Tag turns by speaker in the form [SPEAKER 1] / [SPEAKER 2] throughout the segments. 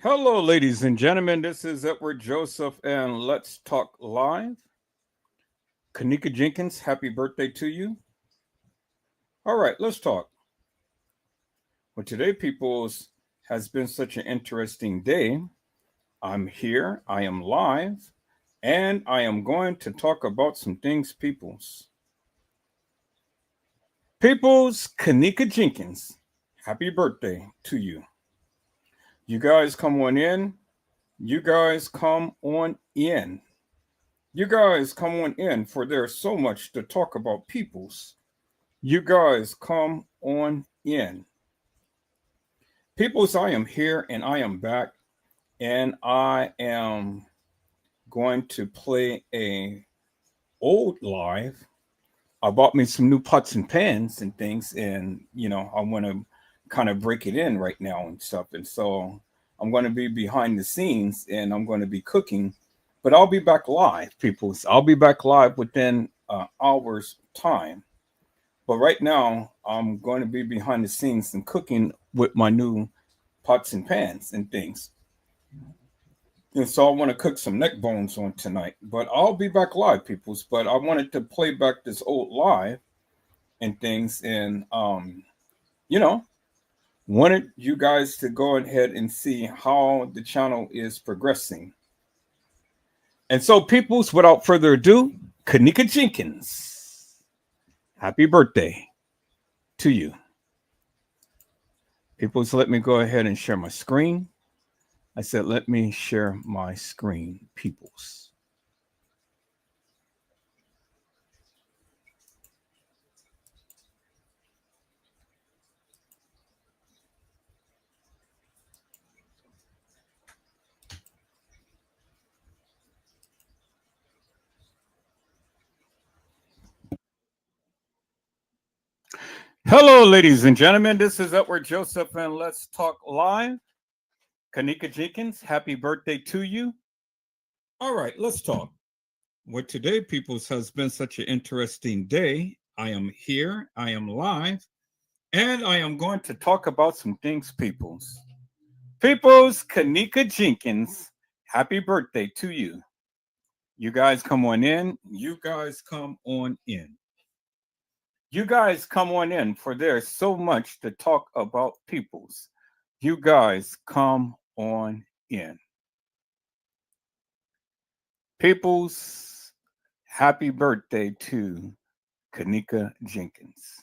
[SPEAKER 1] Hello, ladies and gentlemen. This is Edward Joseph, and let's talk live. Kenneka Jenkins, happy birthday to you. All right, let's talk. Well, today, people's has been such an interesting day. I'm here, I am live, and I am going to talk about some things, people's. People's Kenneka Jenkins, happy birthday to you. You guys come on in. You guys come on in. You guys come on in, for there's so much to talk about, peoples. You guys come on in. Peoples, I am here and I am back, and I am going to play a old live. I bought me some new pots and pans and things, and I want to kind of break it in right now and stuff. And so I'm going to be behind the scenes and I'm going to be cooking, but I'll be back live, people. I'll be back live within hours time. But right now, I'm going to be behind the scenes and cooking with my new pots and pans and things. And so I want to cook some neck bones on tonight. But I'll be back live, peoples. But I wanted to play back this old live and things, and you know, wanted you guys to go ahead and see how the channel is progressing. And so, peoples, without further ado, Kenneka Jenkins, happy birthday to you. Peoples, let me go ahead and share my screen. I said, let me share my screen, peoples. Hello, ladies and gentlemen. This is Edward Joseph, and let's talk live. Kenneka Jenkins, happy birthday to you. All right, let's talk. Well, today, peoples, has been such an interesting day. I am here, I am live, and I am going to talk about some things, peoples. Peoples, Kenneka Jenkins, happy birthday to you. You guys come on in. You guys come on in. You guys come on in, for there's so much to talk about, peoples. You guys come on in. Peoples, happy birthday to Kenneka Jenkins.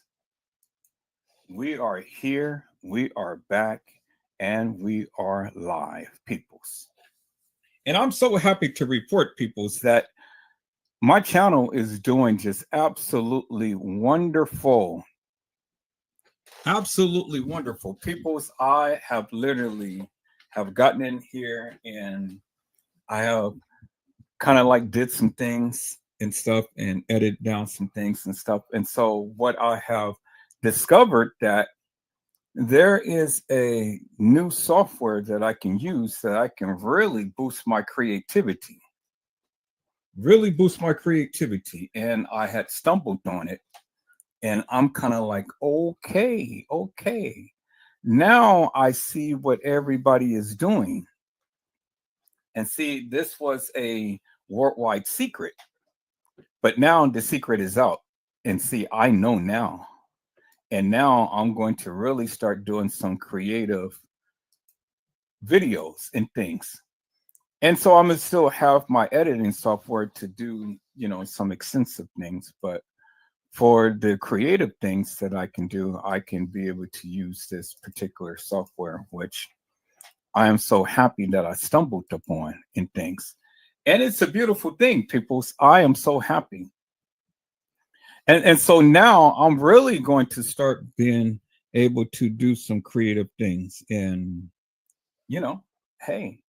[SPEAKER 1] We are here, we are back, and we are live, peoples. And I'm so happy to report, peoples, that my channel is doing just absolutely wonderful. Absolutely wonderful. Peoples, I have literally have gotten in here and I have kind of like did some things and stuff and edited down some things and stuff. And so what I have discovered that there is a new software that I can use that I can really boost my creativity. Really boost my creativity. And I had stumbled on it. And I'm kind of like, okay. Now I see what everybody is doing. And see, this was a worldwide secret. But now the secret is out. And see, I know now. And now I'm going to really start doing some creative videos and things. And so I'm going to still have my editing software to do, some extensive things. But for the creative things that I can do, I can be able to use this particular software, which I am so happy that I stumbled upon in things. And it's a beautiful thing, people. I am so happy. And so now I'm really going to start being able to do some creative things. And, hey,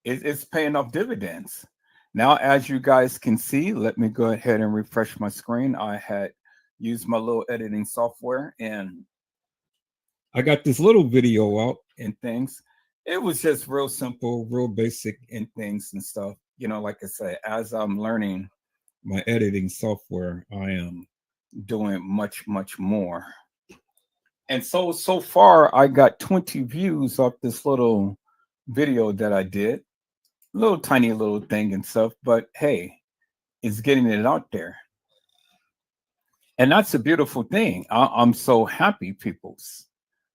[SPEAKER 1] it's paying off dividends. Now, as you guys can see, let me go ahead and refresh my screen. I had used my little editing software and I got this little video out and things. It was just real simple, real basic and things and stuff. Like I say, as I'm learning my editing software, I am doing much more. And so far I got 20 views off this little video that I did, little tiny little thing and stuff, but hey, it's getting it out there. And that's a beautiful thing. I'm so happy, peoples.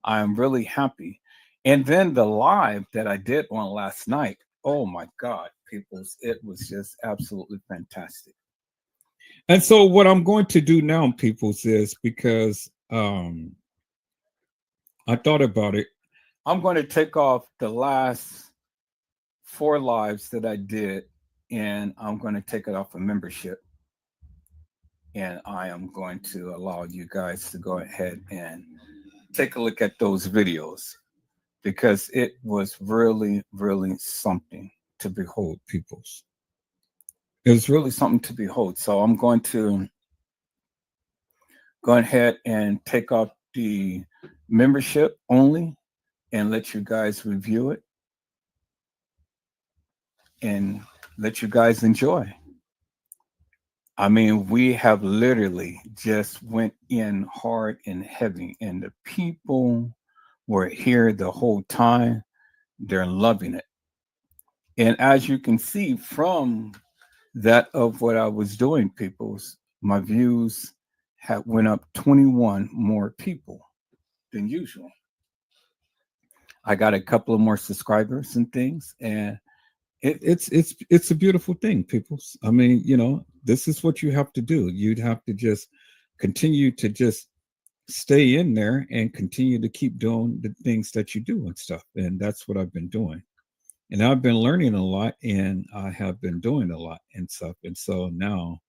[SPEAKER 1] I'm really happy. And then the live that I did on last night, oh my God, peoples, it was just absolutely fantastic. And so what I'm going to do now, peoples, is because I thought about it, I'm going to take off the last 4 lives that I did, and I'm going to take it off of membership. And I am going to allow you guys to go ahead and take a look at those videos because it was really, really something to behold, peoples. It was really something to behold. So I'm going to go ahead and take off the membership only and let you guys review it and let you guys enjoy. I mean, we have literally just went in hard and heavy, and the people were here the whole time. They're loving it. And as you can see from that of what I was doing, people's, my views have went up 21 more people than usual. I got a couple of more subscribers and things, and it's a beautiful thing, people. I mean, this is what you have to do. You'd have to just continue to just stay in there and continue to keep doing the things that you do and stuff. And that's what I've been doing. And I've been learning a lot, and I have been doing a lot and stuff. And so now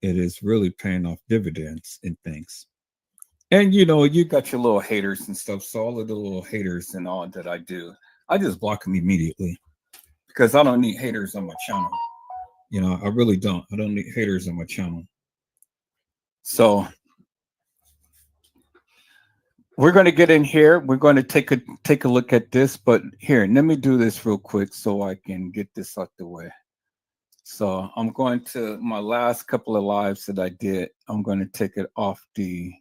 [SPEAKER 1] it is really paying off dividends and things. And you got your little haters and stuff. So all of the little haters and all that I do, I just block them immediately because I don't need haters on my channel. I really don't. I don't need haters on my channel. So we're going to get in here. We're going to take a look at this, but here, let me do this real quick so I can get this out the way. So I'm going to my last couple of lives that I did. I'm going to take it off the.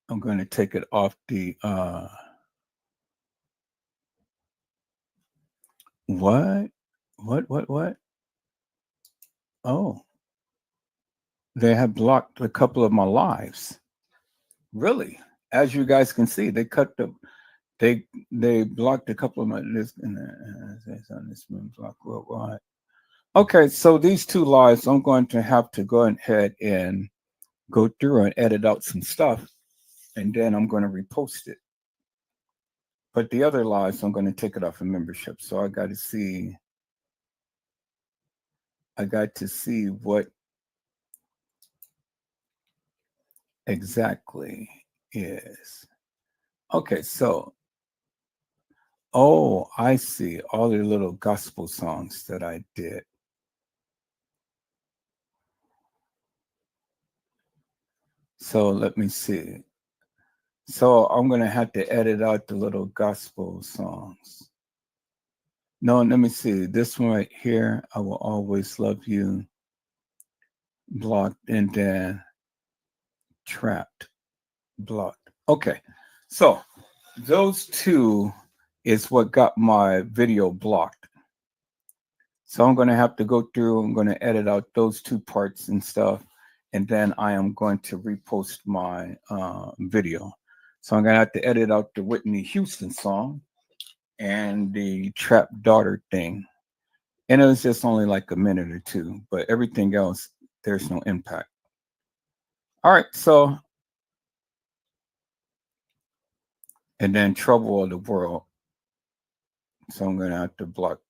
[SPEAKER 1] I'm going to take it off the. What? What? Oh, they have blocked a couple of my lives. Really? As you guys can see, they cut the. They blocked a couple of my this and on this moon block worldwide. Okay, so these 2 lives, I'm going to have to go ahead and go through and edit out some stuff, and then I'm going to repost it. But the other lives, I'm going to take it off of membership. So I got to see what exactly is. Okay, so, oh, I see all the little gospel songs that I did. So let me see. So I'm going to have to edit out the little gospel songs. No, let me see. This one right here, I will always love you. Blocked and then trapped. Blocked. Okay. So those 2 is what got my video blocked. So I'm going to have to go through. I'm going to edit out those 2 parts and stuff. And then I am going to repost my video. So I'm going to have to edit out the Whitney Houston song and the Trap Daughter thing. And it was just only like a minute or 2, but everything else, there's no impact. All right, so, and then Trouble of the World. So I'm going to have to block.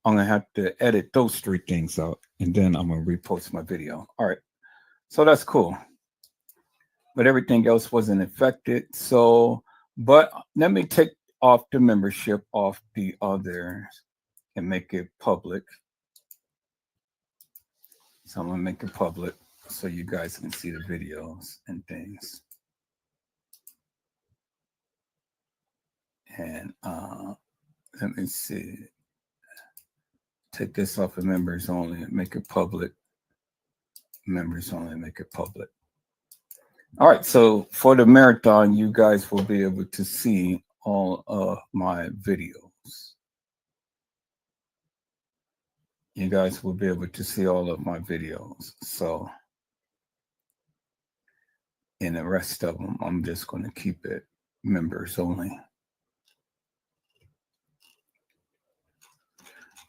[SPEAKER 1] I'm going to have to edit those 3 things out, and then I'm going to repost my video. All right, so that's cool. But everything else wasn't affected. So, but let me take off the membership off the others and make it public. So I'm going to make it public so you guys can see the videos and things. And let me see. Take this off of members only and make it public. Members only, make it public. All right, so for the marathon, you guys will be able to see all of my videos. You guys will be able to see all of my videos. So, and the rest of them, I'm just going to keep it members only.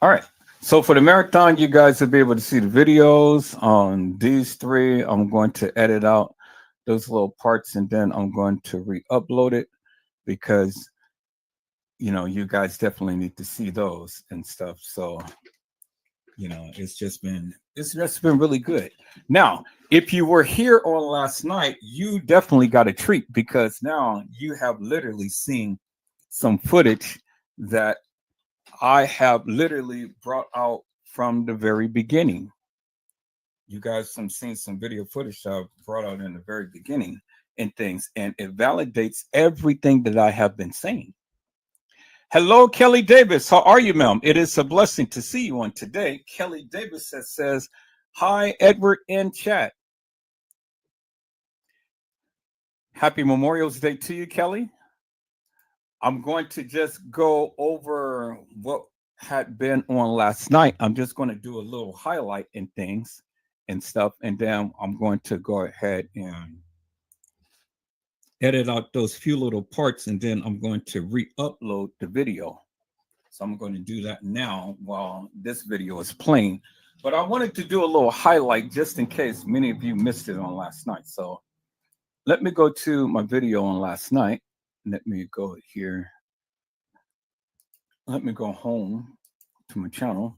[SPEAKER 1] All right. So for the marathon, you guys will be able to see the videos on these three. I'm going to edit out those little parts and then I'm going to re-upload it because, you know, you guys definitely need to see those and stuff. So, you know, it's just been really good. Now, if you were here on last night, you definitely got a treat because now you have literally seen some footage that I have literally brought out from the very beginning. You guys have seen some video footage I brought out in the very beginning and things, and it validates everything that I have been saying. Hello, Kelly Davis. How are you, ma'am? It is a blessing to see you on today. Kelly Davis says, hi, Edward in chat. Happy Memorial's Day to you, Kelly. I'm going to just go over what had been on last night. I'm just going to do a little highlight and things and stuff. And then I'm going to go ahead and edit out those few little parts. And then I'm going to re-upload the video. So I'm going to do that now while this video is playing. But I wanted to do a little highlight just in case many of you missed it on last night. So let me go to my video on last night. Let me go here. Let me go home to my channel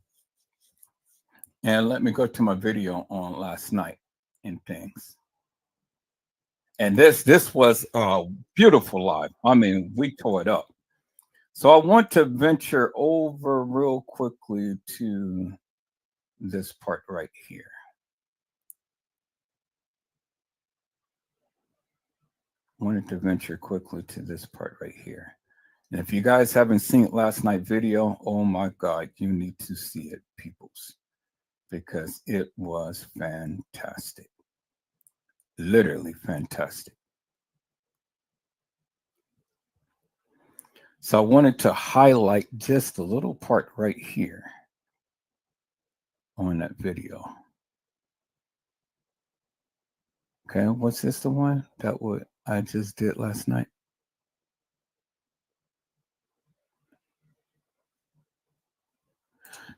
[SPEAKER 1] and let me go to my video on last night and things. And this was a beautiful live. I mean, we tore it up. So I want to venture over real quickly to this part right here. I wanted to venture quickly to this part right here. And if you guys haven't seen last night's video, oh my God, you need to see it, peoples, because it was fantastic. Literally fantastic. So I wanted to highlight just a little part right here on that video. Okay, what's this the one? That what I just did last night?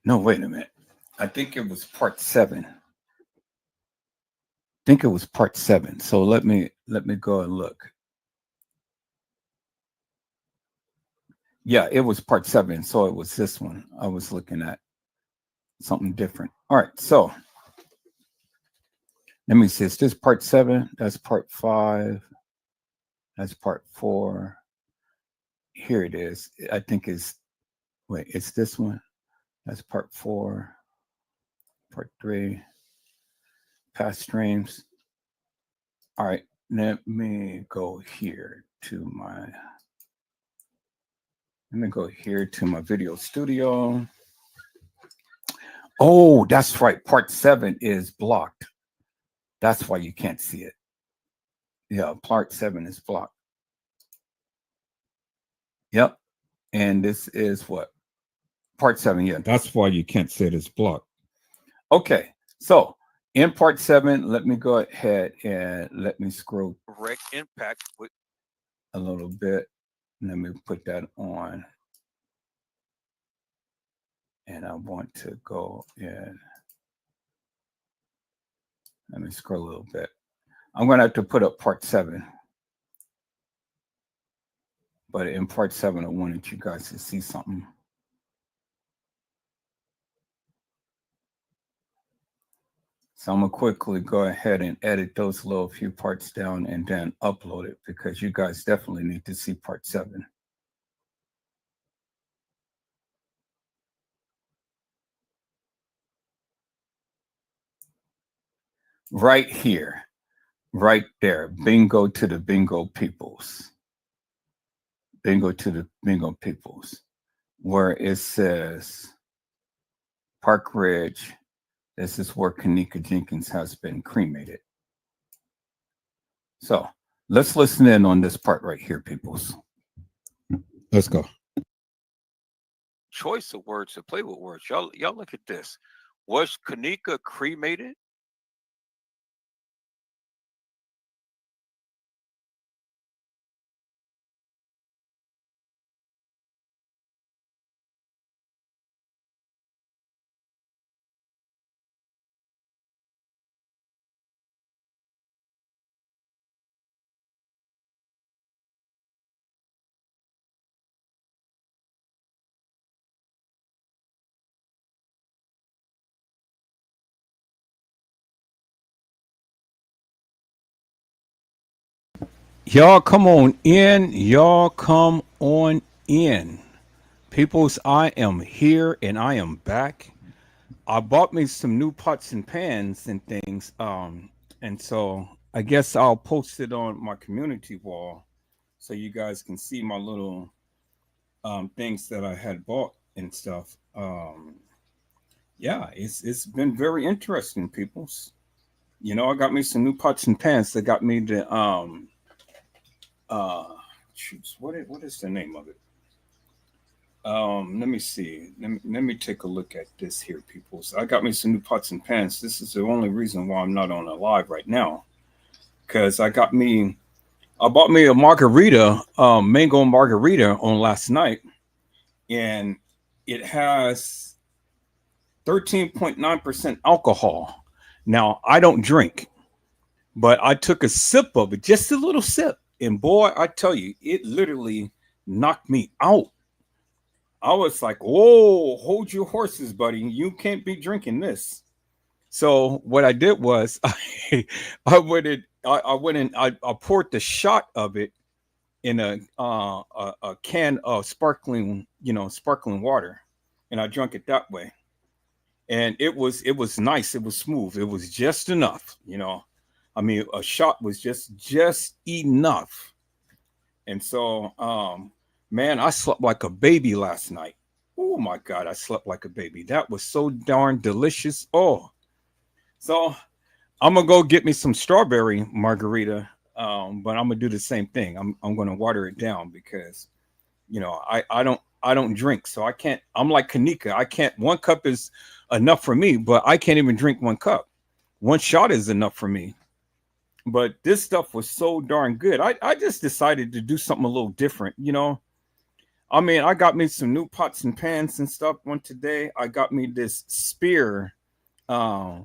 [SPEAKER 1] No, wait a minute. I think it was part 7. I think it was part 7. So let me go and look. Yeah, it was part 7. So it was this one. I was looking at something different. All right, so let me see. Is this part 7? That's part 5. That's part 4. Here it is. I think it's, wait, it's this one. That's part 4. Part 3. Past streams. All right, let me go here to my, video studio. Oh, that's right. Part 7 is blocked. That's why you can't see it. Yeah, part 7 is blocked. Yep. And this is what? Part 7. Yeah, that's why you can't see it. It's blocked. Okay. So in part 7, let me go ahead and let me scroll direct impact with a little bit. Let me put that on. And I want to go in. Let me scroll a little bit. I'm going to have to put up part 7. But in part 7, I wanted you guys to see something. So I'm going to quickly go ahead and edit those little few parts down and then upload it because you guys definitely need to see part 7. Right here, right there, bingo to the bingo peoples. Bingo to the bingo peoples, where it says Park Ridge. This is where KENNEKA Jenkins has been cremated. So let's listen in on this part right here, peoples. Let's go.
[SPEAKER 2] Choice of words to play with words. Y'all look at this. Was kENNEKA cremated?
[SPEAKER 1] Y'all come on in. Y'all come on in. Peoples, I am here and I am back. I bought me some new pots and pans and things. And so I guess I'll post it on my community wall so you guys can see my little things that I had bought and stuff. Yeah, it's been very interesting, peoples. You know, I got me some new pots and pans that got me the uh choose what is the name of it? Let me see. Let me take a look at this here, people. So I got me some new pots and pans. This is the only reason why I'm not on a live right now. Cause I bought me a margarita, mango margarita on last night, and it has 13.9% alcohol. Now I don't drink, but I took a sip of it, just a little sip. And boy, I tell you, it literally knocked me out. I was like, "Whoa, hold your horses, buddy! You can't be drinking this." So what I did was, I went and I poured the shot of it in a can of sparkling, sparkling water, and I drank it that way. And it was nice. It was smooth. It was just enough. I mean, a shot was just enough. And so, man, I slept like a baby last night. Oh my God, I slept like a baby. That was so darn delicious. Oh, so I'm gonna go get me some strawberry margarita. But I'm gonna do the same thing. I'm gonna water it down because I don't drink, so I can't. I'm like kENNEKA. I can't. One cup is enough for me, but I can't even drink one cup. One shot is enough for me. But this stuff was so darn good. I just decided to do something a little different. I mean, I got me some new pots and pans and stuff one today. I got me this spear uh,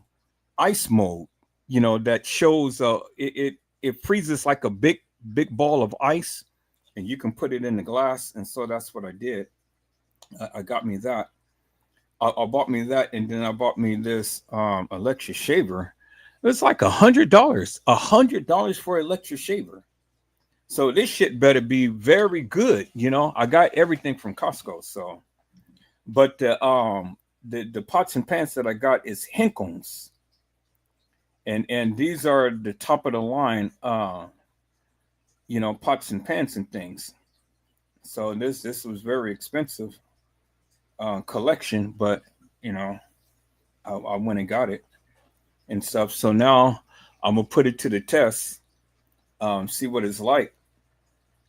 [SPEAKER 1] ice mold, that shows it freezes like a big ball of ice, and you can put it in the glass. And so that's what I did. I got me that. I bought me that, and then I bought me this electric shaver. It's like $100, $100 for an electric shaver. So this shit better be very good. I got everything from Costco. So, but the pots and pans that I got is jENKINS, and these are the top of the line, pots and pans and things. So this was very expensive collection, but you know, I went and got it and stuff. So now I'm gonna put it to the test, see what it's like.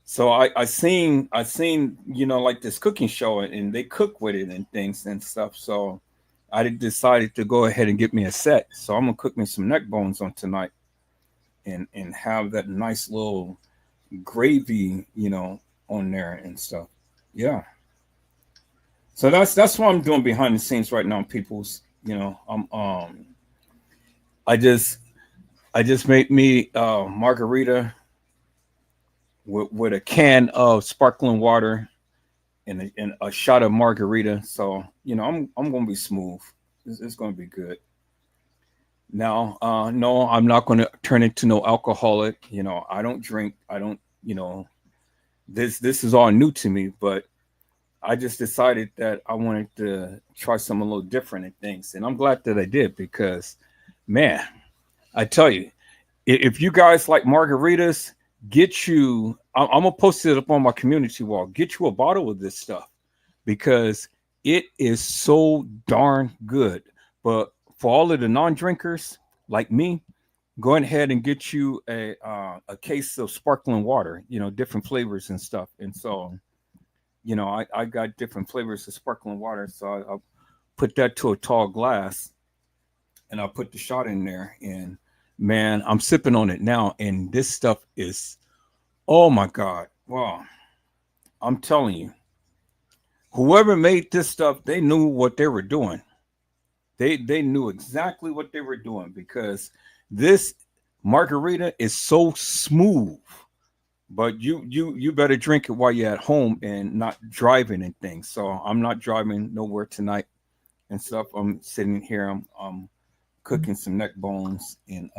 [SPEAKER 1] So I seen like this cooking show, and they cook with it and things and stuff. So I decided to go ahead and get me a set. So I'm gonna cook me some neck bones on tonight, and have that nice little gravy, on there and stuff. Yeah. So that's what I'm doing behind the scenes right now, peoples. I just I just made me margarita with a can of sparkling water and a shot of margarita. So I'm gonna be smooth. It's gonna be good. Now, no, I'm not gonna turn into no alcoholic. I don't drink. I don't. You know, this is all new to me, but I just decided that I wanted to try something a little different and things, and I'm glad that I did because, man, I tell you, if you guys like margaritas, get you. I'm gonna post it up on my community wall. Get you a bottle of this stuff because it is so darn good. But for all of the non-drinkers like me, go ahead and get you a case of sparkling water. Different flavors and stuff. And so I got different flavors of sparkling water, so I put that to a tall glass, and I put the shot in there, and man, I'm sipping on it now, and this stuff is, oh my God, wow! I'm telling you, whoever made this stuff, they knew what they were doing. They knew exactly what they were doing because this margarita is so smooth. But you better drink it while you're at home and not driving and things. So I'm not driving nowhere tonight and stuff. I'm sitting here. I'm cooking some neck bones and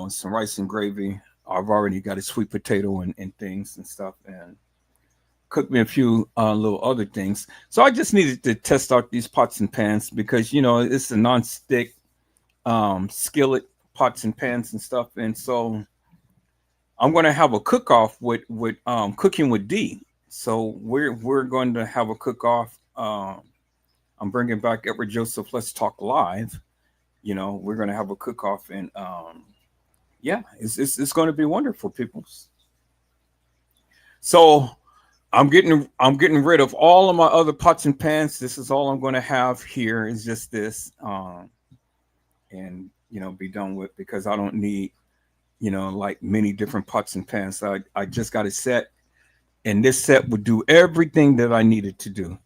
[SPEAKER 1] some rice and gravy. I've already got a sweet potato and things and stuff, and cooked me a few little other things. So I just needed to test out these pots and pans because it's a non-stick skillet pots and pans and stuff, and so I'm going to have a cook-off with cooking with D. So we're going to have a cook-off. I'm bringing back Edward Joseph. Let's talk live. We're going to have a cook-off, and yeah, it's going to be wonderful, people. So I'm getting rid of all of my other pots and pans. This is all I'm going to have here. Is just this, and be done with because I don't need like many different pots and pans. I just got a set, and this set would do everything that I needed to do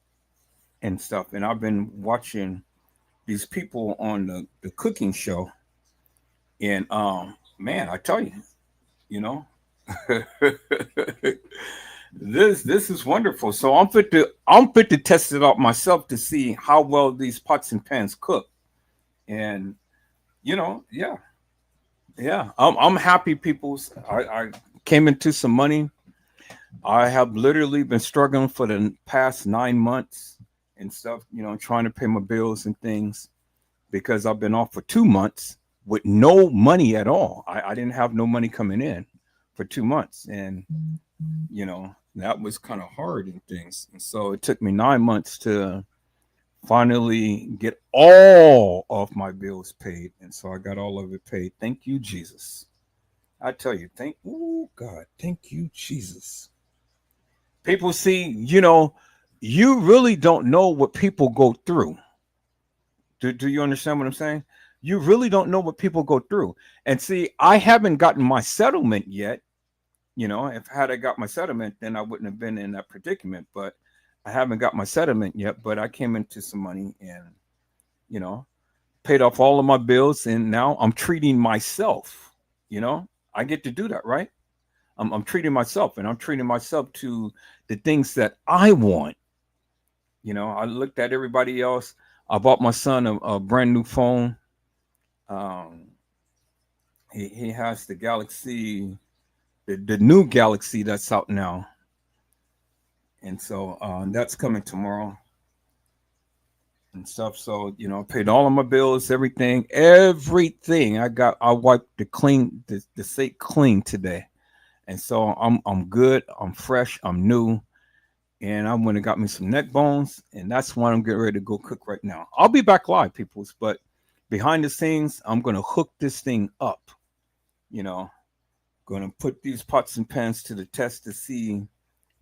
[SPEAKER 1] and stuff. And I've been watching these people on the cooking show, and man, I tell you, you know, this is wonderful. So I'm fit to test it out myself to see how well these pots and pans cook, and yeah. Yeah, I'm happy, peoples. I came into some money. I have literally been struggling for the past 9 months and stuff, trying to pay my bills and things because I've been off for 2 months with no money at all. I didn't have no money coming in for 2 months. And, that was kind of hard and things. And so it took me 9 months to finally get all of my bills paid. And so I got all of it paid. Thank you, Jesus. I tell you, oh God, thank you, Jesus. People see, you really don't know what people go through. Do you understand what I'm saying? You really don't know what people go through. And see, I haven't gotten my settlement yet. If had I got my settlement, then I wouldn't have been in that predicament. But I haven't got my settlement yet. But I came into some money and, you know, paid off all of my bills. And now I'm treating myself. I get to do that, right? I'm treating myself, and I'm treating myself to the things that I want. I looked at everybody else. I bought my son a brand new phone. Um, he has the Galaxy, the new Galaxy that's out now, and so that's coming tomorrow and stuff. So I paid all of my bills, everything. I wiped the site clean today, and so I'm good. I'm fresh. I'm new. And I went and got me some neck bones, and that's what I'm getting ready to go cook right now. I'll be back live, peoples, but behind the scenes, I'm gonna hook this thing up. You know, gonna put these pots and pans to the test to see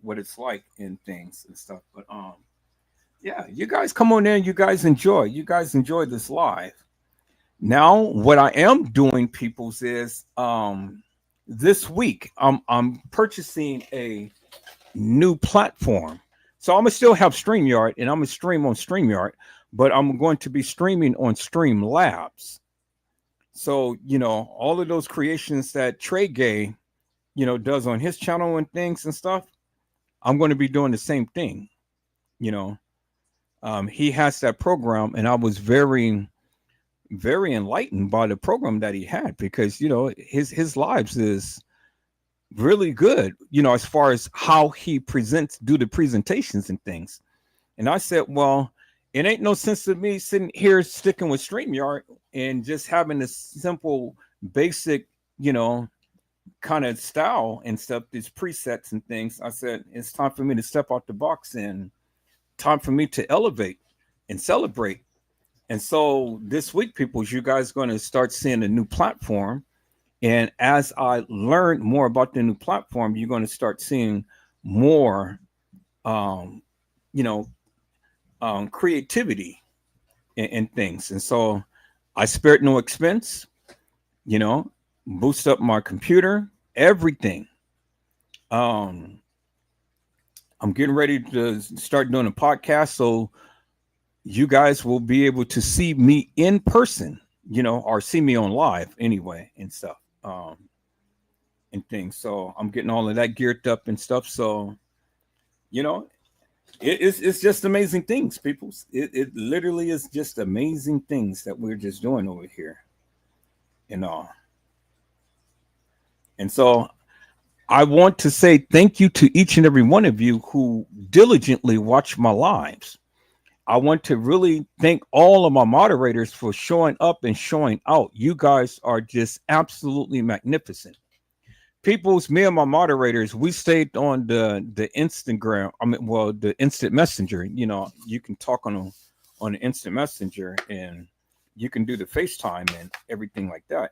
[SPEAKER 1] what it's like in things and stuff. But yeah, you guys come on in. You guys enjoy. You guys enjoy this live. Now, what I am doing, peoples, is this week I'm purchasing a new platform. So I'm gonna still have StreamYard and I'm gonna stream on StreamYard, but I'm going to be streaming on Streamlabs. So, all of those creations that Trey Gay, does on his channel and things and stuff, I'm going to be doing the same thing. You know, he has that program, and I was very, very enlightened by the program that he had because, his lives is really good, as far as how he do the presentations and things. And I said, well, it ain't no sense to me sitting here sticking with StreamYard and just having this simple, basic, kind of style and stuff, these presets and things. I said, it's time for me to step out the box and time for me to elevate and celebrate. And so this week, people, you guys are going to start seeing a new platform. And as I learn more about the new platform, you're going to start seeing more um, you know, creativity and things. And so I spared no expense, you know, boost up my computer, everything. Um, I'm getting ready to start doing a podcast. So you guys will be able to see me in person, or see me on live anyway and stuff. And things. So I'm getting all of that geared up and stuff. So, you know, it's just amazing things, people. It literally is just amazing things that we're just doing over here, you know. And so I want to say thank you to each and every one of you who diligently watch my lives. I want to really thank all of my moderators for showing up and showing out. You guys are just absolutely magnificent. People's me and my moderators, we stayed on the Instagram. I mean, well, the instant messenger. You can talk on the instant messenger, and you can do the FaceTime and everything like that.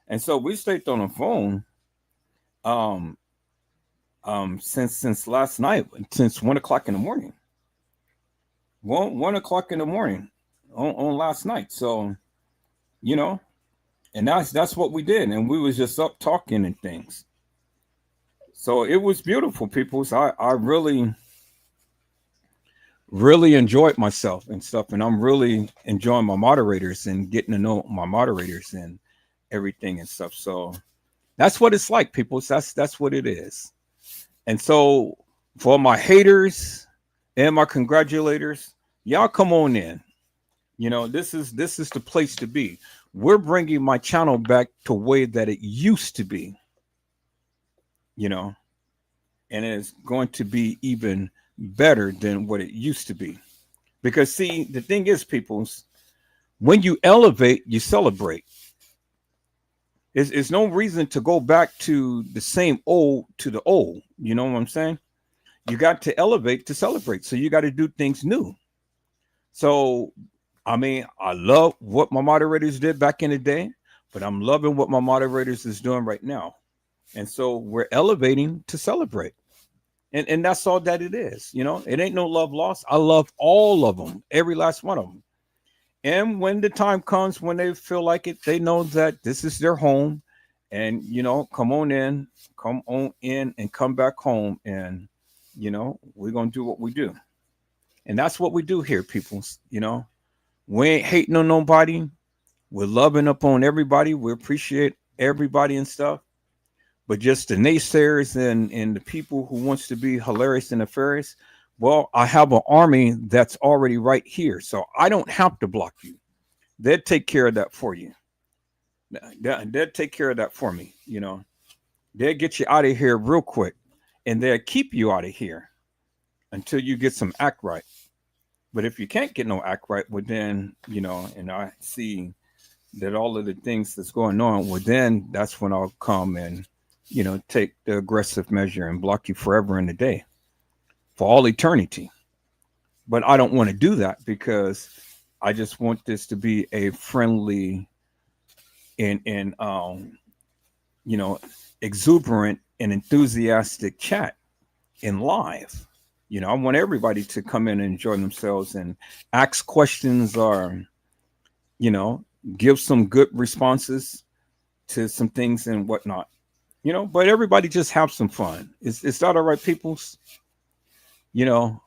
[SPEAKER 1] And so we stayed on the phone um since last night, since 1 o'clock in the morning. 1 o'clock in the morning on last night. So, you know, and that's what we did, and we was just up talking and things. So it was beautiful, people. So I really enjoyed myself and stuff, and I'm really enjoying my moderators and getting to know my moderators and everything and stuff. So that's what it's like, people. So that's what it is. And so for my haters and my congratulators, y'all come on in. This is the place to be. We're bringing my channel back to way that it used to be. You know, and it's going to be even better than what it used to be. Because see, the thing is, people's, when you elevate, you celebrate. It's no reason to go back to the same old to the old. You know what I'm saying? You got to elevate to celebrate. So you got to do things new. So, I mean, I love what my moderators did back in the day, but I'm loving what my moderators is doing right now. And so we're elevating to celebrate. And that's all that it is. It ain't no love lost. I love all of them, every last one of them. And when the time comes when they feel like it, they know that this is their home. And, come on in and come back home. And, we're going to do what we do. And that's what we do here, people. We ain't hating on nobody. We're loving up on everybody. We appreciate everybody and stuff. But just the naysayers and the people who wants to be hilarious and nefarious, well, I have an army that's already right here. So I don't have to block you. They'll take care of that for you. They'll take care of that for me. They'll get you out of here real quick, and they'll keep you out of here until you get some act right. But if you can't get no act right, well then, and I see that all of the things that's going on, well then that's when I'll come and, take the aggressive measure and block you forever and a day for all eternity. But I don't want to do that because I just want this to be a friendly and you know, exuberant and enthusiastic chat in live. I want everybody to come in and enjoy themselves and ask questions or, you know, give some good responses to some things and whatnot. But everybody just have some fun. Is that all right, peoples? You know,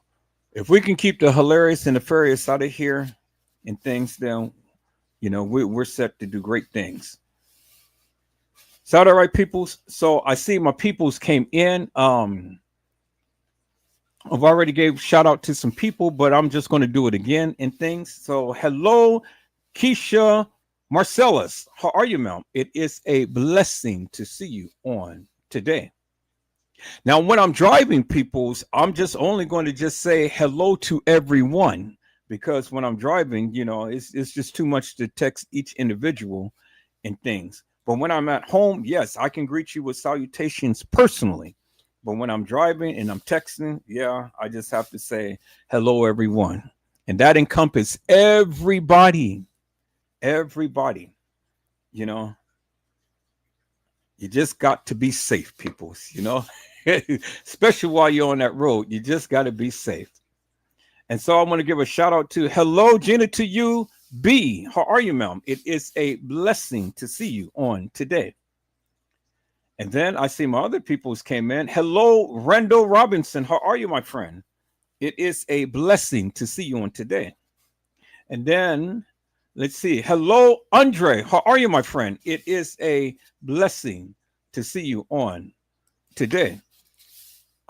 [SPEAKER 1] if we can keep the hilarious and nefarious out of here and things, then we're set to do great things. Is that all right, peoples? So I see my peoples came in. I've already gave shout out to some people, but I'm just going to do it again and things. So hello, Keisha Marcellus. How are you, ma'am? It is a blessing to see you on today. Now, when I'm driving, peoples, I'm just only going to just say hello to everyone because when I'm driving, it's just too much to text each individual and things. But when I'm at home, yes, I can greet you with salutations personally. But when I'm driving and I'm texting, yeah, I just have to say hello, everyone. And that encompasses everybody. Everybody. You just got to be safe, people. especially while you're on that road. You just got to be safe. And so I want to give a shout out to hello, Gina, to you, B. How are you, ma'am? It is a blessing to see you on today. And then I see my other peoples came in. Hello, Randall Robinson. How are you, my friend? It is a blessing to see you on today. And then let's see. Hello, Andre. How are you, my friend? It is a blessing to see you on today.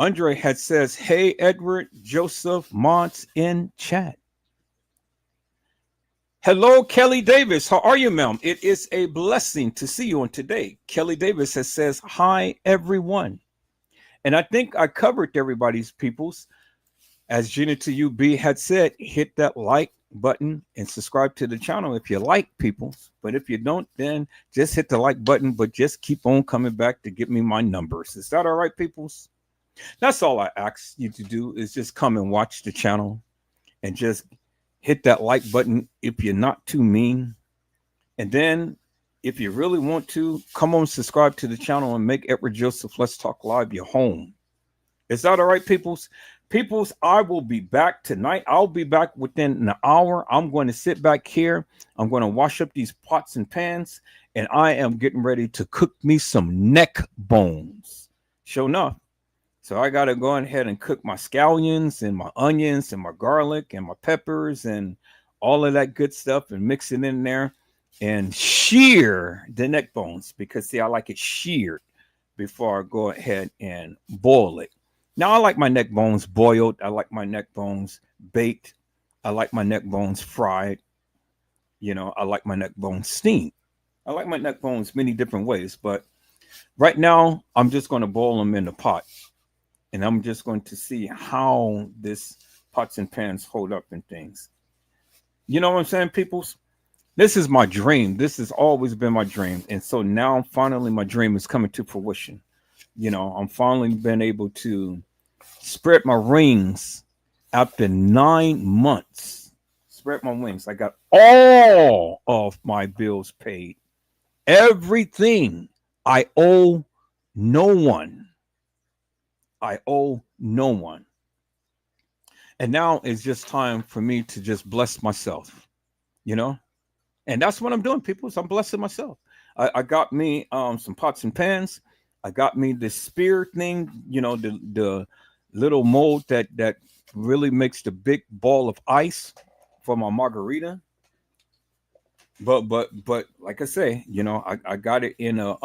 [SPEAKER 1] Andre had says, hey, Edward, Joseph, Mont's in chat. Hello, Kelly Davis. How are you, ma'am? It is a blessing to see you on today. Kelly Davis has says, hi, everyone. And I think I covered everybody's peoples. As Gina to you, B had said, hit that like button and subscribe to the channel if you like peoples. But if you don't, then just hit the like button, but just keep on coming back to get me my numbers. Is that all right, peoples? That's all I ask you to do is just come and watch the channel and just hit that like button if you're not too mean. And then if you really want to, come on, subscribe to the channel and make Edward Joseph Let's Talk Live your home. Is that all right, peoples? Peoples, I will be back tonight. I'll be back within an hour. I'm going to sit back here. I'm going to wash up these pots and pans, and I am getting ready to cook me some neck bones. Sure enough. So I got to go ahead and cook my scallions and my onions and my garlic and my peppers and all of that good stuff and mix it in there and shear the neck bones because, see, I like it sheared before I go ahead and boil it. Now, I like my neck bones boiled. I like my neck bones baked. I like my neck bones fried. You know, I like my neck bones steamed. I like my neck bones many different ways. But right now, I'm just going to boil them in the pot. And I'm just going to see how this pots and pans hold up and things. You know what I'm saying, peoples? This is my dream. This has always been my dream. And so now finally my dream is coming to fruition. You know, I'm finally been able to spread my wings after 9 months. Spread my wings. I got all of my bills paid. Everything. I owe no one. I owe no one. And now it's just time for me to just bless myself, you know? And that's what I'm doing, people. So I'm blessing myself. I got me some pots and pans. I got me this spear thing, you know, the little mold that really makes the big ball of ice for my margarita. But like I say, you know, I got it in a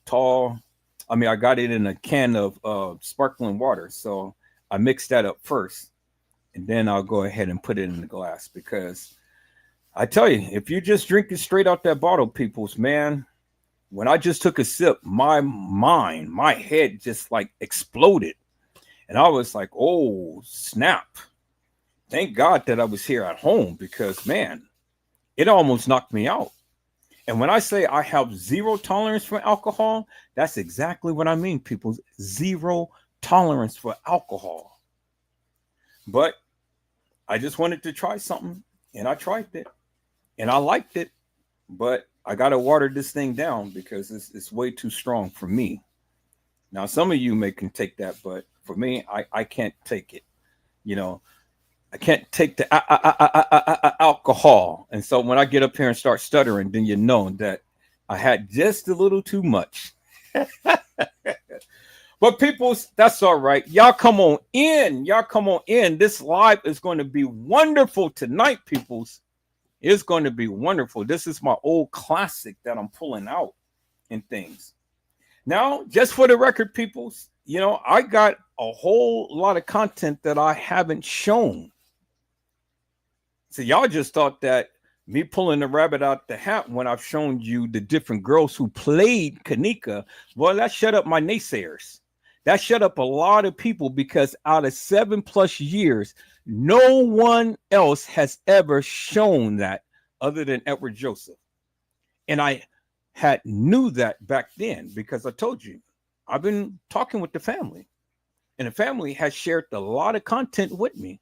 [SPEAKER 1] tall. I mean, I got it in a can of sparkling water. So I mixed that up first, and then I'll go ahead and put it in the glass because I tell you, if you just drink it straight out that bottle, peoples, man, when I just took a sip, my mind, my head just like exploded. And I was like, oh, snap. Thank God that I was here at home because, man, it almost knocked me out. And when I say I have zero tolerance for alcohol, that's exactly what I mean, people. Zero tolerance for alcohol. But I just wanted to try something, and I tried it, and I liked it. But I got to water this thing down because it's way too strong for me. Now, some of you can take that, but for me, I can't take it. You know, I can't take the alcohol. And so when I get up here and start stuttering, then you know that I had just a little too much. But people, that's all right. Y'all come on in. Y'all come on in. This live is going to be wonderful tonight, peoples. It's going to be wonderful. This is my old classic that I'm pulling out and things. Now, just for the record, peoples, you know, I got a whole lot of content that I haven't shown. So y'all just thought that me pulling the rabbit out the hat when I've shown you the different girls who played kENNEKA, well, that shut up my naysayers. That shut up a lot of people because out of 7+ years, no one else has ever shown that other than Edward Joseph. And I had knew that back then because I told you, I've been talking with the family. And the family has shared a lot of content with me.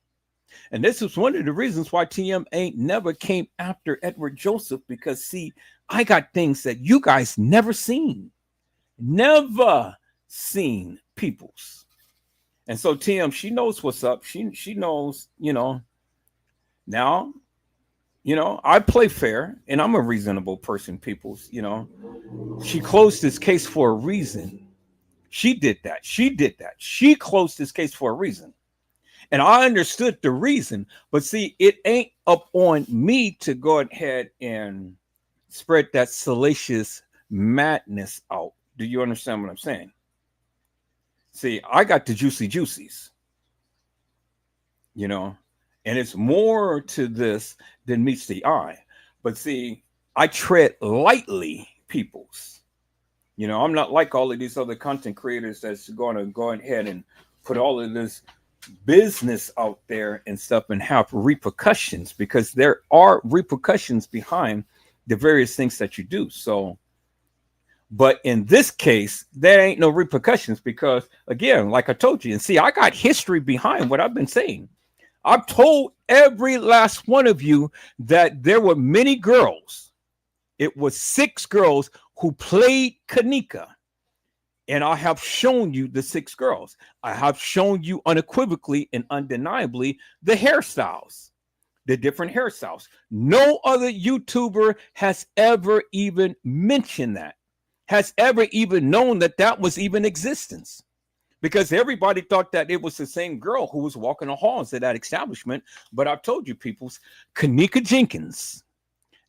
[SPEAKER 1] And this is one of the reasons why TM ain't never came after Edward Joseph because, see, I got things that you guys never seen. Never seen, peoples. And so Tim, she knows what's up. She knows, now, I play fair and I'm a reasonable person, peoples. She closed this case for a reason. She did that. She did that. She closed this case for a reason. And I understood the reason, but see, it ain't up on me to go ahead and spread that salacious madness out. Do you understand what I'm saying? See, I got the juicy juicies, and it's more to this than meets the eye. But see, I tread lightly, peoples. I'm not like all of these other content creators that's going to go ahead and put all of this business out there and stuff and have repercussions, because there are repercussions behind the various things that you do. So, but in this case, there ain't no repercussions because, again, like I told you, and see, I got history behind what I've been saying. I've told every last one of you that there were many girls. It was 6 girls who played kENNEKA. And I have shown you the 6 girls. I have shown you unequivocally and undeniably the hairstyles, the different hairstyles. No other YouTuber has ever even mentioned that, has ever even known that that was even existence, because everybody thought that it was the same girl who was walking the halls of that establishment. But I've told you, peoples, kENNEKA Jenkins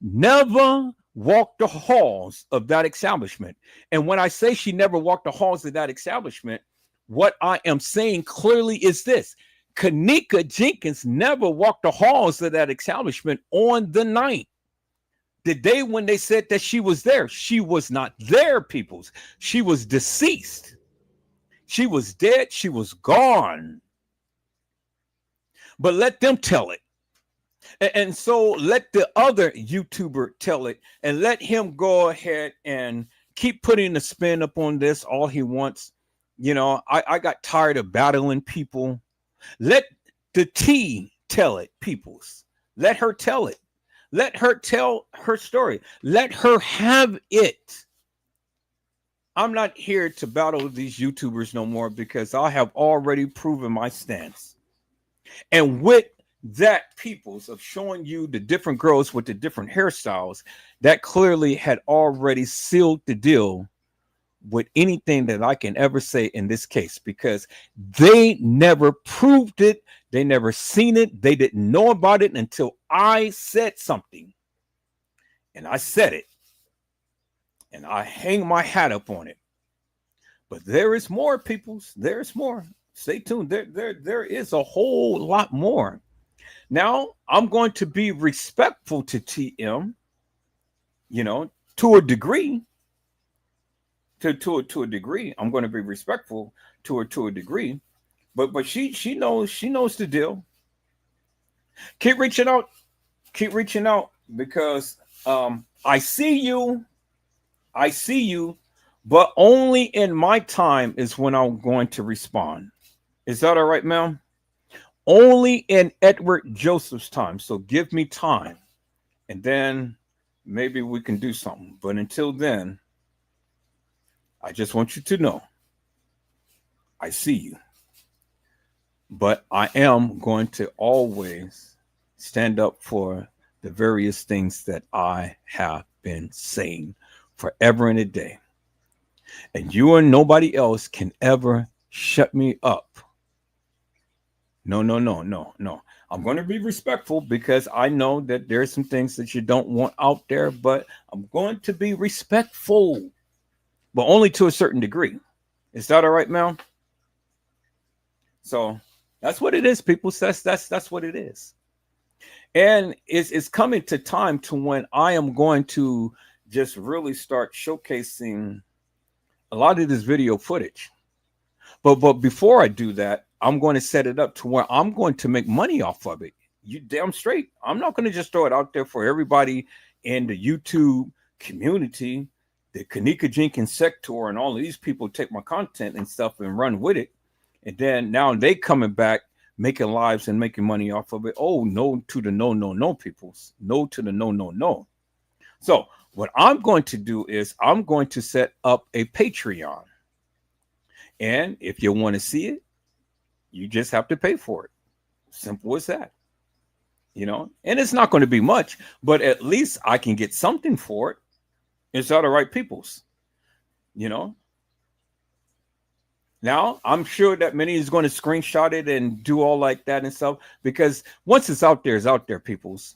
[SPEAKER 1] never walked the halls of that establishment. And when I say she never walked the halls of that establishment, what I am saying clearly is this: kENNEKA Jenkins never walked the halls of that establishment on the night. The day when they said that she was there, she was not there, peoples. She was deceased. She was dead. She was gone. But let them tell it. And so let the other YouTuber tell it, and let him go ahead and keep putting the spin up on this all he wants. I got tired of battling people. Let the T tell it, peoples. Let her tell it. Let her tell her story. Let her have it. I'm not here to battle these YouTubers no more, because I have already proven my stance. And with that, peoples, of showing you the different girls with the different hairstyles, that clearly had already sealed the deal with anything that I can ever say in this case, because they never proved it. They never seen it. They didn't know about it until I said something. And I said it. And I hang my hat up on it. But there is more, peoples. There's more. Stay tuned. There is a whole lot more. Now, I'm going to be respectful to TM, to a degree. To a degree, I'm going to be respectful to her to a degree. But she knows the deal. Keep reaching out. Keep reaching out, because I see you. I see you, but only in my time is when I'm going to respond. Is that all right, ma'am? Only in Edward Joseph's time. So give me time, and then maybe we can do something. But until then, I just want you to know I see you. But I am going to always stand up for the various things that I have been saying forever and a day. And you and nobody else can ever shut me up. No. I'm going to be respectful, because I know that there's some things that you don't want out there, but I'm going to be respectful, but only to a certain degree. Is that all right, ma'am? So that's what it is, people. That's what it is. And it's coming to time to when I am going to just really start showcasing a lot of this video footage. But before I do that, I'm going to set it up to where I'm going to make money off of it. You damn straight. I'm not going to just throw it out there for everybody in the YouTube community, the kENNEKA Jenkins sector, and all of these people take my content and stuff and run with it. And then now they coming back, making lives and making money off of it. Oh, no to the no, peoples. No to the no. So what I'm going to do is I'm going to set up a Patreon. And if you want to see it, you just have to pay for it. Simple as that. And it's not going to be much, but at least I can get something for it. Is that all right, peoples? You know, Now, I'm sure that many is going to screenshot it and do all like that and stuff because once it's out there, peoples.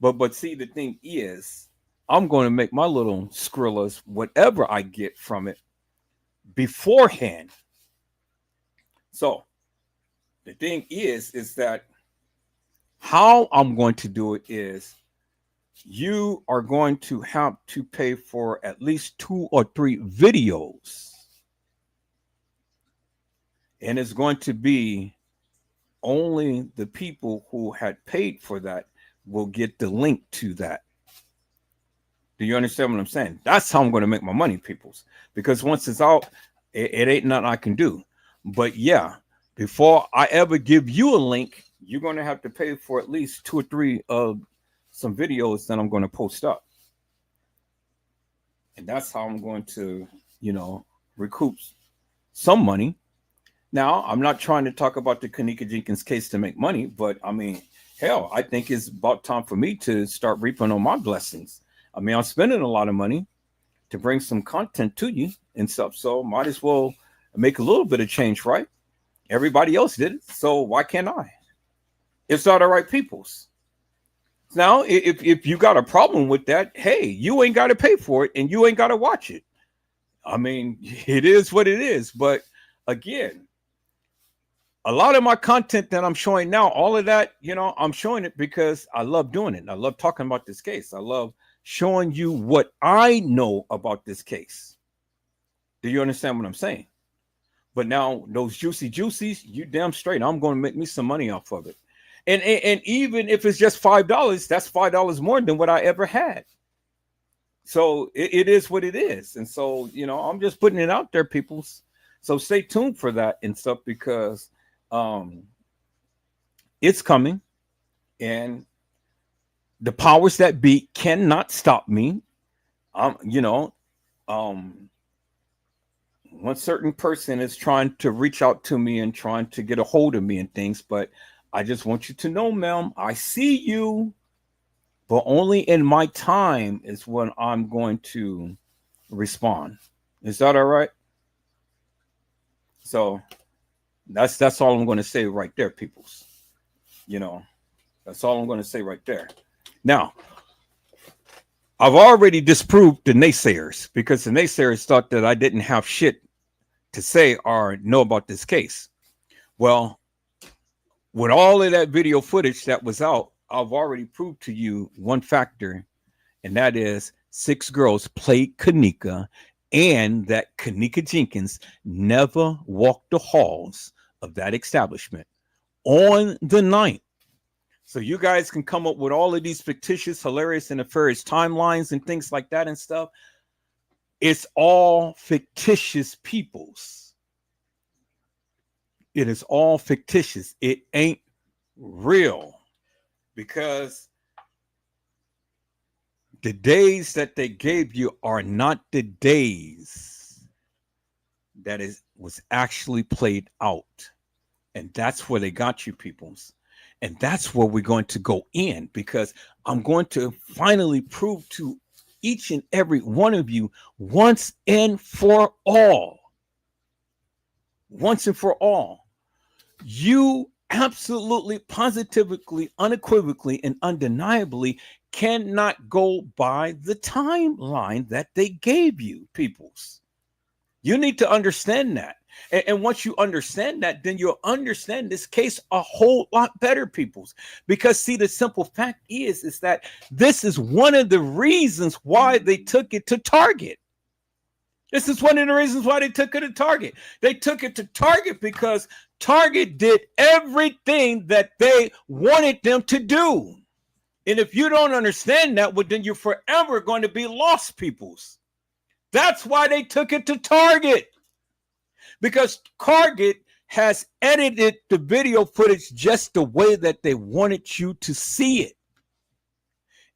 [SPEAKER 1] But see, the thing is, I'm going to make my little Skrillas, whatever I get from it, beforehand. So the thing is that how I'm going to do it is you are going to have to pay for at least 2 or 3 videos. And it's going to be only the people who had paid for that will get the link to that. Do you understand what I'm saying? That's how I'm going to make my money, peoples. Because once it's out, it ain't nothing I can do. But yeah, before I ever give you a link, you're going to have to pay for at least 2 or 3 of some videos that I'm going to post up. And that's how I'm going to, recoup some money. Now, I'm not trying to talk about the kENNEKA Jenkins case to make money, but I mean, hell, I think it's about time for me to start reaping on my blessings. I mean, I'm spending a lot of money to bring some content to you and stuff, so might as well make a little bit of change, right? Everybody else did it, so why can't I? It's not all right, peoples. Now, if you got a problem with that, hey, you ain't got to pay for it and you ain't got to watch it. I mean, it is what it is, but again, a lot of my content that I'm showing now, all of that, I'm showing it because I love doing it. I love talking about this case. I love showing you what I know about this case. Do you understand what I'm saying? But now those juicy juicies, you damn straight, I'm going to make me some money off of it. And even if it's just $5, that's $5 more than what I ever had. So it is what it is. And so, I'm just putting it out there, peoples. So stay tuned for that and stuff because it's coming, and the powers that be cannot stop me. One certain person is trying to reach out to me and trying to get a hold of me and things, but I just want you to know, ma'am, I see you, but only in my time is when I'm going to respond. Is that all right? So that's all I'm going to say right there, peoples. That's all I'm going to say right there. Now, I've already disproved the naysayers because the naysayers thought that I didn't have shit to say or know about this case. Well, with all of that video footage that was out, I've already proved to you one factor, and that is 6 girls played kENNEKA, and that kENNEKA Jenkins never walked the halls of that establishment on the night. So you guys can come up with all of these fictitious, hilarious, and nefarious timelines and things like that and stuff. It's all fictitious, peoples. It is all fictitious. It ain't real because the days that they gave you are not the days that was actually played out. And that's where they got you, peoples. And that's where we're going to go in because I'm going to finally prove to each and every one of you once and for all. Once and for all. You absolutely, positively, unequivocally, and undeniably cannot go by the timeline that they gave you, peoples. You need to understand that. And once you understand that, then you'll understand this case a whole lot better, peoples. Because see, the simple fact is that this is one of the reasons why they took it to Target. This is one of the reasons why they took it to Target. They took it to Target because Target did everything that they wanted them to do. And if you don't understand that, well, then you're forever going to be lost, peoples. That's why they took it to Target. Because Target has edited the video footage just the way that they wanted you to see it.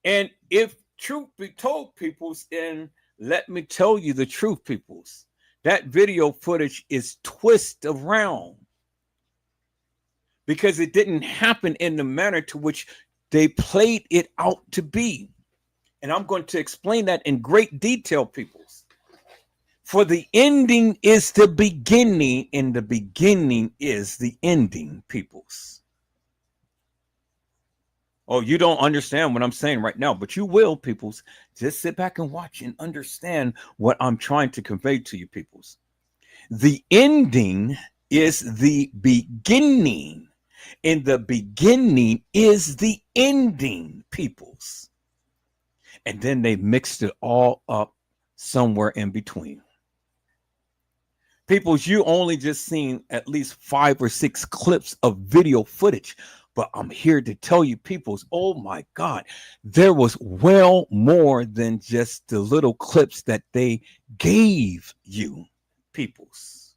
[SPEAKER 1] And if truth be told, peoples, and let me tell you the truth, peoples, That video footage is twisted around because it didn't happen in the manner to which they played it out to be. And I'm going to explain that in great detail, peoples. For the ending is the beginning, and the beginning is the ending, peoples. Oh, you don't understand what I'm saying right now, but you will, peoples. Just sit back and watch and understand what I'm trying to convey to you, peoples. The ending is the beginning, and the beginning is the ending, peoples. And then they mixed it all up somewhere in between. Peoples, you only just seen at least 5 or 6 clips of video footage, but I'm here to tell you, peoples, oh my God, there was well more than just the little clips that they gave you, peoples.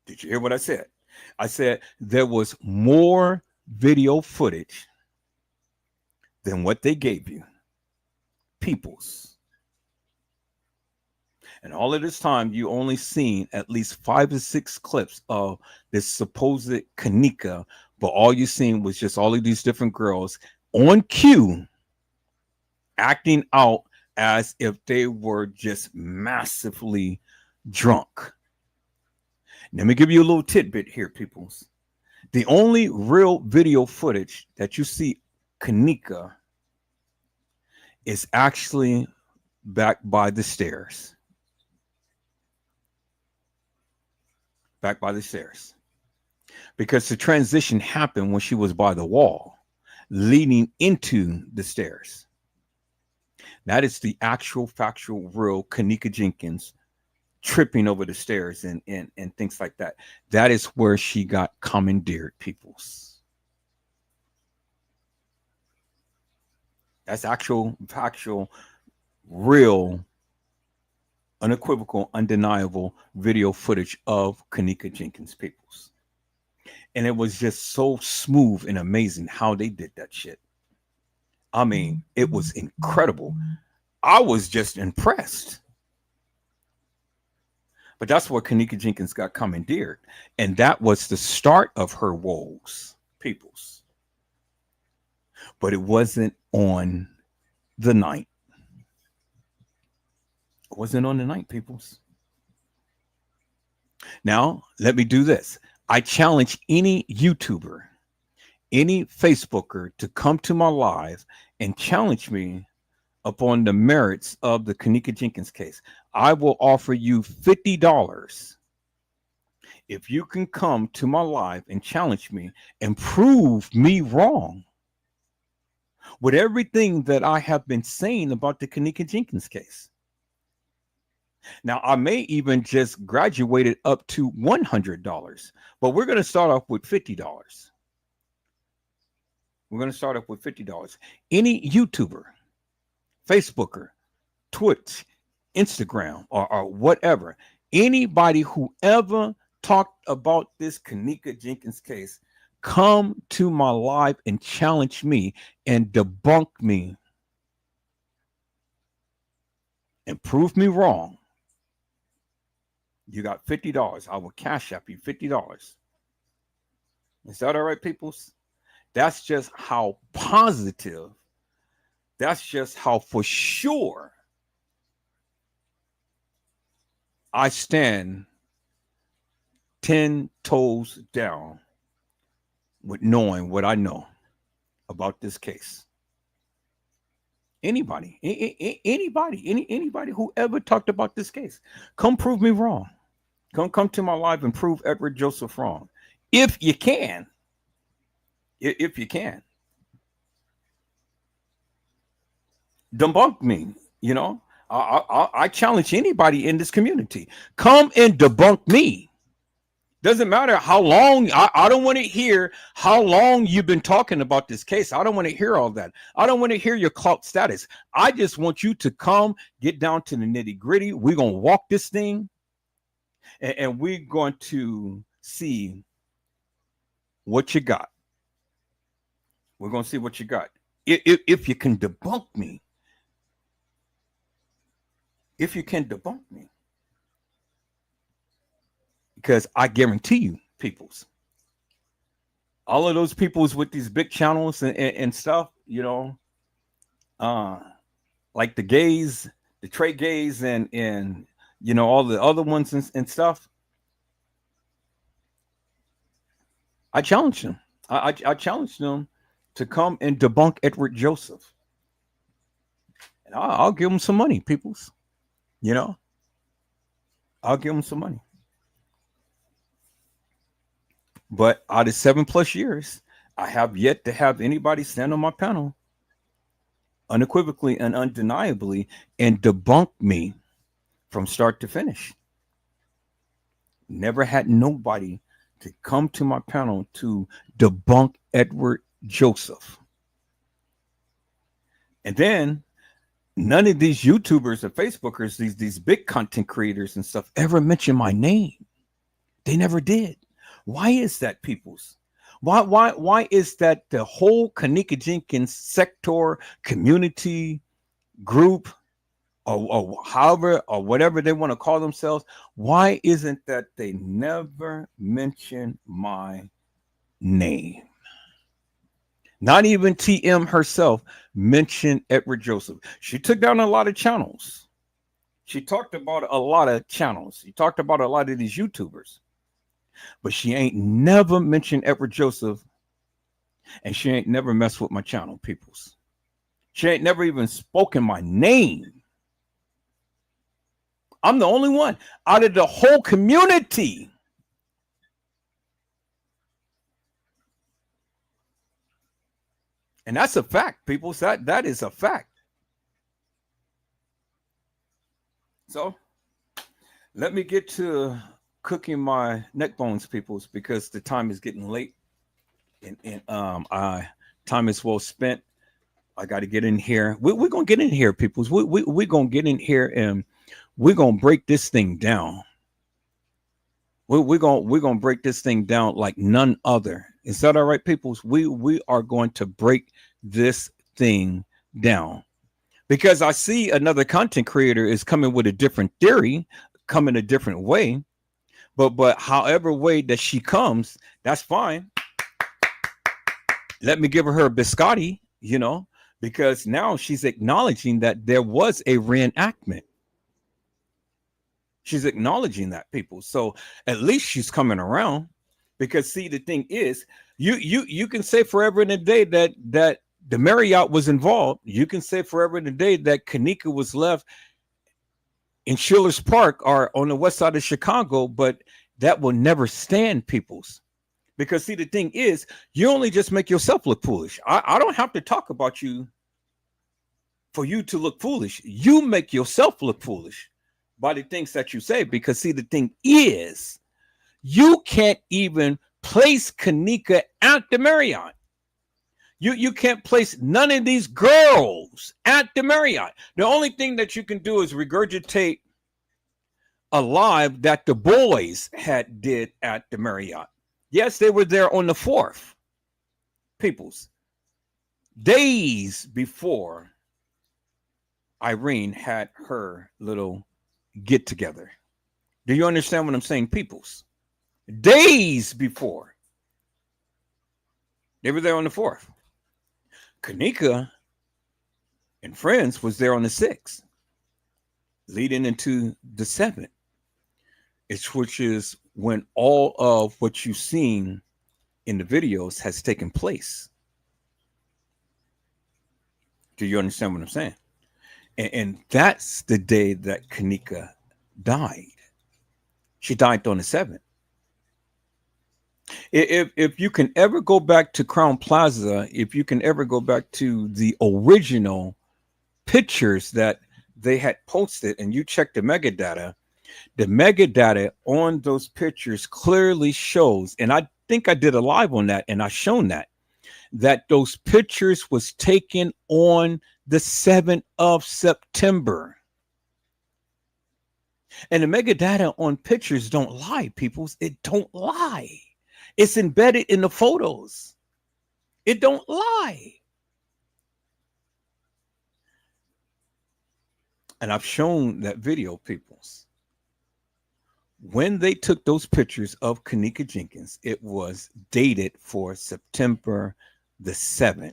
[SPEAKER 1] Did you hear what I said? I said there was more video footage than what they gave you, peoples. And all of this time, you only seen at least 5 or 6 clips of this supposed kENNEKA, but all you seen was just all of these different girls on cue acting out as if they were just massively drunk. Let me give you a little tidbit here, peoples. The only real video footage that you see kENNEKA is actually back by the stairs. Back by the stairs. Because the transition happened when she was by the wall, leading into the stairs. That is the actual, factual, real kENNEKA Jenkins tripping over the stairs and things like that. That is where she got commandeered, peoples. That's actual, factual, real, unequivocal, undeniable video footage of kENNEKA Jenkins, peoples. And it was just so smooth and amazing how they did that shit. I mean, it was incredible. I was just impressed. But that's where kENNEKA Jenkins got commandeered. And that was the start of her woes, peoples. But it wasn't on the night. It wasn't on the night, peoples. Now, let me do this. I challenge any YouTuber, any Facebooker to come to my live and challenge me upon the merits of the kENNEKA Jenkins case. I will offer you $50 if you can come to my live and challenge me and prove me wrong with everything that I have been saying about the kENNEKA Jenkins case. Now, I may even just graduate it up to $100, but we're going to start off with $50. We're going to start off with $50. Any YouTuber, Facebooker, Twitch, Instagram, or whatever, anybody who ever talked about this kENNEKA Jenkins case, come to my live and challenge me and debunk me and prove me wrong. You got $50. I will cash app you $50. Is that all right, peoples? That's just how positive, that's just how for sure I stand 10 toes down with knowing what I know about this case. Anybody, anybody who ever talked about this case, come prove me wrong. Come to my live and prove Edward Joseph wrong. If you can. If you can. Debunk me, you know. I challenge anybody in this community. Come and debunk me. Doesn't matter how long. I don't want to hear how long you've been talking about this case. I don't want to hear all that. I don't want to hear your clout status. I just want you to come, get down to the nitty gritty. We're going to walk this thing. And we're going to see what you got. We're going to see what you got. If you can debunk me, if you can debunk me. Because I guarantee you, peoples, all of those peoples with these big channels and stuff, you know, like the gays, the Trey gays, and you know all the other ones and stuff. I challenge them. I challenge them to come and debunk Edward Joseph, and I'll give them some money, peoples. You know, I'll give them some money. But out of 7+ years, I have yet to have anybody stand on my panel unequivocally and undeniably and debunk me from start to finish. Never had nobody to come to my panel to debunk Edward Joseph. And then none of these YouTubers or Facebookers, these big content creators and stuff, ever mention my name. They never did. Why is that, peoples? Why is that the whole kENNEKA Jenkins sector, community, group, or however, or whatever they want to call themselves, why isn't that they never mention my name? Not even TM herself mentioned Edward Joseph. She took down a lot of channels. She talked about a lot of channels. She talked about a lot of these YouTubers. But she ain't never mentioned Edward Joseph, and she ain't never messed with my channel, peoples. She ain't never even spoken my name. I'm the only one out of the whole community. And that's a fact, people. That is a fact. So let me get to cooking my neck bones, peoples, because the time is getting late, and time is well spent. I got to get in here. We're gonna get in here, peoples. We're gonna get in here and we're gonna break this thing down. We're gonna break this thing down like none other. Is that all right, peoples? We are going to break this thing down, because I see another content creator is coming with a different theory, coming a different way. But however way that she comes, that's fine. Let me give her a biscotti, you know, because now she's acknowledging that there was a reenactment. She's acknowledging that, people. So at least she's coming around, because see, the thing is, you can say forever and a day that the Marriott was involved. You can say forever and a day that kENNEKA was left in Schiller's Park or on the west side of Chicago, but that will never stand, peoples. Because see, the thing is, you only just make yourself look foolish. I don't have to talk about you for you to look foolish. You make yourself look foolish by the things that you say. Because see, the thing is, you can't even place kENNEKA at the Marriott. You can't place none of these girls at the Marriott. The only thing that you can do is regurgitate a live that the boys had did at the Marriott. Yes, they were there on the 4th, peoples, days before Irene had her little get together. Do you understand what I'm saying, peoples? Days before. They were there on the 4th. kENNEKA and friends was there on the 6th, leading into the 7th. Which is when all of what you've seen in the videos has taken place. Do you understand what I'm saying? And that's the day that kENNEKA died. She died on the 7th. If you can ever go back to Crown Plaza, if you can ever go back to the original pictures that they had posted, and you check the metadata on those pictures clearly shows, and I think I did a live on that, and I shown that those pictures was taken on the 7th of September. And the metadata on pictures don't lie, peoples. It don't lie. It's embedded in the photos. It don't lie. And I've shown that video, peoples. When they took those pictures of kENNEKA Jenkins, it was dated for September the 7th.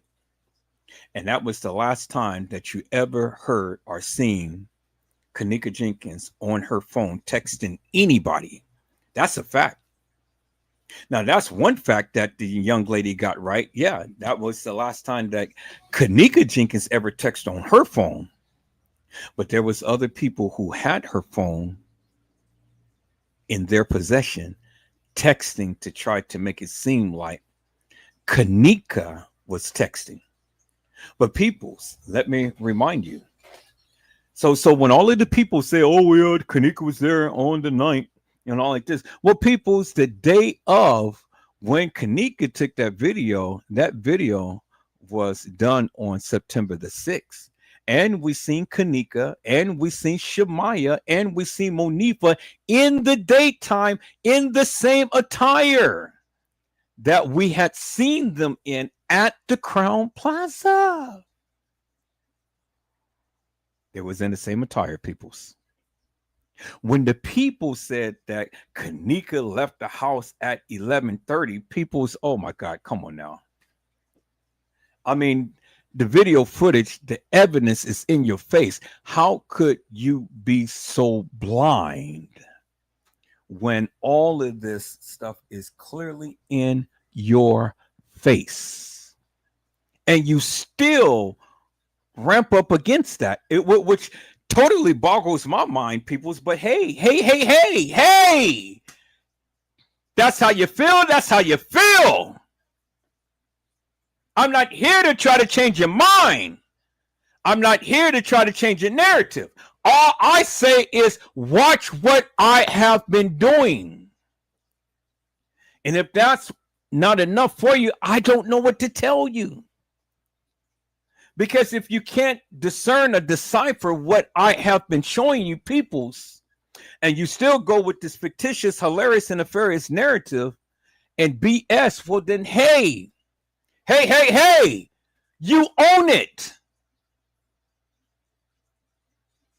[SPEAKER 1] And that was the last time that you ever heard or seen kENNEKA Jenkins on her phone texting anybody. That's a fact. Now, that's one fact that the young lady got right. Yeah, that was the last time that kENNEKA Jenkins ever texted on her phone. But there was other people who had her phone in their possession, texting to try to make it seem like kENNEKA was texting. But peoples, let me remind you. So when all of the people say, "Oh, yeah, kENNEKA was there on the night," and all like this, well, peoples, the day of when kENNEKA took that video was done on September the 6th. And we seen kENNEKA, and we seen Shemaya, and we seen Monifa in the daytime in the same attire that we had seen them in at the Crown Plaza. It was in the same attire, peoples. When the people said that kENNEKA left the house at 11:30, people's, oh my God, come on now. I mean, the video footage, the evidence is in your face. How could you be so blind when all of this stuff is clearly in your face? And you still ramp up against that, which totally boggles my mind, peoples. But hey, that's how you feel. That's how you feel. I'm not here to try to change your mind. I'm not here to try to change your narrative. All I say is watch what I have been doing. And if that's not enough for you, I don't know what to tell you. Because if you can't discern or decipher what I have been showing you, peoples, and you still go with this fictitious, hilarious, and nefarious narrative and BS, well then, hey, you own it.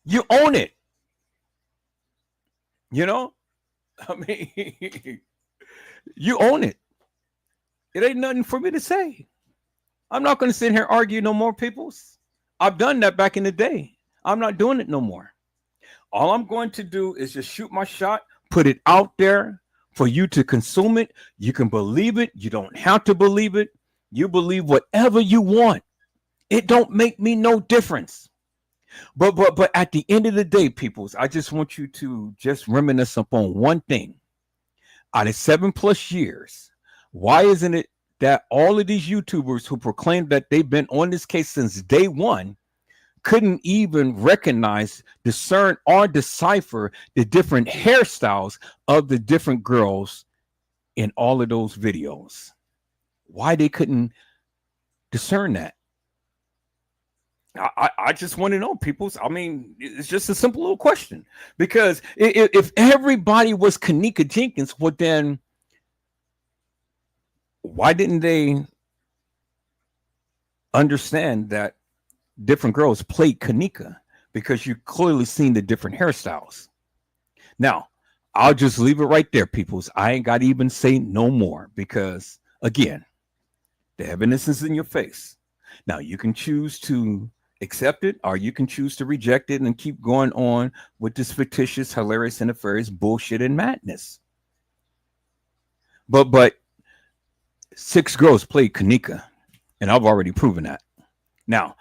[SPEAKER 1] You own it. You know? I mean, you own it. It ain't nothing for me to say. I'm not going to sit here and argue no more, peoples. I've done that back in the day. I'm not doing it no more. All I'm going to do is just shoot my shot, put it out there for you to consume it. You can believe it. You don't have to believe it. You believe whatever you want. It don't make me no difference. But at the end of the day, peoples, I just want you to just reminisce upon one thing. Out of 7+ years, why isn't it that all of these YouTubers who proclaim that they've been on this case since day one couldn't even recognize, discern, or decipher the different hairstyles of the different girls in all of those videos? Why they couldn't discern that? I just want to know, peoples. I mean, it's just a simple little question. Because if everybody was kENNEKA Jenkins, well then, why didn't they understand that different girls played kENNEKA? Because you clearly seen the different hairstyles. Now, I'll just leave it right there, peoples. I ain't got to even say no more because, again, the evidence is in your face. Now, you can choose to accept it or you can choose to reject it and keep going on with this fictitious, hilarious, and nefarious bullshit and madness. But 6 girls played kENNEKA, and I've already proven that. Now,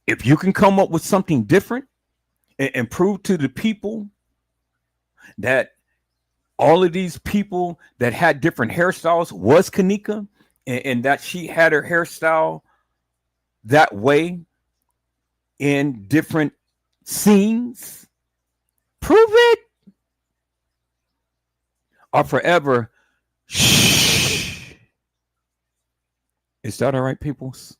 [SPEAKER 1] if you can come up with something different and prove to the people that all of these people that had different hairstyles was kENNEKA and that she had her hairstyle that way in different scenes, prove it. Or forever, shh. Is that all right, peoples?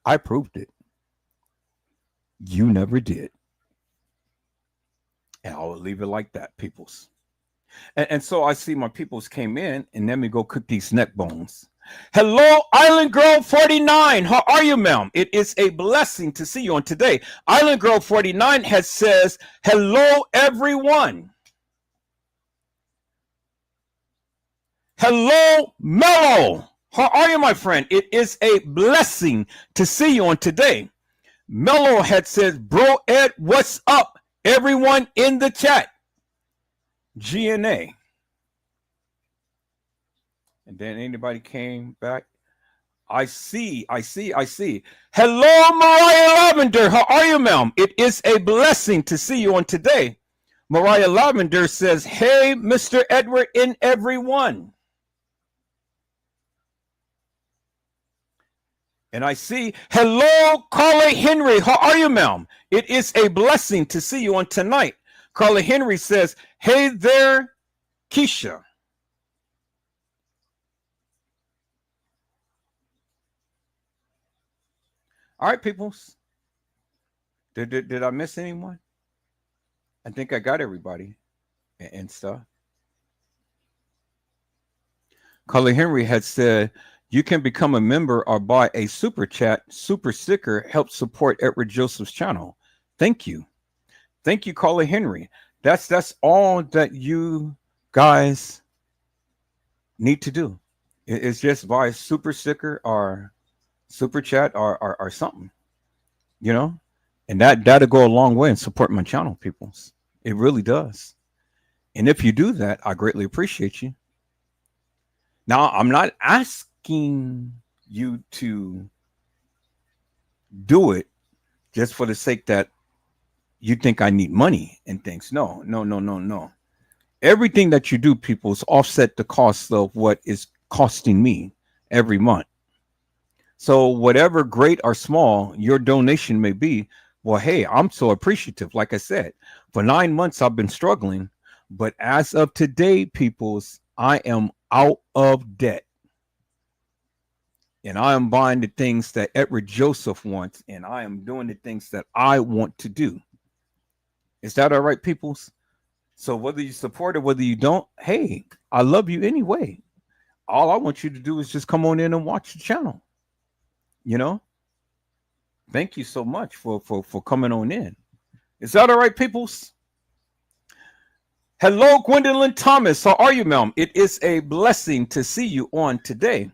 [SPEAKER 1] I proved it. You never did. And I'll leave it like that, peoples. And so I see my peoples came in and let me go cook these neck bones. Hello, Island Girl 49. How are you, ma'am? It is a blessing to see you on today. Island Girl 49 has says, hello, everyone. Hello, Mellow. How are you, my friend? It is a blessing to see you on today. Mellow had said, bro, Ed, what's up? Everyone in the chat. GNA. And then anybody came back. I see. Hello, Mariah Lavender. How are you, ma'am? It is a blessing to see you on today. Mariah Lavender says, hey, Mr. Edward and everyone. And I see, hello, Carla Henry. How are you, ma'am? It is a blessing to see you on tonight. Carla Henry says, hey there, Keisha. All right, peoples. Did I miss anyone? I think I got everybody and stuff. Carla Henry had said, you can become a member or buy a super chat, super sticker, help support Edward Joseph's channel. Thank you. Thank you, Carla Henry. That's all that you guys need to do. It's just buy a super sticker or super chat or something, you know, and that'll go a long way in supporting my channel, people. It really does. And if you do that, I greatly appreciate you. Now, I'm not asking you to do it just for the sake that you think I need money and things. No. Everything that you do, people, is offset the cost of what is costing me every month. So whatever great or small your donation may be, well, hey, I'm so appreciative. Like I said, for 9 months, I've been struggling. But as of today, peoples, I am out of debt. And I am buying the things that Edward Joseph wants. And I am doing the things that I want to do. Is that all right, peoples? So whether you support it, whether you don't, hey, I love you anyway. All I want you to do is just come on in and watch the channel. You know? Thank you so much for coming on in. Is that all right, peoples? Hello, Gwendolyn Thomas. How are you, ma'am? It is a blessing to see you on today.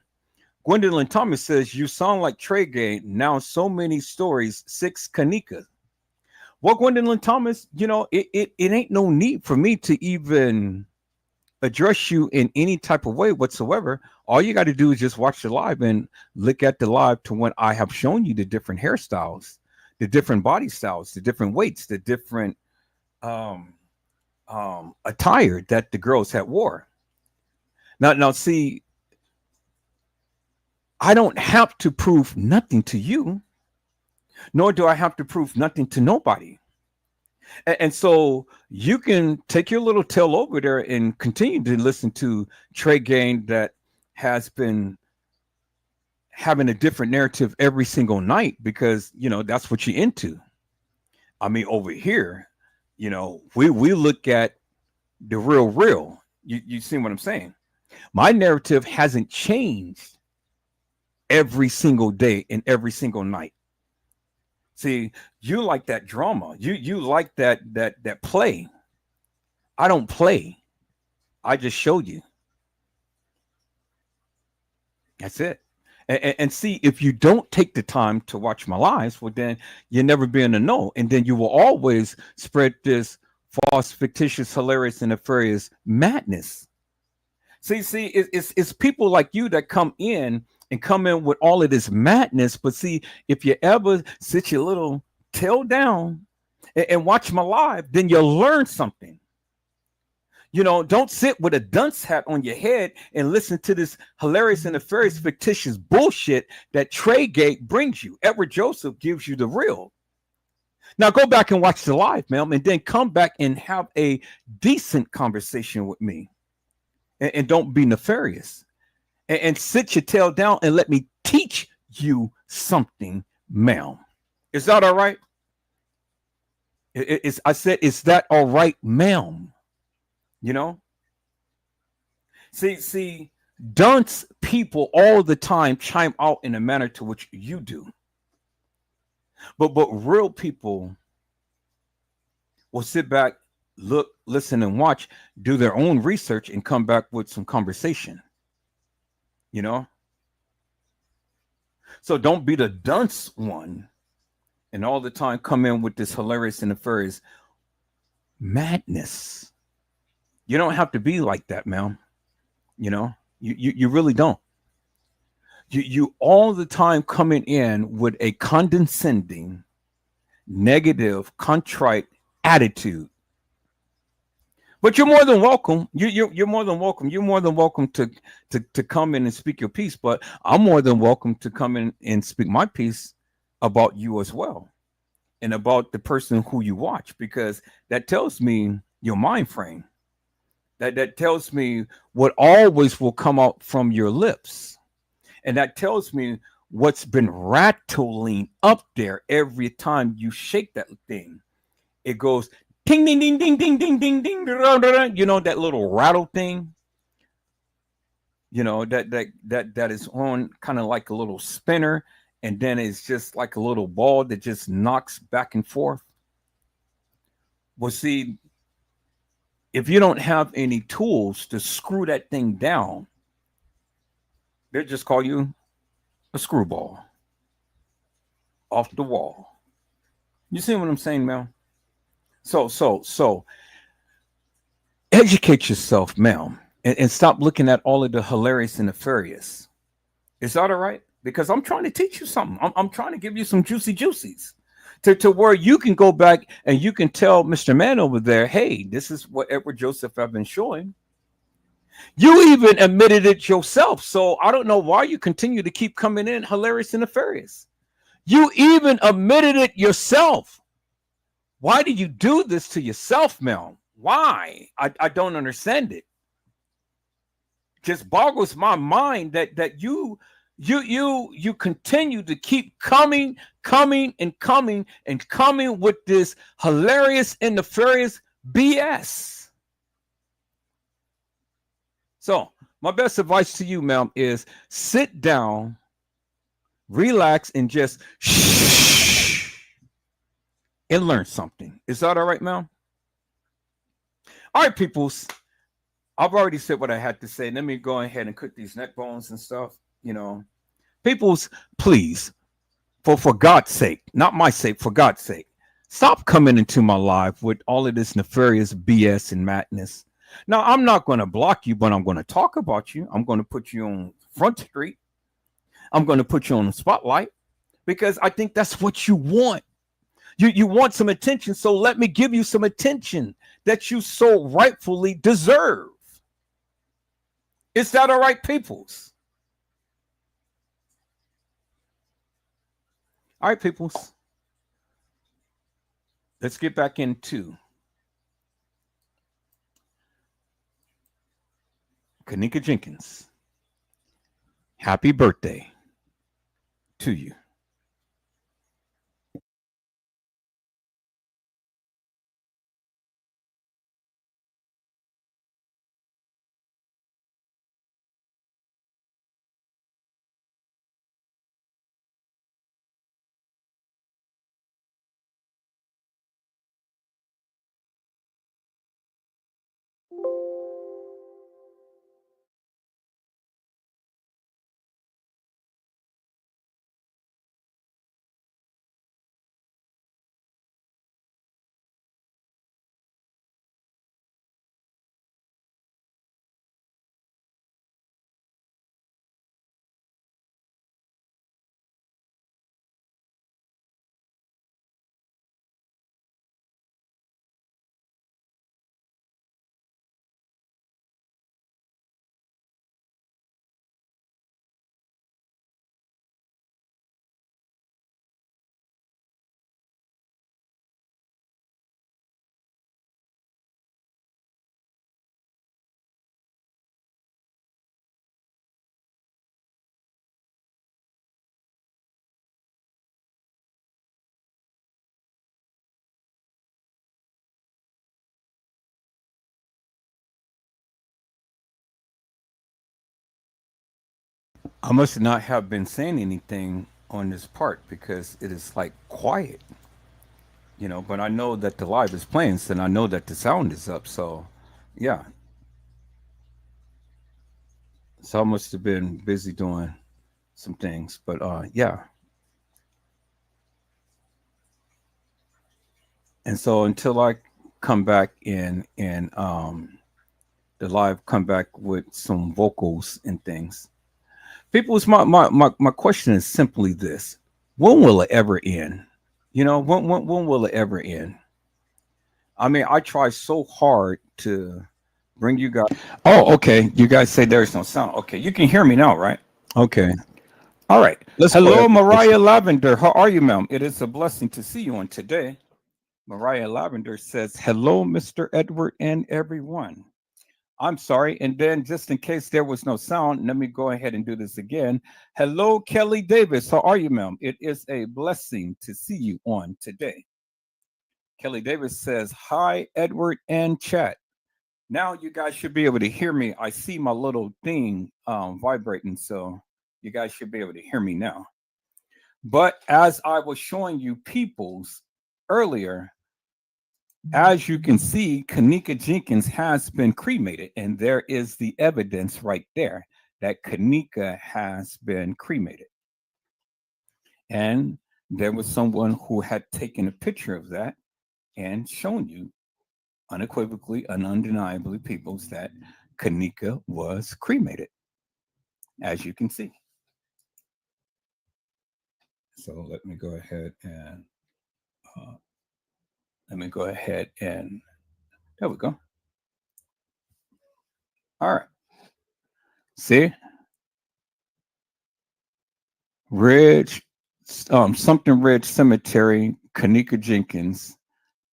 [SPEAKER 1] Gwendolyn Thomas says, you sound like Trey Gay. Now so many stories, 6 kENNEKA. Well, Gwendolyn Thomas, you know, it ain't no need for me to even address you in any type of way whatsoever. All you got to do is just watch the live and look at the live to when I have shown you the different hairstyles, the different body styles, the different weights, the different attire that the girls had wore. Now, see, I don't have to prove nothing to you, nor do I have to prove nothing to nobody. And so you can take your little tail over there and continue to listen to Trey Gain that has been having a different narrative every single night because, you know, that's what you're into. I mean, over here, you know, we look at the real. You see what I'm saying? My narrative hasn't changed every single day and every single night. See, you like that drama. You like that play. I don't play. I just showed you. That's it. And see, if you don't take the time to watch my lives, well, then you'll never be in the know. And then you will always spread this false, fictitious, hilarious, and nefarious madness. See, it's people like you that come in with all of this madness. But see, if you ever sit your little tail down and watch my live, then you'll learn something. You know, don't sit with a dunce hat on your head and listen to this hilarious and nefarious, fictitious bullshit that Treygate brings you. Edward Joseph gives you the real. Now go back and watch the live, ma'am, and then come back and have a decent conversation with me. And don't be nefarious. And sit your tail down and let me teach you something, ma'am. Is that all right? I said, is that all right, ma'am? You know? See, Dunce people all the time chime out in a manner to which you do. But real people will sit back, look, listen, and watch, do their own research, and come back with some conversation. You know, so don't be the dunce one, and all the time come in with this hilarious and nefarious madness. You don't have to be like that, man. You know, you really don't. You all the time coming in with a condescending, negative, contrite attitude. But you're more than welcome. You're more than welcome. You're more than welcome to come in and speak your piece. But I'm more than welcome to come in and speak my piece about you as well, and about the person who you watch, because that tells me your mind frame. That tells me what always will come out from your lips, and that tells me what's been rattling up there every time you shake that thing. It goes ding ding ding ding ding ding ding ding. You know that little rattle thing. You know that is on kind of like a little spinner, and then it's just like a little ball that just knocks back and forth. Well, see, if you don't have any tools to screw that thing down, they just call you a screwball off the wall. You see what I'm saying, Mel? So educate yourself, Mel, and stop looking at all of the hilarious and nefarious. Is that all right? Because I'm trying to teach you something. I'm trying to give you some juicy juicies to where you can go back and you can tell Mr. Man over there, hey, this is what Edward Joseph have been showing. You even admitted it yourself. So I don't know why you continue to keep coming in hilarious and nefarious. You even admitted it yourself. Why do you do this to yourself, Mel? Why? I don't understand it. Just boggles my mind that you continue to keep coming with this hilarious and nefarious BS. So my best advice to you, ma'am, is sit down, relax, and just shh and learn something. Is that all right, ma'am? All right, peoples. I've already said what I had to say. Let me go ahead and cook these neck bones and stuff. You know, peoples, please, for God's sake, not my sake, for God's sake, stop coming into my life with all of this nefarious BS and madness. Now, I'm not going to block you, but I'm going to talk about you. I'm going to put you on Front Street. I'm going to put you on the spotlight because I think that's what you want. You want some attention, so let me give you some attention that you so rightfully deserve. Is that all right, peoples? All right, peoples. Let's get back into KENNEKA Jenkins. Happy birthday to you. I must not have been saying anything on this part because it is like quiet, but I know that the live is playing, so I know that the sound is up. So, yeah. So I must have been busy doing some things. But yeah. And so until I come back in and the live come back with some vocals and things. People's my question is simply this. When will it ever end? When will it ever end? I mean, I try so hard to bring you guys. Oh, okay. You guys say there's no sound. Okay, you can hear me now, right? Okay. All right.
[SPEAKER 3] Let's go
[SPEAKER 1] Hello,
[SPEAKER 3] ahead and
[SPEAKER 1] Mariah
[SPEAKER 3] proceed.
[SPEAKER 1] Lavender. How are you, ma'am? It is a blessing to see you on today. Mariah Lavender says, "Hello, Mr. Edward and everyone." I'm sorry. And then, just in case there was no sound, let me go ahead and do this again. Hello, Kelly Davis. How are you, ma'am? It is a blessing to see you on today. Kelly Davis says, "Hi, Edward and chat." Now you guys should be able to hear me. I see my little thing vibrating, so you guys should be able to hear me now. But as I was showing you peoples earlier, as you can see, Kenneka Jenkins has been cremated, and there is the evidence right there that Kenneka has been cremated. And there was someone who had taken a picture of that and shown you unequivocally and undeniably, peoples, that Kenneka was cremated, as you can see. So let me go ahead and uh, there we go. All right. See, Ridge, something Ridge Cemetery, Kenneka Jenkins,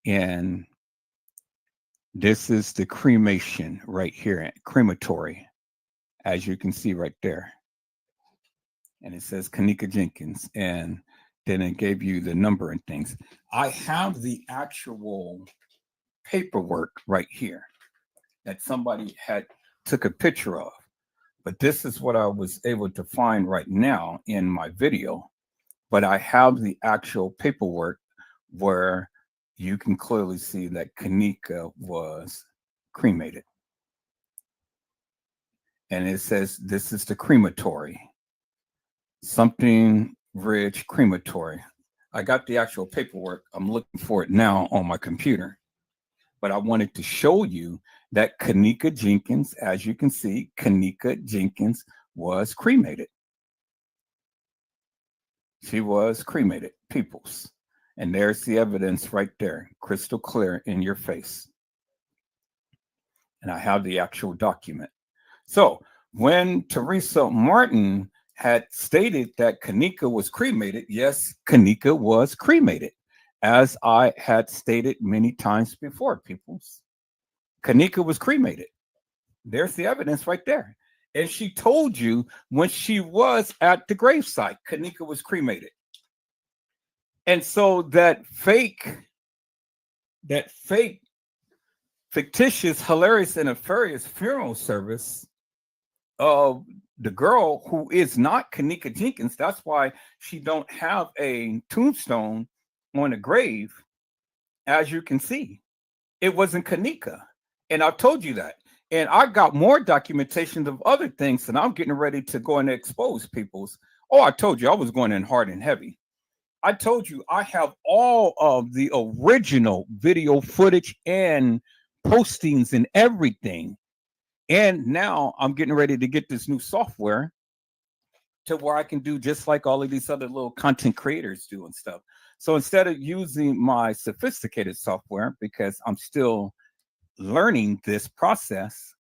[SPEAKER 1] and this is the cremation right here, crematory, as you can see right there. And it says Kenneka Jenkins, and then it gave you the number and things. I have the actual paperwork right here that somebody had took a picture of. But this is what I was able to find right now in my video. But I have the actual paperwork where you can clearly see that Kenneka was cremated. And it says this is the crematory, something Ridge Crematory. I got the actual paperwork. I'm looking for it now on my computer. But I wanted to show you that Kenneka Jenkins, as you can see, Kenneka Jenkins was cremated. She was cremated, peoples. And there's the evidence right there, crystal clear in your face. And I have the actual document. So when Teresa Martin had stated that Kenneka was cremated, yes, Kenneka was cremated, as I had stated many times before, peoples. Kenneka was cremated. There's the evidence right there. And she told you when she was at the gravesite, Kenneka was cremated. And so that fictitious, hilarious, and nefarious funeral service of the girl who is not Kenneka Jenkins, that's why she don't have a tombstone on the grave, as you can see. It wasn't Kenneka. And I've told you that. And I got more documentation of other things, and I'm getting ready to go and expose people's. Oh, I told you I was going in hard and heavy. I told you I have all of the original video footage and postings and everything. And now I'm getting ready to get this new software to where I can do just like all of these other little content creators do and stuff. So instead of using my sophisticated software, because I'm still learning this process,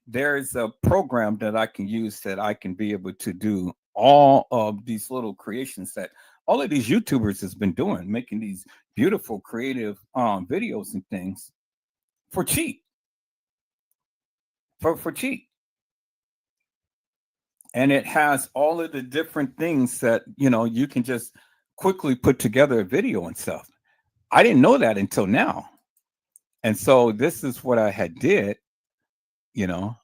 [SPEAKER 1] there's a program that I can use that I can be able to do all of these little creations that all of these YouTubers has been doing, making these beautiful creative videos and things for cheap, for cheap. And it has all of the different things that you can just quickly put together a video and stuff. I didn't know that until now. And so this is what I had did, you know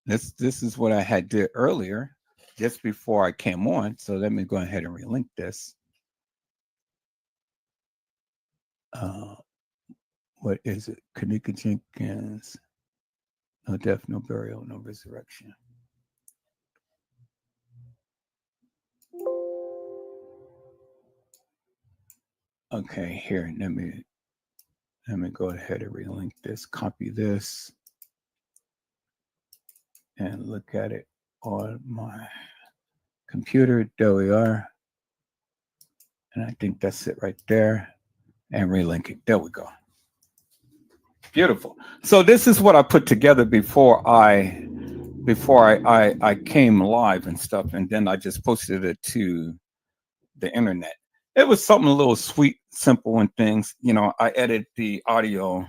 [SPEAKER 1] This is what I had did earlier, just before I came on. So let me go ahead and relink this. What is it? Kenneka Jenkins. No death, no burial, no resurrection. Okay, here, let me go ahead and relink this, copy this, and look at it on my computer. There we are. And I think that's it right there. And relink it. There we go. Beautiful. So this is what I put together before I came live and stuff, and then I just posted it to the internet. It was something a little sweet, simple, and things. You know, I edited the audio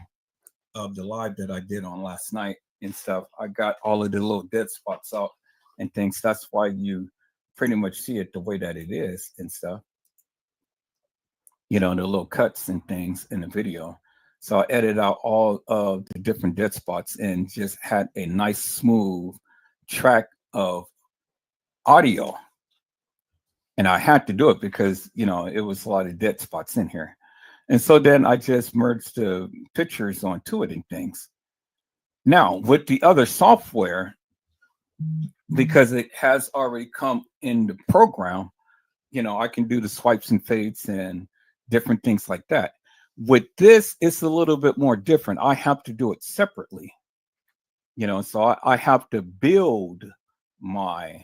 [SPEAKER 1] of the live that I did on last night and stuff. I got all of the little dead spots out and things. That's why you pretty much see it the way that it is and stuff. You know, the little cuts and things in the video. So I edited out all of the different dead spots and just had a nice smooth track of audio. And I had to do it because, you know, it was a lot of dead spots in here. And so then I just merged the pictures onto it and things. Now, with the other software, because it has already come in the program, you know, I can do the swipes and fades and different things like that. With this, it's a little bit more different. I have to do it separately, you know, so I have to build my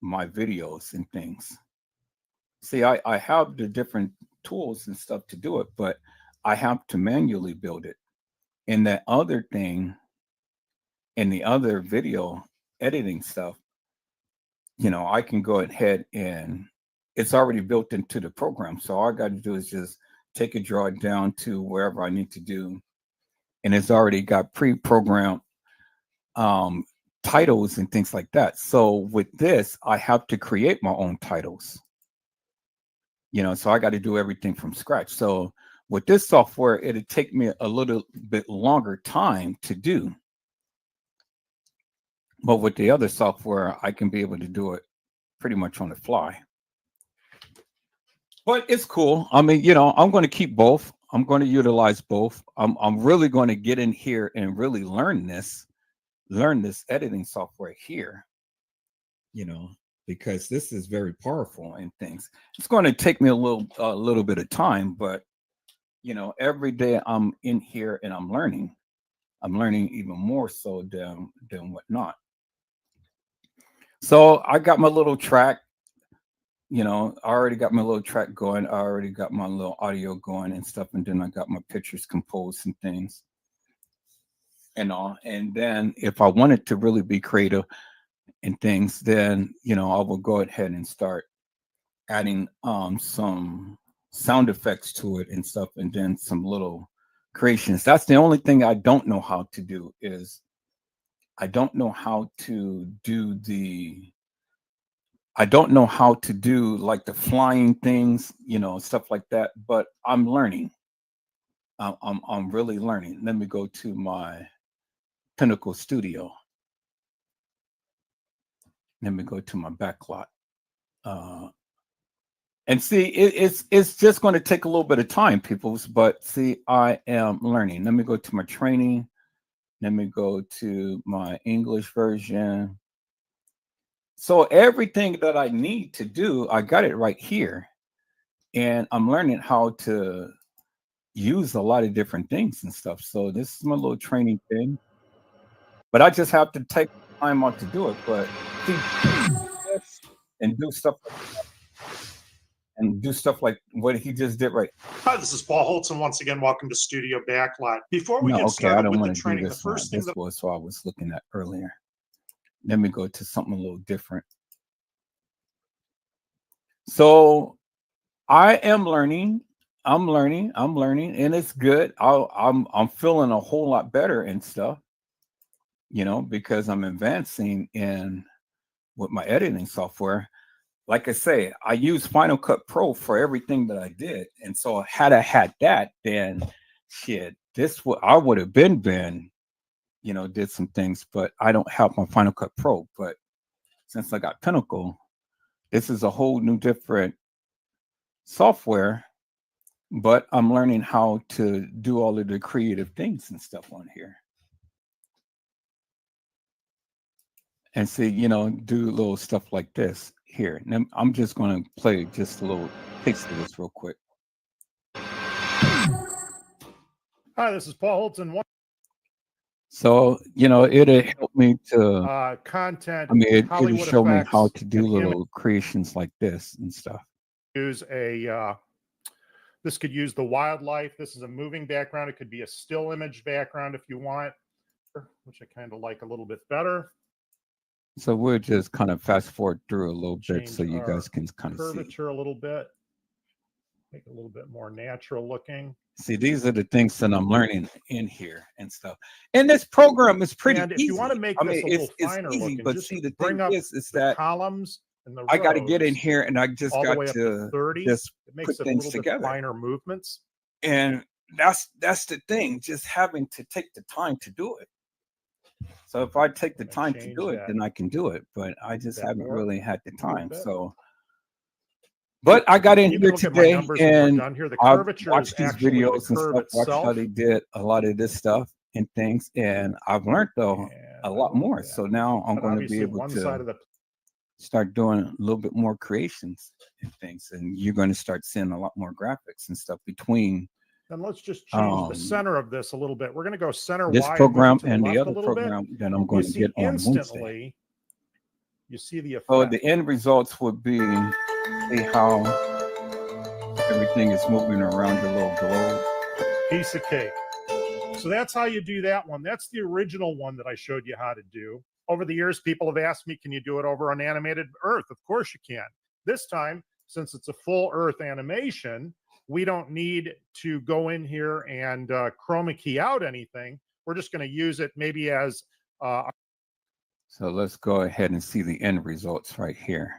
[SPEAKER 1] videos and things. See, I have the different tools and stuff to do it, but I have to manually build it. And that other thing, in the other video editing stuff, you know, I can go ahead and it's already built into the program. So all I got to do is just take it, draw it down to wherever I need to do. And it's already got pre-programmed titles and things like that. So with this, I have to create my own titles. You know, so I got to do everything from scratch. So with this software, it'll take me a little bit longer time to do. But with the other software, I can be able to do it pretty much on the fly. But it's cool. I mean, you know, I'm going to keep both. I'm going to utilize both. I'm really going to get in here and really learn this editing software here, you know, because this is very powerful and things. It's going to take me a little bit of time, but you know, every day I'm in here and I'm learning even more so than whatnot. So I got my little track, you know, I already got my little track going. I already got my little audio going and stuff. And then I got my pictures composed and things and all. And then if I wanted to really be creative and things, then, you know, I will go ahead and start adding some sound effects to it and stuff. And then some little creations. That's the only thing I don't know how to do is I don't know how to do like the flying things, you know, stuff like that. But I'm learning. I'm really learning. Let me go to my Pinnacle Studio. Let me go to my backlot. And see, it's just going to take a little bit of time, people. But see, I am learning. Let me go to my training. Let me go to my English version. So everything that I need to do, I got it right here. And I'm learning how to use a lot of different things and stuff. So this is my little training thing. But I just have to take time out to do it. But see, and do stuff like what he just did right.
[SPEAKER 3] Hi, this is Paul Holton. Once again, welcome to Studio Backlot. Before we
[SPEAKER 1] No,
[SPEAKER 3] get
[SPEAKER 1] okay, I
[SPEAKER 3] started
[SPEAKER 1] don't
[SPEAKER 3] with the
[SPEAKER 1] want to do
[SPEAKER 3] training, the
[SPEAKER 1] this one.
[SPEAKER 3] first thing
[SPEAKER 1] This
[SPEAKER 3] that
[SPEAKER 1] was what I was looking at earlier. Let me go to something a little different. So I am learning. I'm learning, and it's good. I'm feeling a whole lot better and stuff, you know, because I'm advancing in with my editing software. Like I say, I use Final Cut Pro for everything that I did, and so had I had that, then shit, I would have been, you know, did some things, but I don't have my Final Cut Pro. But since I got Pinnacle, this is a whole new different software, but I'm learning how to do all of the creative things and stuff on here. And see, you know, do little stuff like this here. And I'm just going to play just a little taste of this real quick.
[SPEAKER 4] Hi, this is Paul Holton.
[SPEAKER 1] So, you know, it'll help me to
[SPEAKER 4] content.
[SPEAKER 1] I mean, it'll show me how to do
[SPEAKER 4] and
[SPEAKER 1] little creations like this and stuff.
[SPEAKER 4] Use a this could use the wildlife. This is a moving background. It could be a still image background if you want, which I kind of like a little bit better.
[SPEAKER 1] So we'll just kind of fast forward through a little bit
[SPEAKER 4] Change
[SPEAKER 1] so you guys can kind of see.
[SPEAKER 4] Curvature a little bit. Make it a little bit more natural looking.
[SPEAKER 1] See, these are the things that I'm learning in here and stuff. And this program is pretty
[SPEAKER 4] and if
[SPEAKER 1] easy.
[SPEAKER 4] you want to make this a little finer
[SPEAKER 1] easy,
[SPEAKER 4] looking,
[SPEAKER 1] but
[SPEAKER 4] just
[SPEAKER 1] see, the
[SPEAKER 4] bring
[SPEAKER 1] thing
[SPEAKER 4] up
[SPEAKER 1] is
[SPEAKER 4] the
[SPEAKER 1] that
[SPEAKER 4] columns and the rows,
[SPEAKER 1] I got to get in here and I just
[SPEAKER 4] all the
[SPEAKER 1] got
[SPEAKER 4] way up to 30.
[SPEAKER 1] just
[SPEAKER 4] it makes
[SPEAKER 1] put
[SPEAKER 4] it a
[SPEAKER 1] things
[SPEAKER 4] little
[SPEAKER 1] together.
[SPEAKER 4] bit finer movements.
[SPEAKER 1] And that's the thing, just having to take the time to do it. So if I take the time to do it, then I can do it. But I just haven't really had the time. So, but I got in here today and I've watched these videos and stuff, watched how they did a lot of this stuff and things, and I've learned though a lot more. So now I'm going to be able to start doing a little bit more creations and things, and you're going to start seeing a lot more graphics and stuff between.
[SPEAKER 4] And let's just change the center of this a little bit. We're going to go center
[SPEAKER 1] this
[SPEAKER 4] wide
[SPEAKER 1] program and the other program
[SPEAKER 4] bit.
[SPEAKER 1] that I'm going to get on Wednesday.
[SPEAKER 4] You see the effect.
[SPEAKER 1] So the end results would be see how everything is moving around the little globe.
[SPEAKER 4] Piece of cake. So that's how you do that one. That's the original one that I showed you how to do. Over the years, people have asked me, can you do it over an animated Earth? Of course you can. This time, since it's a full Earth animation, we don't need to go in here and chroma key out anything. We're just going to use it maybe as...
[SPEAKER 1] So let's go ahead and see the end results right here.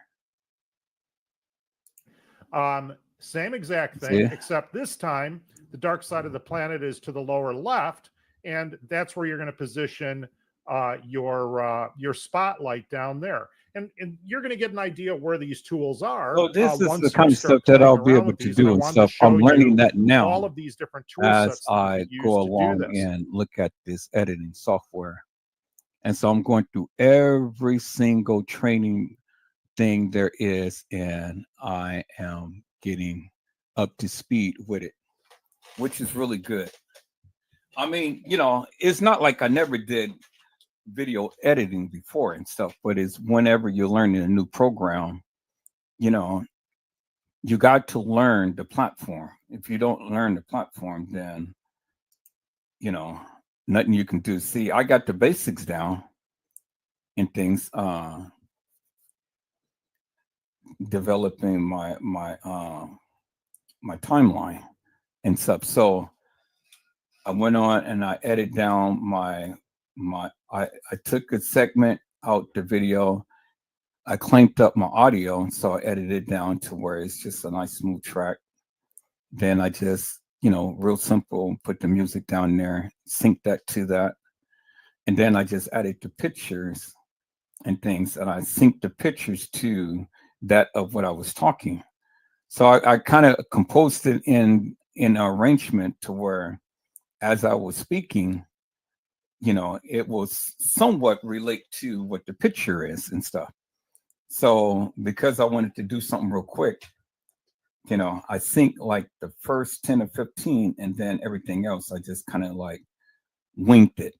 [SPEAKER 4] Same exact thing, except this time, the dark side of the planet is to the lower left, and that's where you're going to position your spotlight down there. And you're going to get an idea where these tools are.
[SPEAKER 1] So this is the kind of stuff that I'll be able to do and stuff. I'm learning that now
[SPEAKER 4] all of these different tool
[SPEAKER 1] as
[SPEAKER 4] sets
[SPEAKER 1] I go along and look at this editing software. And so I'm going through every single training thing there is, and I am getting up to speed with it, which is really good. I mean, you know, it's not like I never did video editing before and stuff, but it's whenever you're learning a new program, you know, you got to learn the platform. If you don't learn the platform, then, you know, nothing you can do. See, I got the basics down and things, developing my timeline and stuff. So I went on and I edited down I took a segment out the video. I clamped up my audio, and so I edited it down to where it's just a nice smooth track. Then I just, you know, real simple, put the music down there, sync that to that. And then I just added the pictures and things, and I synced the pictures to that of what I was talking. So I kind of composed it in an arrangement to where as I was speaking, you know, it was somewhat relate to what the picture is and stuff. So because I wanted to do something real quick, you know, I think like the first 10 or 15 and then everything else, I just kind of like winked it.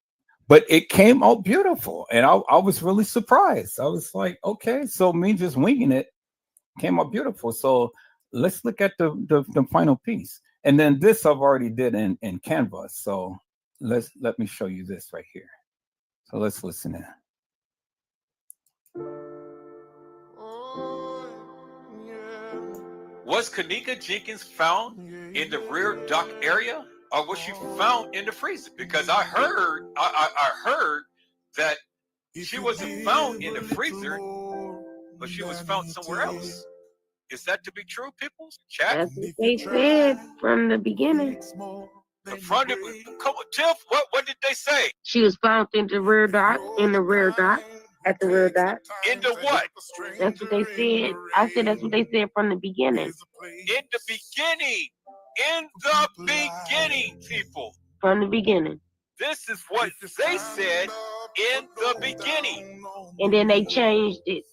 [SPEAKER 1] But it came out beautiful. And I was really surprised. I was like, okay, so me just winging it came out beautiful. So let's look at the final piece. And then this I've already did in Canva. So let me show you this right here. So let's listen in.
[SPEAKER 2] Was kENNEKA Jenkins found in the rear dock area, or was she found in the freezer? Because I heard that she wasn't found in the freezer, but she was found somewhere else. Is that to be true, people? Chat.
[SPEAKER 5] That's what they said from the beginning.
[SPEAKER 2] The front of come on, Tiff. What did they say?
[SPEAKER 5] She was found in the rear dock, at the rear dock.
[SPEAKER 2] Into what?
[SPEAKER 5] That's what they said. I said that's what they said from the beginning.
[SPEAKER 2] In the beginning. In the beginning, people.
[SPEAKER 5] From the beginning.
[SPEAKER 2] This is what they said in the beginning.
[SPEAKER 5] And then they changed it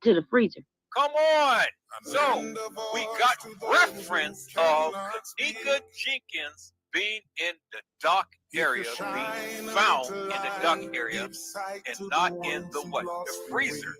[SPEAKER 5] to the freezer.
[SPEAKER 2] Come on. So we got reference of kENNEKA Jenkins being in the dock area, being found in the dock area, and not in the what? The freezer.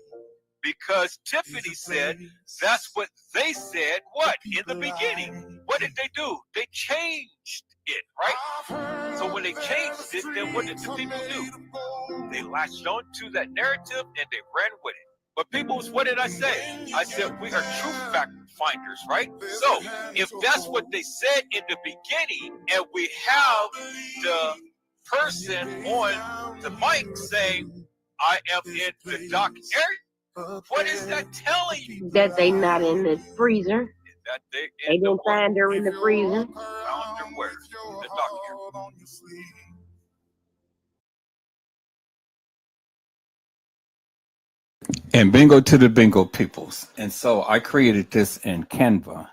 [SPEAKER 2] Because Tiffany said that's what they said, what? In the beginning. What did they do? They changed it, right? So when they changed it, then what did the people do? They latched on to that narrative and they ran with it. But people, what did I say? I said we are truth fact finders, right? So if that's what they said in the beginning, and we have the person on the mic saying, I am in the dock area, what is that telling you?
[SPEAKER 5] That they not in the freezer.
[SPEAKER 2] That they
[SPEAKER 5] didn't find her in the freezer.
[SPEAKER 2] Found her where? In the dock area.
[SPEAKER 1] And bingo to the bingo peoples. And so I created this in Canva.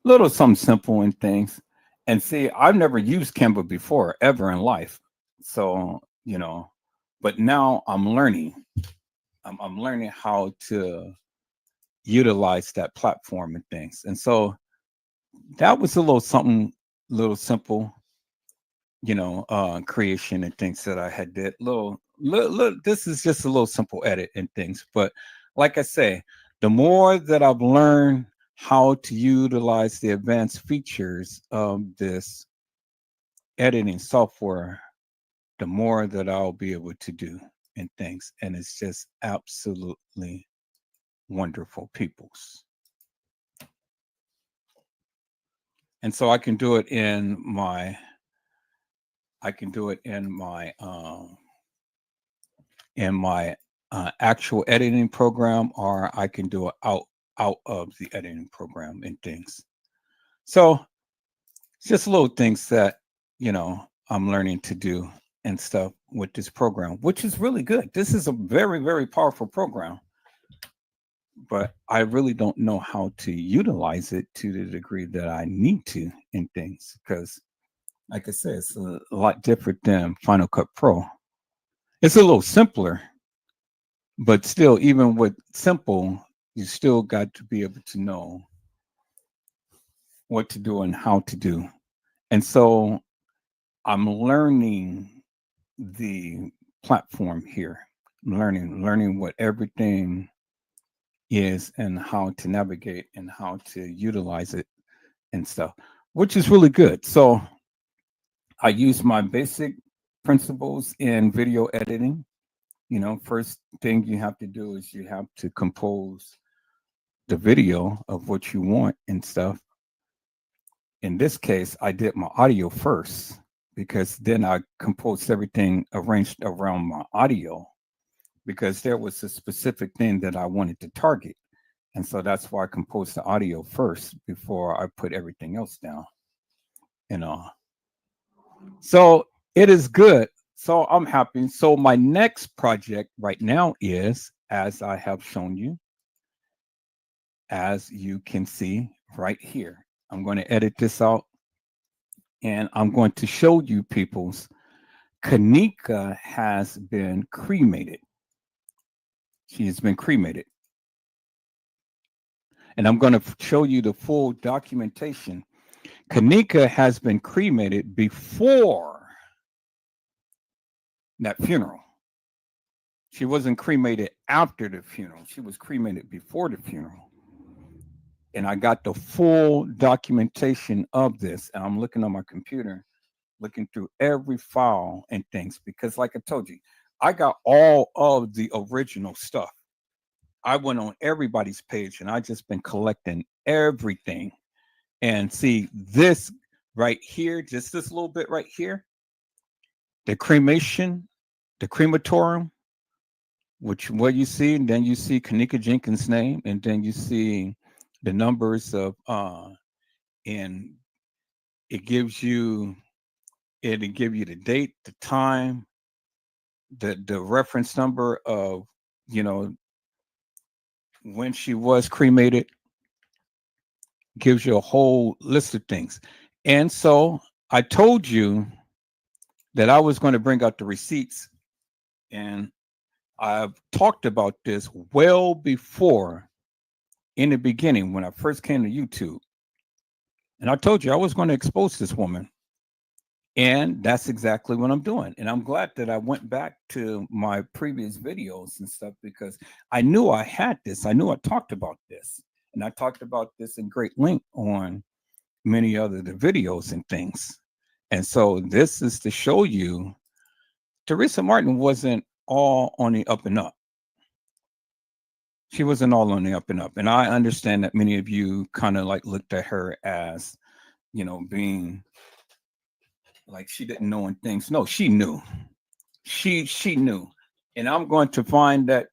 [SPEAKER 1] Little something simple and things. And see, I've never used Canva before, ever in life. So, you know, but now I'm learning. I'm learning how to utilize that platform and things. And so that was a little something, little simple, you know, creation and things that I had did. This is just a little simple edit and things. But like I say, the more that I've learned how to utilize the advanced features of this editing software, the more that I'll be able to do and things. And it's just absolutely wonderful, peoples. And so I can do it in my actual editing program, or I can do it out of the editing program and things. So it's just little things that, you know, I'm learning to do and stuff with this program, which is really good. This is a very, very powerful program, but I really don't know how to utilize it to the degree that I need to in things, because like I said, it's a lot different than Final Cut Pro. It's a little simpler, but still, even with simple, you still got to be able to know what to do and how to do. And so I'm learning the platform here, learning what everything is and how to navigate and how to utilize it and stuff, which is really good. So I use my basic principles in video editing. You know, first thing you have to do is you have to compose the video of what you want and stuff. In this case, I did my audio first, because then I composed everything arranged around my audio, because there was a specific thing that I wanted to target. And so that's why I composed the audio first before I put everything else down, you know. So it is good. So I'm happy. So my next project right now is, as I have shown you, as you can see right here, I'm going to edit this out and I'm going to show you people's kENNEKA has been cremated. She has been cremated. And I'm going to show you the full documentation. kENNEKA has been cremated before that funeral. She wasn't cremated after the funeral. She was cremated before the funeral. And I got the full documentation of this. And I'm looking on my computer, looking through every file and things, because like I told you, I got all of the original stuff. I went on everybody's page and I just been collecting everything. And see this right here, just this little bit right here, the cremation, the crematorium, which what you see, and then you see kENNEKA Jenkins' name, and then you see the numbers of and it gives you It'll give you the date, the time, the reference number of, you know, when she was cremated, gives you a whole list of things. And so I told you that I was going to bring out the receipts, and I've talked about this well before in the beginning when I first came to YouTube. And I told you I was going to expose this woman. And that's exactly what I'm doing. And I'm glad that I went back to my previous videos and stuff, because I knew I had this. I knew I talked about this. And I talked about this in great length on many other the videos and things. And so this is to show you Teresa Martin wasn't all on the up and up. She wasn't all on the up and up. And I understand that many of you kind of like looked at her as, you know, being like she didn't know and things. No, she knew. She knew. And I'm going to find that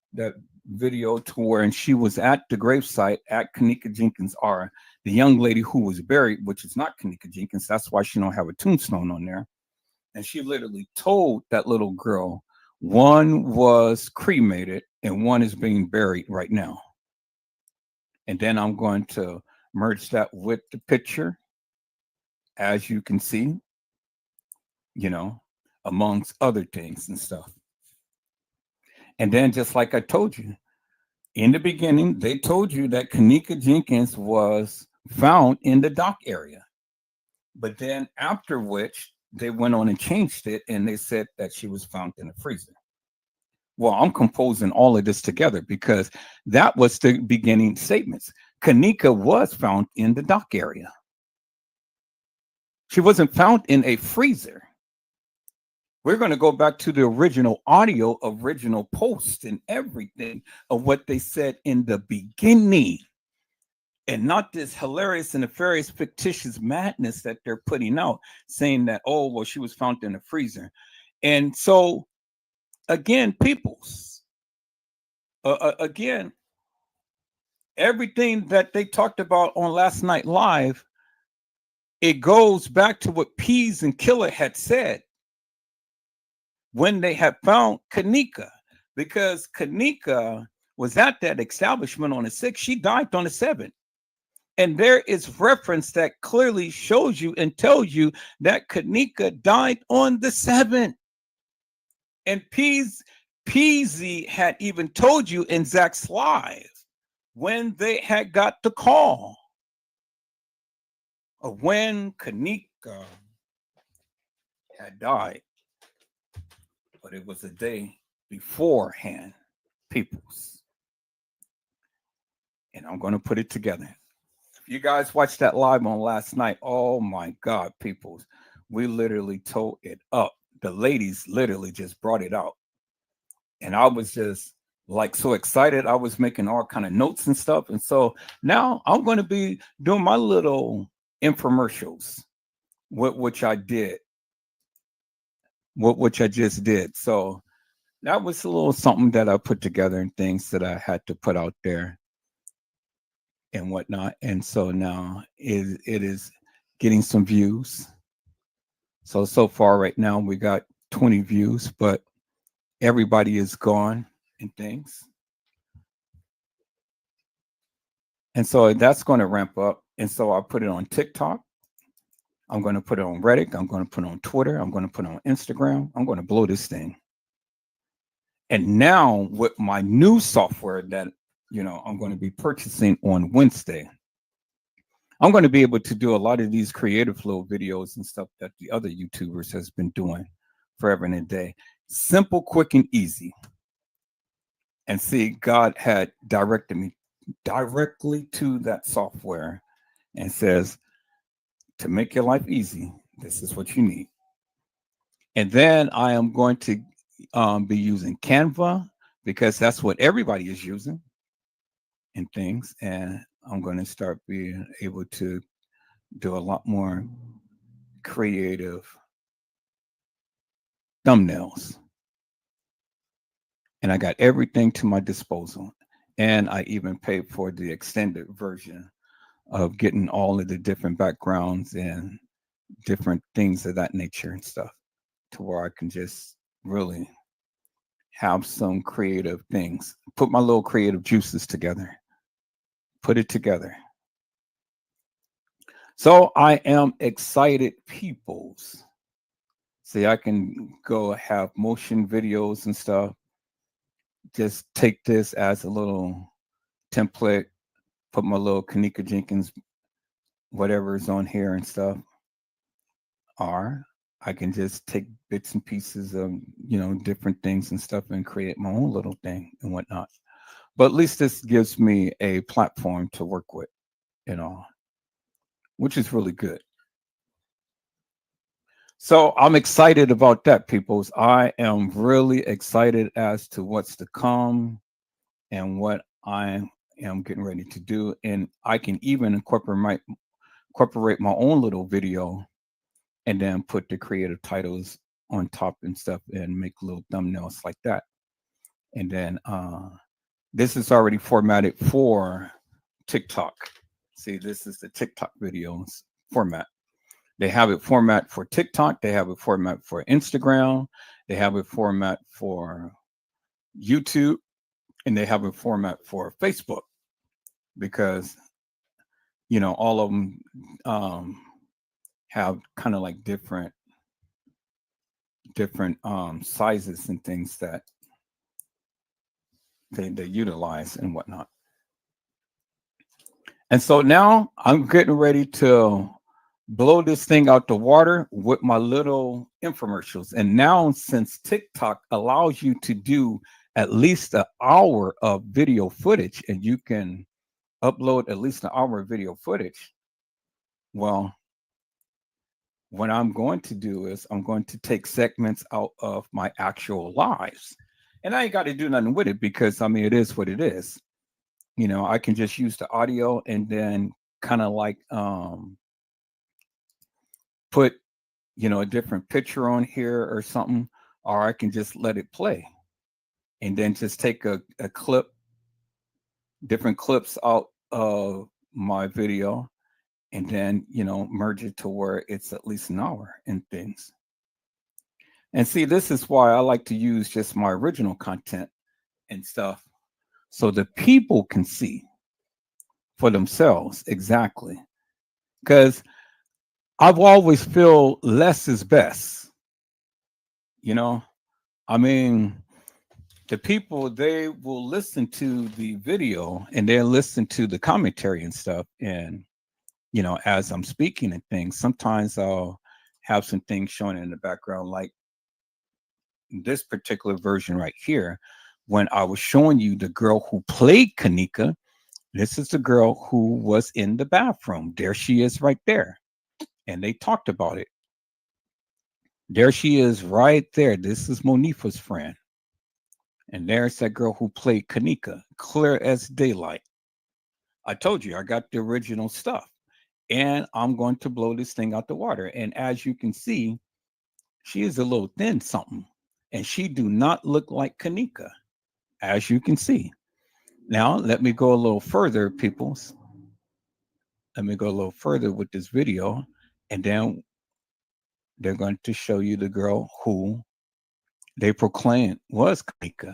[SPEAKER 1] video to where, and she was at the gravesite at kENNEKA Jenkins, or the young lady who was buried, which is not kENNEKA Jenkins. That's why she don't have a tombstone on there. And she literally told that little girl, one was cremated and one is being buried right now. And then I'm going to merge that with the picture, as you can see, you know, amongst other things and stuff. And then, just like I told you in the beginning, they told you that kENNEKA Jenkins was found in the dock area. But then after which they went on and changed it, and they said that she was found in a freezer. Well, I'm composing all of this together because that was the beginning statements. kENNEKA was found in the dock area. She wasn't found in a freezer. We're going to go back to the original audio, original post, and everything of what they said in the beginning, and not this hilarious and nefarious, fictitious madness that they're putting out, saying that, oh, well, she was found in a freezer. And so, again, peoples, again, everything that they talked about on last night live, it goes back to what Pease and Killer had said when they had found kENNEKA, because kENNEKA was at that establishment on the 6th. She died on the 7th. And there is reference that clearly shows you and tells you that kENNEKA died on the 7th. And Peasy had even told you in Zach's live when they had got the call of when kENNEKA had died. But it was a day beforehand, peoples. And I'm going to put it together. If you guys watched that live on last night, oh my God, peoples, we literally tore it up. The ladies literally just brought it out. And I was just like so excited. I was making all kind of notes and stuff. And so now I'm going to be doing my little infomercials, which I did. Which I just did. So that was a little something that I put together and things that I had to put out there and whatnot. And so now it is getting some views. So far right now we got 20 views, but everybody is gone and things. And so that's going to ramp up. And so I put it on TikTok. I'm going to put it on Reddit. I'm going to put it on Twitter. I'm going to put it on Instagram. I'm going to blow this thing. And now with my new software that, you know, I'm going to be purchasing on Wednesday, I'm going to be able to do a lot of these creative flow videos and stuff that the other YouTubers has been doing forever and a day. Simple, quick, and easy. And see, God had directed me directly to that software and says, to make your life easy, this is what you need. And then I am going to be using Canva, because that's what everybody is using and things. And I'm going to start being able to do a lot more creative thumbnails. And I got everything to my disposal. And I even paid for the extended version of getting all of the different backgrounds and different things of that nature and stuff, to where I can just really have some creative things, put my little creative juices together, put it together. So I am excited, peoples. See, I can go have motion videos and stuff. Just take this as a little template, put my little kENNEKA Jenkins, whatever is on here and stuff. Or I can just take bits and pieces of, different things and stuff and create my own little thing and whatnot. But at least this gives me a platform to work with, which is really good. So I'm excited about that, peoples. I am really excited as to what's to come and what I am getting ready to do. And I can even incorporate my own little video and then put the creative titles on top and stuff and make little thumbnails like that. And then this is already formatted for TikTok. See, this is the TikTok videos format. They have it format for TikTok. They have it format for Instagram. They have it format for YouTube. And they have a format for Facebook, because, all of them have kind of like different sizes and things that they utilize and whatnot. And so now I'm getting ready to blow this thing out the water with my little infomercials. And now, since TikTok allows you to do at least an hour of video footage, and you can upload at least an hour of video footage, well, what I'm going to do is I'm going to take segments out of my actual lives. And I ain't got to do nothing with it, because it is what it is. I can just use the audio and then kind of like put, a different picture on here or something, or I can just let it play and then just take a clip, different clips out of my video, and then, merge it to where it's at least an hour and things. And see, this is why I like to use just my original content and stuff, so the people can see for themselves exactly. Because I've always feel less is best. The people, they will listen to the video and they'll listen to the commentary and stuff. And, as I'm speaking and things, sometimes I'll have some things showing in the background, like this particular version right here. When I was showing you the girl who played kENNEKA, this is the girl who was in the bathroom. There she is right there. And they talked about it. There she is right there. This is Monifa's friend. And there's that girl who played kENNEKA, clear as daylight. I told you I got the original stuff. And I'm going to blow this thing out the water. And as you can see, she is a little thin something. And she do not look like kENNEKA, as you can see. Now, let me go a little further, peoples. Let me go a little further with this video. And then they're going to show you the girl who they proclaimed was kENNEKA,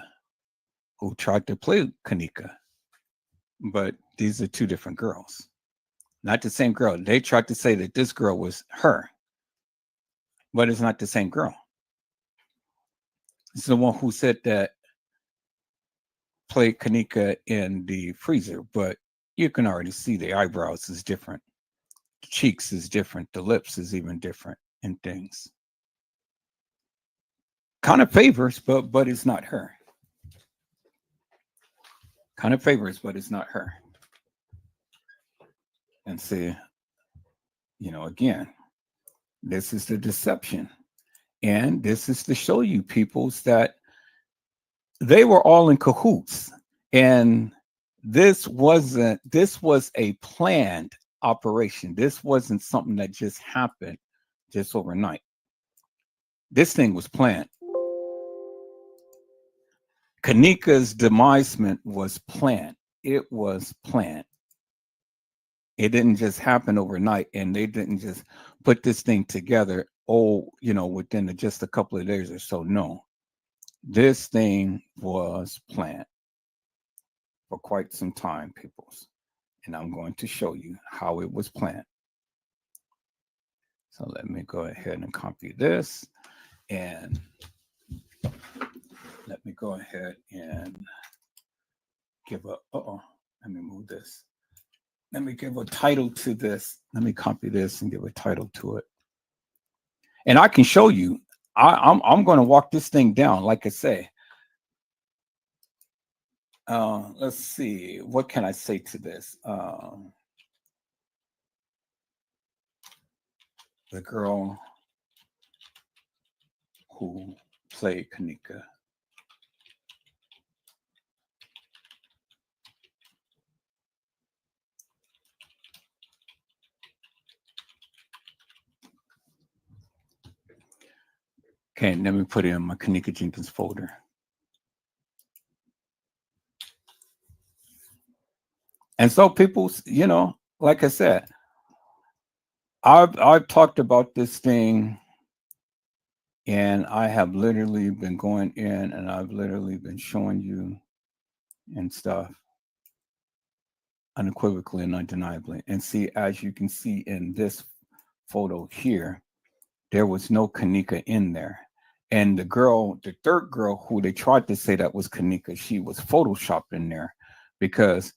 [SPEAKER 1] who tried to play kENNEKA. But these are two different girls. Not the same girl. They tried to say that this girl was her, but it's not the same girl. It's the one who said that played kENNEKA in the freezer, but you can already see the eyebrows is different. The cheeks is different. The lips is even different and things. Kind of favors, but it's not her. Kind of favors, but it's not her. And see, again, this is the deception. And this is to show you peoples that they were all in cahoots. And this was a planned operation. This wasn't something that just happened just overnight. This thing was planned. kENNEKA's demisement was planned. It was planned. It didn't just happen overnight, and they didn't just put this thing together, within just a couple of days or so. No, this thing was planned for quite some time, peoples. And I'm going to show you how it was planned. So let me go ahead and copy this, and let me go ahead and give a, let me move this. Let me give a title to this. Let me copy this and give a title to it. And I can show you, I'm going to walk this thing down, like I say. Let's see, what can I say to this? The girl who played KENNEKA. Okay, let me put it in my KENNEKA Jenkins folder. And so people, like I said, I've talked about this thing, and I have literally been going in and I've literally been showing you and stuff unequivocally and undeniably. And see, as you can see in this photo here, there was no KENNEKA in there. And the third girl who they tried to say that was KENNEKA, she was photoshopped in there because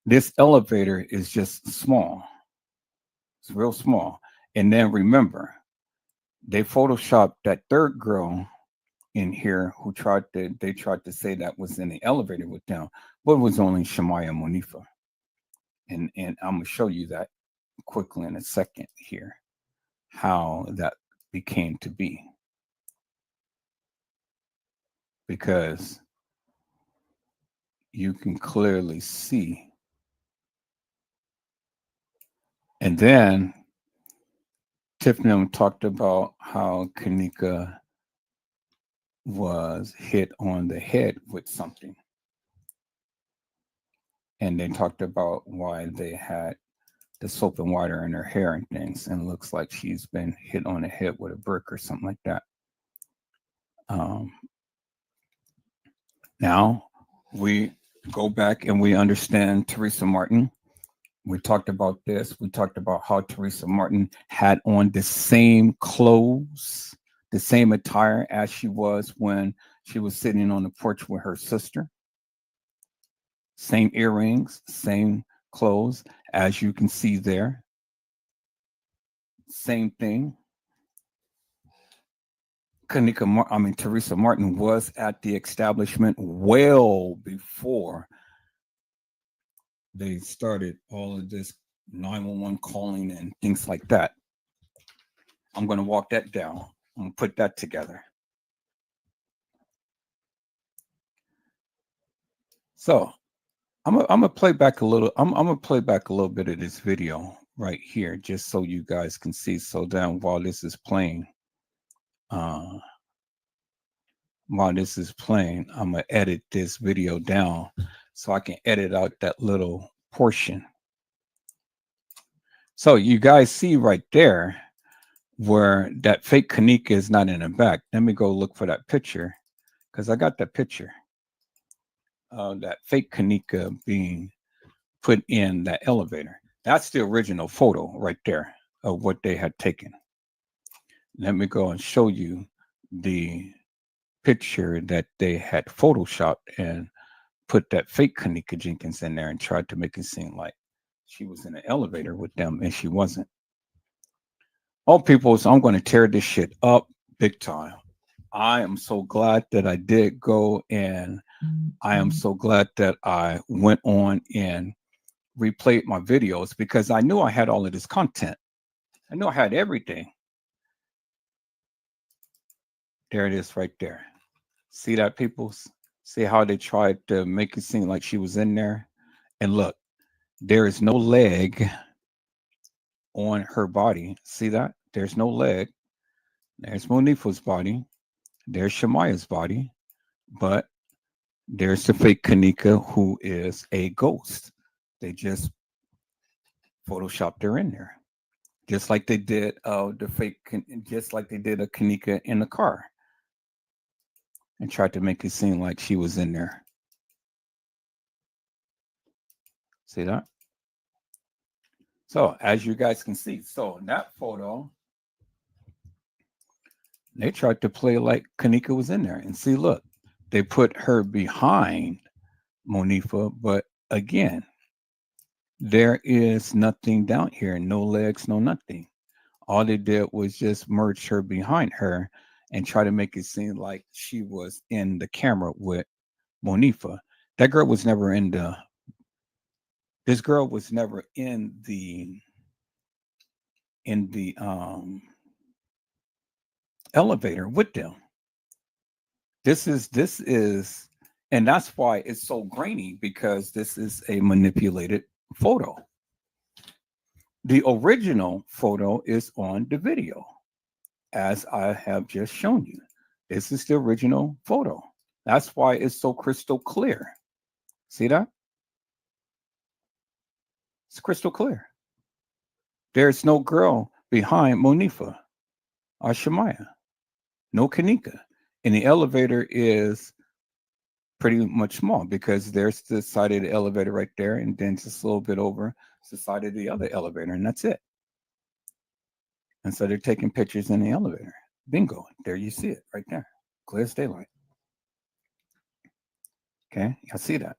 [SPEAKER 1] this elevator is just small. It's real small. And then remember, they photoshopped that third girl in here who they tried to say that was in the elevator with them, but it was only Shemaya Monifa. And I'm gonna show you that quickly in a second here, how that became to be. Because you can clearly see. And then Tiffany talked about how KENNEKA was hit on the head with something. And they talked about why they had the soap and water in her hair and things. And it looks like she's been hit on the head with a brick or something like that. Now we go back and we understand Teresa Martin. We talked about this. We talked about how Teresa Martin had on the same clothes, the same attire as she was when she was sitting on the porch with her sister. Same earrings, same clothes, as you can see there. Same thing. Teresa Martin was at the establishment well before they started all of this 911 calling and things like that. I'm going to walk that down. I'm going to put that together. So I'm gonna play back a little. I'm gonna play back a little bit of this video right here, just so you guys can see. So then, while this is playing, I'm gonna edit this video down so I can edit out that little portion. So you guys see right there where that fake KENNEKA is not in the back. Let me go look for that picture because I got that picture. That fake KENNEKA being put in that elevator. That's the original photo right there of what they had taken. Let me go and show you the picture that they had photoshopped and put that fake KENNEKA Jenkins in there and tried to make it seem like she was in an elevator with them, and she wasn't. Oh, people, so I'm going to tear this shit up big time. I am so glad that I did go, and I am so glad that I went on and replayed my videos because I knew I had all of this content. I knew I had everything. There it is right there. See that, peoples? See how they tried to make it seem like she was in there? And look, there is no leg on her body. See that? There's no leg. There's Monifa's body. There's Shemaya's body. But there's the fake KENNEKA who is a ghost. They just photoshopped her in there, just like they did just like they did a KENNEKA in the car, and tried to make it seem like she was in there. See that? So as you guys can see, so in that photo, they tried to play like KENNEKA was in there. And see, look, they put her behind Monifa, but again, there is nothing down here, no legs, no nothing. All they did was just merge her behind her and try to make it seem like she was in the camera with Monifa. That girl was never in the, this girl was never in the elevator with them. This is, and that's why it's so grainy, because this is a manipulated photo. The original photo is on the video, as I have just shown you. This is the original photo. That's why it's so crystal clear. See that? It's crystal clear. There's no girl behind Monifa or Shemaya. No KENNEKA. And the elevator is pretty much small, because there's the side of the elevator right there, and then just a little bit over the side of the other elevator, and that's it. And so they're taking pictures in the elevator. Bingo. There you see it right there. Clear as daylight. Okay, I see that.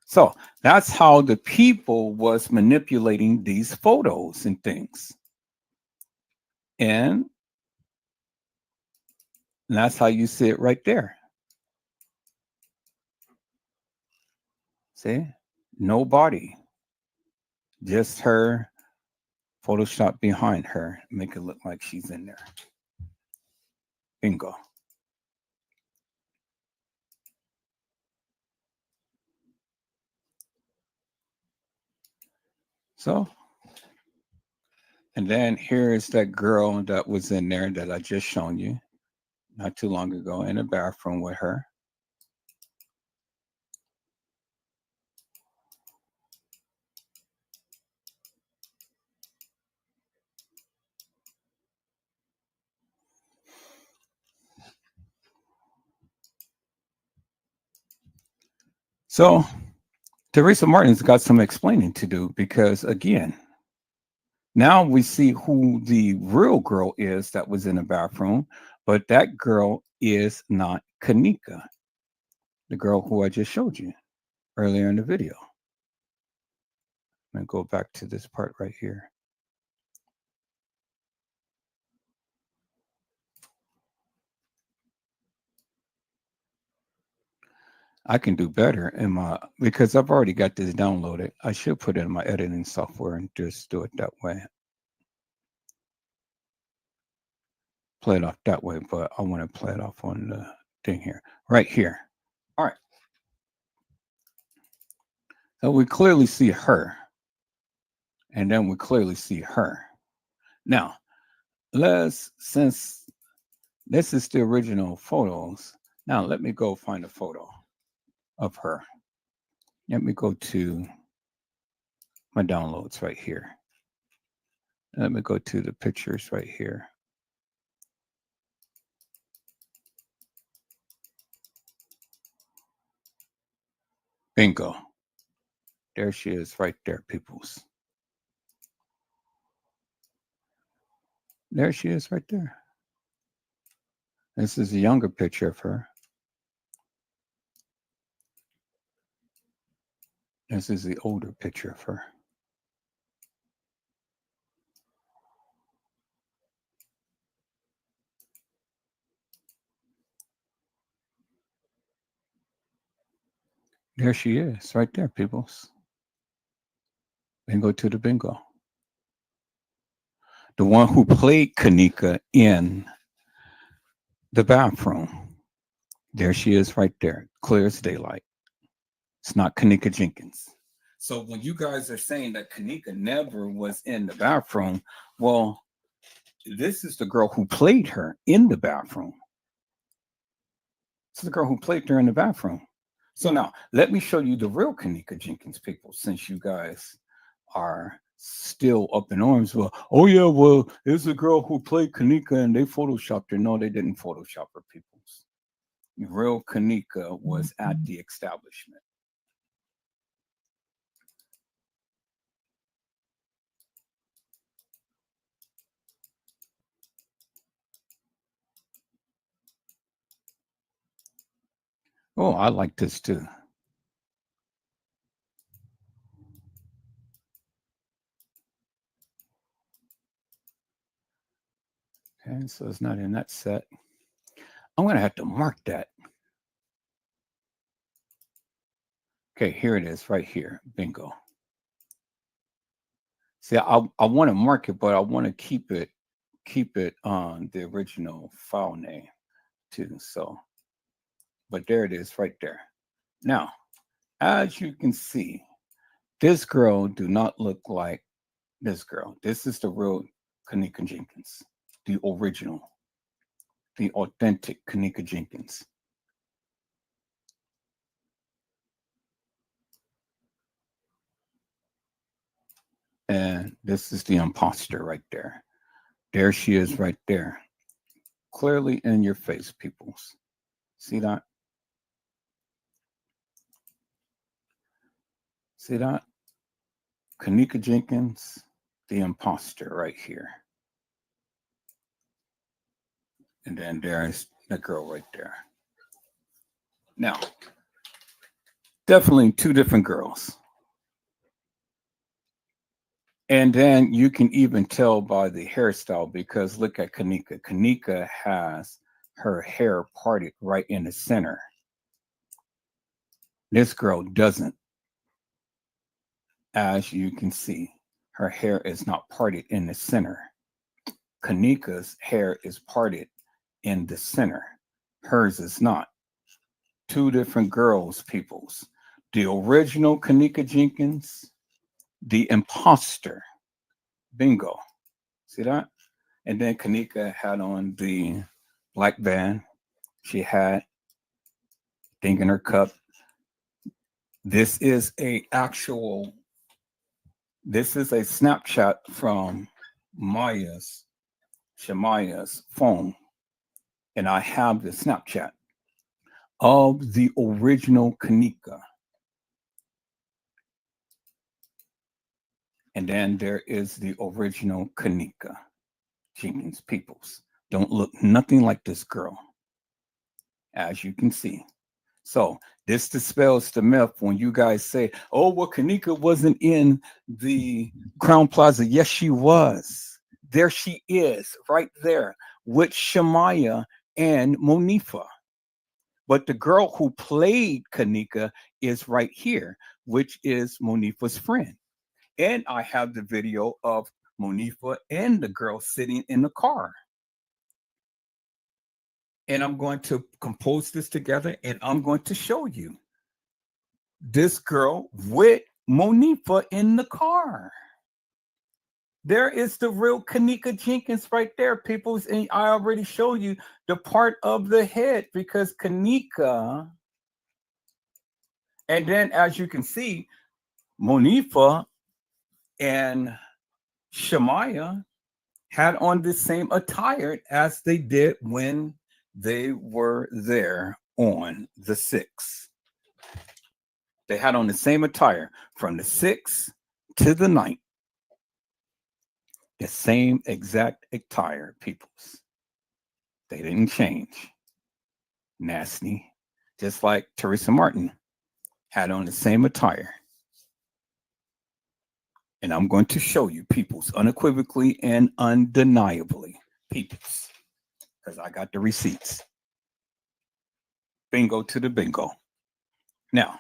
[SPEAKER 1] So that's how the people was manipulating these photos and things. And that's how you see it right there. See? No body. Just her Photoshop behind her. Make it look like she's in there. Bingo. So, and then here's that girl that was in there that I just shown you not too long ago in the bathroom with her. So Teresa Martin's got some explaining to do, because again, now we see who the real girl is that was in the bathroom, but that girl is not KENNEKA, the girl who I just showed you earlier in the video. I'm going to go back to this part right here. I can do better in my, because I've already got this downloaded. I should put it in my editing software and just do it that way. Play it off that way, but I want to play it off on the thing here, right here. All right. So we clearly see her. And then we clearly see her. Now, since this is the original photos, now let me go find a photo of her. Let me go to my downloads right here. Let me go to the pictures right here. Bingo. There she is right there, peoples. There she is right there. This is a younger picture of her. This is the older picture of her. There she is right there, peoples. Bingo to the bingo. The one who played KENNEKA in the bathroom. There she is right there, clear as daylight. It's not kENNEKA Jenkins. So when you guys are saying that KENNEKA never was in the bathroom, well, this is the girl who played her in the bathroom. This is the girl who played her in the bathroom. So now let me show you the real kENNEKA Jenkins, people, since you guys are still up in arms. Well, oh yeah, well, it's a girl who played kENNEKA and they photoshopped her. No, they didn't Photoshop her, peoples. Real kENNEKA was at the establishment. Oh, I like this too. Okay, so it's not in that set. I'm going to have to mark that. Okay, here it is right here. Bingo. See, I want to mark it, but I want to keep it on the original file name too. So, but there it is right there. Now, as you can see, this girl do not look like this girl. This is the real kENNEKA Jenkins, the original, the authentic kENNEKA Jenkins. And this is the imposter right there. There she is right there. Clearly in your face, peoples. See that? See that? kENNEKA Jenkins, the imposter right here. And then there's the girl right there. Now, definitely two different girls. And then you can even tell by the hairstyle, because look at kENNEKA. kENNEKA has her hair parted right in the center. This girl doesn't. As you can see, her hair is not parted in the center. kENNEKA's hair is parted in the center. Hers is not. Two different girls, peoples. The original kENNEKA Jenkins, the imposter. Bingo. See that? And then kENNEKA had on the black band. She had thing in her cup. This is a Snapchat from Shemaya's phone. And I have the Snapchat of the original kENNEKA. And then there is the original kENNEKA Jenkins, peoples. Don't look nothing like this girl, as you can see. So this dispels the myth when you guys say, oh, well, kENNEKA wasn't in the Crown Plaza. Yes, she was. There she is, right there, with Shemaya and Monifa. But the girl who played kENNEKA is right here, which is Monifa's friend. And I have the video of Monifa and the girl sitting in the car. And I'm going to compose this together and I'm going to show you this girl with Monifa in the car. There is the real kENNEKA Jenkins right there, people. And I already showed you the part of the head, because kENNEKA, and then as you can see, Monifa and Shemaya had on the same attire as they did when they were there on the 6th. They had on the same attire from the 6th to the 9th. The same exact attire, peoples. They didn't change. Nasty. Just like Teresa Martin had on the same attire. And I'm going to show you, peoples, unequivocally and undeniably, peoples, because I got the receipts. Bingo to the bingo. Now,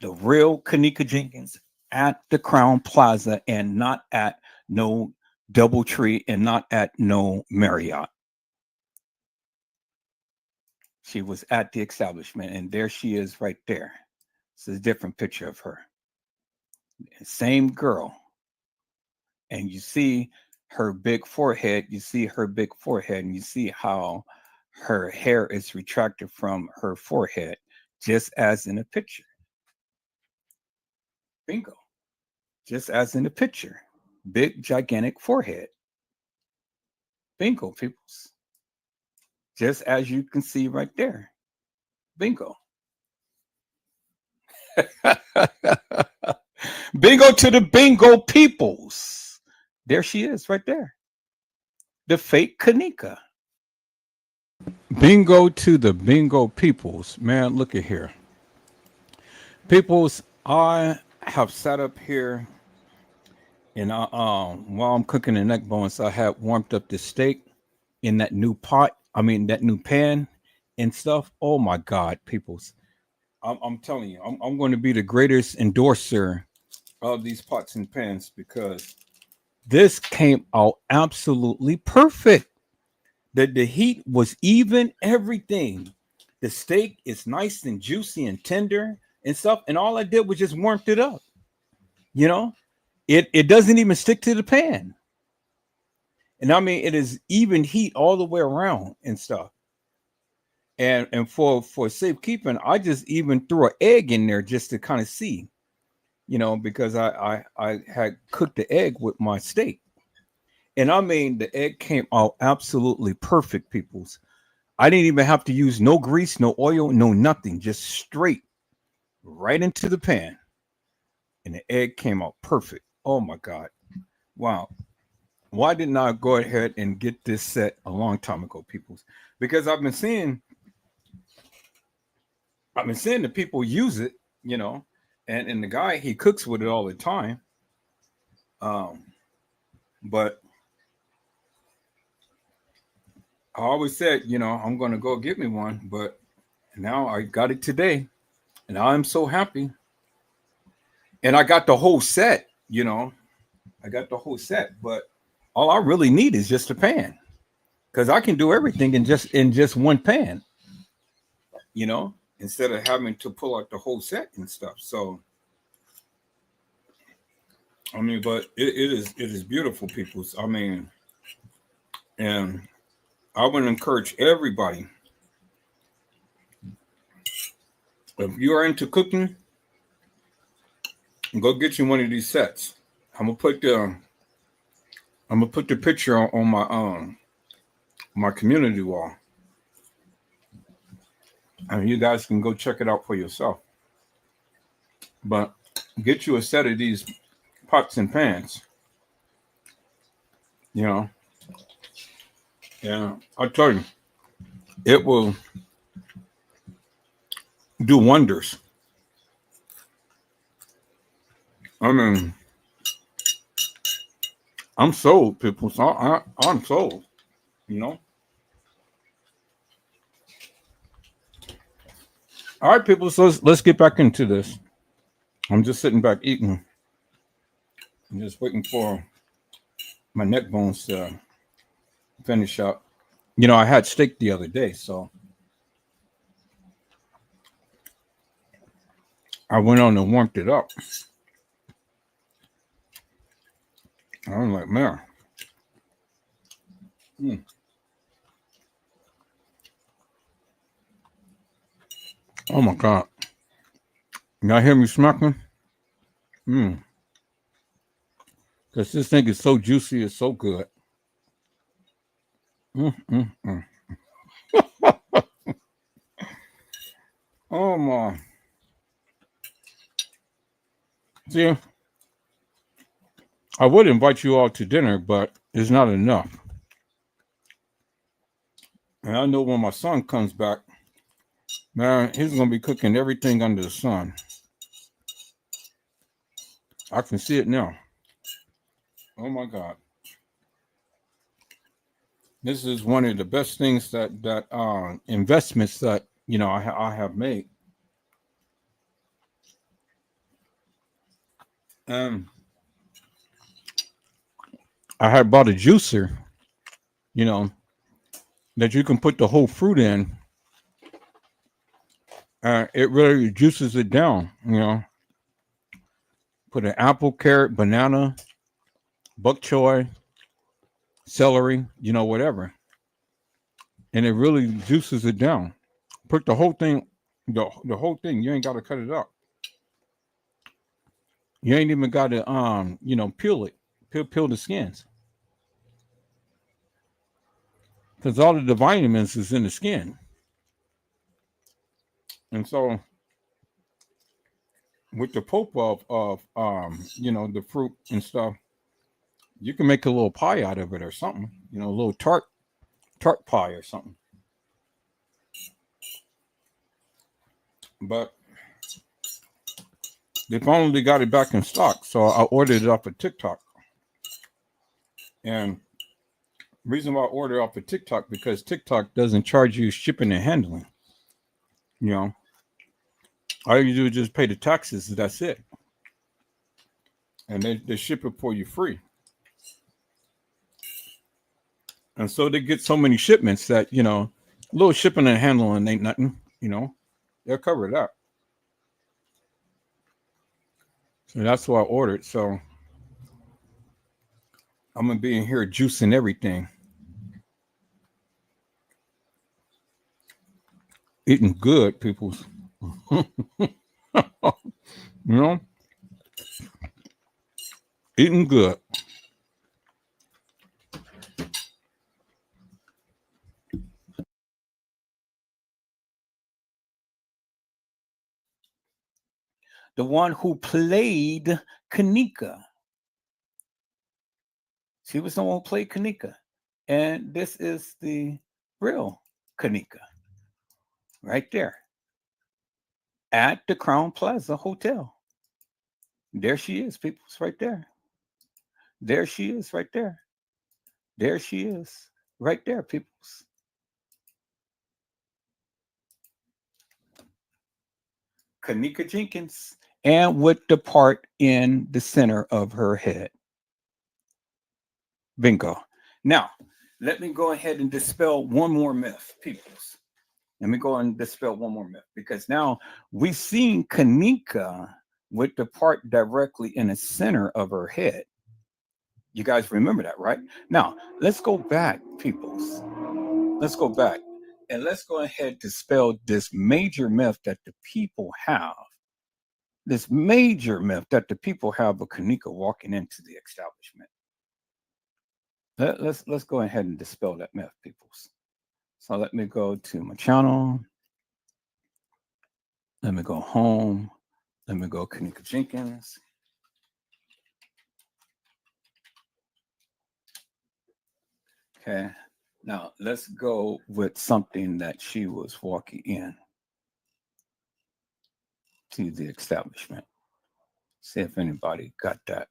[SPEAKER 1] the real kENNEKA Jenkins at the Crown Plaza, and not at no DoubleTree, and not at no Marriott. She was at the establishment, and there she is right there. This is a different picture of her. Same girl. And you see her big forehead. You see her big forehead, and you see how her hair is retracted from her forehead, just as in a picture. Bingo. just as in the picture. Big, gigantic forehead. Bingo, peoples. Just as you can see right there. Bingo. Bingo to the bingo peoples. There she is right there. The fake kENNEKA. Bingo to the bingo peoples. Man, look at here. Peoples, I have sat up here and while I'm cooking the neck bones, I have warmed up the steak in that new pot. I mean, that new pan and stuff. Oh my God, peoples. I'm telling you, I'm going to be the greatest endorser of these pots and pans because this came out absolutely perfect. The heat was even, everything. The steak is nice and juicy and tender and stuff. And all I did was just warmed it up. You know, it doesn't even stick to the pan. And I mean, it is even heat all the way around and stuff. And for safekeeping, I just even threw an egg in there just to kind of see, you know, because I had cooked the egg with my steak. And I mean, the egg came out absolutely perfect, peoples. I didn't even have to use no grease, no oil, no nothing, just straight right into the pan. And the egg came out perfect. Oh my God. Wow. Why didn't I go ahead and get this set a long time ago, peoples? Because I've been seeing the people use it, you know, and the guy, he cooks with it all the time. But I always said, you know, I'm going to go get me one, but now I got it today and I'm so happy. And I got the whole set, you know, but all I really need is just a pan because I can do everything in just one pan, you know, instead of having to pull out the whole set and stuff. So, I mean, but it is beautiful, people. I mean, and I would encourage everybody, if you are into cooking, go get you one of these sets. I'm gonna put the picture on my community wall, and you guys can go check it out for yourself. But get you a set of these pots and pans, you know. Yeah, I tell you, it will do wonders. I mean, I'm sold, people. So I'm sold, you know. All right, people. So let's get back into this. I'm just sitting back eating. I'm just waiting for my neck bones to finish up. You know, I had steak the other day, so I went on and warmed it up. I was like, man. Oh my God. Y'all hear me smacking? Because this thing is so juicy, it's so good. Oh my. See, I would invite you all to dinner, but it's not enough. And I know when my son comes back, man, he's going to be cooking everything under the sun. I can see it now. Oh my God. This is one of the best things that investments that, you know, I have made. I had bought a juicer, you know, that you can put the whole fruit in. It really juices it down, you know. Put an apple, carrot, banana, bok choy, celery, you know, whatever. And it really juices it down. Put the whole thing, the whole thing. You ain't got to cut it up. You ain't even got to peel it, peel the skins, because all of the vitamins is in the skin. And so with the pulp of the fruit and stuff, you can make a little pie out of it or something, a little tart pie or something. But they finally got it back in stock, so I ordered it off of TikTok. And reason why I ordered off of TikTok, because TikTok doesn't charge you shipping and handling. All you do is just pay the taxes, and that's it. And they ship it for you free. And so they get so many shipments that, little shipping and handling ain't nothing, they'll cover it up. So that's what I ordered. So I'm going to be in here juicing everything. Eating good, people. Eating good. The one who played KENNEKA. She was the one who played KENNEKA. And this is the real KENNEKA. Right there. At the Crown Plaza Hotel. There she is, people. It's right there. There she is, right there. There she is, right there, peoples. KENNEKA Jenkins, and with the part in the center of her head. Bingo. Now, let me go ahead and dispel one more myth, peoples. Let me go and dispel one more myth, because now we've seen KENNEKA with the part directly in the center of her head. You guys remember that, right? Now, let's go back, peoples. Let's go back and let's go ahead and dispel this major myth that the people have. This major myth that the people have of KENNEKA walking into the establishment. Let's go ahead and dispel that myth, peoples. So let me go to my channel. Let me go home. Let me go KENNEKA Jenkins. Okay. Now let's go with something that she was walking in to the establishment. See if anybody got that.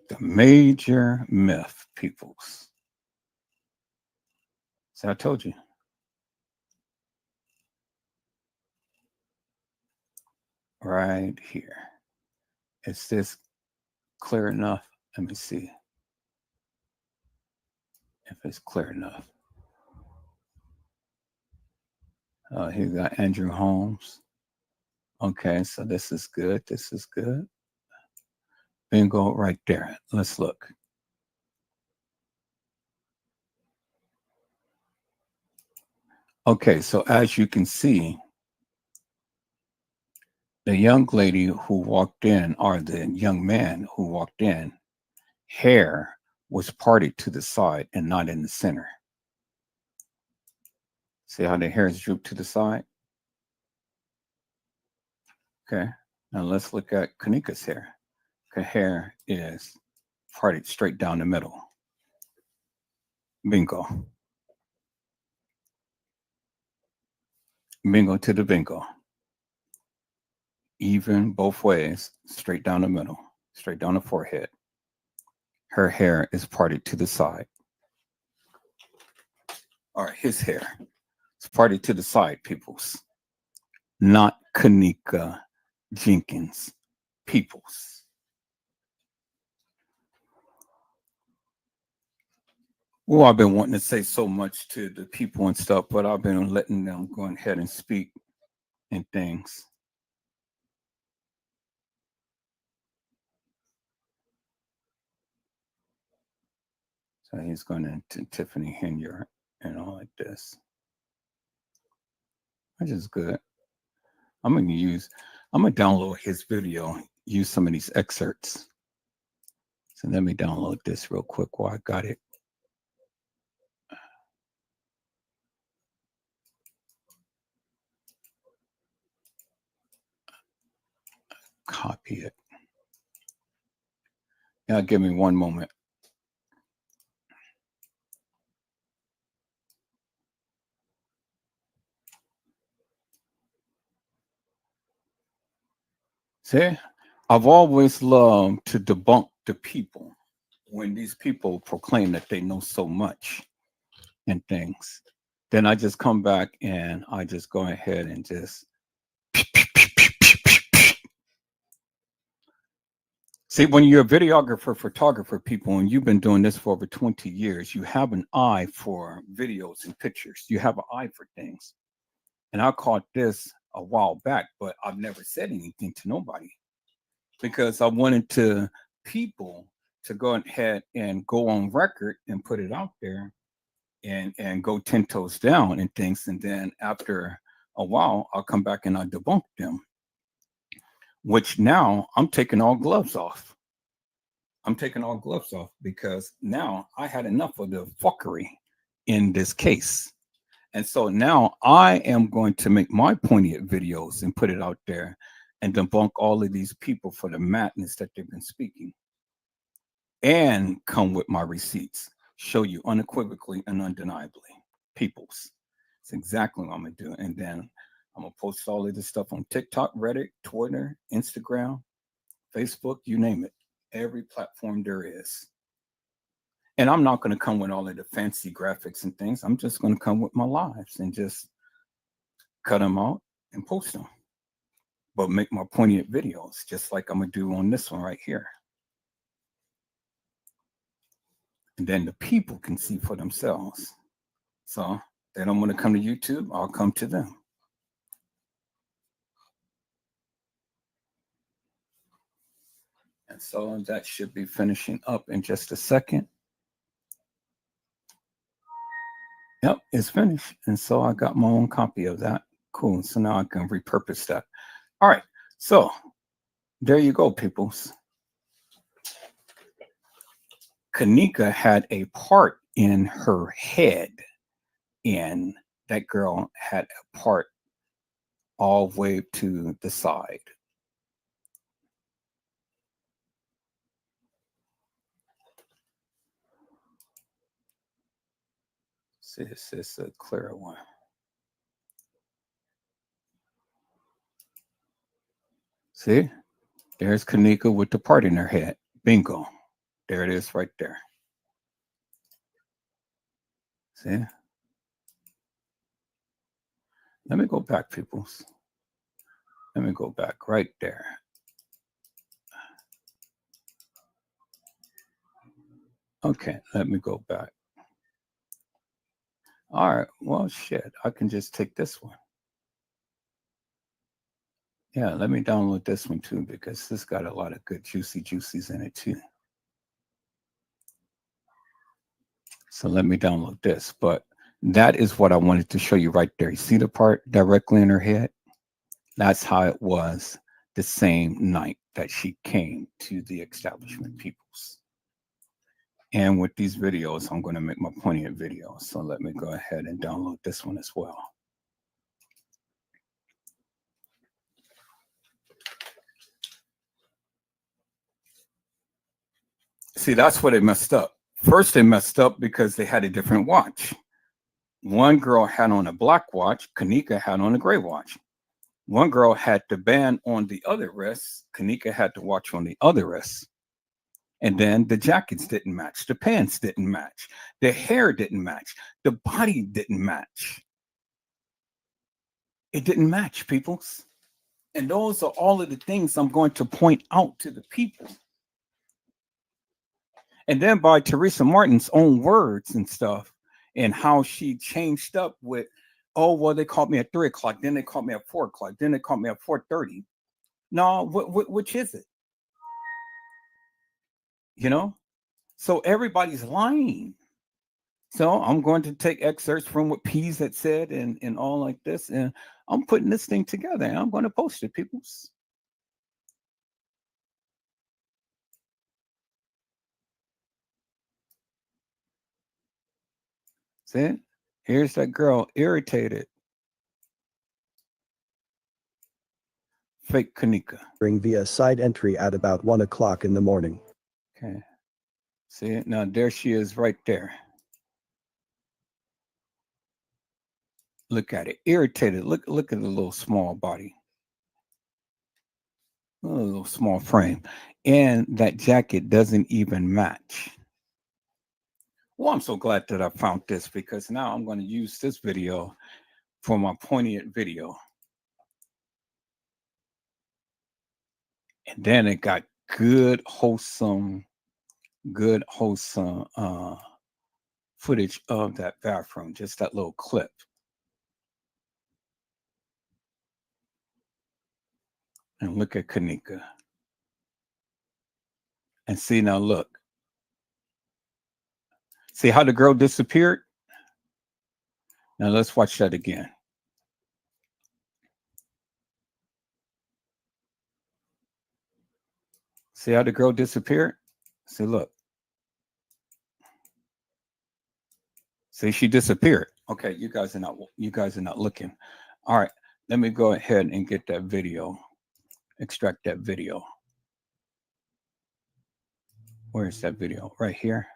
[SPEAKER 1] The major myth, peoples. See, I told you. Right here. Is this clear enough? Let me see if it's clear enough. Here we got Andrew Holmes. Okay, so this is good. This is good. Bingo right there. Let's look. Okay, so as you can see, the young lady who walked in, or the young man who walked in, hair was parted to the side and not in the center. See how the hair is drooped to the side? Okay, now let's look at KENNEKA's hair. Her hair is parted straight down the middle. Bingo. Bingo to the bingo. Even both ways, straight down the middle, straight down the forehead. Her hair is parted to the side. All right, his hair is parted to the side, peoples. Not KENNEKA Jenkins, peoples. Well, I've been wanting to say so much to the people and stuff, but I've been letting them go ahead and speak and things. So he's going to Tiffany Henyard and all like this. Which is good. I'm gonna download his video, use some of these excerpts. So let me download this real quick while I got it. Copy it. Now give me one moment. See, I've always loved to debunk the people when these people proclaim that they know so much and things. Then I just come back and I just go ahead and just see, when you're a videographer, photographer, people, and you've been doing this for over 20 years, you have an eye for videos and pictures. You have an eye for things. And I caught this a while back, but I've never said anything to nobody because I wanted people to go ahead and go on record and put it out there and go 10 toes down and things. And then after a while, I'll come back and I'll debunk them, which now I'm taking all gloves off. I'm taking all gloves off because now I had enough of the fuckery in this case. And so now I am going to make my poignant videos and put it out there and debunk all of these people for the madness that they've been speaking. And come with my receipts, show you unequivocally and undeniably. Peoples. It's exactly what I'm going to do. And then I'm going to post all of this stuff on TikTok, Reddit, Twitter, Instagram, Facebook, you name it. Every platform there is. And I'm not going to come with all of the fancy graphics and things. I'm just going to come with my lives and just cut them out and post them. But make my poignant videos, just like I'm going to do on this one right here. And then the people can see for themselves. So they don't want to come to YouTube, I'll come to them. And so that should be finishing up in just a second. Yep, it's finished. And so I got my own copy of that. Cool. So now I can repurpose that. All right. So there you go, peoples. KENNEKA had a part in her head, and that girl had a part all the way to the side. See, this is a clearer one. See, there's KENNEKA with the part in her head. Bingo. There it is right there. See? Let me go back, peoples. Let me go back right there. Okay, let me go back. All right, well, shit, I can just take this one. Yeah, let me download this one too, because this got a lot of good juicies in it too. So let me download this, but that is what I wanted to show you right there. You see the part directly in her head? That's how it was the same night that she came to the establishment, peoples. And with these videos, I'm going to make my poignant videos. So let me go ahead and download this one as well. See, that's where they messed up. First, they messed up because they had a different watch. One girl had on a black watch. KENNEKA had on a gray watch. One girl had the band on the other wrist. KENNEKA had the watch on the other wrist. And then the jackets didn't match. The pants didn't match. The hair didn't match. The body didn't match. It didn't match, peoples. And those are all of the things I'm going to point out to the people. And then by Teresa Martin's own words and stuff, and how she changed up with, oh, well, they called me at 3 o'clock. Then they called me at 4 o'clock. Then they called me at 4:30. No, which is it? You know? So everybody's lying. So I'm going to take excerpts from what Peas had said and all like this, and I'm putting this thing together and I'm going to post it, peoples. See? Here's that girl irritated. Fake kENNEKA.
[SPEAKER 6] Via side entry at about 1 o'clock in the morning.
[SPEAKER 1] Okay. See it? Now there she is right there. Look at it. Irritated. Look at the little small body. A little small frame. And that jacket doesn't even match. Well, I'm so glad that I found this, because now I'm going to use this video for my poignant video. And then it got good, wholesome footage of that bathroom, just that little clip. And look at kENNEKA. And see, now look. See how the girl disappeared? Now let's watch that again. See how the girl disappeared? See, look. See, she disappeared. Okay, you guys are not looking. All right, let me go ahead and get that video. Extract that video. Where is that video? Right here.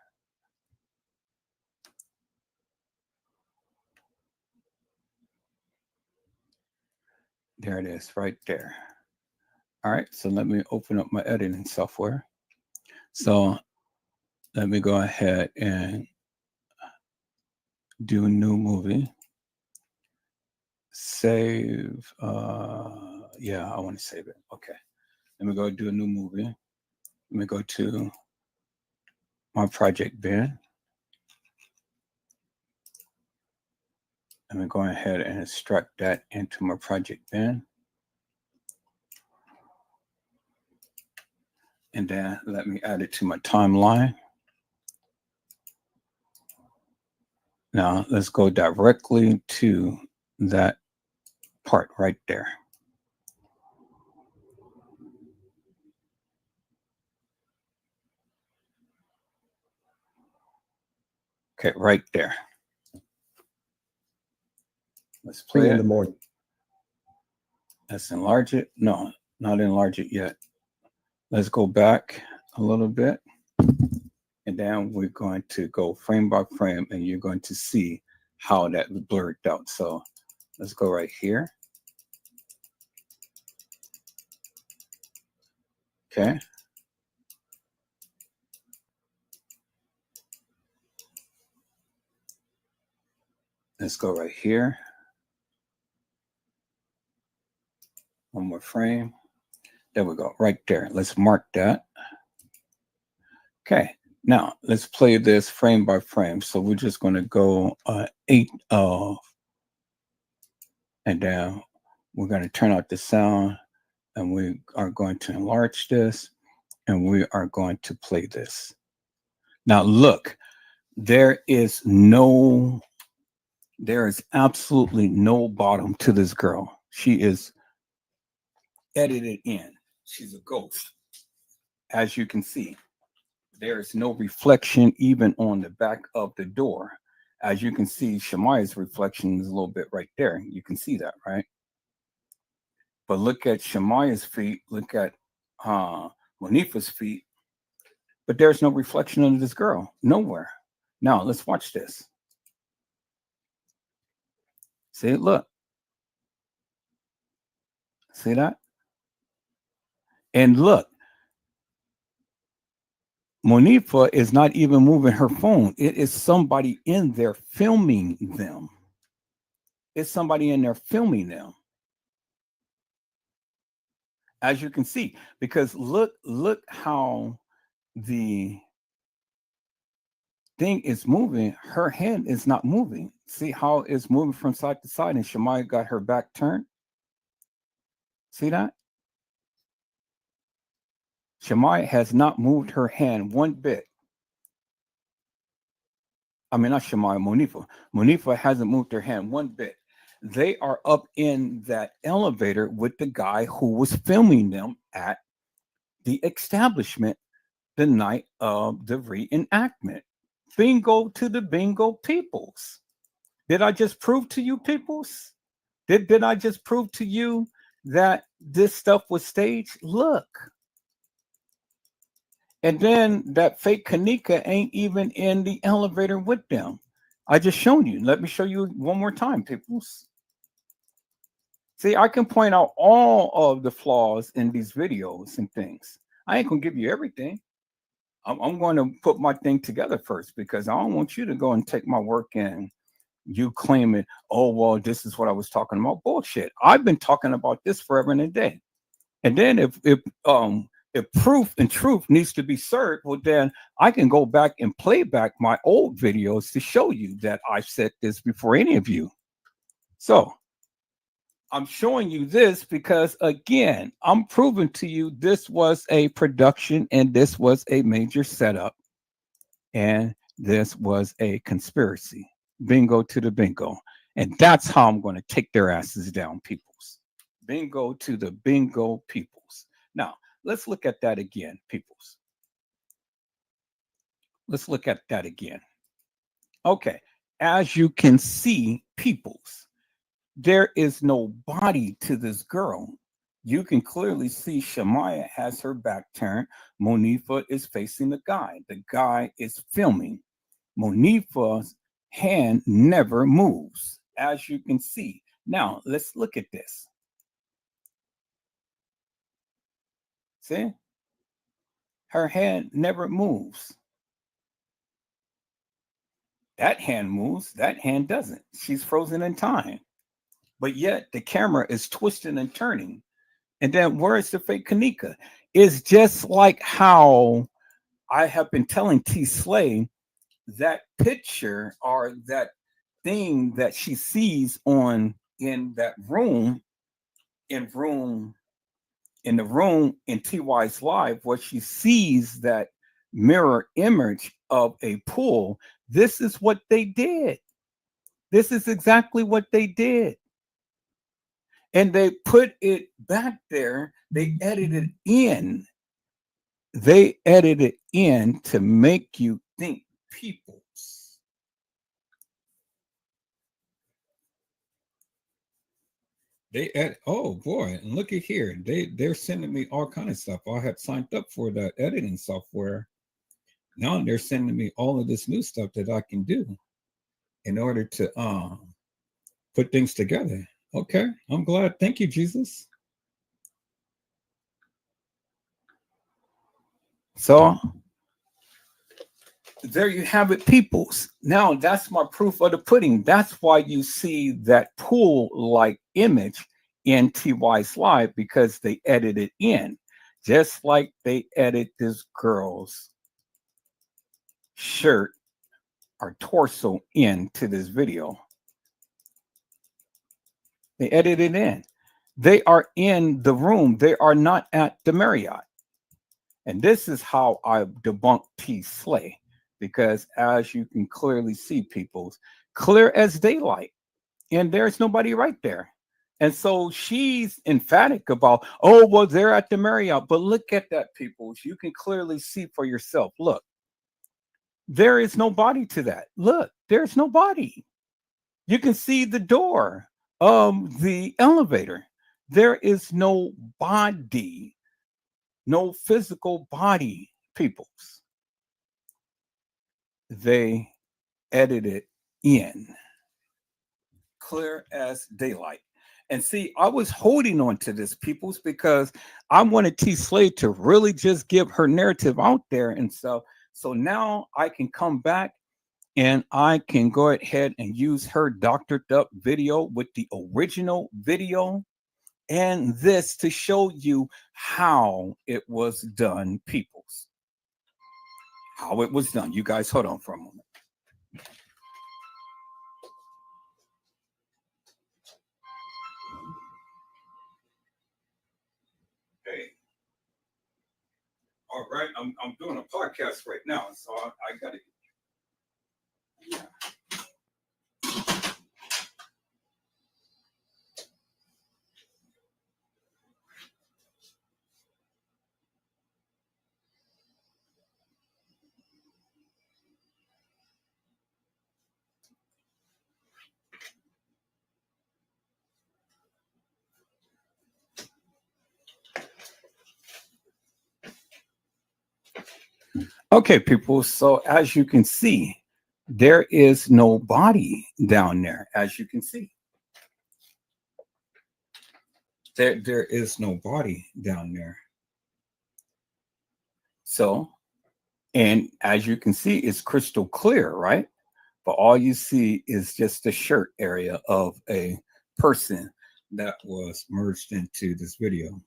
[SPEAKER 1] There it is, right there. All right, so let me open up my editing software. So let me go ahead and do a new movie. Save. Yeah, I want to save it. Okay. Let me go do a new movie. Let me go to my project bin. Let me go ahead and extract that into my project bin. And then let me add it to my timeline. Now let's go directly to that part right there. Okay, right there. Let's play
[SPEAKER 6] 3
[SPEAKER 1] it.
[SPEAKER 6] in the morning.
[SPEAKER 1] Let's enlarge it. No, not enlarge it yet. Let's go back a little bit. And then we're going to go frame by frame, and you're going to see how that blurred out. So let's go right here. Okay. Let's go right here. One more frame. There we go, right there. Let's mark that. Okay, now let's play this frame by frame. So we're just going to go 8 of, and then we're going to turn out the sound, and we are going to enlarge this, and we are going to play this. Now look, there is absolutely no bottom to this girl. She is edited in. She's a ghost. As you can see, there is no reflection even on the back of the door. As you can see, Shemaya's reflection is a little bit right there. You can see that, right? But look at Shemaya's feet. Look at Monifa's feet. But there's no reflection of this girl. Nowhere. Now, let's watch this. See it? Look. See that? And look. Monifa is not even moving her phone. It is somebody in there filming them. It's somebody in there filming them. As you can see, because look how the thing is moving. Her hand is not moving. See how it's moving from side to side, and Shemaya got her back turned. See that? Shemaya has not moved her hand one bit. I mean, not Shemaya, Monifa. Monifa hasn't moved her hand one bit. They are up in that elevator with the guy who was filming them at the establishment the night of the reenactment. Bingo to the bingo peoples. Did I just prove to you, peoples? Did I just prove to you that this stuff was staged? Look. And then that fake kENNEKA ain't even in the elevator with them. I just shown you. Let me show you one more time, peoples. See, I can point out all of the flaws in these videos and things. I ain't gonna give you everything. I'm going to put my thing together first because I don't want you to go and take my work and you claim it. Oh, well, this is what I was talking about. Bullshit. I've been talking about this forever and a day. And then if proof and truth needs to be served, well, then I can go back and play back my old videos to show you that I've said this before any of you. So I'm showing you this because, again, I'm proving to you this was a production and this was a major setup and this was a conspiracy. Bingo to the bingo. And that's how I'm going to take their asses down, peoples. Bingo to the bingo peoples. Now, let's look at that again, peoples. Let's look at that again. Okay. As you can see, peoples, there is no body to this girl. You can clearly see Shemaya has her back turned. Monifa is facing the guy. The guy is filming. Monifa's hand never moves, as you can see. Now, let's look at this. See? Her hand never moves. That hand moves, that hand doesn't. She's frozen in time. But yet the camera is twisting and turning. And then where is the fake kENNEKA? It's just like how I have been telling T Slay that picture or that thing that she sees on in that room, in the room in TY's live, where she sees that mirror image of a pool. This is what they did. This is exactly what they did. And they put it back there. They edited in. They edited in to make you think peoples. Oh boy, and look at here. They're sending me all kind of stuff. I had signed up for that editing software. Now they're sending me all of this new stuff that I can do in order to put things together. Okay, I'm glad. Thank you, Jesus. So there you have it, peoples. Now that's my proof of the pudding. That's why you see that pool-like image in TY's live, because they edited in, just like they edit this girl's shirt or torso into this video. They edited in. They are in the room. They are not at the Marriott. And this is how I debunk T Slay, because as you can clearly see, peoples, clear as daylight, and there's nobody right there. And so she's emphatic about, oh, well, they're at the Marriott. But look at that, peoples. You can clearly see for yourself. Look, there is no body to that. Look, there's no body. You can see the door of the elevator. There is no body. No physical body, peoples. They edited in, clear as daylight. And see, I was holding on to this, peoples, because I wanted T Slay to really just give her narrative out there and stuff. So now I can come back and I can go ahead and use her doctored up video with the original video and this to show you how it was done, peoples. How it was done. You guys hold on for a moment. Hey. All right. I'm doing a podcast right now, so I got to. Yeah. Okay, people. So as you can see, there is no body down there. As you can see, there is no body down there. So, and as you can see, it's crystal clear, right? But all you see is just the shirt area of a person that was merged into this video.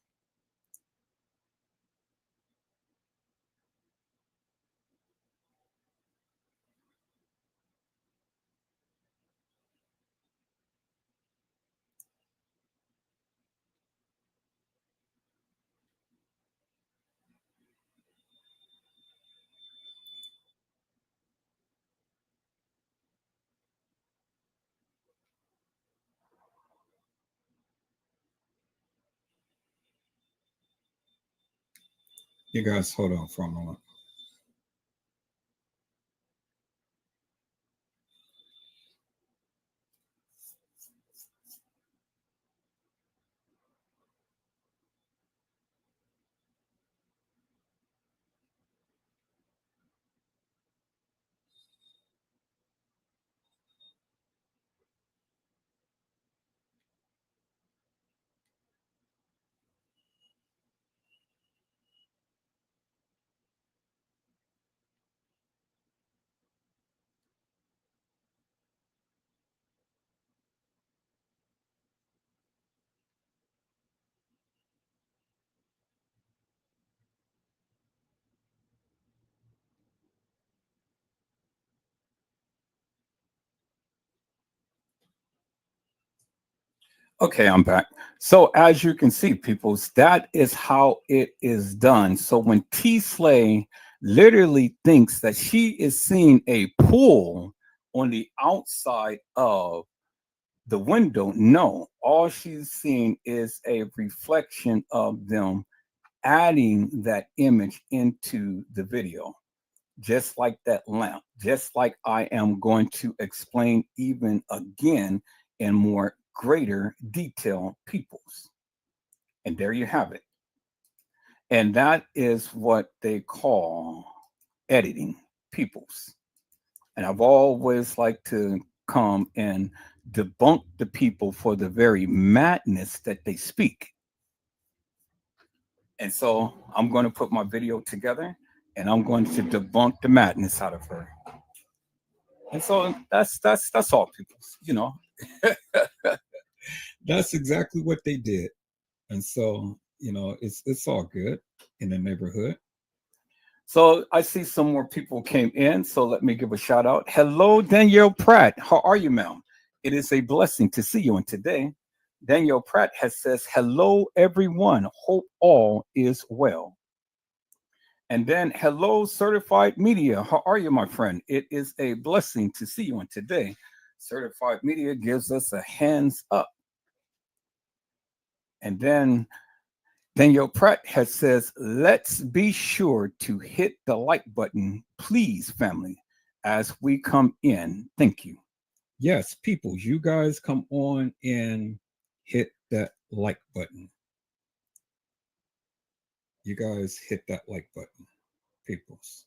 [SPEAKER 1] You guys hold on for a moment. Okay, I'm back. So as you can see, peoples, that is how it is done. So when T Slay literally thinks that she is seeing a pool on the outside of the window, no, all she's seeing is a reflection of them adding that image into the video, just like that lamp, just like I am going to explain even again in more greater detail, peoples. And there you have it. And that is what they call editing, peoples. And I've always liked to come and debunk the people for the very madness that they speak. And so I'm going to put my video together and I'm going to debunk the madness out of her. And so that's all, people. You know, that's exactly what they did. And so, you know, it's all good in the neighborhood. So I see some more people came in. So let me give a shout out. Hello, Danielle Pratt. How are you, ma'am? It is a blessing to see you. And today, Danielle Pratt has says, hello, everyone. Hope all is well. And then, hello, Certified Media. How are you, my friend? It is a blessing to see you. And today, Certified Media gives us a hands up. And then Daniel Pratt has says, let's be sure to hit the like button, please, family, as we come in. Thank you. Yes, people, you guys come on and hit that like button. You guys hit that like button, peoples.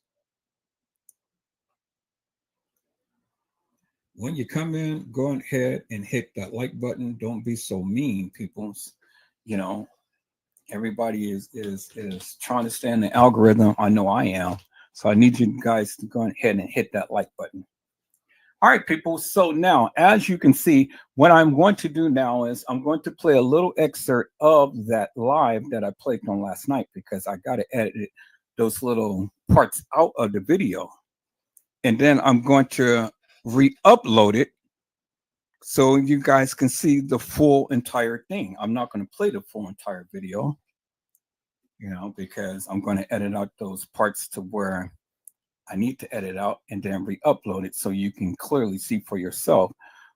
[SPEAKER 1] When you come in, go ahead and hit that like button. Don't be so mean, peoples. You know, everybody is trying to stay in the algorithm. I know I am. So I need you guys to go ahead and hit that like button. All right, people. So now, as you can see, what I'm going to do now is I'm going to play a little excerpt of that live that I played on last night because I got to edit those little parts out of the video. And then I'm going to re-upload it so you guys can see the full entire thing. I'm not going to play the full entire video, you know, because I'm going to edit out those parts to where I need to edit out and then re-upload it so you can clearly see for yourself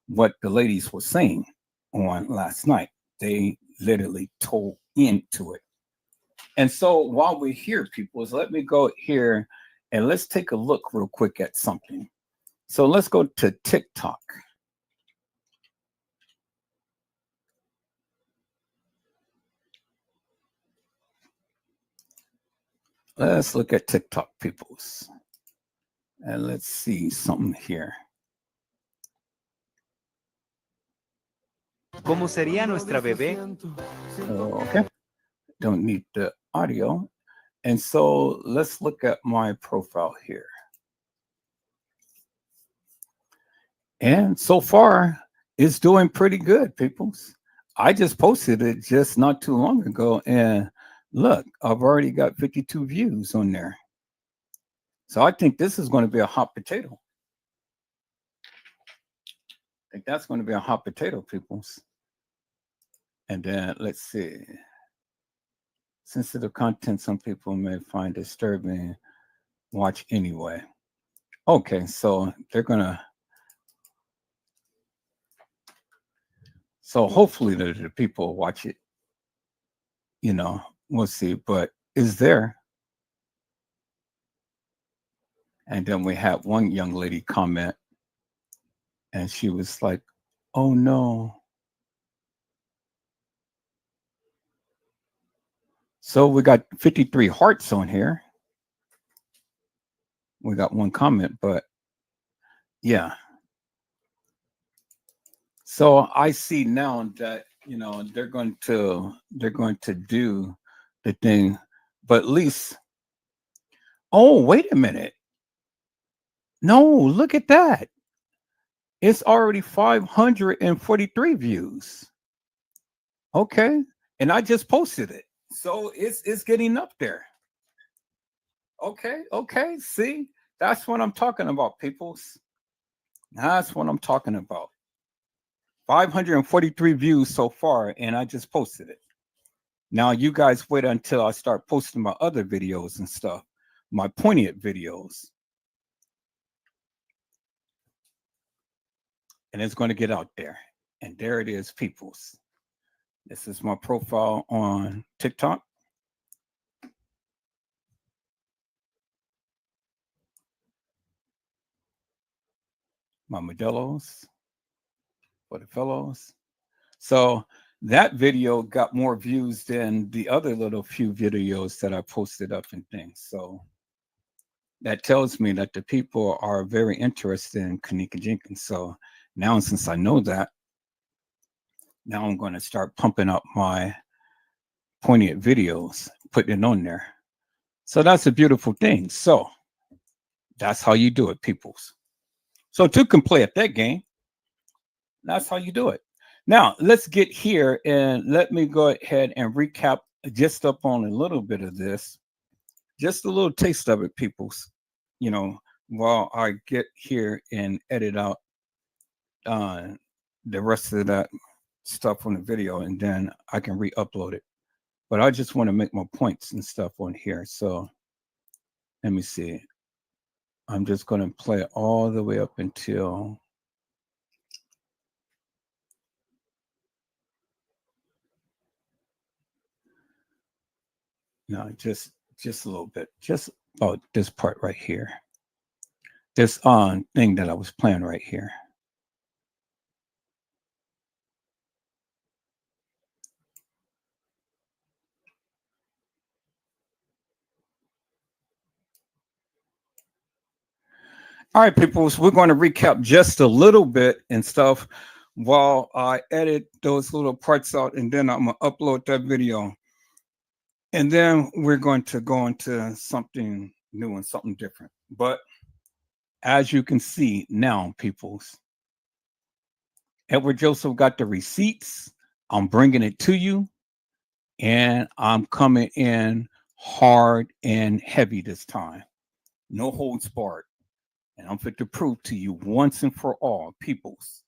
[SPEAKER 1] what the ladies were saying on last night. They literally told into it. And so while we're here, people, let me go here and let's take a look real quick at something. So let's go to TikTok. Let's look at TikTok, peoples. And let's see something here.
[SPEAKER 7] ¿Cómo sería nuestra bebé?
[SPEAKER 1] Okay. Don't need the audio. And so let's look at my profile here. And so far, it's doing pretty good, peoples. I just posted it just not too long ago. And look, I've already got 52 views on there. So I think this is going to be a hot potato. I think that's going to be a hot potato, peoples. And then let's see. Sensitive content some people may find disturbing. Watch anyway. Okay, so they're going to. So hopefully the people watch it. You know, we'll see. But is there? And then we had one young lady comment. And she was like, oh no. So we got 53 hearts on here. We got one comment, but yeah. So I see now that, you know, they're going to do the thing, but at least, oh, wait a minute. No, look at that. It's already 543 views. Okay. And I just posted it. So it's getting up there. Okay. See, that's what I'm talking about, peoples. That's what I'm talking about. 543 views so far, and I just posted it. Now you guys wait until I start posting my other videos and stuff, my poignant videos. And it's going to get out there. And there it is, peoples. This is my profile on TikTok. My Modelos for the fellows. So that video got more views than the other little few videos that I posted up and things. So that tells me that the people are very interested in KENNEKA Jenkins. So now, since I know that, now I'm going to start pumping up my poignant videos, putting it on there. So that's a beautiful thing. So that's how you do it, peoples. So two can play at that game. That's how you do it. Now, let's get here and let me go ahead and recap just up on a little bit of this. Just a little taste of it, peoples. You know, while I get here and edit out the rest of that stuff on the video, and then I can re-upload it. But I just want to make my points and stuff on here. So let me see. I'm just going to play it all the way up until no, just a little bit, just about this part right here. This thing that I was playing right here. All right, people, so we're going to recap just a little bit and stuff while I edit those little parts out, and then I'm going to upload that video. And then we're going to go into something new and something different. But as you can see now, peoples, Edward Joseph got the receipts. I'm bringing it to you, and I'm coming in hard and heavy this time. No holds barred. And I'm fit to prove to you once and for all, peoples,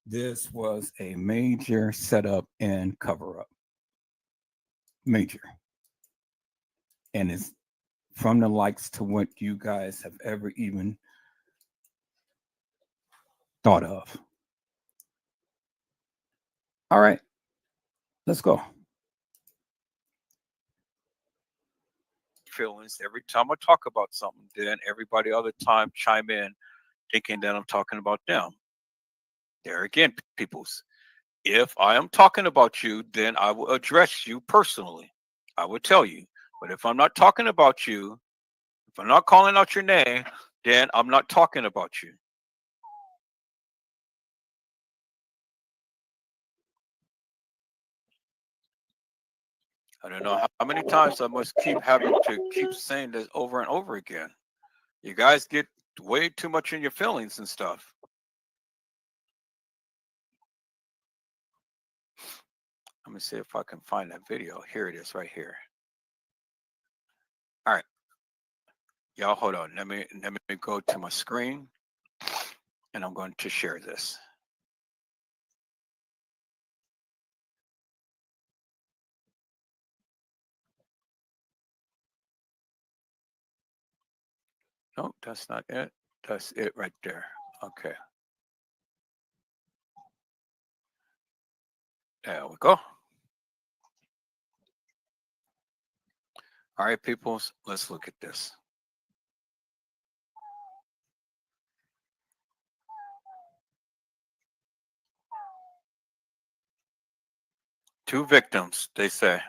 [SPEAKER 1] this was a major setup and cover up. Major. And it's from the likes to what you guys have ever even thought of. All right, let's go.
[SPEAKER 2] Feelings every time I talk about something, then everybody other time chime in thinking that I'm talking about them. There again, peoples, if I am talking about you, then I will address you personally. I will tell you. But if I'm not talking about you, If I'm not calling out your name, then I'm not talking about you. I don't know how many times I must keep having to keep saying this over and over again. You guys get way too much in your feelings and stuff. Let me see if I can find that video. Here it is right here. All right. Y'all hold on. Let me go to my screen and I'm going to share this. No, that's not it. That's it right there. Okay. There we go. All right, peoples, let's look at this. Two victims, they say.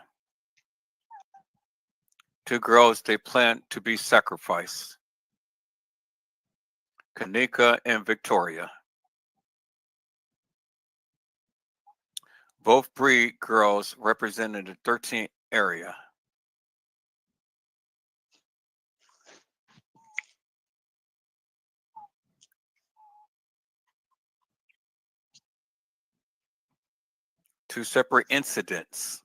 [SPEAKER 2] Two girls they plan to be sacrificed. KENNEKA and Victoria. Both breed girls represented the 13th area. Two separate incidents.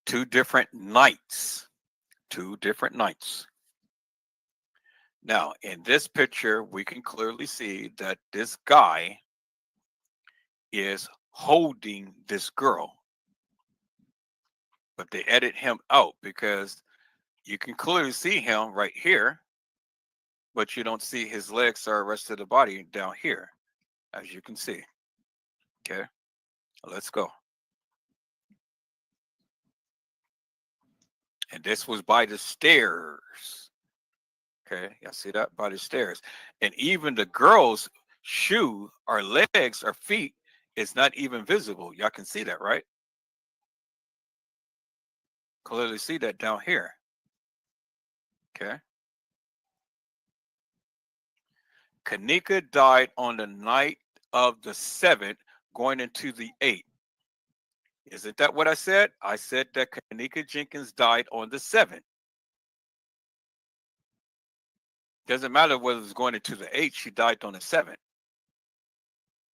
[SPEAKER 2] Two different nights. Two different nights. Now, in this picture, we can clearly see that this guy is holding this girl. But they edit him out because you can clearly see him right here, but you don't see his legs or the rest of the body down here, as you can see. Okay, let's go. And this was by the stairs. Okay, y'all see that? By the stairs. And even the girl's shoe or legs or feet is not even visible. Y'all can see that, right? Clearly see that down here. Okay. KENNEKA died on the night of the 7th, going into the 8th. Isn't that what I said? I said that KENNEKA Jenkins died on the 7th. Doesn't matter whether it's going into the 8th, she died on the 7th.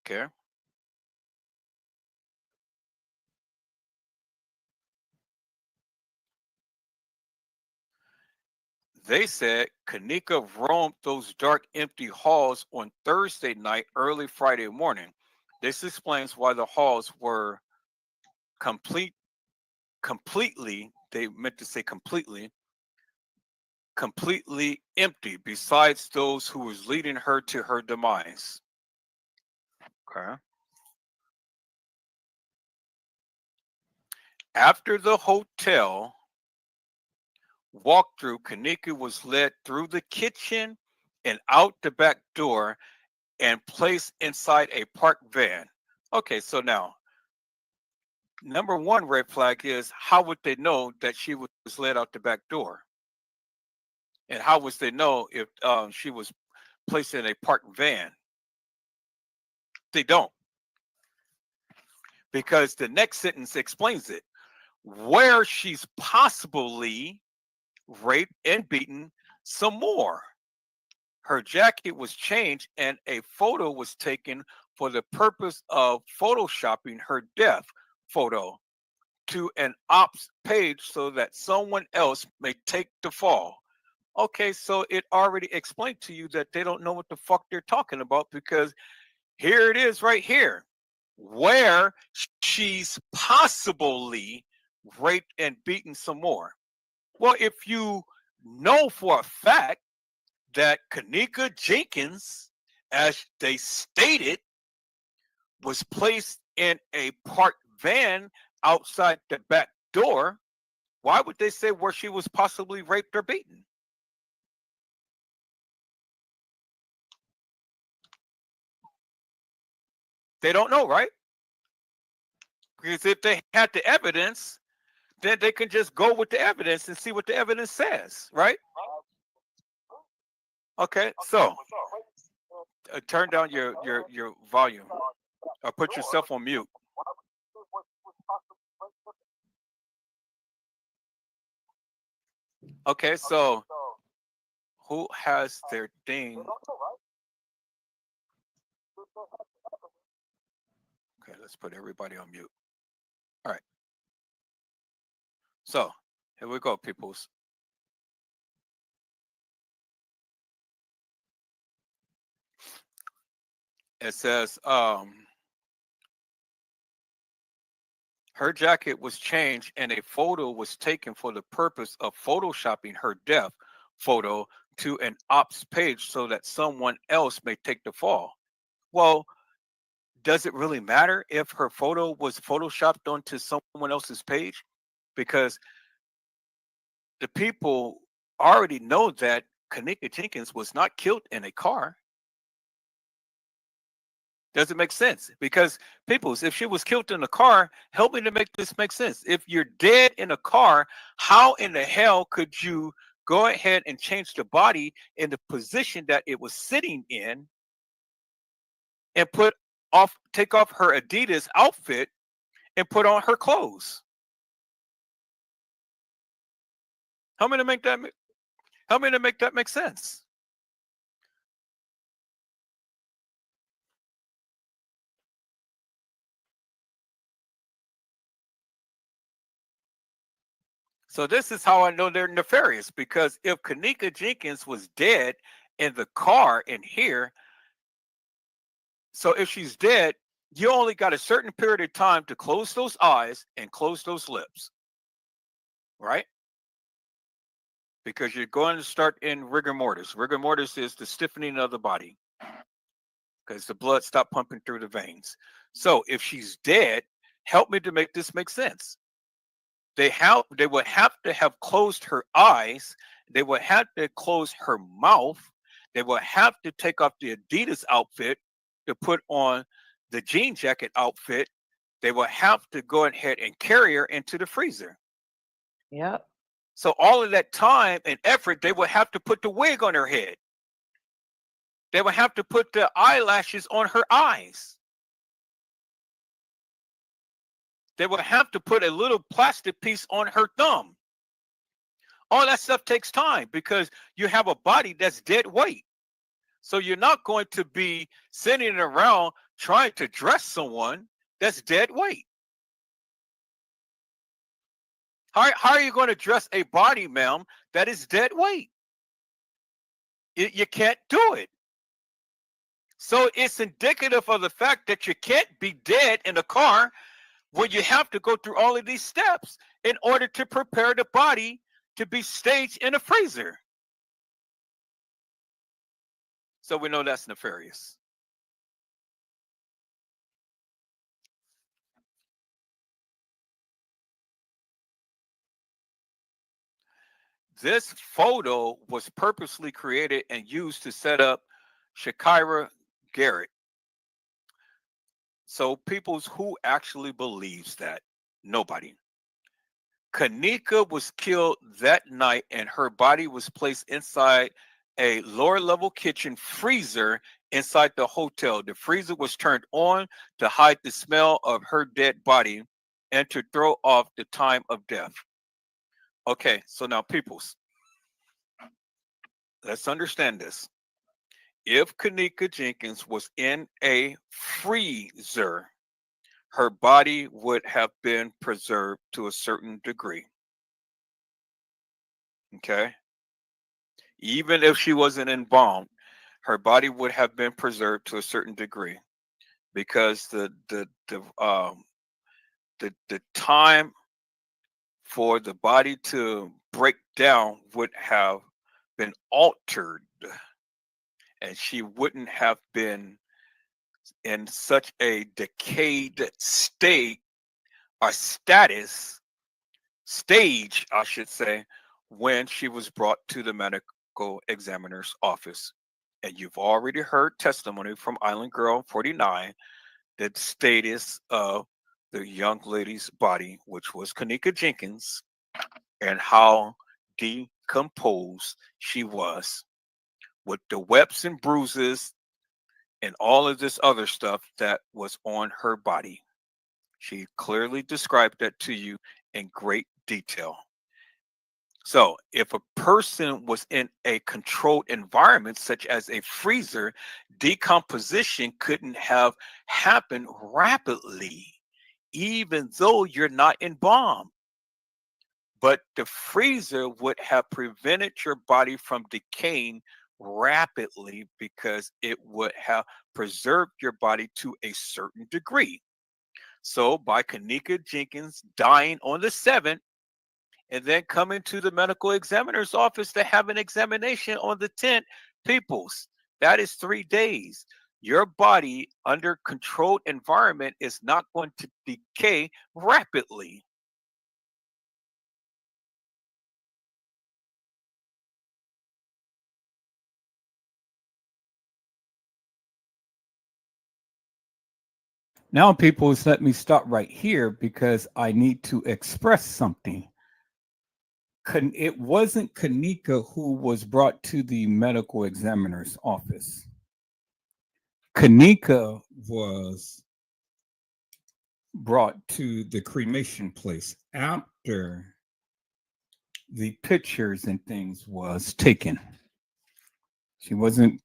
[SPEAKER 2] Okay. They said KENNEKA roamed those dark, empty halls on Thursday night, early Friday morning. This explains why the halls were completely, they meant to say completely empty, besides those who was leading her to her demise. Okay. After the hotel walkthrough, KENNEKA was led through the kitchen and out the back door and placed inside a parked van. Okay, so now, number one red flag is, how would they know that she was led out the back door? And how would they know if she was placed in a parked van? They don't. Because the next sentence explains it. Where she's possibly raped and beaten some more. Her jacket was changed and a photo was taken for the purpose of photoshopping her death photo to an ops page so that someone else may take the fall. Okay, so it already explained to you that they don't know what the fuck they're talking about, because here it is right here, where she's possibly raped and beaten some more. Well, if you know for a fact that KENNEKA Jenkins, as they stated, was placed in a parked van outside the back door, why would they say where she was possibly raped or beaten? They don't know, right? Because if they had the evidence, then they can just go with the evidence and see what the evidence says, right? Okay, so turn down your volume or put yourself on mute. Okay, so who has their thing? Okay, let's put everybody on mute. All right. So here we go, peoples. It says her jacket was changed and a photo was taken for the purpose of photoshopping her death photo to an ops page so that someone else may take the fall. Well, does it really matter if her photo was photoshopped onto someone else's page? Because the people already know that kENNEKA Jenkins was not killed in a car. Does it make sense? Because peoples, if she was killed in a car, help me to make this make sense. If you're dead in a car, how in the hell could you go ahead and change the body in the position that it was sitting in and take off her Adidas outfit and put on her clothes? Help me to make that make sense. So this is how I know they're nefarious, because if kENNEKA Jenkins was dead in the car in here, so if she's dead, you only got a certain period of time to close those eyes and close those lips, right? Because you're going to start in rigor mortis. Rigor mortis is the stiffening of the body because the blood stopped pumping through the veins. So if she's dead, help me to make this make sense. They would have to have closed her eyes. They would have to close her mouth. They would have to take off the Adidas outfit to put on the jean jacket outfit. They would have to go ahead and carry her into the freezer.
[SPEAKER 5] Yep.
[SPEAKER 2] So all of that time and effort, they would have to put the wig on her head. They would have to put the eyelashes on her eyes. They would have to put a little plastic piece on her thumb. All that stuff takes time because you have a body that's dead weight. So you're not going to be sitting around trying to dress someone that's dead weight. How are you going to dress a body, ma'am, that is dead weight? You can't do it. So it's indicative of the fact that you can't be dead in a car when you have to go through all of these steps in order to prepare the body to be staged in a freezer. So we know that's nefarious. This photo was purposely created and used to set up Shakira Garrett. So people's who actually believes that? Nobody. kENNEKA was killed that night and her body was placed inside a lower level kitchen freezer inside the hotel. The freezer was turned on to hide the smell of her dead body and to throw off the time of death. Okay, so now peoples, let's understand this. If kENNEKA Jenkins was in a freezer, her body would have been preserved to a certain degree. Okay. Even if she wasn't embalmed, her body would have been preserved to a certain degree because the time for the body to break down would have been altered, and she wouldn't have been in such a decayed state or stage, I should say, when she was brought to the medical examiner's office. And you've already heard testimony from Island Girl 49, the status of the young lady's body, which was kENNEKA Jenkins, and how decomposed she was with the webs and bruises and all of this other stuff that was on her body. She clearly described that to you in great detail. So, if a person was in a controlled environment, such as a freezer, decomposition couldn't have happened rapidly, even though you're not in bomb. But the freezer would have prevented your body from decaying rapidly because it would have preserved your body to a certain degree. So, by kENNEKA Jenkins dying on the 7th, and then coming to the medical examiner's office to have an examination on the 10th, peoples, that is 3 days. Your body under controlled environment is not going to decay rapidly.
[SPEAKER 1] Now, people, let me stop right here because I need to express something. It wasn't kENNEKA who was brought to the medical examiner's office. kENNEKA was brought to the cremation place after the pictures and things was taken. She wasn't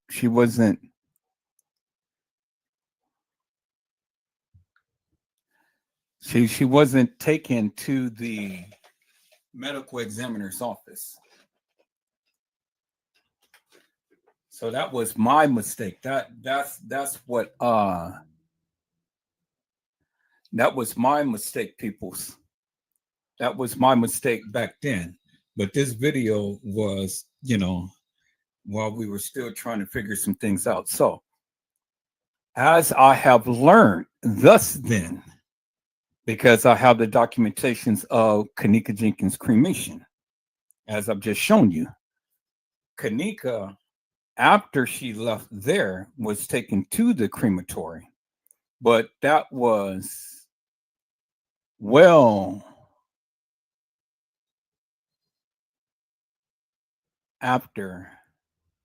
[SPEAKER 1] taken to the medical examiner's office. So that was my mistake. That's what that was my mistake, peoples. That was my mistake back then. But this video was, while we were still trying to figure some things out. So, as I have learned thus then, because I have the documentations of kENNEKA Jenkins' cremation, as I've just shown you. kENNEKA, after she left there, was taken to the crematory, but that was after.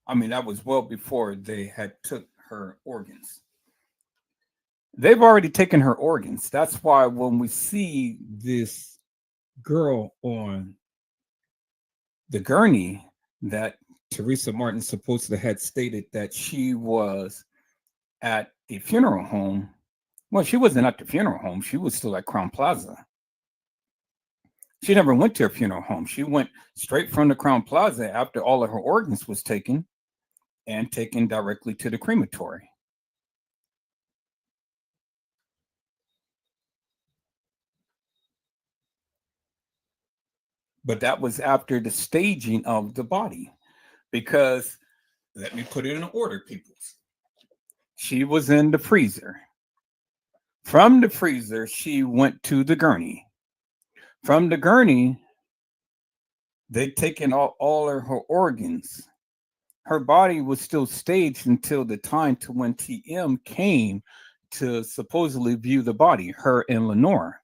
[SPEAKER 1] That was well before they had took her organs. They've already taken her organs. That's why when we see this girl on the gurney that Teresa Martin supposedly had stated that she was at the funeral home. Well, she wasn't at the funeral home. She was still at Crown Plaza. She never went to a funeral home. She went straight from the Crown Plaza after all of her organs was taken and taken directly to the crematory. But that was after the staging of the body, because let me put it in order, people. She was in the freezer. From the freezer, she went to the gurney. From the gurney, they'd taken all of her organs. Her body was still staged until the time to when TM came to supposedly view the body, her and Lenore.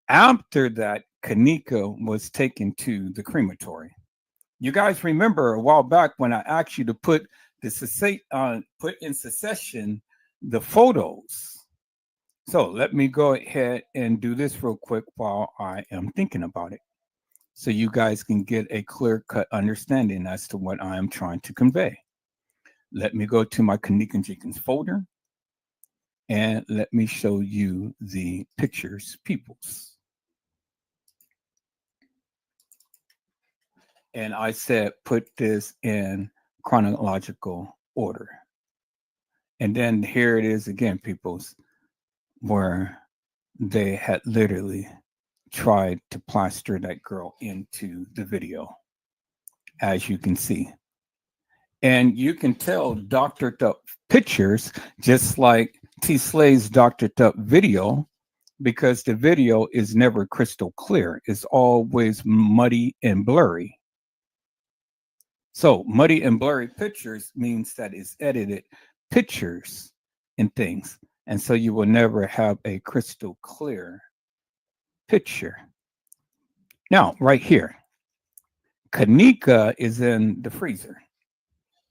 [SPEAKER 1] After that, kENNEKA was taken to the crematory. You guys remember a while back when I asked you to put in succession the photos. So let me go ahead and do this real quick while I am thinking about it, so you guys can get a clear-cut understanding as to what I am trying to convey. Let me go to my kENNEKA Jenkins folder, and let me show you the pictures, peoples. And I said, put this in chronological order. And then here it is again, peoples, where they had literally tried to plaster that girl into the video, as you can see. And you can tell doctored up pictures, just like T. Slay's doctored up video, because the video is never crystal clear. It's always muddy and blurry. So muddy and blurry pictures means that it's edited pictures and things. And so you will never have a crystal clear picture. Now, right here, KENNEKA is in the freezer.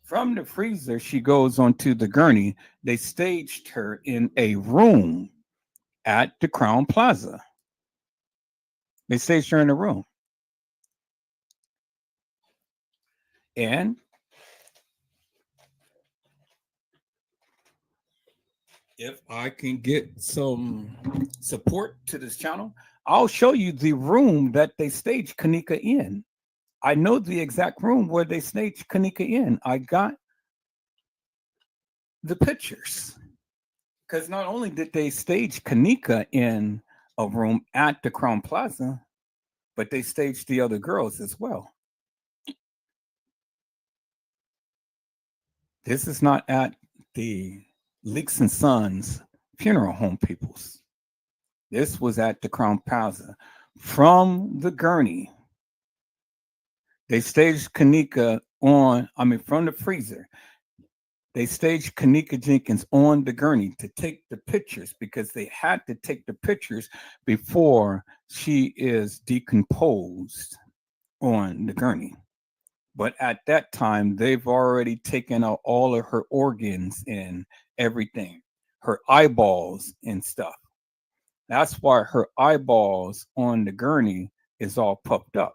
[SPEAKER 1] From the freezer, she goes onto the gurney. They staged her in a room at the Crown Plaza. They staged her in a room. And if I can get some support to this channel, I'll show you the room that they staged KENNEKA in. I know the exact room where they staged KENNEKA in. I got the pictures. Because not only did they stage KENNEKA in a room at the Crown Plaza, but they staged the other girls as well. This is not at the Leaks and Sons funeral home, peoples. This was at the Crown Plaza. From the gurney, they staged KENNEKA from the freezer. They staged KENNEKA Jenkins on the gurney to take the pictures because they had to take the pictures before she is decomposed on the gurney. But at that time, they've already taken out all of her organs and everything, her eyeballs and stuff. That's why her eyeballs on the gurney is all puffed up.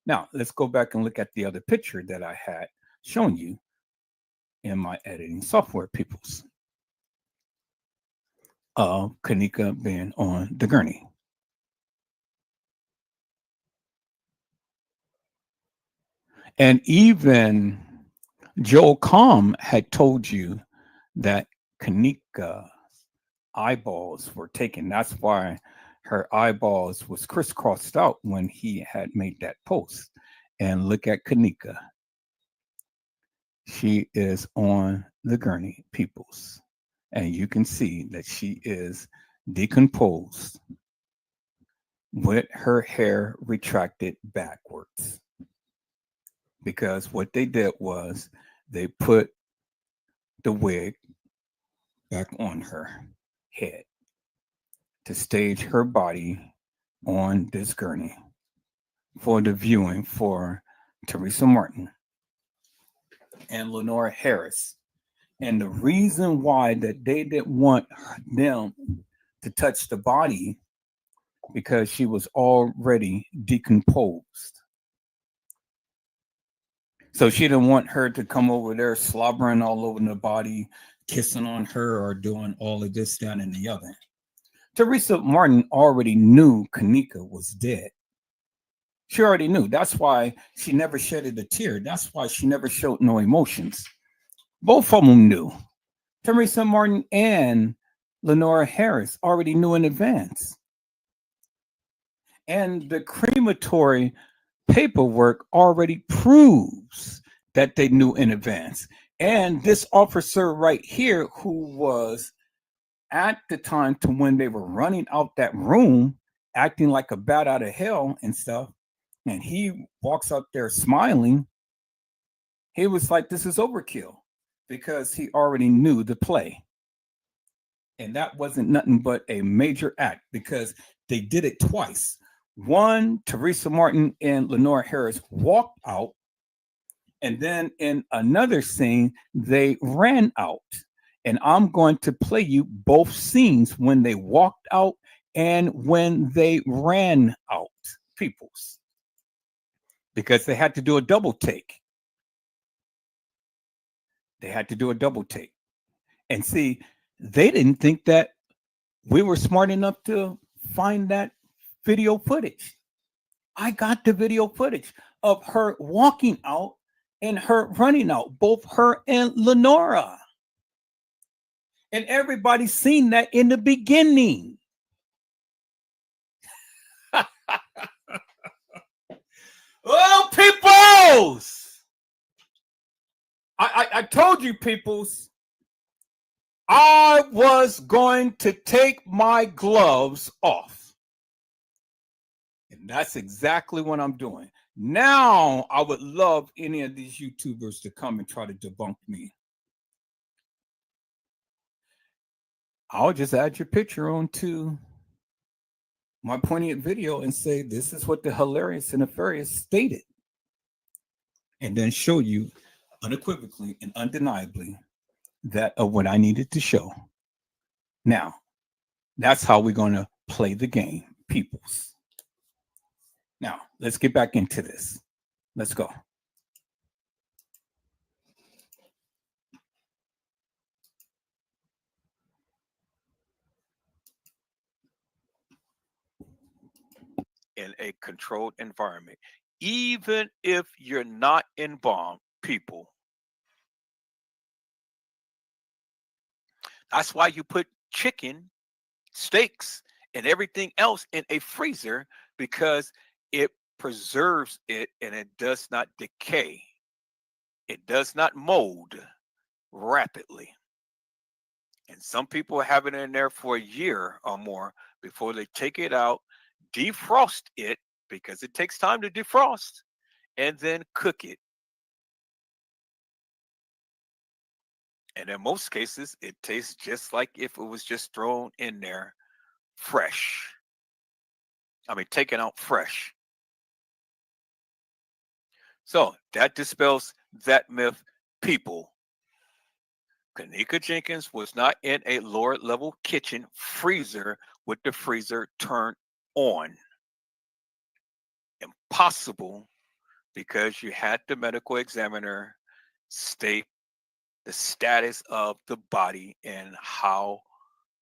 [SPEAKER 1] Now, let's go back and look at the other picture that I had shown you in my editing software, peoples, of KENNEKA being on the gurney. And even Joel Comm had told you that KENNEKA's eyeballs were taken. That's why her eyeballs was crisscrossed out when he had made that post. And look at KENNEKA. She is on the gurney, peoples. And you can see that she is decomposed with her hair retracted backwards. Because what they did was they put the wig back on her head to stage her body on this gurney for the viewing for Teresa Martin and Lenora Harris. And the reason why that they didn't want them to touch the body because she was already decomposed. So she didn't want her to come over there slobbering all over the body, kissing on her or doing all of this, that, and the other. Teresa Martin already knew KENNEKA was dead. She already knew. That's why she never shedded a tear. That's why she never showed no emotions. Both of them knew. Teresa Martin and Lenora Harris already knew in advance. And the crematory paperwork already proves that they knew in advance. And this officer right here, who was at the time to when they were running out that room, acting like a bat out of hell and stuff, and he walks up there smiling, he was like, this is overkill, because he already knew the play. And that wasn't nothing but a major act, because they did it twice. One, Teresa Martin and Lenora Harris walked out, and then in another scene, they ran out. And I'm going to play you both scenes when they walked out and when they ran out, peoples, because they had to do a double take. They had to do a double take. And see, they didn't think that we were smart enough to find that video footage. I got the video footage of her walking out and her running out, both her and Lenora. And everybody's seen that in the beginning. Oh, peoples! I told you, peoples, I was going to take my gloves off. And that's exactly what I'm doing. Now, I would love any of these YouTubers to come and try to debunk me. I'll just add your picture onto my poignant video and say, this is what the hilarious and nefarious stated. And then show you unequivocally and undeniably that of what I needed to show. Now, that's how we're going to play the game, peoples. Now, let's get back into this. Let's go.
[SPEAKER 2] In a controlled environment, even if you're not embalmed, people. That's why you put chicken, steaks, and everything else in a freezer, because it preserves it and it does not decay. It does not mold rapidly. And some people have it in there for a year or more before they take it out, defrost it, because it takes time to defrost, and then cook it. And in most cases, it tastes just like if it was just thrown in there fresh. I mean, taken out fresh. So that dispels that myth, people. Kenneka Jenkins was not in a lower level kitchen freezer with the freezer turned on. Impossible, because you had the medical examiner state the status of the body and how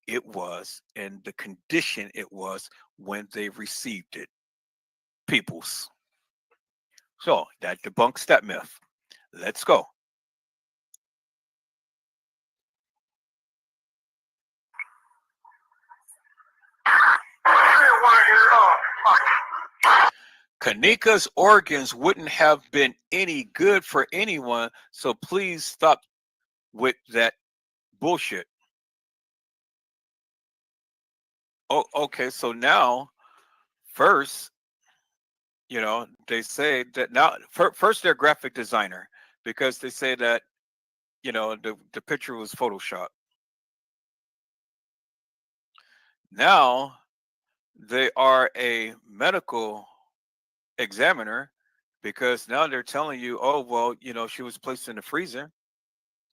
[SPEAKER 2] it was and the condition it was when they received it. Peoples. So that debunks that myth. Let's go. Kenneka's organs wouldn't have been any good for anyone, so please stop with that bullshit. Oh, okay. So now, first, they say that now, first they're graphic designer, because they say that, the picture was Photoshop. Now they are a medical examiner, because now they're telling you, oh, well, she was placed in the freezer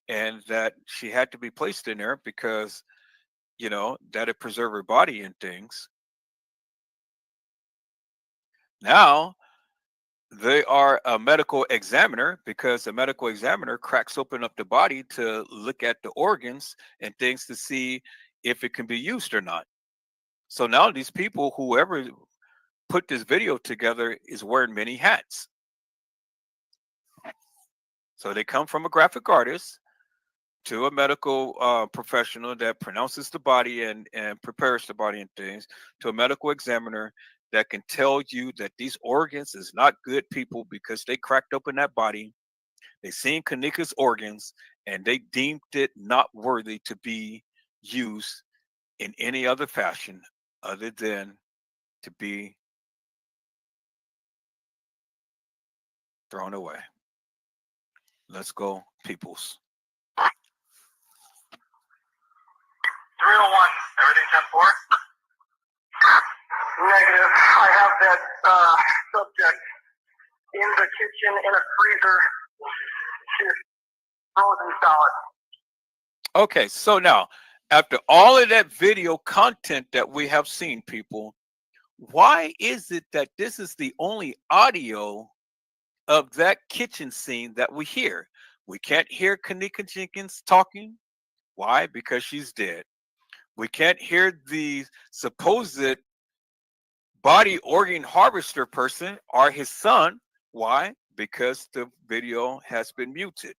[SPEAKER 2] and that she had to be placed in there because, that it preserve her body and things. Now they are a medical examiner, because a medical examiner cracks open up the body to look at the organs and things to see if it can be used or not. So now these people, whoever put this video together, is wearing many hats. So they come from a graphic artist to a medical professional that pronounces the body and prepares the body and things, to a medical examiner that can tell you that these organs is not good, people, because they cracked open that body. They seen Kenneka's organs and they deemed it not worthy to be used in any other fashion other than to be thrown away. Let's go, peoples.
[SPEAKER 8] 301, everything 10-4? Negative. I have that subject in the kitchen in a freezer. She's frozen solid.
[SPEAKER 2] Okay, so now, after all of that video content that we have seen, people, why is it that this is the only audio of that kitchen scene that we hear? We can't hear Kenneka Jenkins talking. Why? Because she's dead. We can't hear the supposed body organ harvester person or his son. Why? Because the video has been muted.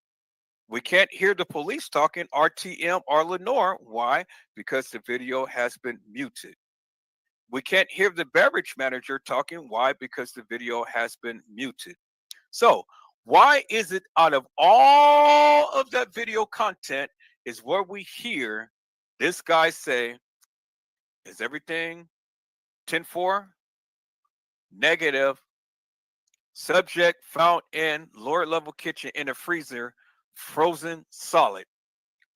[SPEAKER 2] We can't hear the police talking, RTM or Lenore. Why? Because the video has been muted. We can't hear the beverage manager talking. Why? Because the video has been muted. So why is it out of all of that video content is where we hear this guy say, is everything 10-4? Negative. Subject found in lower level kitchen in a freezer, frozen solid.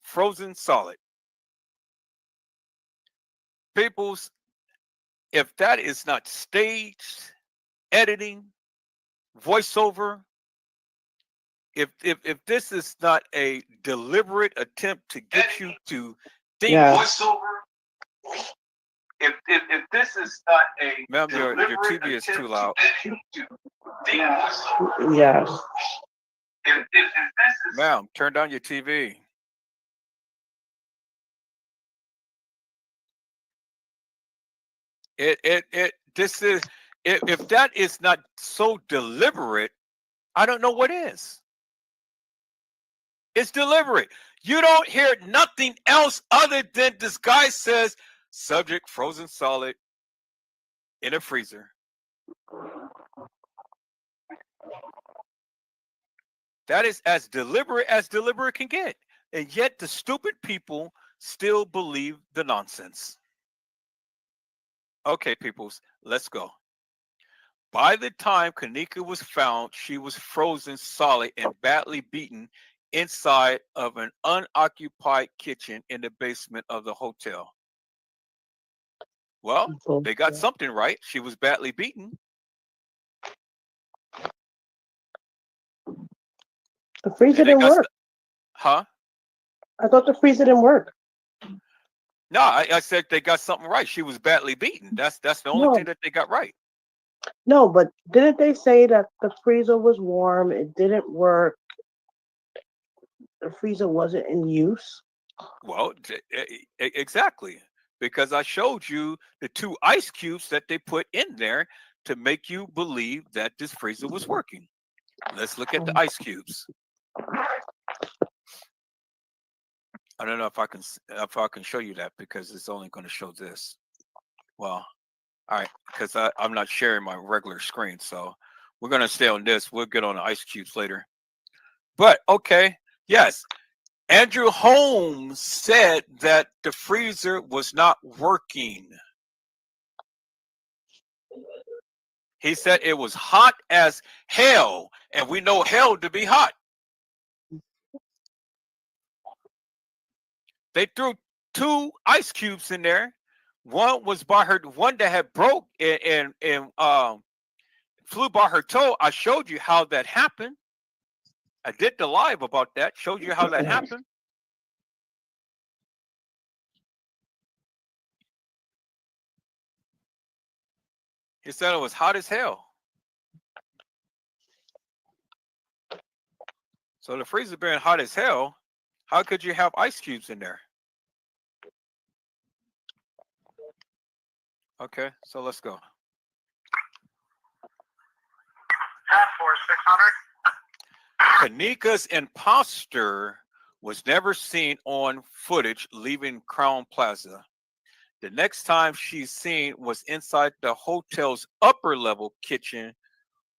[SPEAKER 2] Frozen solid. peoples, if that is not staged, editing, voiceover, if this is not a deliberate attempt to get you to think, voiceover, if this is not a, ma'am, your TV is too loud.
[SPEAKER 9] Yes.
[SPEAKER 2] If this is, ma'am, turn down your TV. This is, if that is not so deliberate, I don't know what is. It's deliberate. You don't hear nothing else other than this guy says, subject frozen solid in a freezer. That is as deliberate can get. And yet the stupid people still believe the nonsense. Okay, peoples, let's go. By the time KENNEKA was found, she was frozen solid and badly beaten inside of an unoccupied kitchen in the basement of the hotel. Well, they got something right. She was badly beaten.
[SPEAKER 9] The freezer didn't work.
[SPEAKER 2] Huh?
[SPEAKER 9] I thought the freezer didn't work.
[SPEAKER 2] No, I said they got something right. She was badly beaten. That's the only thing that they got right.
[SPEAKER 9] No, but didn't they say that the freezer was warm? It didn't work. The freezer wasn't in use.
[SPEAKER 2] Well, exactly. Because I showed you the 2 ice cubes that they put in there to make you believe that this freezer was working. Let's look at the ice cubes. I don't know if I can show you that because it's only going to show this. Well, all right, because I'm not sharing my regular screen, so we're going to stay on this. We'll get on the ice cubes later. But okay, yes, Andrew Holmes said that the freezer was not working. He said it was hot as hell, and we know hell to be hot. They threw 2 ice cubes in there. One was by her, one that had broke and flew by her toe. I showed you how that happened. I did the live about that. Showed you how that happened. He said it was hot as hell. So the freezer being hot as hell, how could you have ice cubes in there? Okay, so let's go.
[SPEAKER 8] Task Force 600.
[SPEAKER 2] KENNEKA's imposter was never seen on footage leaving Crown Plaza. The next time she's seen was inside the hotel's upper level kitchen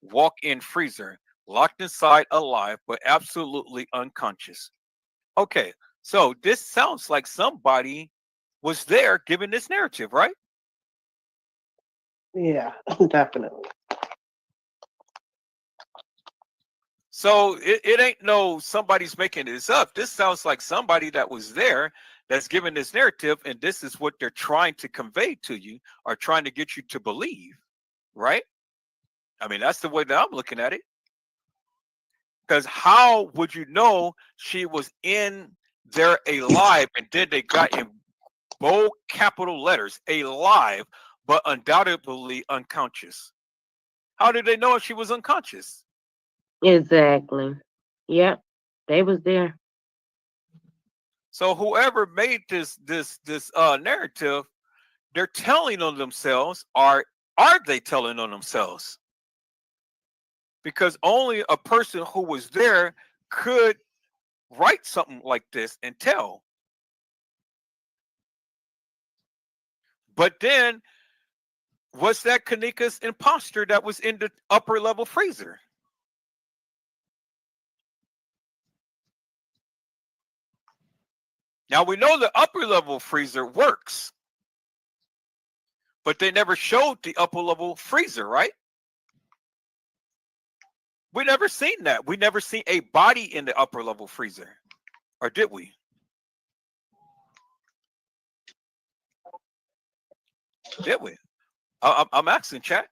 [SPEAKER 2] walk-in freezer, locked inside alive but absolutely unconscious. Okay, so this sounds like somebody was there giving this narrative, right?
[SPEAKER 9] Yeah, definitely.
[SPEAKER 2] So it ain't no somebody's making this up. This sounds like somebody that was there that's giving this narrative, and this is what they're trying to convey to you or trying to get you to believe, right? I mean, that's the way that I'm looking at it. Because how would you know she was in there alive, and then they got in bold capital letters, alive, but undoubtedly unconscious? How did they know if she was unconscious?
[SPEAKER 5] Exactly. Yep. They was there.
[SPEAKER 2] So whoever made this narrative, they're telling on themselves, or are they telling on themselves? Because only a person who was there could write something like this and tell. But then, was that KENNEKA's imposter that was in the upper level freezer? Now we know the upper level freezer works, but they never showed the upper level freezer, right? We never seen that. We never seen a body in the upper level freezer, or did we? Did we? I'm asking chat.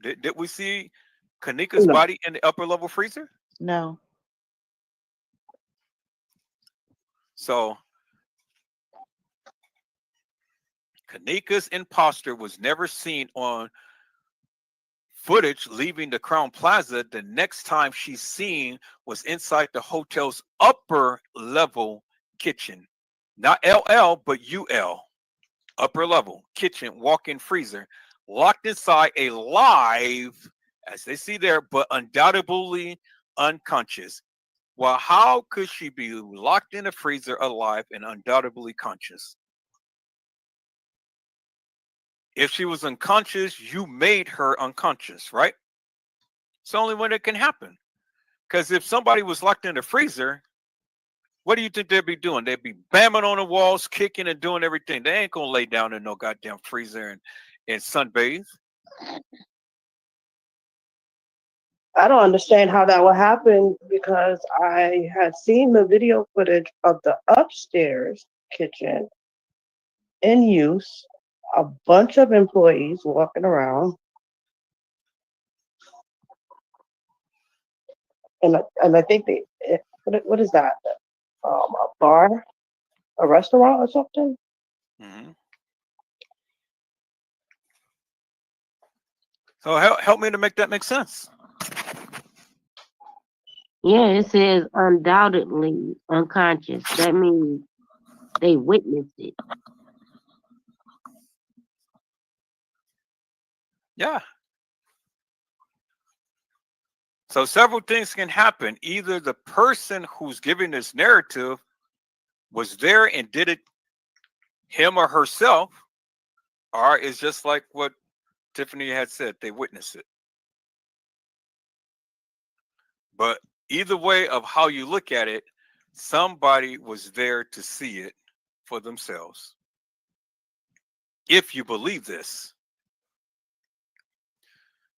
[SPEAKER 2] Did we see Kenneka's
[SPEAKER 9] No.
[SPEAKER 2] body in the upper level freezer?
[SPEAKER 10] No.
[SPEAKER 2] So Kenneka's imposter was never seen on footage leaving the Crown Plaza. The next time she's seen was inside the hotel's upper level kitchen. Not LL, but UL. Upper level kitchen walk-in freezer, locked inside a live, as they see there, but undoubtedly unconscious. Well, how could she be locked in a freezer alive and undoubtedly conscious? If she was unconscious, you made her unconscious, right? It's the only way that can happen. Because if somebody was locked in a freezer, what do you think they'd be doing? They'd be bamming on the walls, kicking and doing everything. They ain't gonna lay down in no goddamn freezer and sunbathe.
[SPEAKER 9] I don't understand how that would happen because I had seen the video footage of the upstairs kitchen in use, a bunch of employees walking around, and I think what is that? A bar, a restaurant, or something?
[SPEAKER 2] Mm-hmm. So help me to make that make sense.
[SPEAKER 5] Yeah, it says undoubtedly unconscious. That means they witnessed it.
[SPEAKER 2] Yeah. So several things can happen. Either the person who's giving this narrative was there and did it him or herself, or it's just like what Tiffany had said, they witnessed it. But either way of how you look at it, somebody was there to see it for themselves. If you believe this.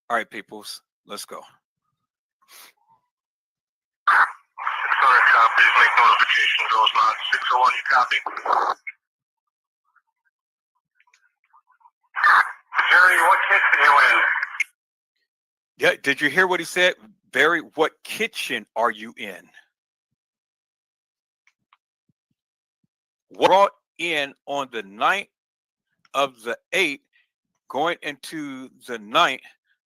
[SPEAKER 2] All right, peoples, let's go.
[SPEAKER 8] Sorry, copies, make notification goes on. 601, you copy? Jerry, what kitchen you in?
[SPEAKER 2] Yeah, did you hear what he said? Barry, what kitchen are you in? Brought in on the night of the 8th, going into the 9th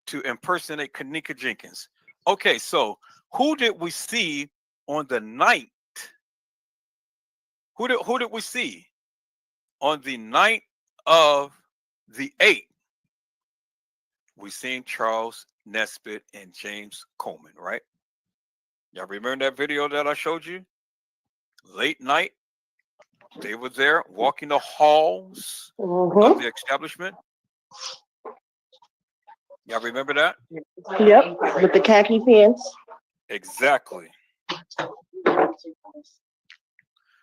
[SPEAKER 2] to impersonate Kenneka Jenkins. Okay, so who did we see on the night? Who did we see on the night of the 8th? We seen Charles Nesbitt and James Coleman, right? Y'all remember that video that I showed you? Late night, they were there walking the halls of the establishment. Y'all remember that?
[SPEAKER 9] Yep, with the khaki pants.
[SPEAKER 2] Exactly.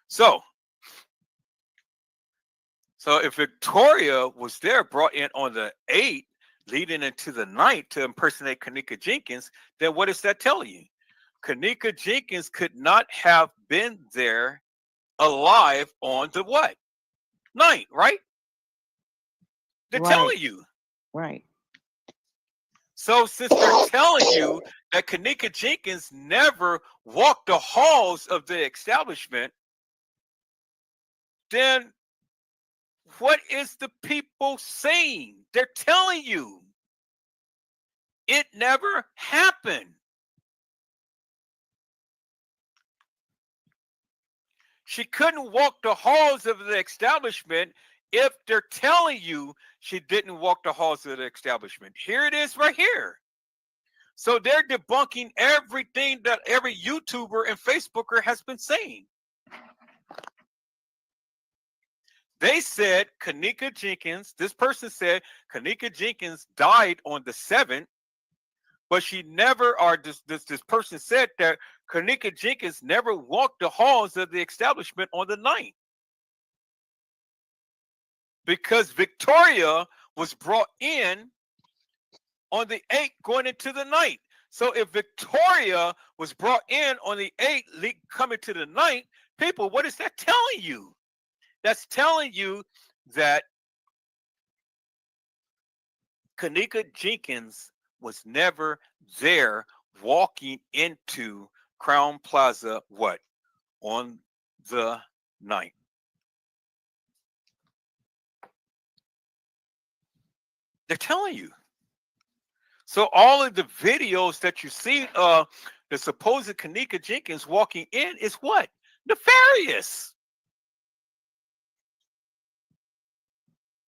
[SPEAKER 2] So if Victoria was there, brought in on the 8th, leading into the 9th to impersonate Kenneka Jenkins, then what does that tell you? Kenneka Jenkins could not have been there alive on the what? 9th, right? They're telling you.
[SPEAKER 10] Right.
[SPEAKER 2] So since they're telling you that Kenneka Jenkins never walked the halls of the establishment, then what is the people saying? They're telling you it never happened. She couldn't walk the halls of the establishment if they're telling you she didn't walk the halls of the establishment. Here it is right here. So they're debunking everything that every YouTuber and Facebooker has been saying. They said Kenneka Jenkins, this person said Kenneka Jenkins died on the 7th, but she never, or this person said that Kenneka Jenkins never walked the halls of the establishment on the 9th. Because Victoria was brought in on the 8th going into the 9th. So if Victoria was brought in on the 8th coming to the 9th, people, what is that telling you? That's telling you that kENNEKA Jenkins was never there walking into Crown Plaza, what, on the 9th. They're telling you. So all of the videos that you see of the supposed kENNEKA Jenkins walking in is what? Nefarious.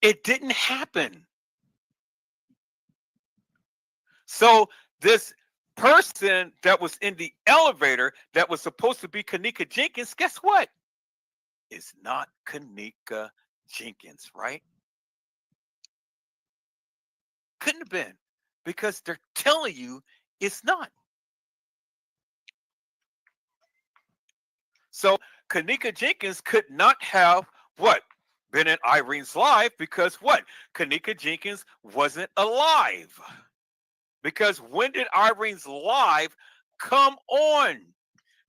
[SPEAKER 2] It didn't happen. So this person that was in the elevator that was supposed to be kENNEKA Jenkins, guess what? It's not kENNEKA Jenkins, right? Couldn't have been, because they're telling you it's not. So kENNEKA Jenkins could not have what? Been in Irene's life, because what? kENNEKA Jenkins wasn't alive. Because when did Irene's live come on?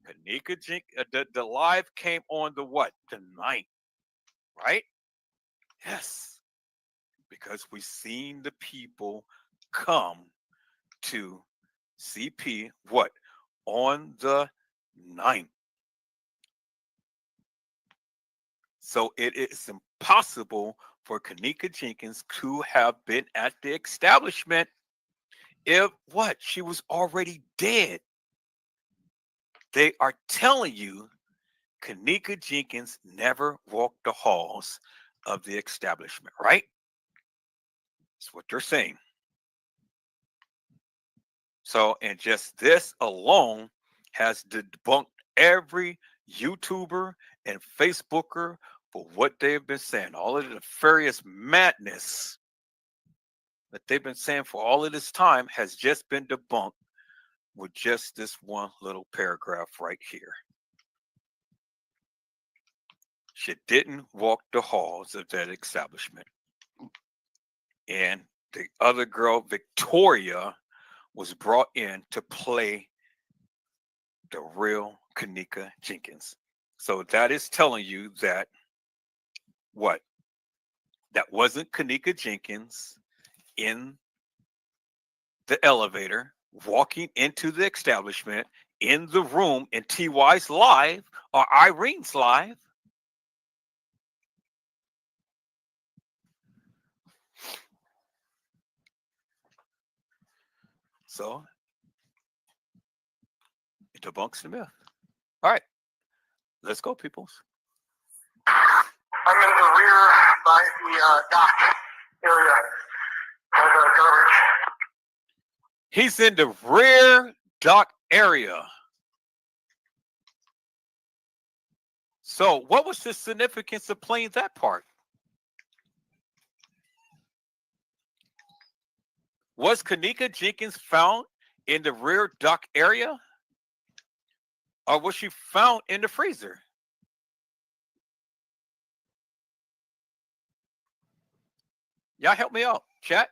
[SPEAKER 2] kENNEKA Jenkins, the live came on the what? The 9th, right? Yes. Because we seen the people come to CP, what? On the 9th. So it is impossible for kENNEKA Jenkins to have been at the establishment if what? She was already dead. They are telling you kENNEKA Jenkins never walked the halls of the establishment, right? That's what they're saying. So, and just this alone has debunked every YouTuber and Facebooker for what they've been saying. All of the nefarious madness that they've been saying for all of this time has just been debunked with just this one little paragraph right here. She didn't walk the halls of that establishment. And the other girl, Victoria, was brought in to play the real kENNEKA Jenkins. So that is telling you that what? That wasn't kENNEKA Jenkins in the elevator, walking into the establishment, in the room, in TY's live or Irene's live. So it debunks the myth. All right, let's go, peoples.
[SPEAKER 8] I'm in the rear by the dock area of the garbage.
[SPEAKER 2] He's in the rear dock area. So what was the significance of playing that part? Was kENNEKA Jenkins found in the rear dock area? Or was she found in the freezer? Y'all help me out, chat.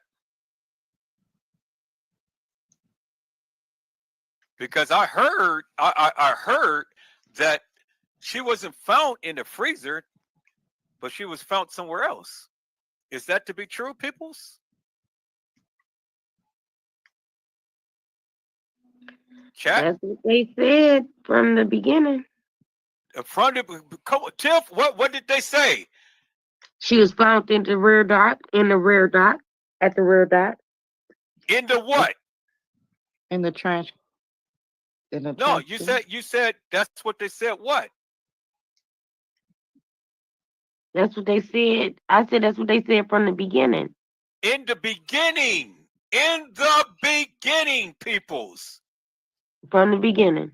[SPEAKER 2] Because I heard that she wasn't found in the freezer, but she was found somewhere else. Is that to be true, peoples? Chat?
[SPEAKER 5] That's what they said from the beginning.
[SPEAKER 2] From the, Tiff, what did they say?
[SPEAKER 5] She was found in the rear dock, at the rear dock.
[SPEAKER 2] In the what?
[SPEAKER 10] In the trash. In the
[SPEAKER 2] No,
[SPEAKER 10] trash
[SPEAKER 2] you said that's what they said. What?
[SPEAKER 5] That's what they said. I said that's what they said from the beginning.
[SPEAKER 2] In the beginning. In the beginning, peoples.
[SPEAKER 5] From the beginning.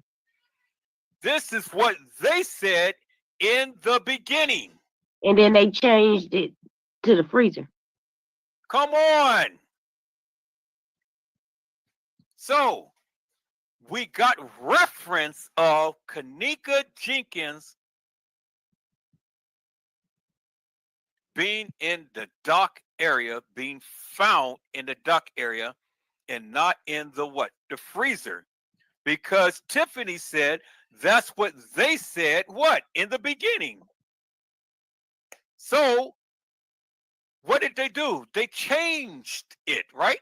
[SPEAKER 2] This is what they said in the beginning.
[SPEAKER 5] And then they changed it to the freezer.
[SPEAKER 2] Come on. So we got reference of kENNEKA Jenkins being in the dock area, being found in the dock area, and not in the what? The freezer. Because Tiffany said that's what they said, what? In the beginning. So what did they do? They changed it, right?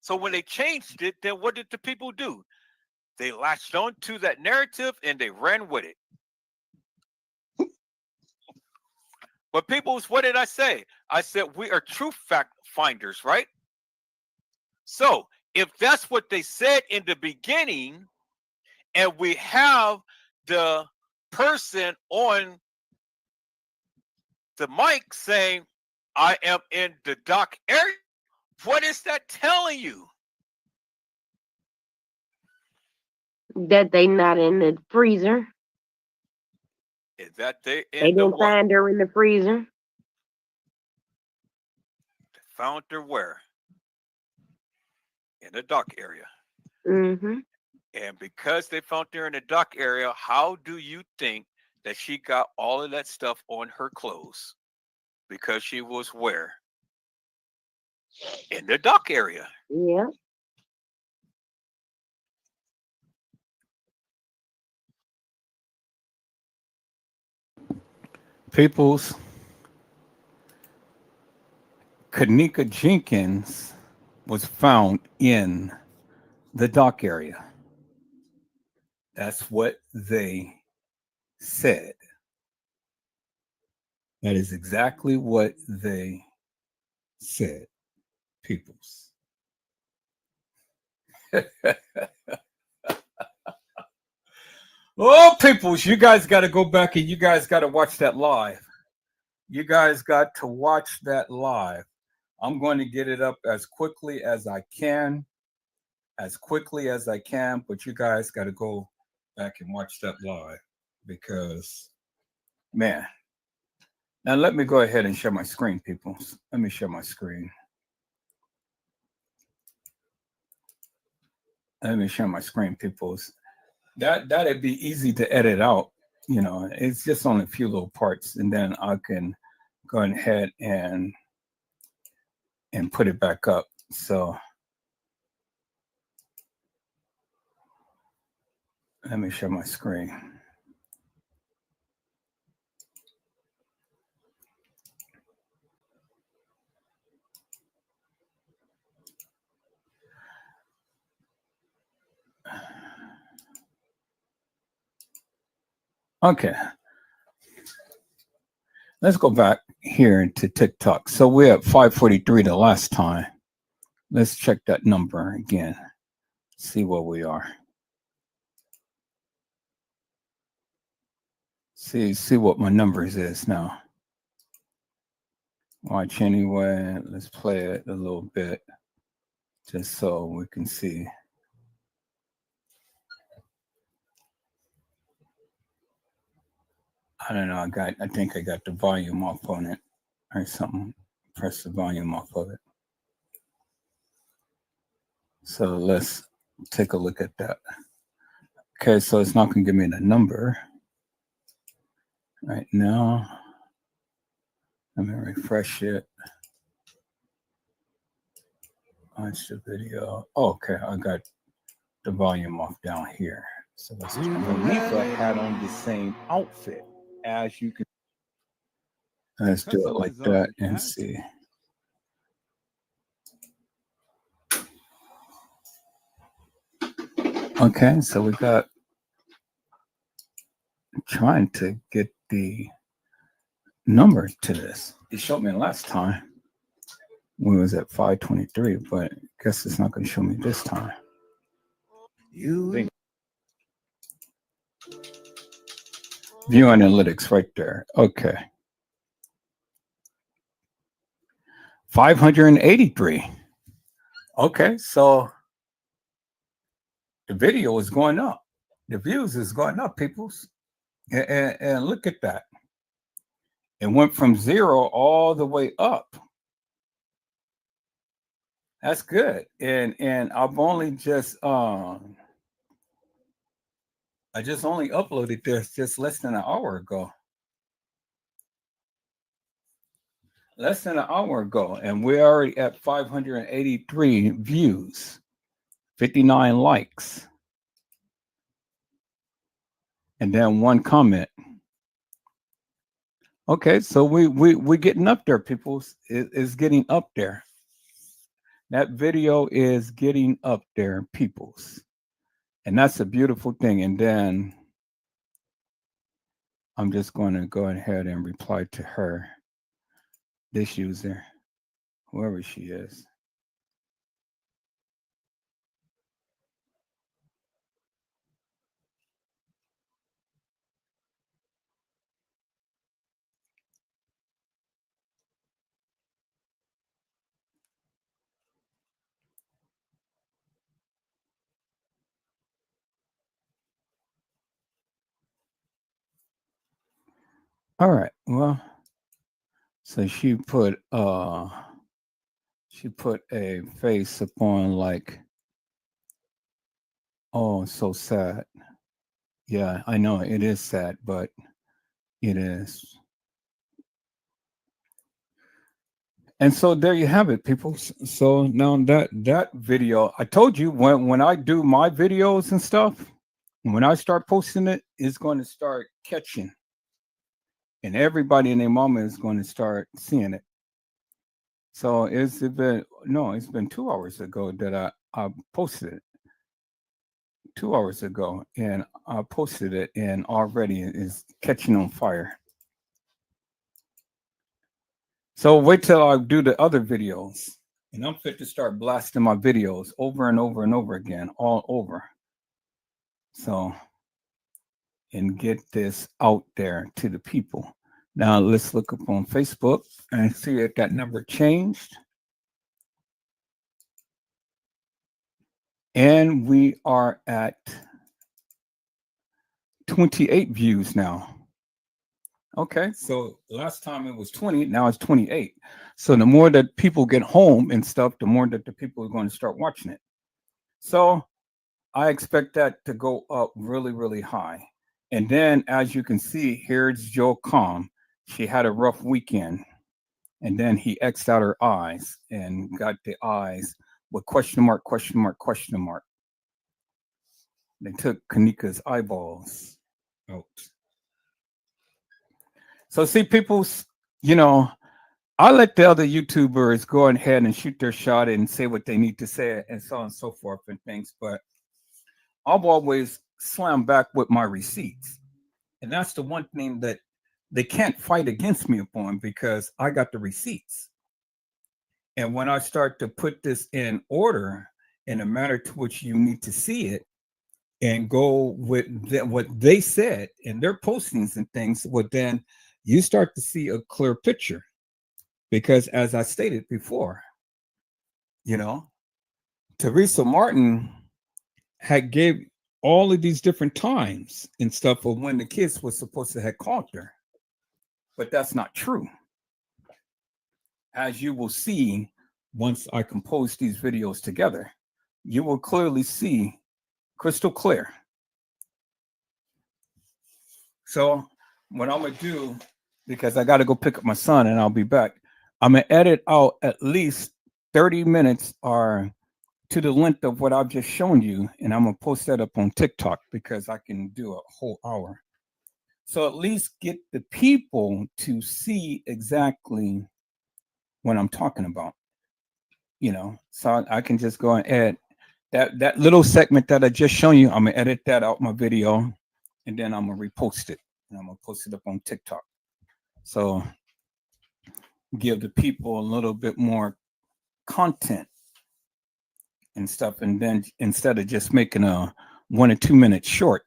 [SPEAKER 2] So when they changed it, then what did the people do? They latched on to that narrative and they ran with it. But peoples, what did I say? I said we are truth fact finders, right? So if that's what they said in the beginning, and we have the person on the mic saying, I am in the dark area, what is that telling you?
[SPEAKER 5] That they not in the freezer.
[SPEAKER 2] Is that they
[SPEAKER 5] They
[SPEAKER 2] in the
[SPEAKER 5] didn't
[SPEAKER 2] what?
[SPEAKER 5] find her in the freezer.
[SPEAKER 2] Found her where? In the dark area.
[SPEAKER 5] Mm-hmm.
[SPEAKER 2] And because they found her in the dark area, how do you think that she got all of that stuff on her clothes? Because she was where? In the dark area.
[SPEAKER 5] Yeah.
[SPEAKER 1] Peoples, KENNEKA Jenkins was found in the dock area. That's what they said. That is exactly what they said, peoples. Oh, peoples, you guys got to go back and you guys got to watch that live. You guys got to watch that live. I'm going to get it up as quickly as I can, but you guys got to go back and watch that live because, man. Now let me go ahead and share my screen, people. Let me share my screen. Let me share my screen, peoples. That'd be easy to edit out. You know, it's just only a few little parts, and then I can go ahead and put it back up. So let me share my screen. Okay. Let's go back here into TikTok. So we're at 543 the last time. Let's check that number again. See where we are. See what my numbers is now. Watch anyway. Let's play it a little bit just so we can see. I don't know. I think I got the volume off on it or something. Press the volume off of it. So let's take a look at that. Okay, so it's not going to give me the number right now. Let me refresh it. Watch the video. Oh, okay, I got the volume off down here. So let's Monica had on the same outfit as you can. Let's do it like that and see. Okay, so we got trying to get the number to this. It showed me last time. We was at 523, but I guess it's not going to show me this time. View analytics right there. Okay. 583. Okay, so the video is going up. The views is going up, peoples. And look at that. It went from 0 all the way up. That's good. And I've only just I just only uploaded this just less than an hour ago. Less than an hour ago, and we're already at 583 views, 59 likes, and then one comment. Okay, so we getting up there, people. It's getting up there. That video is getting up there, peoples. And that's a beautiful thing. And then I'm just going to go ahead and reply to her, this user, whoever she is. All right. Well, so she put a face upon like, oh, so sad. Yeah, I know it is sad, but it is. And so there you have it, people. So now that video, I told you when I do my videos and stuff, when I start posting it, it's going to start catching, and everybody and their mama is going to start seeing it. So it's been 2 hours ago that I posted it. 2 hours ago, and I posted it, and already it is catching on fire. So wait till I do the other videos, and I'm fit to start blasting my videos over and over and over again, all over. So, and get this out there to the people. Now let's look up on Facebook and see if that number changed. And we are at 28 views now. Okay, so last time it was 20, now it's 28. So the more that people get home and stuff, the more that the people are going to start watching it. So I expect that to go up really, really high. And then, as you can see, here's Joe Calm. She had a rough weekend. And then he X'd out her eyes and got the eyes with question mark, question mark, question mark. They took KENNEKA's eyeballs out. So see, people, I let the other YouTubers go ahead and shoot their shot and say what they need to say and so on and so forth and things. But I've always slammed back with my receipts. And that's the one thing that they can't fight against me upon, because I got the receipts. And when I start to put this in order in a manner to which you need to see it and go with what they said in their postings and things, well, then you start to see a clear picture. Because as I stated before, Teresa Martin had gave all of these different times and stuff of when the kids were supposed to have called her. But that's not true. As you will see, once I compose these videos together, you will clearly see crystal clear. So what I'm going to do, because I got to go pick up my son and I'll be back, I'm going to edit out at least 30 minutes or to the length of what I've just shown you. And I'm going to post that up on TikTok because I can do a whole hour. So at least get the people to see exactly what I'm talking about, so I can just go and edit that little segment that I just shown you. I'm gonna edit that out my video, and then I'm gonna repost it, and I'm gonna post it up on TikTok. So give the people a little bit more content and stuff, and then instead of just making a 1 or 2 minute short.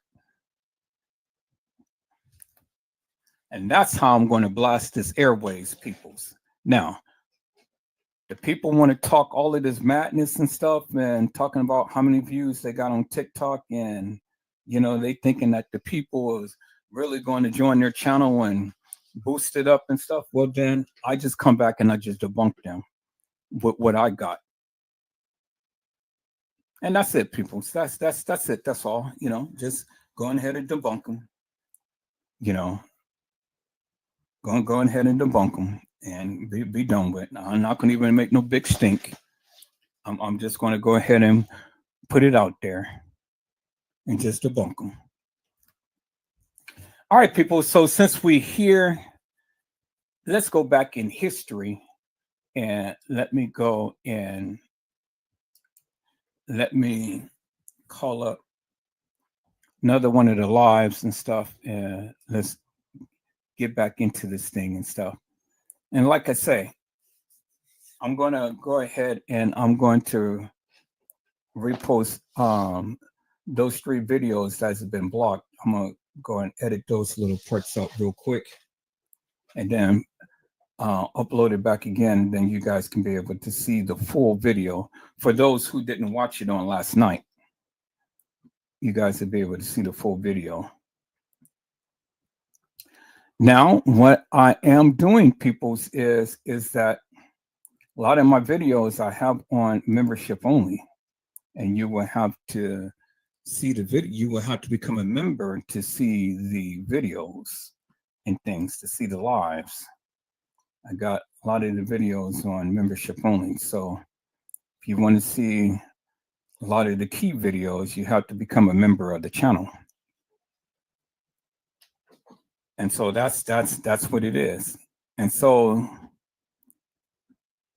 [SPEAKER 1] And that's how I'm going to blast this airways, peoples. Now, the people want to talk all of this madness and stuff and talking about how many views they got on TikTok, and they thinking that the people is really going to join their channel and boost it up and stuff. Well, then I just come back and I just debunk them with what I got. And that's it, people. That's it. That's all. Just going ahead and debunk them. Go ahead and debunk them and be done with it. I'm not going to even make no big stink. I'm just going to go ahead and put it out there and just debunk them. All right, people. So since we're here let's go back in history, and let me go and let me call up another one of the lives and stuff, and let's get back into this thing and stuff. And like I say, I'm going to go ahead and I'm going to repost those 3 videos that have been blocked. I'm going to go and edit those little parts out real quick, and then upload it back again. Then you guys can be able to see the full video. For those who didn't watch it on last night, you guys will be able to see the full video. Now, what I am doing, peoples, is that a lot of my videos I have on membership only, and you will have to see the video. You will have to become a member to see the videos and things, to see the lives. I got a lot of the videos on membership only. So if you want to see a lot of the key videos, you have to become a member of the channel. And so that's what it is. And so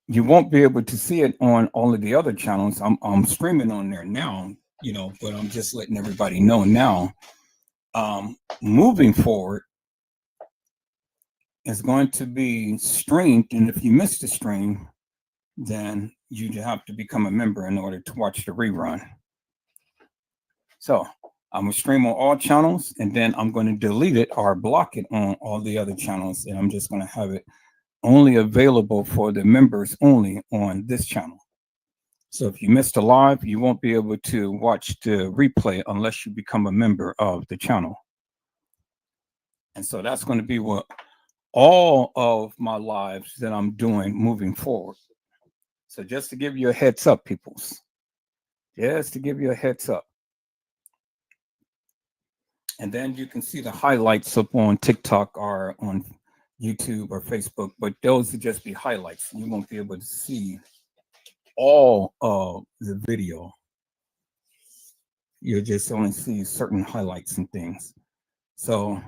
[SPEAKER 1] you won't be able to see it on all of the other channels. I'm streaming on there now, you know, but I'm just letting everybody know now. Moving forward, it's going to be streamed, and if you miss the stream, then you have to become a member in order to watch the rerun. So I'm gonna stream on all channels, and then I'm going to delete it or block it on all the other channels, and I'm just going to have it only available for the members only on this channel. So if you missed a live, you won't be able to watch the replay unless you become a member of the channel. And so that's going to be what all of my lives that I'm doing moving forward. So just to give you a heads up, peoples, just to give you a heads up. And then you can see the highlights up on TikTok or on YouTube or Facebook, but those will just be highlights. You won't be able to see all of the video. You'll just only see certain highlights and things. So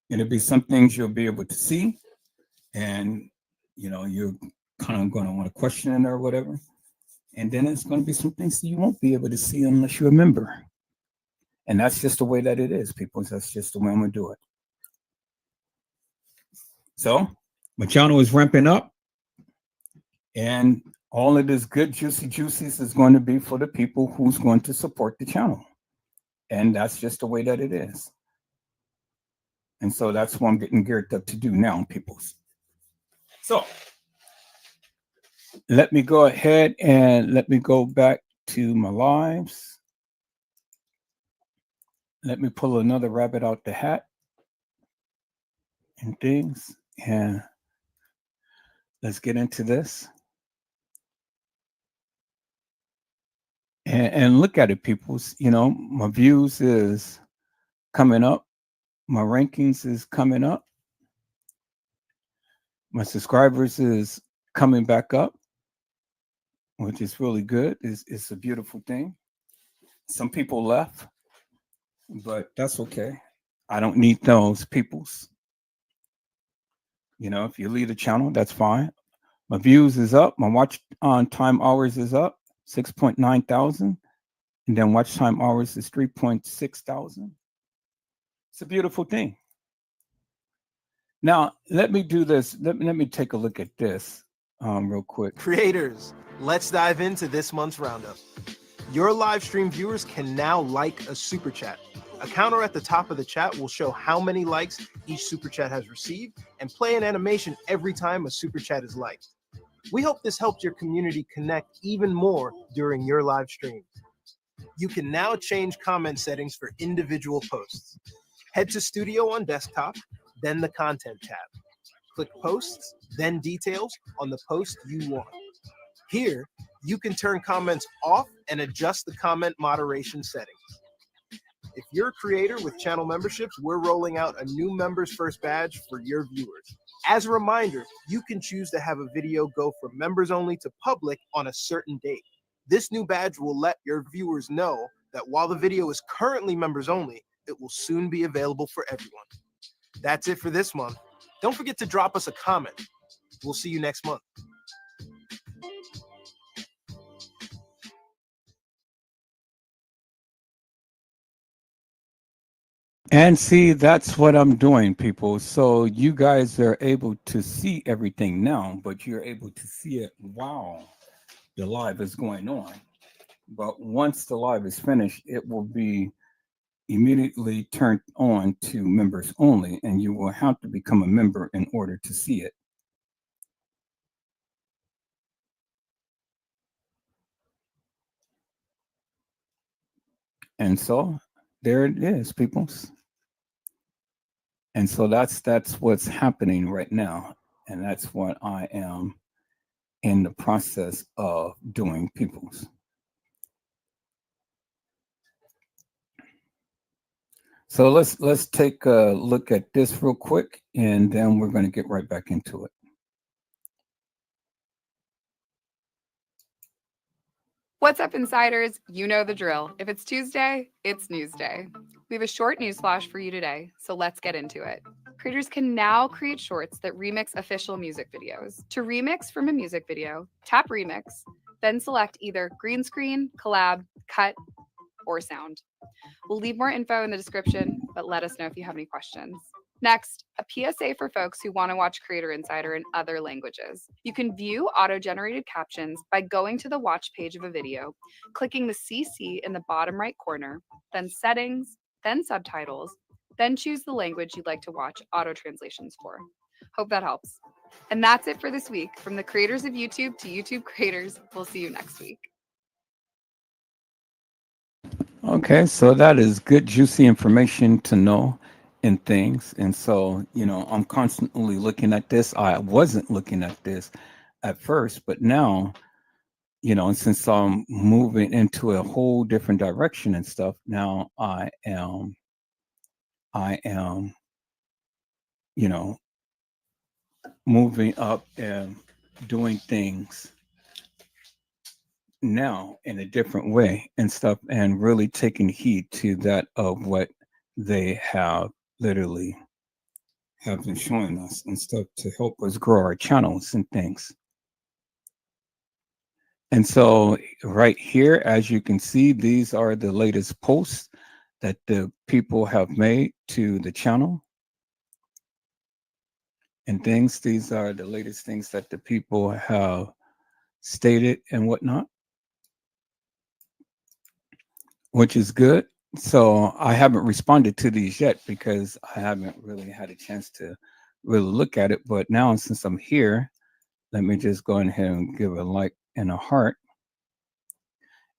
[SPEAKER 1] it'll be some things you'll be able to see, and you know, you're kind of going to want to question it or whatever. And then it's going to be some things that you won't be able to see unless you're a member. And that's just the way that it is, people. That's just the way I'm going to do it. So my channel is ramping up, and all of this good juicy juices is going to be for the people who's going to support the channel. And that's just the way that it is. And so that's what I'm getting geared up to do now, peoples. So let me go ahead and let me go back to my lives. Let me pull another rabbit out the hat and things. And let's get into this. And look at it, peoples. You know, my views is coming up. My rankings is coming up. My subscribers is coming back up, which is really good. It's a beautiful thing. Some people left, but that's okay. I don't need those peoples. You know, if you leave the channel, that's fine. My views is up. My watch on time hours is up, 6.9 thousand. And then watch time hours is 3.6 thousand. It's a beautiful thing. Now, let me do this. Let me take a look at this real quick.
[SPEAKER 11] Creators, let's dive into this month's roundup. Your live stream viewers can now like a super chat. A counter at the top of the chat will show how many likes each super chat has received and play an animation every time a super chat is liked. We hope this helped your community connect even more during your live stream. You can now change comment settings for individual posts. Head to Studio on desktop, then the Content tab. Click Posts, then Details on the post you want. Here, you can turn comments off and adjust the comment moderation settings. If you're a creator with channel memberships, we're rolling out a new Members First badge for your viewers. As a reminder, you can choose to have a video go from members only to public on a certain date. This new badge will let your viewers know that while the video is currently members only, it will soon be available for everyone. That's it for this month. Don't forget to drop us a comment. We'll see you next month.
[SPEAKER 1] And see, that's what I'm doing, people. So you guys are able to see everything now, but you're able to see it while the live is going on. But once the live is finished, it will be immediately turned on to members only, and you will have to become a member in order to see it. And so there it is, peoples. And so that's what's happening right now. And that's what I am in the process of doing, peoples. So let's take a look at this real quick, and then we're going to get right back into it.
[SPEAKER 12] What's up, insiders? You know the drill. If it's Tuesday, it's news day. We have a short news flash for you today, so let's get into it. Creators can now create shorts that remix official music videos. To remix from a music video, tap Remix, then select either green screen, collab, cut, or sound. We'll leave more info in the description, but let us know if you have any questions. Next, a PSA for folks who want to watch Creator Insider in other languages. You can view auto-generated captions by going to the watch page of a video, clicking the CC in the bottom right corner, then Settings, then Subtitles, then choose the language you'd like to watch auto-translations for. Hope that helps. And that's it for this week. From the creators of YouTube to YouTube creators, we'll see you next week.
[SPEAKER 1] Okay, so that is good, juicy information to know in things. And so, you know, I'm constantly looking at this. I wasn't looking at this at first, but now, you know, since I'm moving into a whole different direction and stuff, now I am, you know, moving up and doing things now in a different way and stuff, and really taking heed to that of what they have literally have been showing us and stuff to help us grow our channels and things. And so right here, as you can see, these are the latest posts that the people have made to the channel and things. These are the latest things that the people have stated and whatnot, which is good. So I haven't responded to these yet because I haven't really had a chance to really look at it. But now, since I'm here, let me just go ahead and give a like and a heart.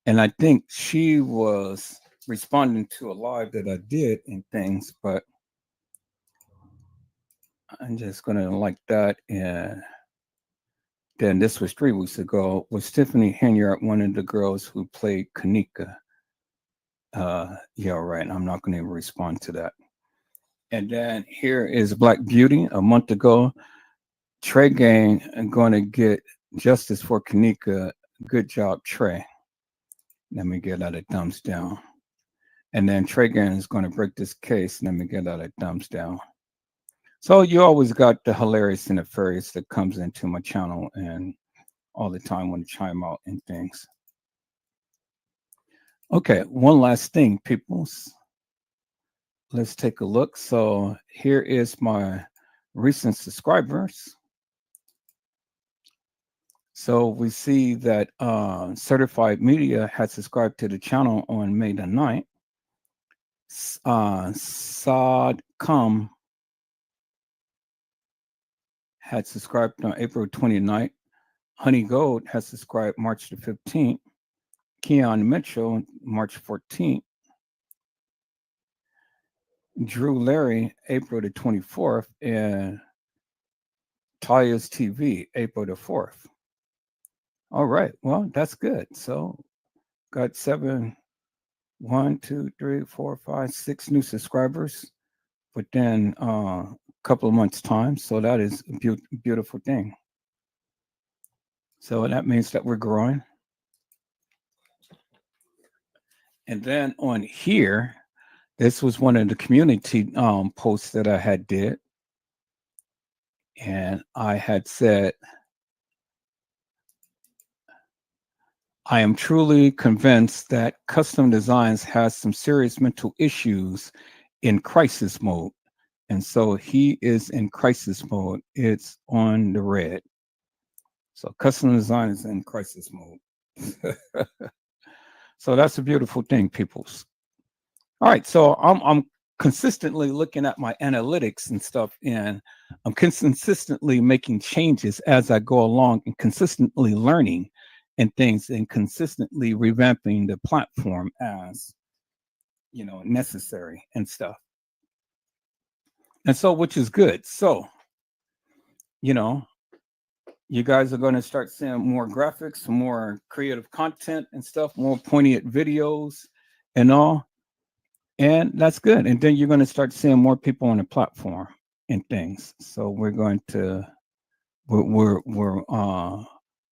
[SPEAKER 1] And I think she was responding to a live that I did and things, but I'm just going to like that. And then this was 3 weeks ago. Was Tiffany Henyard one of the girls who played kENNEKA? Yeah, right. I'm not going to even respond to that. And then here is Black Beauty. A month ago, Trey Gang going to get justice for kENNEKA. Good job, Trey. Let me get out a thumbs down. And then Trey Gang is going to break this case. Let me get out a thumbs down. So you always got the hilarious and the furious that comes into my channel and all the time when I chime out and things. Okay, one last thing, peoples. Let's take a look. So here is my recent subscribers. So we see that Certified Media had subscribed to the channel on May the 9th. Sadcom had subscribed on April 29th. Honey Gold has subscribed March the 15th. Keon Mitchell, March 14th. Drew Larry, April the 24th. And Taya's TV, April the 4th. All right, well, that's good. So got 7, 1, 2, 3, 4, 5, 6 new subscribers within a couple of months' time. So that is a beautiful thing. So that means that we're growing. And then on here, this was one of the community posts that I had did. And I had said, I am truly convinced that custom designs has some serious mental issues in crisis mode. And so he is in crisis mode. It's on the red. So custom design is in crisis mode. So that's a beautiful thing, peoples. All right. So I'm consistently looking at my analytics and stuff, and I'm consistently making changes as I go along and consistently learning and things and consistently revamping the platform as necessary and stuff. And so, which is good. So, you guys are going to start seeing more graphics, more creative content and stuff, more poignant videos and all. And that's good. And then you're going to start seeing more people on the platform and things. So we're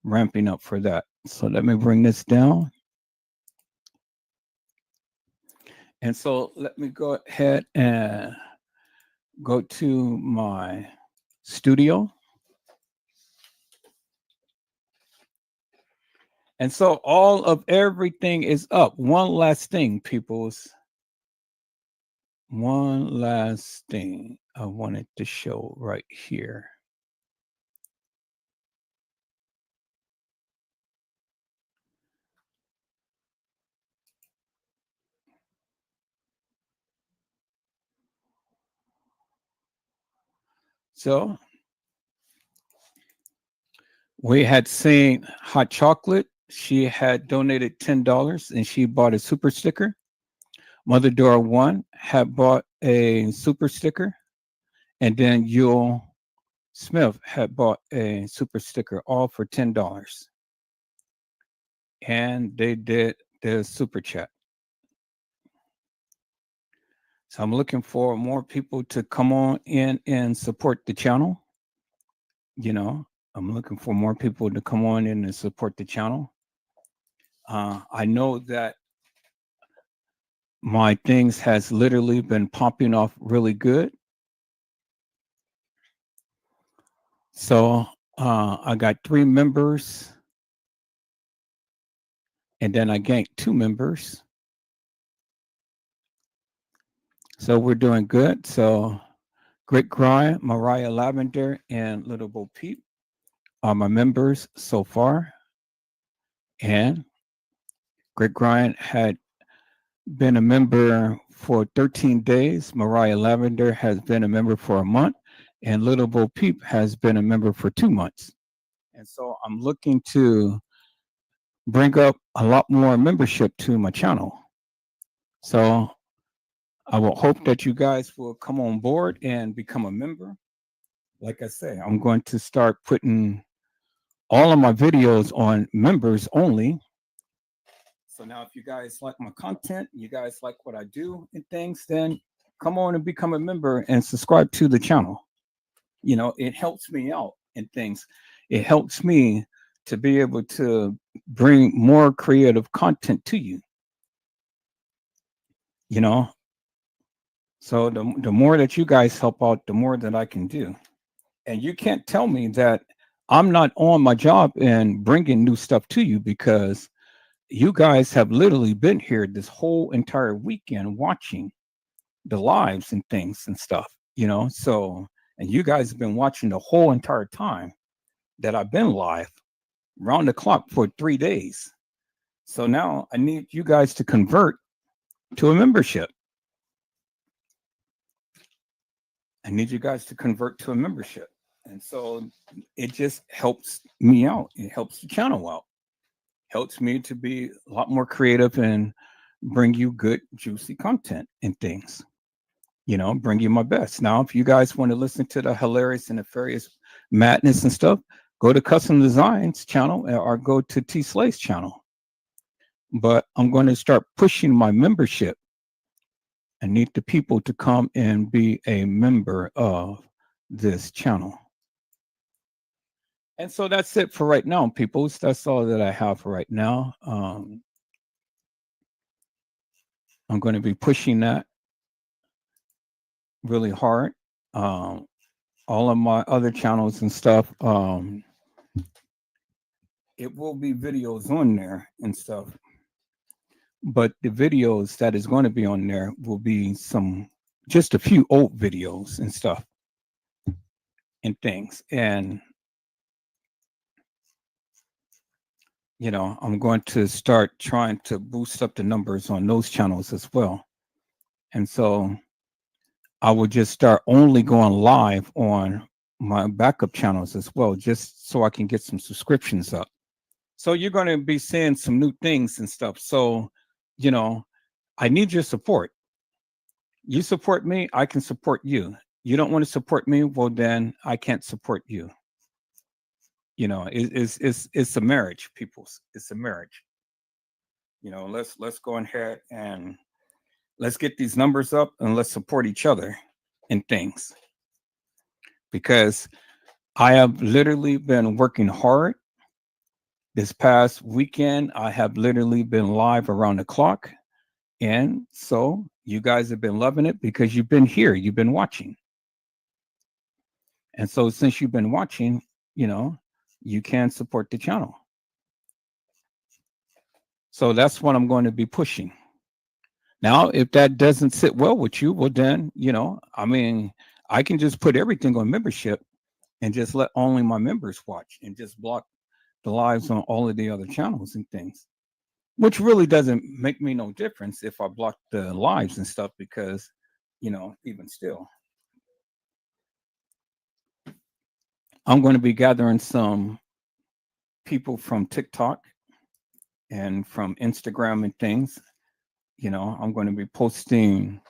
[SPEAKER 1] ramping up for that. So let me bring this down. And so let me go ahead and go to my studio. And so all of everything is up. One last thing, peoples. One last thing I wanted to show right here. So we had seen Hot Chocolate. She had donated $10 and she bought a super sticker. Mother Dora 1 had bought a super sticker. And then yOU Smith had bought a super sticker, all for $10. And they did the super chat. So I'm looking for more people to come on in and support the channel. I'm looking for more people to come on in and support the channel. I know that my things has literally been popping off really good. So I got 3 members. And then I gained 2 members. So we're doing good. So Great Cry, Mariah Lavender, and Little Bo Peep are my members so far. And Great Cry had been a member for 13 days. Mariah Lavender has been a member for a month. And Little Bo Peep has been a member for 2 months. And so I'm looking to bring up a lot more membership to my channel. So I will hope that you guys will come on board and become a member. Like I say, I'm going to start putting all of my videos on members only. So now if you guys like my content, you guys like what I do and things, then come on and become a member and subscribe to the channel. It helps me out and things. It helps me to be able to bring more creative content to you. So the more that you guys help out, the more that I can do. And you can't tell me that I'm not on my job and bringing new stuff to you, because you guys have literally been here this whole entire weekend watching the lives and things and stuff, So, and you guys have been watching the whole entire time that I've been live round the clock for 3 days. So now I need you guys to convert to a membership. I need you guys to convert to a membership. And so it just helps me out. It helps the channel out. Helps me to be a lot more creative and bring you good, juicy content and things. Bring you my best. Now, if you guys want to listen to the hilarious and nefarious madness and stuff, go to Custom Designs channel or go to T Slay's channel. But I'm going to start pushing my membership. I need the people to come and be a member of this channel. And so that's it for right now, people. That's all that I have for right now. I'm going to be pushing that really hard. all of my other channels and stuff, it will be videos on there and stuff. But the videos that is going to be on there will be just a few old videos and stuff and things. And, I'm going to start trying to boost up the numbers on those channels as well. And so I will just start only going live on my backup channels as well, just so I can get some subscriptions up. So you're going to be seeing some new things and stuff. So, I need your support. You support me, I can support you. You don't want to support me, well, then I can't support you. It's a marriage, people. It's a marriage. Let's go ahead and let's get these numbers up and let's support each other in things. Because I have literally been working hard. This past weekend, I have literally been live around the clock. And so you guys have been loving it because you've been here, you've been watching. And so since you've been watching, you can support the channel. So that's what I'm going to be pushing. Now, if that doesn't sit well with you, well, then, I can just put everything on membership and just let only my members watch and just block the lives on all of the other channels and things, which really doesn't make me no difference if I block the lives and stuff because, even still, I'm going to be gathering some people from TikTok and from Instagram and things. I'm going to be posting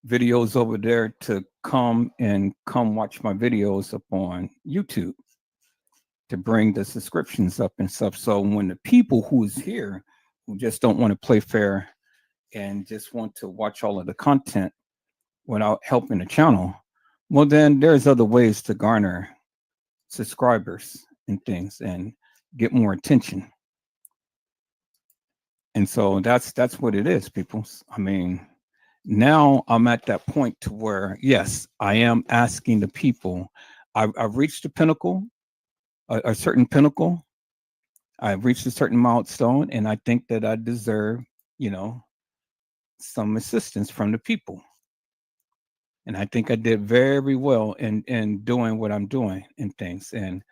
[SPEAKER 1] videos over there to come watch my videos up on YouTube to bring the subscriptions up and stuff. So when the people who is here who just don't want to play fair and just want to watch all of the content without helping the channel, well, then there's other ways to garner subscribers and things and get more attention. And so that's what it is, people. Now I'm at that point to where, yes, I am asking the people. I've reached the pinnacle, a certain pinnacle. I've reached a certain milestone, and I think that I deserve, some assistance from the people. And I think I did very well in doing what I'm doing and things and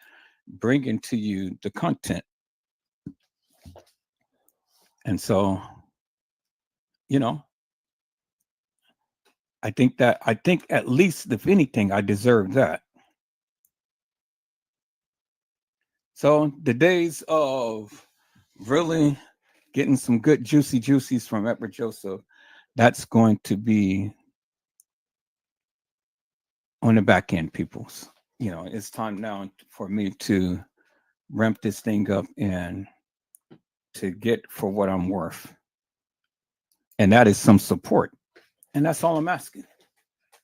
[SPEAKER 1] bringing to you the content. And so, I think at least, if anything, I deserve that. So the days of really getting some good juicies from Edward Joseph, that's going to be on the back end, peoples. It's time now for me to ramp this thing up and to get for what I'm worth. And that is some support. And that's all I'm asking.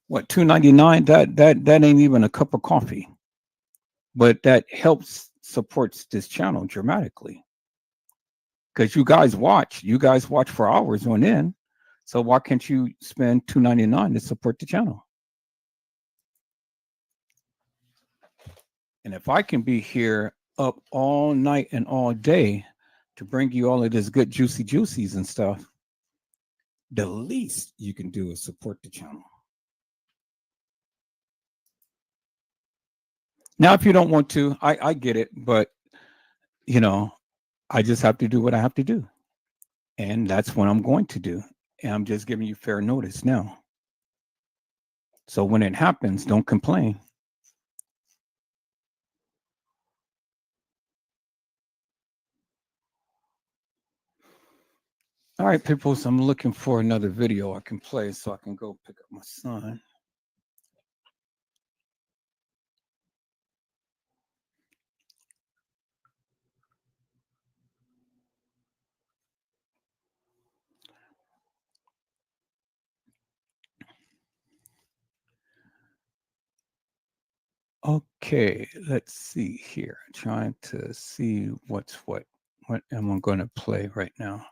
[SPEAKER 1] What, $2.99? That ain't even a cup of coffee. But that helps supports this channel dramatically. Because you guys watch for hours on end. So why can't you spend $2.99 to support the channel? And if I can be here up all night and all day to bring you all of this good juicies and stuff, the least you can do is support the channel. Now, if you don't want to, I get it, but I just have to do what I have to do. And that's what I'm going to do. And I'm just giving you fair notice now. So when it happens, don't complain. All right, people, so I'm looking for another video I can play so I can go pick up my son. Okay, let's see here. Trying to see what am I going to play right now.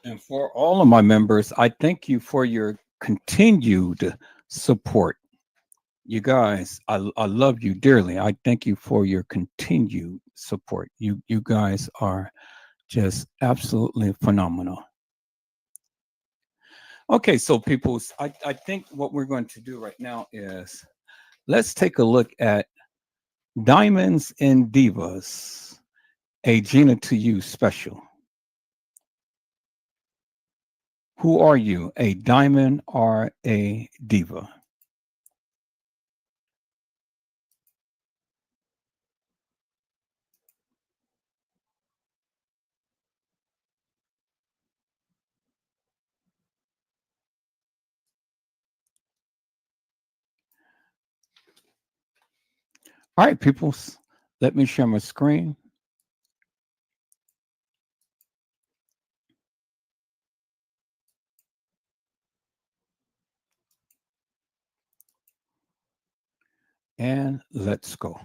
[SPEAKER 1] And for all of my members, I thank you for your continued support. You guys, I love you dearly. I thank you for your continued support. You guys are just absolutely phenomenal. Okay, so people, I think what we're going to do right now is let's take a look at Diamonds and Divas, a Gina to You special. Who are you, a diamond or a diva? All right, people, let me share my screen. And let's go.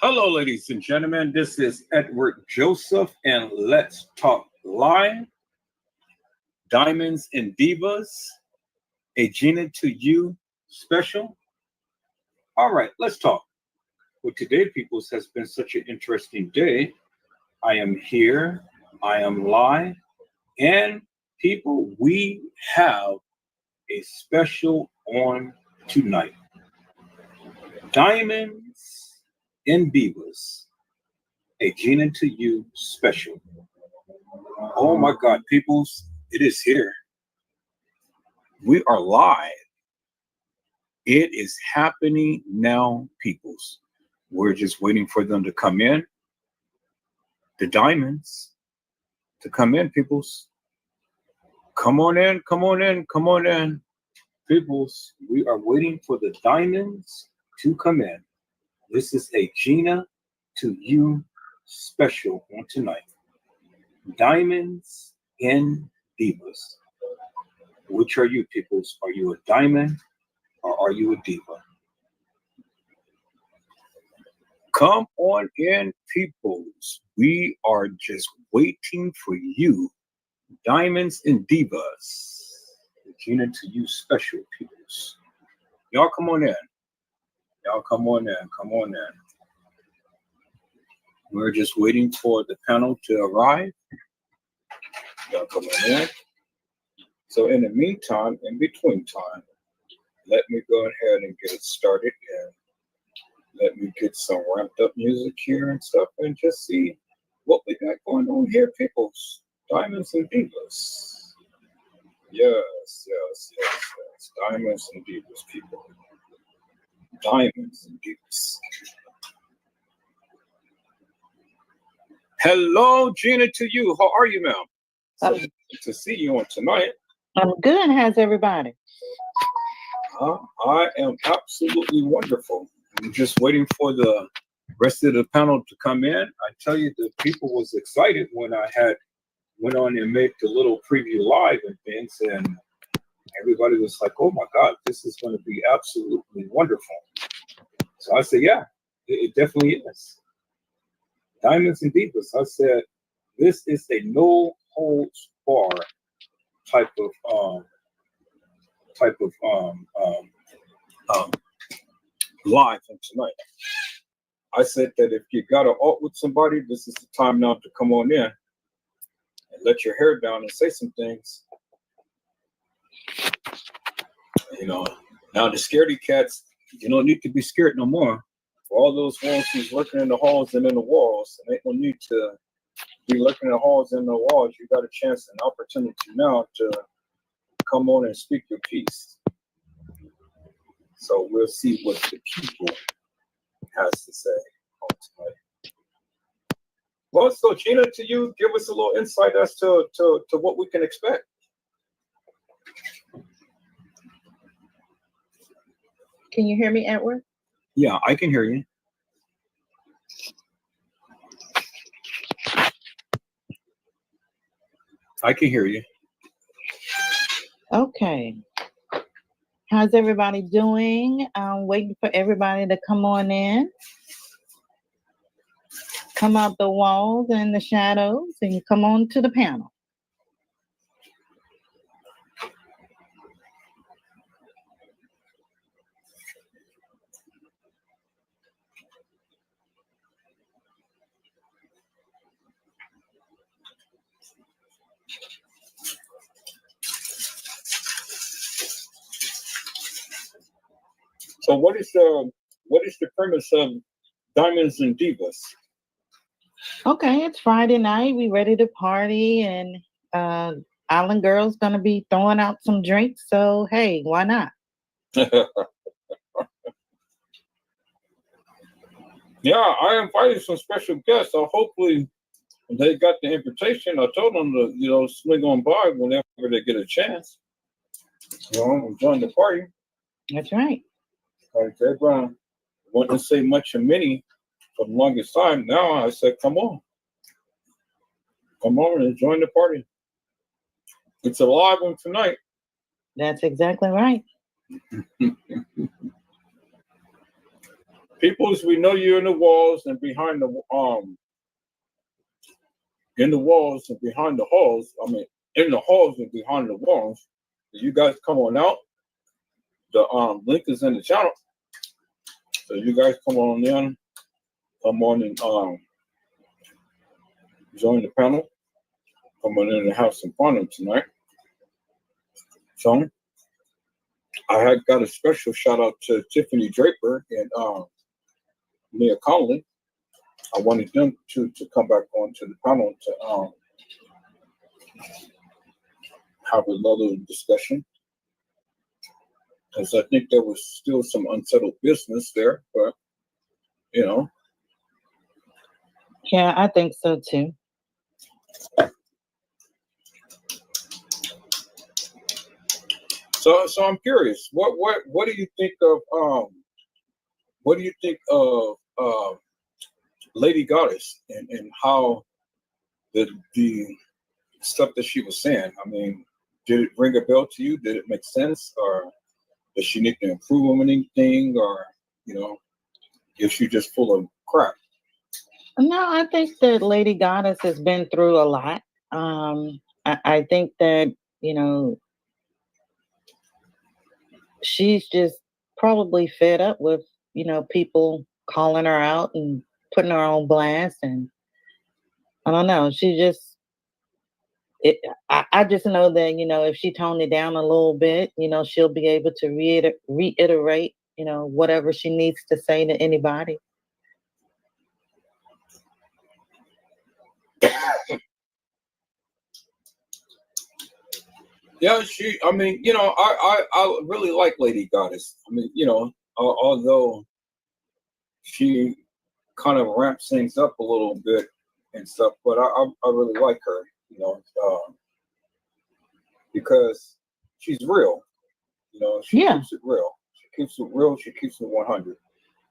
[SPEAKER 1] Hello, ladies and gentlemen. This is Edward Joseph, and let's talk live. Diamonds and Divas, a Gina to You special. All right, let's talk. Well, today, peoples, has been such an interesting day. I am here, I am live, and people, we have a special on tonight. Diamonds and Divas, a Gina to You special. Oh my God, peoples, it is here. We are live. It is happening now, peoples. We're just waiting for them to come in. The diamonds to come in, peoples. Come on in, come on in, come on in. Peoples, we are waiting for the diamonds to come in. This is a Gina to You special on tonight. Diamonds and Divas. Which are you, peoples? Are you a diamond or are you a diva? Come on in, peoples. We are just waiting for you. Diamonds and Divas. The Gina to You special, peoples. Y'all come on in. Y'all come on in. Come on in. We're just waiting for the panel to arrive. Y'all come on in. So in the meantime, in between time, let me go ahead and get it started and let me get some ramped up music here and stuff and just see what we got going on here, peoples. Diamonds and Divas. Yes, yes, yes, yes. Diamonds and Divas, people. Diamonds and Divas. Hello, Gina to You. How are you, ma'am? So good to see you on tonight.
[SPEAKER 10] I'm good. How's everybody?
[SPEAKER 1] I am absolutely wonderful. I'm just waiting for the rest of the panel to come in. I tell you, the people was excited when I had went on and made the little preview live and things, and everybody was like, "Oh my God, this is going to be absolutely wonderful." So I said, "Yeah, it definitely is." Diamonds and Divas. I said, "This is a no holds barred type of live from tonight." I said that if you got an alt with somebody, this is the time now to come on in and let your hair down and say some things. You know, now the scaredy cats, you don't need to be scared no more. For all those ones who's lurking in the halls and in the walls, and ain't no need to be lurking in the halls and the walls. You got a chance and opportunity now to come on and speak your piece. So we'll see what the people has to say on tonight. Well, so Gina, to you, give us a little insight as to what we can expect.
[SPEAKER 10] Can you hear me, Edward?
[SPEAKER 1] Yeah, I can hear you.
[SPEAKER 2] I can hear you.
[SPEAKER 10] Okay. How's everybody doing? I'm waiting for everybody to come on in. Come out the walls and the shadows and come on to the panel.
[SPEAKER 1] So what is the premise of Diamonds and Divas?
[SPEAKER 10] Okay, it's Friday night. We ready to party, and Island Girl's gonna be throwing out some drinks. So hey, why not?
[SPEAKER 1] Yeah, I invited some special guests. So hopefully they got the invitation. I told them to, swing on by whenever they get a chance. And join the party.
[SPEAKER 10] That's right.
[SPEAKER 1] Like everyone wanted to say much and many for the longest time. Now I said, come on. Come on and join the party. It's a live one tonight.
[SPEAKER 10] That's exactly right.
[SPEAKER 1] Peoples, we know you're in the walls and behind the in the walls and behind the halls. I mean, in the halls and behind the walls. You guys come on out. The link is in the channel. So you guys come on in. Come on and join the panel. Come on in and have some fun tonight. So I had got a special shout out to Tiffany Draper and Mia Conley. I wanted them to come back onto the panel to have another discussion. Because I think there was still some unsettled business there, but
[SPEAKER 10] Yeah, I think so too.
[SPEAKER 1] So I'm curious. What do you think of Lady Goddess and how the stuff that she was saying? I mean, did it ring a bell to you? Did it make sense, or does she need to improve on anything, or is she just full of crap?
[SPEAKER 10] No, I think that Lady Goddess has been through a lot. I think that she's just probably fed up with people calling her out and putting her on blast, and I don't know. I just know that if she toned it down a little bit, she'll be able to reiterate whatever she needs to say to anybody.
[SPEAKER 1] Yeah, I mean, I really like Lady Goddess. I mean, although she kind of ramps things up a little bit and stuff, but I really like her, because she's real. She keeps it real. She keeps it real. She keeps it 100.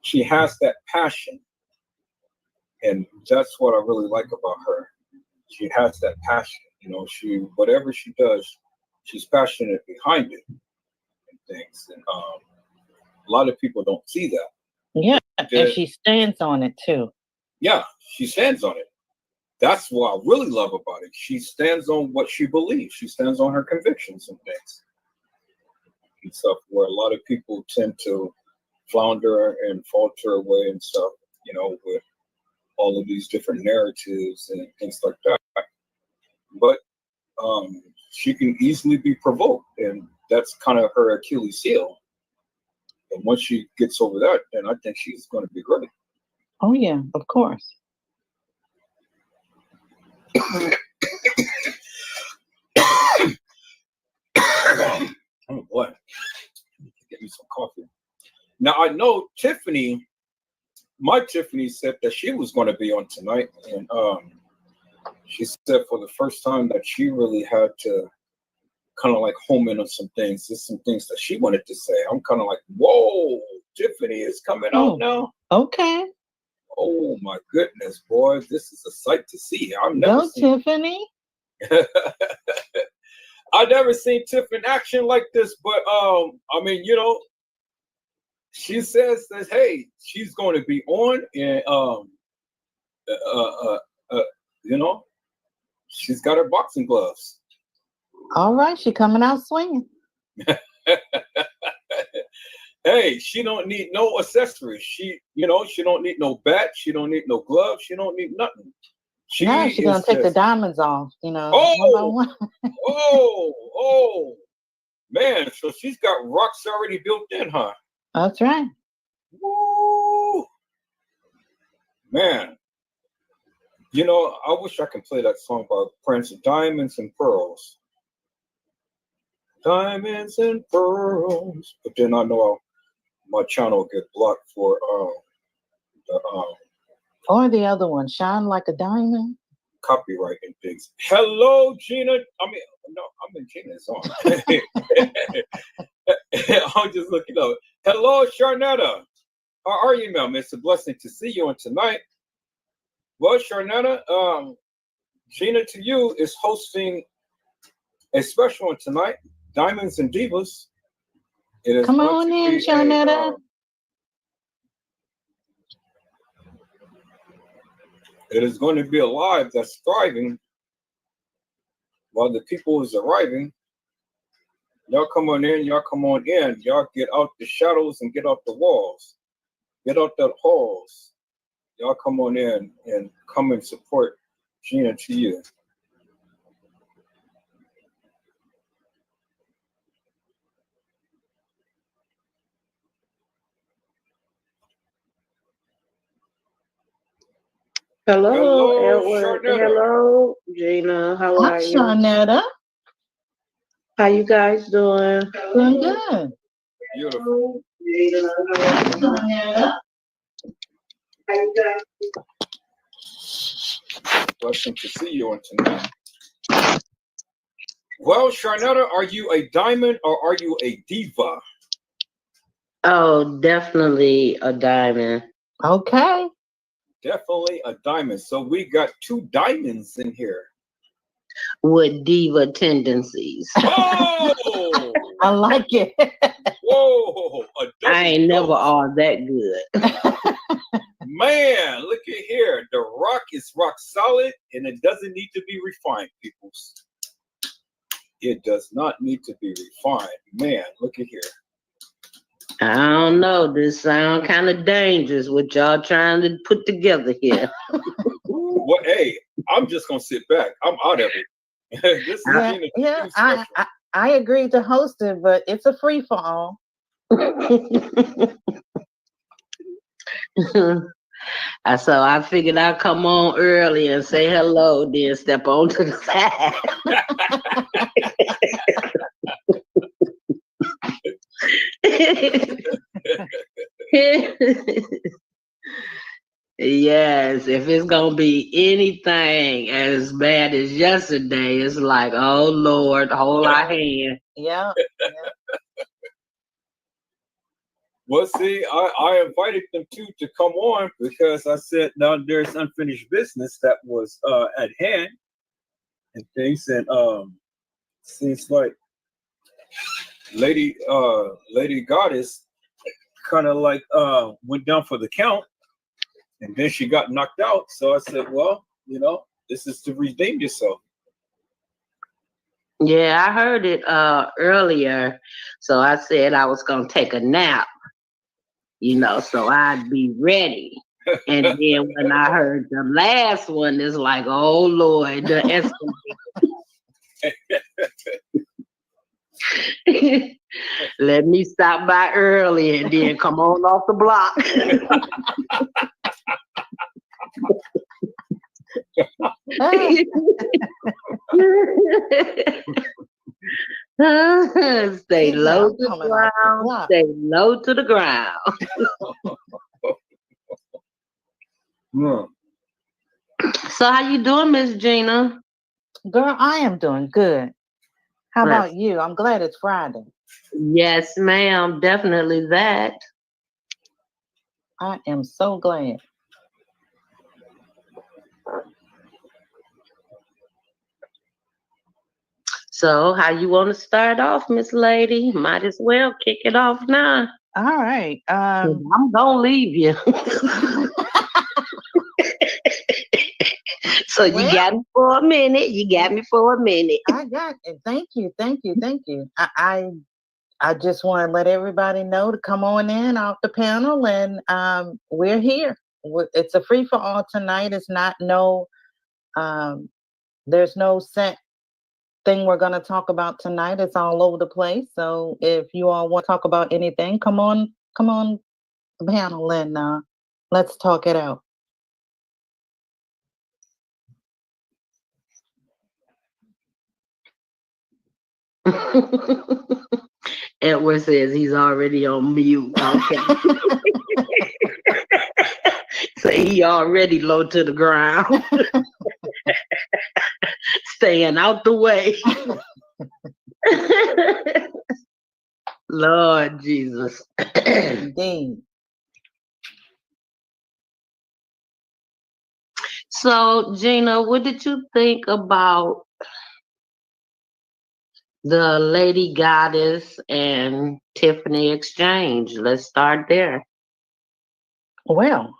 [SPEAKER 1] She has that passion, and that's what I really like about her. She has that passion. Whatever she does, she's passionate behind it and things. And a lot of people don't see that.
[SPEAKER 10] Yeah, and she stands on it too.
[SPEAKER 1] Yeah, she stands on it. That's what I really love about it. She stands on what she believes. She stands on her convictions and things and stuff, where a lot of people tend to flounder and falter away and stuff, with all of these different narratives and things like that. But she can easily be provoked, and that's kind of her Achilles heel. And once she gets over that, then I think she's going to be great.
[SPEAKER 10] Oh yeah, of course.
[SPEAKER 1] Oh boy, get me some coffee. Now I know Tiffany. My Tiffany said that she was going to be on tonight, and she said for the first time that she really had to kind of like home in on some things. There's some things that she wanted to say. I'm kind of like, whoa, Tiffany is coming out now.
[SPEAKER 10] Okay.
[SPEAKER 1] Oh my goodness, boy, this is a sight to see.
[SPEAKER 10] Go, Tiffany.
[SPEAKER 1] I never seen Tiff in action like this, but I mean, you know, she says that hey, she's going to be on, and you know, she's got her boxing gloves.
[SPEAKER 10] All right, she coming out swinging.
[SPEAKER 1] Hey, she don't need no accessories. She, you know, she don't need no bat. She don't need no gloves. She don't need nothing.
[SPEAKER 10] No, she's gonna take the diamonds off. You know, one by one.
[SPEAKER 1] Oh, man! So she's got rocks already built in, huh?
[SPEAKER 10] That's right.
[SPEAKER 1] Woo! Man, you know, I wish I could play that song by Prince, Diamonds and Pearls. Diamonds and pearls, but then I know my channel will get blocked for
[SPEAKER 10] Or the other one, Shine Like a Diamond.
[SPEAKER 1] copyright and things. Hello, Gina. I mean, no, I'm in Gina's song. I'm just looking up. Hello, Sharnetta. How are you, ma'am? It's a blessing to see you on tonight. Well, Sharnetta, Gina to you is hosting a special one tonight, Diamonds and Divas. It is
[SPEAKER 10] Come on in, Sharnetta.
[SPEAKER 1] It is going to be a live that's thriving while the people is arriving. Y'all come on in, y'all come on in. Y'all get out the shadows and get out the walls. Get out the halls. Y'all come on in and come and support Gina to you.
[SPEAKER 9] Hello, Edward.
[SPEAKER 1] Sharnetta.
[SPEAKER 9] Hello, Gina. How
[SPEAKER 10] Hi,
[SPEAKER 9] are you?
[SPEAKER 10] Sharnetta.
[SPEAKER 9] How you guys doing?
[SPEAKER 10] Doing good.
[SPEAKER 1] Beautiful.
[SPEAKER 10] Sharnetta.
[SPEAKER 1] Blessing to see you on tonight. Well, Sharnetta, are you a diamond or are you a diva?
[SPEAKER 5] Oh, definitely a diamond.
[SPEAKER 10] Okay.
[SPEAKER 1] Definitely a diamond. So we got two diamonds in here.
[SPEAKER 5] With diva tendencies.
[SPEAKER 1] Oh!
[SPEAKER 10] I like it.
[SPEAKER 1] Whoa!
[SPEAKER 5] I ain't never all that good.
[SPEAKER 1] Man, look at here. The rock is rock solid and it doesn't need to be refined, peoples. It does not need to be refined. Man, look at here.
[SPEAKER 5] I don't know. This sound kind of dangerous what y'all trying to put together here.
[SPEAKER 1] Well, hey, I'm just gonna sit back. I'm out of it. This is
[SPEAKER 10] I agreed to host it, but it's a free for all.
[SPEAKER 5] So I figured I'd come on early and say hello, then step on to the side. Yes, if it's gonna be anything as bad as yesterday, it's like, oh Lord, hold our hand.
[SPEAKER 10] Yeah.
[SPEAKER 1] Well, see, I invited them to come on because I said now there's unfinished business that was at hand and things, and seems like Lady Goddess kind of like went down for the count, and then she got knocked out. So I said, well, you know, this is to redeem yourself.
[SPEAKER 5] Yeah, I heard it earlier, so I said I was gonna take a nap, you know, so I'd be ready. And then when I heard the last one, it's like, oh Lord, the escalation. Let me stop by early and then come on off the block. Stay low to the ground. Stay low to the ground. So how you doing, Miss Gina?
[SPEAKER 10] Girl, I am doing good. How about you? I'm glad it's Friday.
[SPEAKER 5] Yes, ma'am. Definitely that.
[SPEAKER 10] I am so glad.
[SPEAKER 5] So, how you want to start off, Miss Lady? Might as well kick it off now.
[SPEAKER 10] All right.
[SPEAKER 5] 'Cause I'm gonna leave you. So you
[SPEAKER 10] Well-
[SPEAKER 5] got me for a minute. You got me for a minute.
[SPEAKER 10] I got it. Thank you. I just want to let everybody know to come on in off the panel, and we're here. It's a free for all tonight. It's not there's no set thing we're going to talk about tonight. It's all over the place. So if you all want to talk about anything, come on the panel and let's talk it out.
[SPEAKER 5] Edward says he's already on mute. Okay. So he already low to the ground. Staying out the way. Lord Jesus.
[SPEAKER 10] Indeed.
[SPEAKER 5] So, Gina, what did you think about the Lady Goddess and Tiffany exchange? Let's start there.
[SPEAKER 10] Well,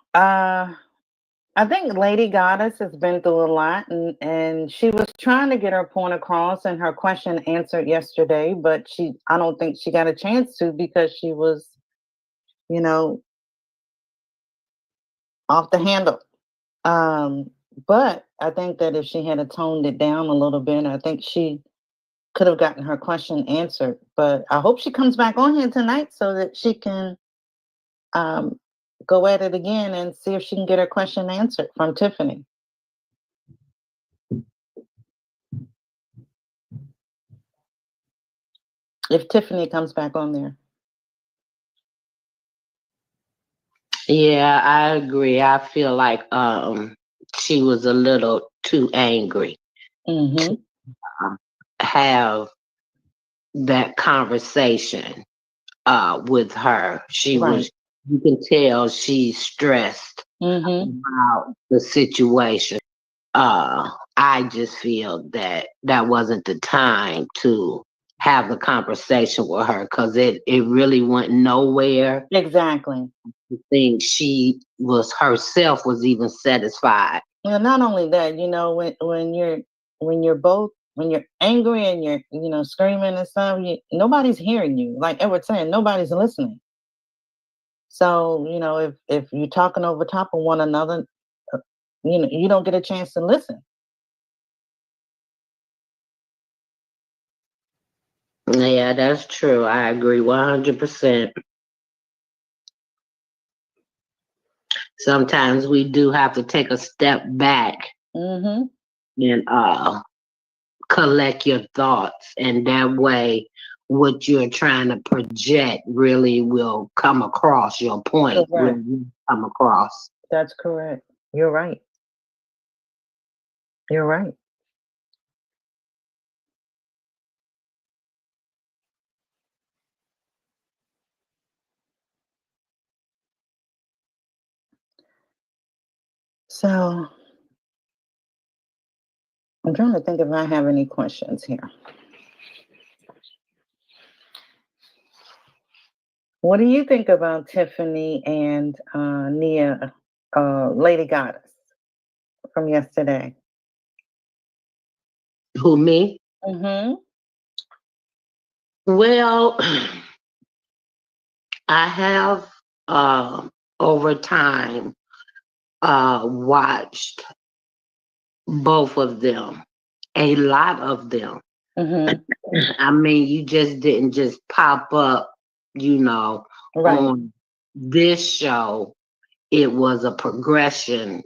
[SPEAKER 10] I think Lady Goddess has been through a lot, and she was trying to get her point across and her question answered yesterday, but I don't think she got a chance to because she was, off the handle. But I think that if she had toned it down a little bit, I think she could have gotten her question answered. But I hope she comes back on here tonight so that she can go at it again and see if she can get her question answered from Tiffany. If Tiffany comes back on there.
[SPEAKER 5] Yeah, I agree. I feel like she was a little too angry to have that conversation with her. She was, you can tell she's stressed about the situation. I just feel that wasn't the time to have the conversation with her because it really went nowhere.
[SPEAKER 10] Exactly.
[SPEAKER 5] I think she was herself was even satisfied.
[SPEAKER 10] Well, not only that, when you're angry and you're screaming and stuff, nobody's hearing you. Like Edward saying, nobody's listening. So if you're talking over top of one another, you don't get a chance to listen.
[SPEAKER 5] Yeah, that's true. I agree 100%. Sometimes we do have to take a step back and collect your thoughts, and that way what you're trying to project really will come across. Your point will come across.
[SPEAKER 10] That's correct. You're right. You're right. So I'm trying to think if I have any questions here. What do you think about Tiffany and Nia, Lady Goddess from yesterday?
[SPEAKER 5] Who, me? Well, I have over time watched both of them, a lot of them. I mean, you just didn't just pop up, on this show. It was a progression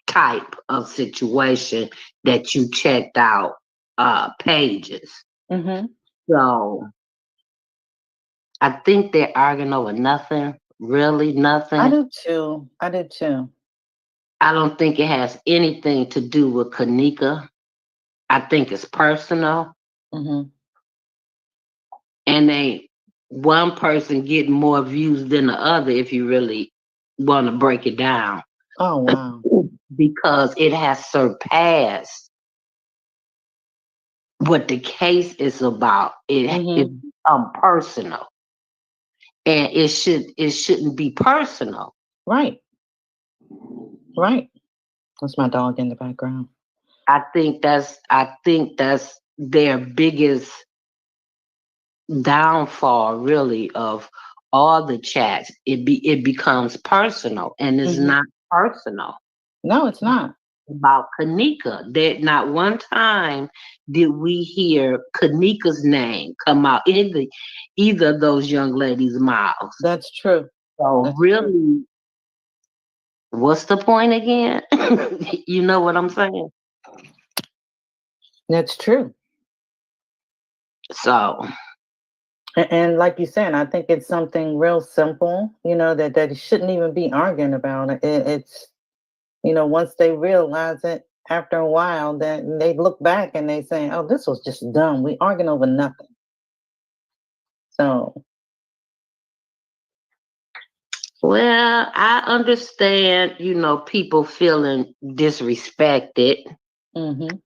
[SPEAKER 5] type of situation that you checked out pages. So I think they're arguing over nothing, really nothing.
[SPEAKER 10] I do too.
[SPEAKER 5] I don't think it has anything to do with kENNEKA. I think it's personal. And one person getting more views than the other if you really want to break it down.
[SPEAKER 10] Oh, wow.
[SPEAKER 5] Because it has surpassed what the case is about. It become personal, and it shouldn't be personal.
[SPEAKER 10] Right. Right. That's my dog in the background.
[SPEAKER 5] I think that's their biggest downfall, really, of all the chats. It becomes personal, and it's not personal.
[SPEAKER 10] No, it's not.
[SPEAKER 5] About kENNEKA, that not one time did we hear kENNEKA's name come out in either of those young ladies' mouths.
[SPEAKER 10] That's true.
[SPEAKER 5] So
[SPEAKER 10] That's
[SPEAKER 5] really,
[SPEAKER 10] true.
[SPEAKER 5] what's the point again? You know what I'm saying?
[SPEAKER 10] That's true.
[SPEAKER 5] So,
[SPEAKER 10] and like you said, I think it's something real simple, that it shouldn't even be arguing about it. It's, once they realize it after a while, then they look back and they say, oh, this was just dumb. We arguing over nothing. So.
[SPEAKER 5] Well, I understand, people feeling disrespected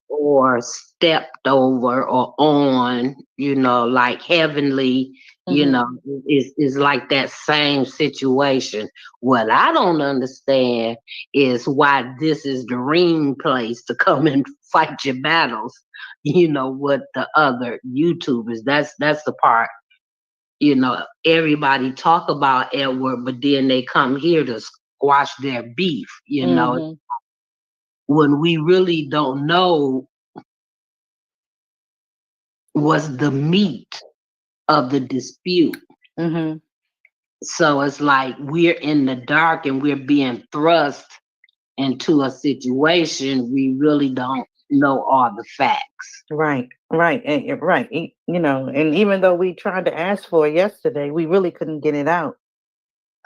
[SPEAKER 5] or stepped over or on, like Heavenly, is like that same situation. What I don't understand is why this is the ring place to come and fight your battles, with the other YouTubers. That's the part. Everybody talk about Edward, but then they come here to squash their beef, when we really don't know what's the meat of the dispute. So it's like we're in the dark and we're being thrust into a situation we really don't know all the facts.
[SPEAKER 10] Right. Right. And even though we tried to ask for it yesterday, we really couldn't get it out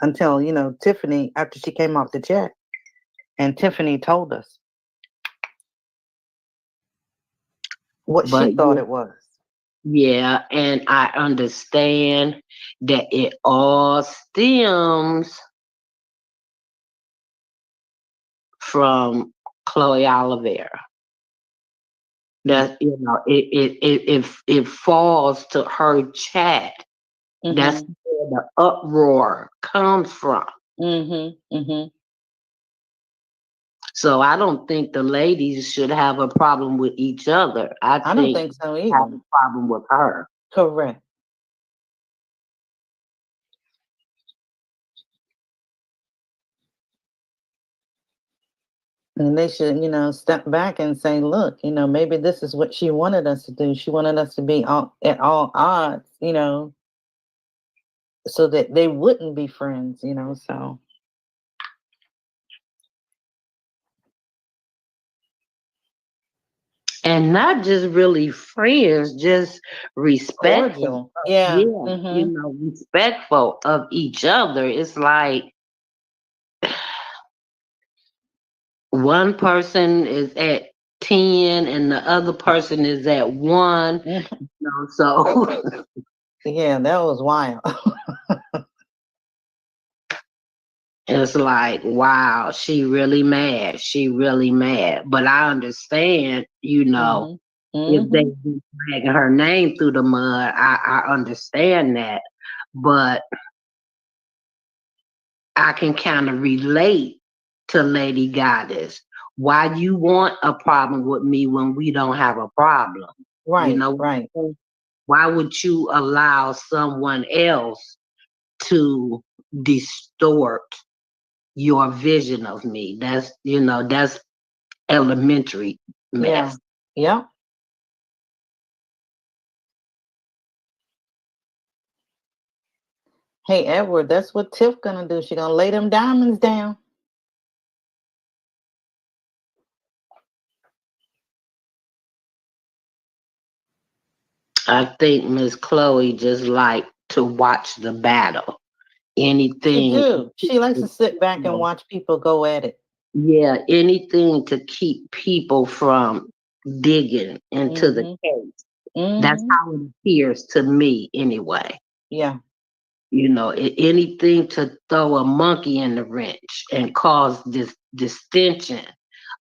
[SPEAKER 10] until, Tiffany, after she came off the chat, and Tiffany told us what she thought it was.
[SPEAKER 5] Yeah, and I understand that it all stems from Chloe Oliveira. That it falls to her chat. That's where the uproar comes from. So I don't think the ladies should have a problem with each other. I
[SPEAKER 10] don't think so either.
[SPEAKER 5] Have a problem with her.
[SPEAKER 10] Correct. And they should, step back and say, look, maybe this is what she wanted us to do. She wanted us to be at all odds, so that they wouldn't be friends, so.
[SPEAKER 5] And not just really friends, just respectful.
[SPEAKER 10] Yeah.
[SPEAKER 5] Respectful of each other. It's like one person is at 10 and the other person is at 1. So
[SPEAKER 10] yeah, that was wild.
[SPEAKER 5] It's like, wow, she really mad. She really mad. But I understand, if they be dragging her name through the mud, I understand that. But I can kind of relate to Lady Goddess. Why you want a problem with me when we don't have a problem?
[SPEAKER 10] Right,
[SPEAKER 5] right. Why would you allow someone else to distort your vision of me? That's elementary mess.
[SPEAKER 10] Yeah. Hey, Edward, that's what Tiff gonna do. She gonna lay them diamonds down.
[SPEAKER 5] I think Miss Chloe just like to watch the battle. Anything.
[SPEAKER 10] She do. She likes to sit back and watch people go at it.
[SPEAKER 5] Yeah, anything to keep people from digging into the case. That's how it appears to me anyway.
[SPEAKER 10] Yeah.
[SPEAKER 5] Anything to throw a monkey in the wrench and cause this distension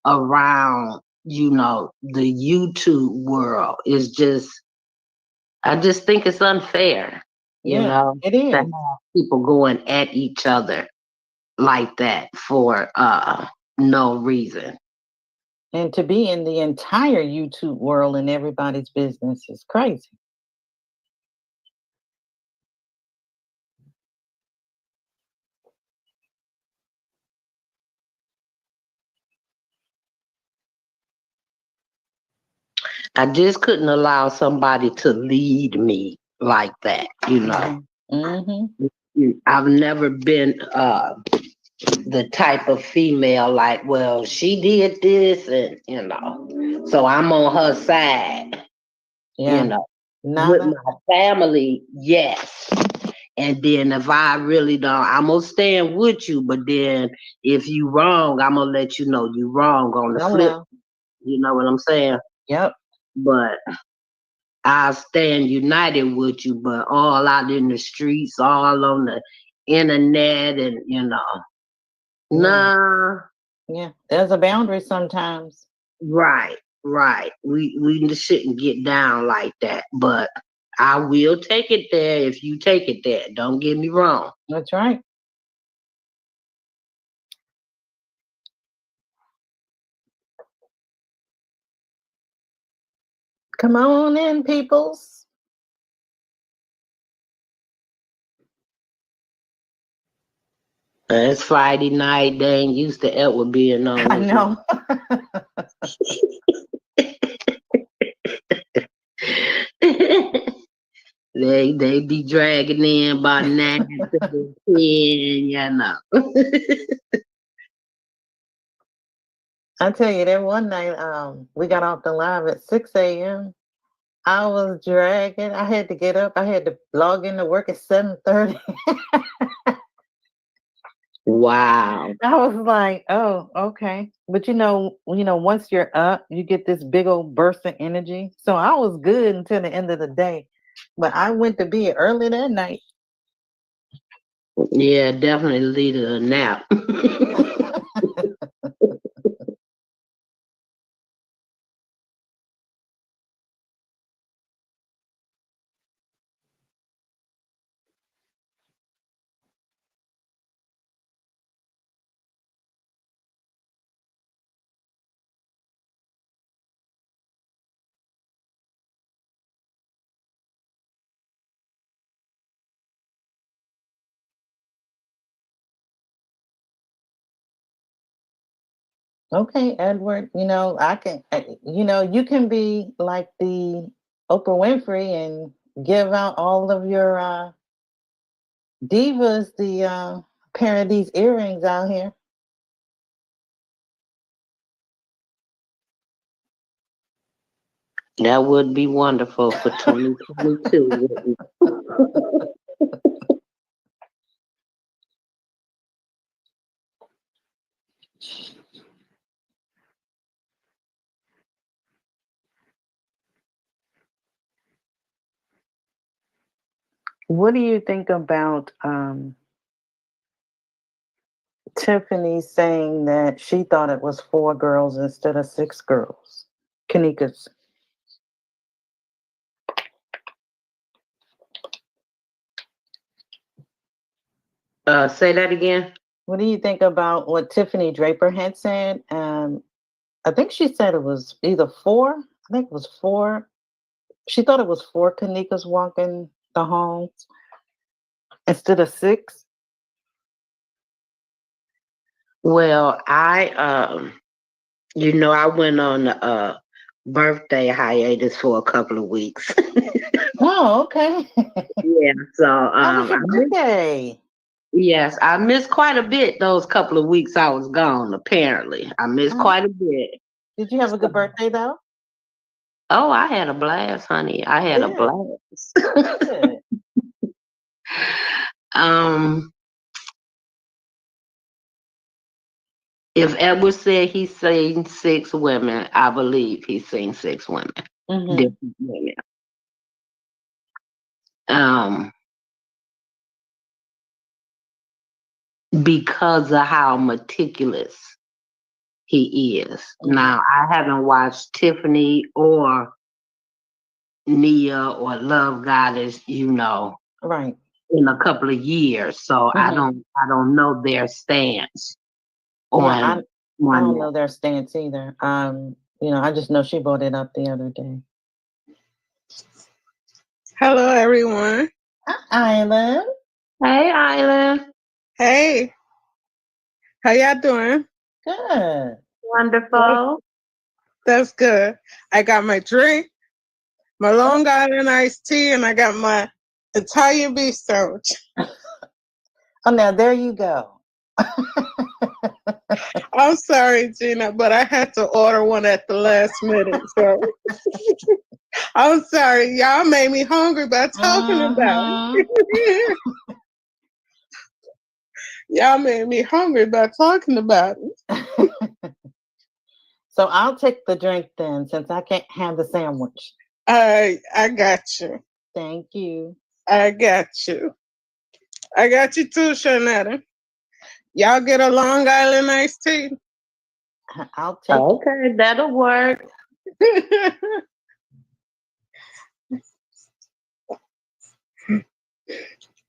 [SPEAKER 5] around the YouTube world is just, I just think it's unfair,
[SPEAKER 10] Yeah, it
[SPEAKER 5] to have
[SPEAKER 10] is.
[SPEAKER 5] people going at each other like that for no reason.
[SPEAKER 10] And to be in the entire YouTube world and everybody's business is crazy.
[SPEAKER 5] I just couldn't allow somebody to lead me like that, I've never been the type of female like, well, she did this and so I'm on her side,
[SPEAKER 10] Yeah.
[SPEAKER 5] with
[SPEAKER 10] Nada.
[SPEAKER 5] my family, yes. And then if I really don't, I'm gonna stand with you, but then if you wrong, I'm gonna let you know you wrong on the
[SPEAKER 10] Oh,
[SPEAKER 5] flip.
[SPEAKER 10] well.
[SPEAKER 5] You know what I'm saying?
[SPEAKER 10] Yep.
[SPEAKER 5] But I'll stand united with you, but all out in the streets, all on the internet, and nah.
[SPEAKER 10] Yeah, there's a boundary sometimes.
[SPEAKER 5] Right. We shouldn't get down like that, but I will take it there if you take it there. Don't get me wrong.
[SPEAKER 10] That's right. Come on in, peoples.
[SPEAKER 5] It's Friday night. They ain't used to ever being on
[SPEAKER 10] I
[SPEAKER 5] this.
[SPEAKER 10] know.
[SPEAKER 5] They be dragging in by 9 to 10,
[SPEAKER 10] I tell you, that one night, we got off the live at 6 a.m. I was dragging. I had to get up. I had to log into work at 7:30.
[SPEAKER 5] Wow.
[SPEAKER 10] I was like, oh, okay. But once you're up, you get this big old burst of energy. So I was good until the end of the day. But I went to bed early that night.
[SPEAKER 5] Yeah, definitely lead a nap.
[SPEAKER 10] Okay, Edward, you can be like the Oprah Winfrey and give out all of your divas the pair of these earrings out here.
[SPEAKER 5] That would be wonderful for 2022.
[SPEAKER 10] What do you think about Tiffany saying that she thought it was 4 girls instead of 6 girls? Kenneka's.
[SPEAKER 5] Say that again.
[SPEAKER 10] What do you think about what Tiffany Draper had said? I think she said it was either 4. I think it was 4. She thought it was 4 Kenneka's walking the homes instead of 6.
[SPEAKER 5] Well, I went on a birthday hiatus for a couple of weeks.
[SPEAKER 10] Oh, okay.
[SPEAKER 5] Yeah, so
[SPEAKER 10] How was your birthday?
[SPEAKER 5] yes, I missed quite a bit those couple of weeks I was gone. Apparently, I missed quite a bit.
[SPEAKER 10] Did you have a good birthday though?
[SPEAKER 5] Oh, I had a blast, honey. I had a blast.
[SPEAKER 10] Good.
[SPEAKER 5] If Edward said he's seen 6 women, I believe he's seen 6 women. Different women. Because of how meticulous he is. Now, I haven't watched Tiffany or Nia or Love Goddess,
[SPEAKER 10] Right.
[SPEAKER 5] in a couple of years, so I don't know their stance
[SPEAKER 10] Yeah,
[SPEAKER 5] on
[SPEAKER 10] I don't know
[SPEAKER 5] that.
[SPEAKER 10] their stance either. I just know she brought it up the other day.
[SPEAKER 13] Hello, everyone.
[SPEAKER 10] Hi, Island.
[SPEAKER 5] Hey, Island.
[SPEAKER 13] Hey. How y'all doing?
[SPEAKER 10] Good.
[SPEAKER 5] Wonderful.
[SPEAKER 13] That's good. I got my drink, my Long Island iced tea, and I got my Italian beef sandwich.
[SPEAKER 10] Oh, now there you go.
[SPEAKER 13] I'm sorry, Gina, but I had to order one at the last minute. So I'm sorry. Y'all made me hungry by talking about it. Y'all made me hungry by talking about it.
[SPEAKER 10] So I'll take the drink then, since I can't have the sandwich.
[SPEAKER 13] I got you.
[SPEAKER 10] Thank you.
[SPEAKER 13] I got you. I got you too, Shanetta. Y'all get a Long Island iced tea.
[SPEAKER 10] I'll take
[SPEAKER 5] Okay, that'll work.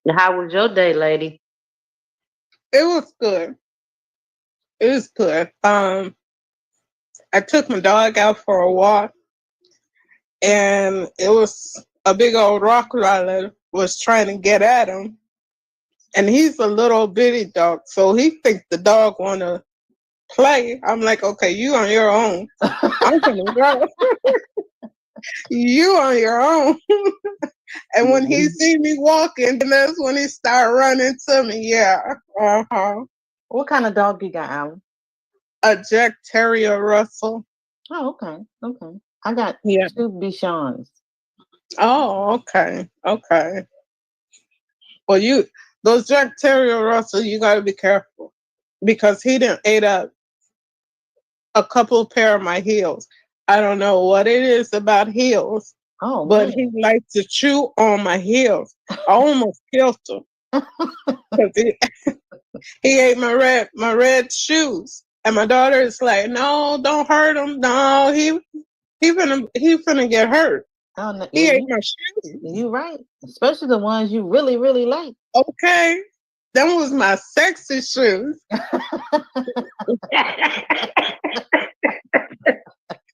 [SPEAKER 5] How was your day, lady?
[SPEAKER 13] It was good. It was good. I took my dog out for a walk, and it was a big old Rottweiler was trying to get at him, and he's a little bitty dog, so he thinks the dog wanna play. I'm like, okay, you on your own. I'm gonna go. You on your own. And when he see me walking, then that's when he start running to me. Yeah.
[SPEAKER 10] What kind of dog you got, Alan?
[SPEAKER 13] A Jack Terrier Russell.
[SPEAKER 10] Oh, okay. Okay. I got 2 Bichons.
[SPEAKER 13] Oh, okay. Okay. Well, those Jack Terrier Russell, you gotta be careful because he done ate up a couple pair of my heels. I don't know what it is about heels, but he likes to chew on my heels. I almost killed him because he ate my red shoes, and my daughter is like, "No, don't hurt him. No, he finna get hurt."
[SPEAKER 10] Oh, no,
[SPEAKER 13] He ate my shoes.
[SPEAKER 10] You right, especially the ones you really, really like.
[SPEAKER 13] Okay, them was my sexy shoes.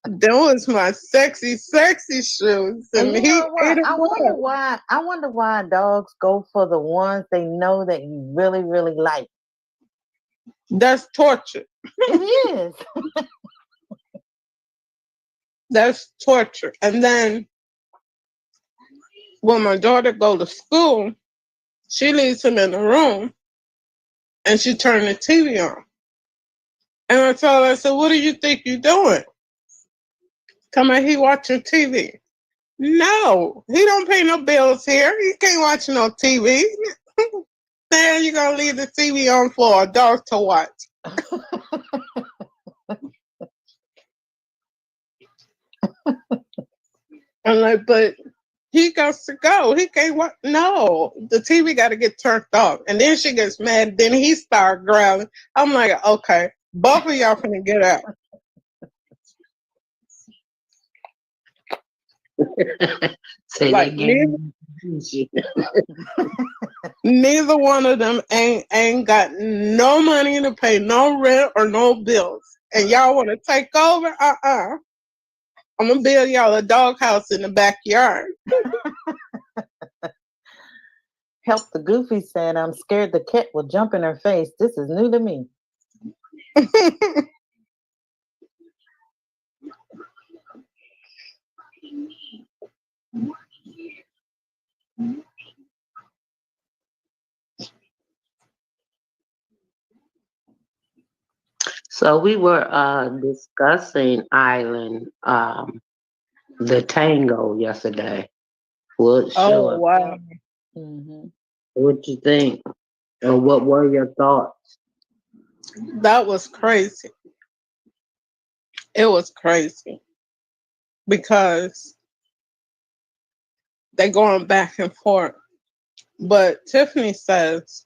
[SPEAKER 13] That was my sexy shoes, and
[SPEAKER 10] you
[SPEAKER 13] he
[SPEAKER 10] know what?
[SPEAKER 13] ate them.
[SPEAKER 10] I wonder why dogs go for the ones they know that you really, really like.
[SPEAKER 13] That's torture.
[SPEAKER 10] It is.
[SPEAKER 13] That's torture. And then when my daughter go to school, she leaves him in the room, and she turned the TV on. And I told her, I said, "What do you think you're doing?" Come on, he watching TV. No, he don't pay no bills here. He can't watch no TV. Then you're gonna leave the TV on for a dog to watch. I'm like, but he got to go. He can't watch. No, the TV got to get turned off. And then she gets mad. Then he start growling. I'm like, okay, both of y'all finna get out. Like neither one of them ain't got no money to pay no rent or no bills, and y'all want to take over? I'm gonna build y'all a doghouse in the backyard.
[SPEAKER 10] Help the Goofy said, "I'm scared the cat will jump in her face. This is new to me."
[SPEAKER 5] So we were discussing Island, the tango yesterday. What show?
[SPEAKER 13] Oh wow!
[SPEAKER 5] What you think? Or what were your thoughts?
[SPEAKER 13] That was crazy. It was crazy because they're going back and forth. But Tiffany says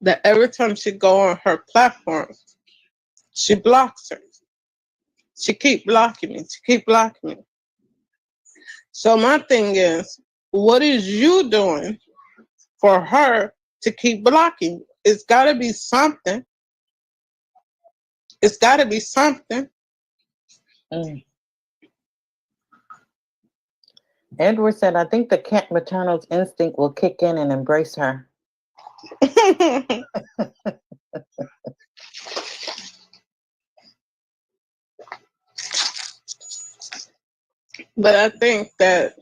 [SPEAKER 13] that every time she go on her platform, She blocks her. She keep blocking me. She keep blocking me. So my thing is, what is you doing for her to keep blocking you? It's got to be something. It's got to be something.
[SPEAKER 10] Edward said, I think the cat maternal instinct will kick in and embrace her.
[SPEAKER 13] But I think that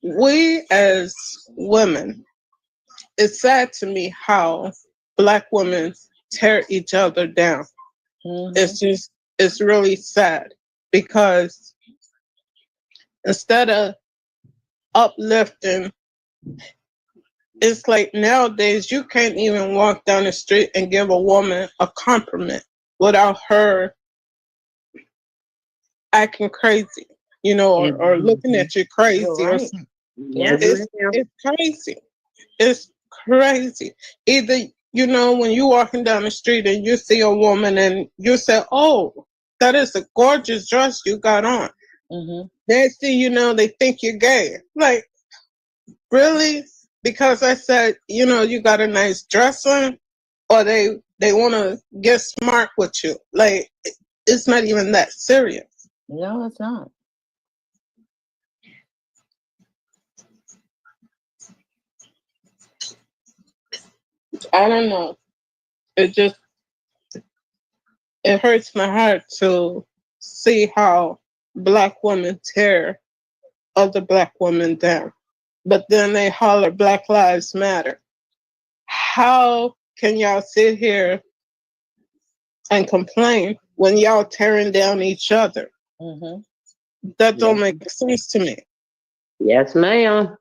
[SPEAKER 13] we as women, it's sad to me how Black women tear each other down. It's really sad because instead of uplifting, it's like nowadays you can't even walk down the street and give a woman a compliment without her acting crazy, you know, or looking at you crazy. Or something. It's crazy. It's crazy. Either, you know, when you're walking down the street and you see a woman and you say, oh, that is a gorgeous dress you got on. They see, you know, they think you're gay. Like, really? Because I said, you know, you got a nice dress on? Or they want to get smart with you. Like, it's not even that serious.
[SPEAKER 10] No, it's not.
[SPEAKER 13] I don't know. It hurts my heart to see how Black women tear other Black women down. But then they holler Black Lives Matter. How can y'all sit here and complain when y'all tearing down each other? That don't make sense to me.
[SPEAKER 5] Yes, ma'am.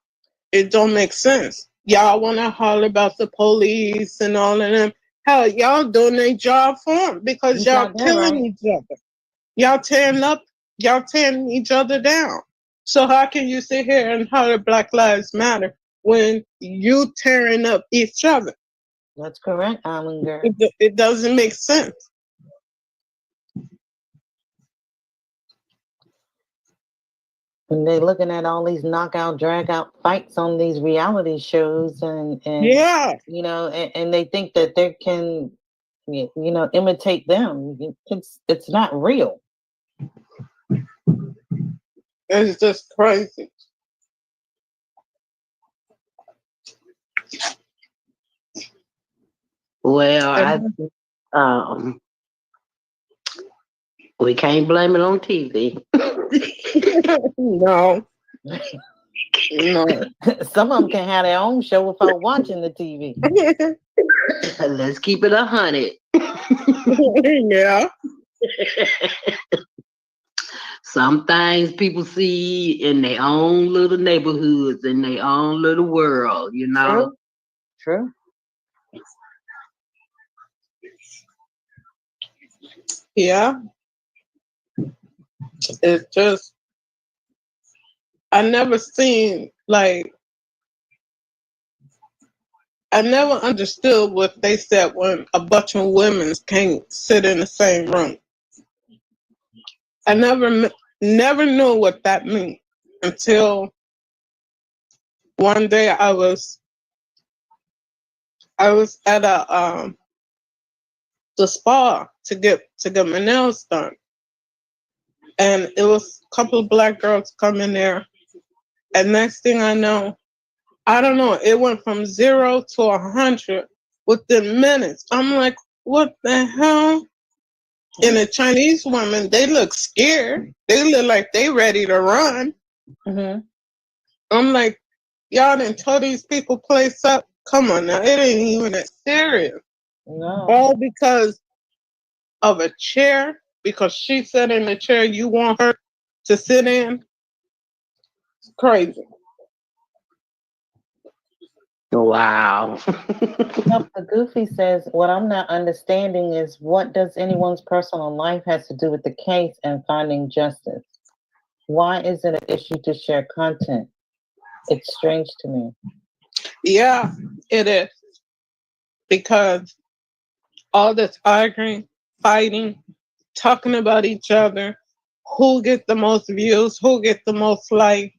[SPEAKER 13] It don't make sense. Y'all want to holler about the police and all of them. Hell, y'all doing their job for them because y'all killing each other. Y'all tearing each other down. So how can you sit here and holler Black Lives Matter when you tearing up each other?
[SPEAKER 10] That's correct, Island Girl.
[SPEAKER 13] It doesn't make sense.
[SPEAKER 10] And they're looking at all these knockout, drag out fights on these reality shows, and you know, and they think that they can, you know, imitate them. It's not real.
[SPEAKER 13] It's just crazy.
[SPEAKER 5] Well, we can't blame it on TV.
[SPEAKER 13] No.
[SPEAKER 10] No. Some of them can have their own show without watching the TV.
[SPEAKER 5] Let's keep it 100.
[SPEAKER 13] Yeah.
[SPEAKER 5] Some things people see in their own little neighborhoods, in their own little world, you know?
[SPEAKER 10] True.
[SPEAKER 13] Yeah. It's just, I never understood what they said when a bunch of women can't sit in the same room. I never knew what that meant until one day I was at the spa to get my nails done, and it was a couple of Black girls coming there, and next thing I know, I don't know, it went from 0 to 100 within minutes. I'm like, what the hell? And the Chinese women, they look scared. They look like they ready to run. I'm like, y'all done tore these people place up. Come on now, it ain't even that serious.
[SPEAKER 10] No.
[SPEAKER 13] All because of a chair, because she sat in the chair you want her to sit in. It's crazy.
[SPEAKER 5] Wow.
[SPEAKER 10] The Goofy says, what I'm not understanding is what does anyone's personal life has to do with the case and finding justice? Why is it an issue to share content? It's strange to me.
[SPEAKER 13] Yeah, it is. Because all this arguing, fighting, talking about each other, who get the most views, who get the most likes,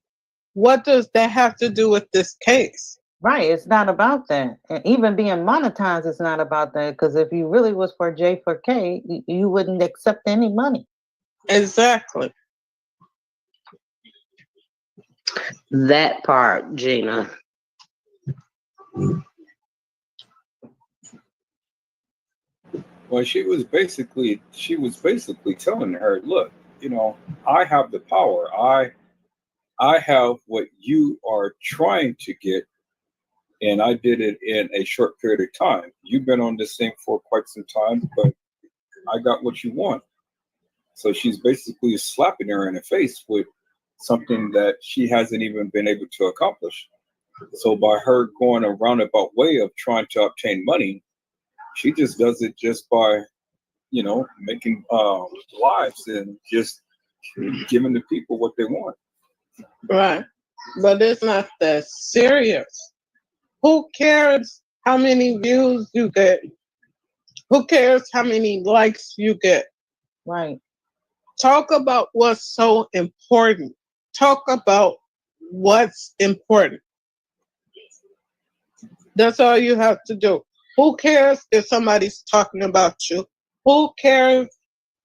[SPEAKER 13] what does that have to do with this case?
[SPEAKER 10] Right, it's not about that. And even being monetized is not about that. Because if you really was for J for K, you wouldn't accept any money.
[SPEAKER 13] Exactly.
[SPEAKER 5] That part, Gina.
[SPEAKER 1] Well, she was basically telling her, look, you know, I have the power. I have what you are trying to get, and I did it in a short period of time. You've been on this thing for quite some time, but I got what you want. So she's basically slapping her in the face with something that she hasn't even been able to accomplish. So by her going a roundabout way of trying to obtain money, she just does it just by, you know, making lives and just giving the people what they want.
[SPEAKER 13] Right. But it's not that serious. Who cares how many views you get? Who cares how many likes you get?
[SPEAKER 10] Right.
[SPEAKER 13] Talk about what's so important. Talk about what's important. That's all you have to do. Who cares if somebody's talking about you? Who cares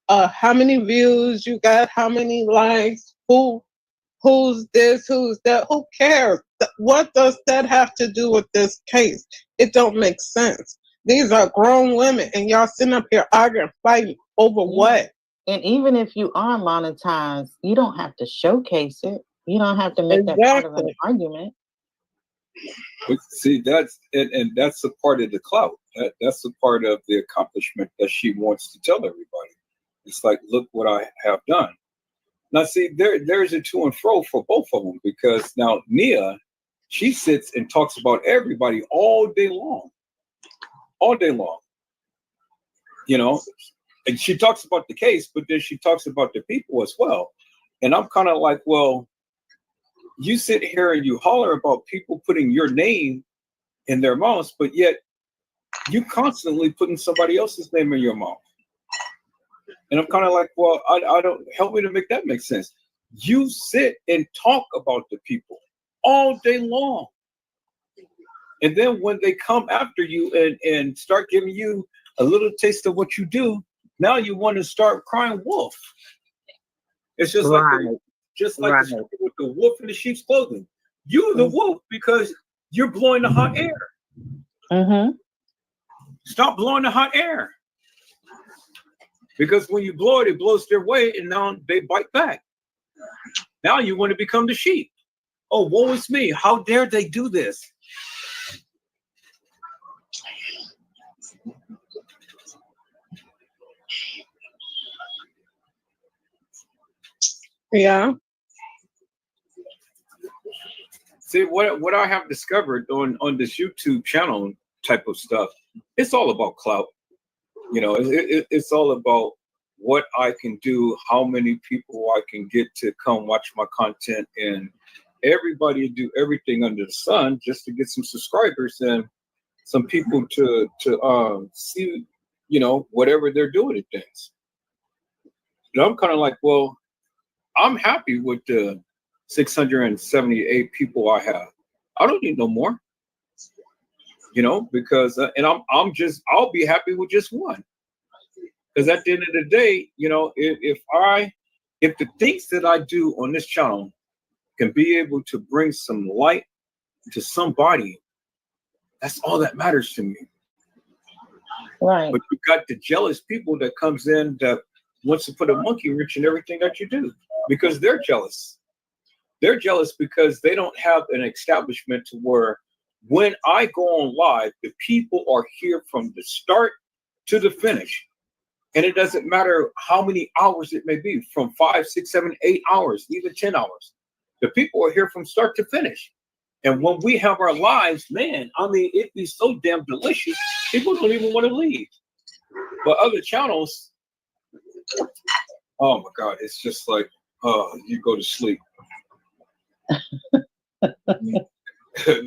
[SPEAKER 13] how many views you got? How many likes? Who's this? Who's that? Who cares? What does that have to do with this case? It don't make sense. These are grown women, and y'all sitting up here arguing, fighting over what?
[SPEAKER 10] And even if you are monetized, you don't have to showcase it. You don't have to make that part of an argument.
[SPEAKER 1] But see, that's a part of the clout. That's a part of the accomplishment that she wants to tell everybody. It's like, look what I have done. Now, see, there's a to and fro for both of them, because now Nia, she sits and talks about everybody all day long. You know, and she talks about the case, but then she talks about the people as well. And I'm kind of like, well, you sit here and you holler about people putting your name in their mouths, but yet you constantly putting somebody else's name in your mouth. And I'm kind of like, well, I don't, help me to make that make sense. You sit and talk about the people all day long. And then when they come after you and start giving you a little taste of what you do, now you want to start crying wolf. It's just like the story with the wolf in the sheep's clothing. You're the wolf because you're blowing the hot air.
[SPEAKER 10] Mm-hmm.
[SPEAKER 1] Stop blowing the hot air. Because when you blow it, it blows their way, and now they bite back. Now you want to become the sheep. Oh, woe is me. How dare they do this?
[SPEAKER 13] Yeah.
[SPEAKER 1] See, what I have discovered on this YouTube channel type of stuff, it's all about clout. You know, it's all about what I can do, how many people I can get to come watch my content, and everybody do everything under the sun just to get some subscribers and some people to see, you know, whatever they're doing at things. And I'm kind of like, well, I'm happy with the 678 people I have. I don't need no more. You know, because and I'll be happy with just one. Because at the end of the day, you know, if the things that I do on this channel can be able to bring some light to somebody, that's all that matters to me.
[SPEAKER 10] Right.
[SPEAKER 1] But you got the jealous people that comes in that wants to put a monkey wrench in everything that you do because they're jealous. They're jealous because they don't have an establishment to where when I go on live, the people are here from the start to the finish. And it doesn't matter how many hours it may be, from 5, 6, 7, 8 hours, even 10 hours. The people are here from start to finish. And when we have our lives, man, I mean, it'd be so damn delicious. People don't even want to leave. But other channels, oh my God, it's just like, you go to sleep.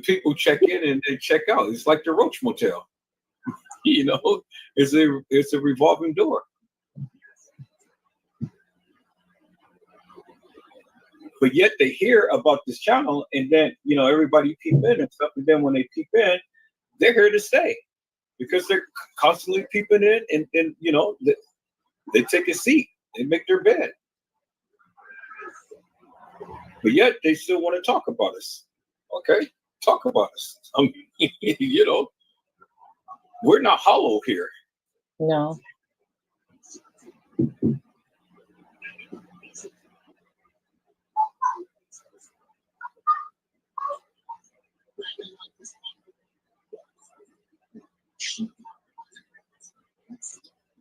[SPEAKER 1] people check in and they check out. It's like the Roach Motel. You know, it's a revolving door. But yet they hear about this channel, and then everybody peep in and stuff. And then when they peep in, they're here to stay because they're constantly peeping in, and they take a seat, they make their bed. But yet they still want to talk about us. Okay, talk about us. I mean, we're not hollow here.
[SPEAKER 10] No.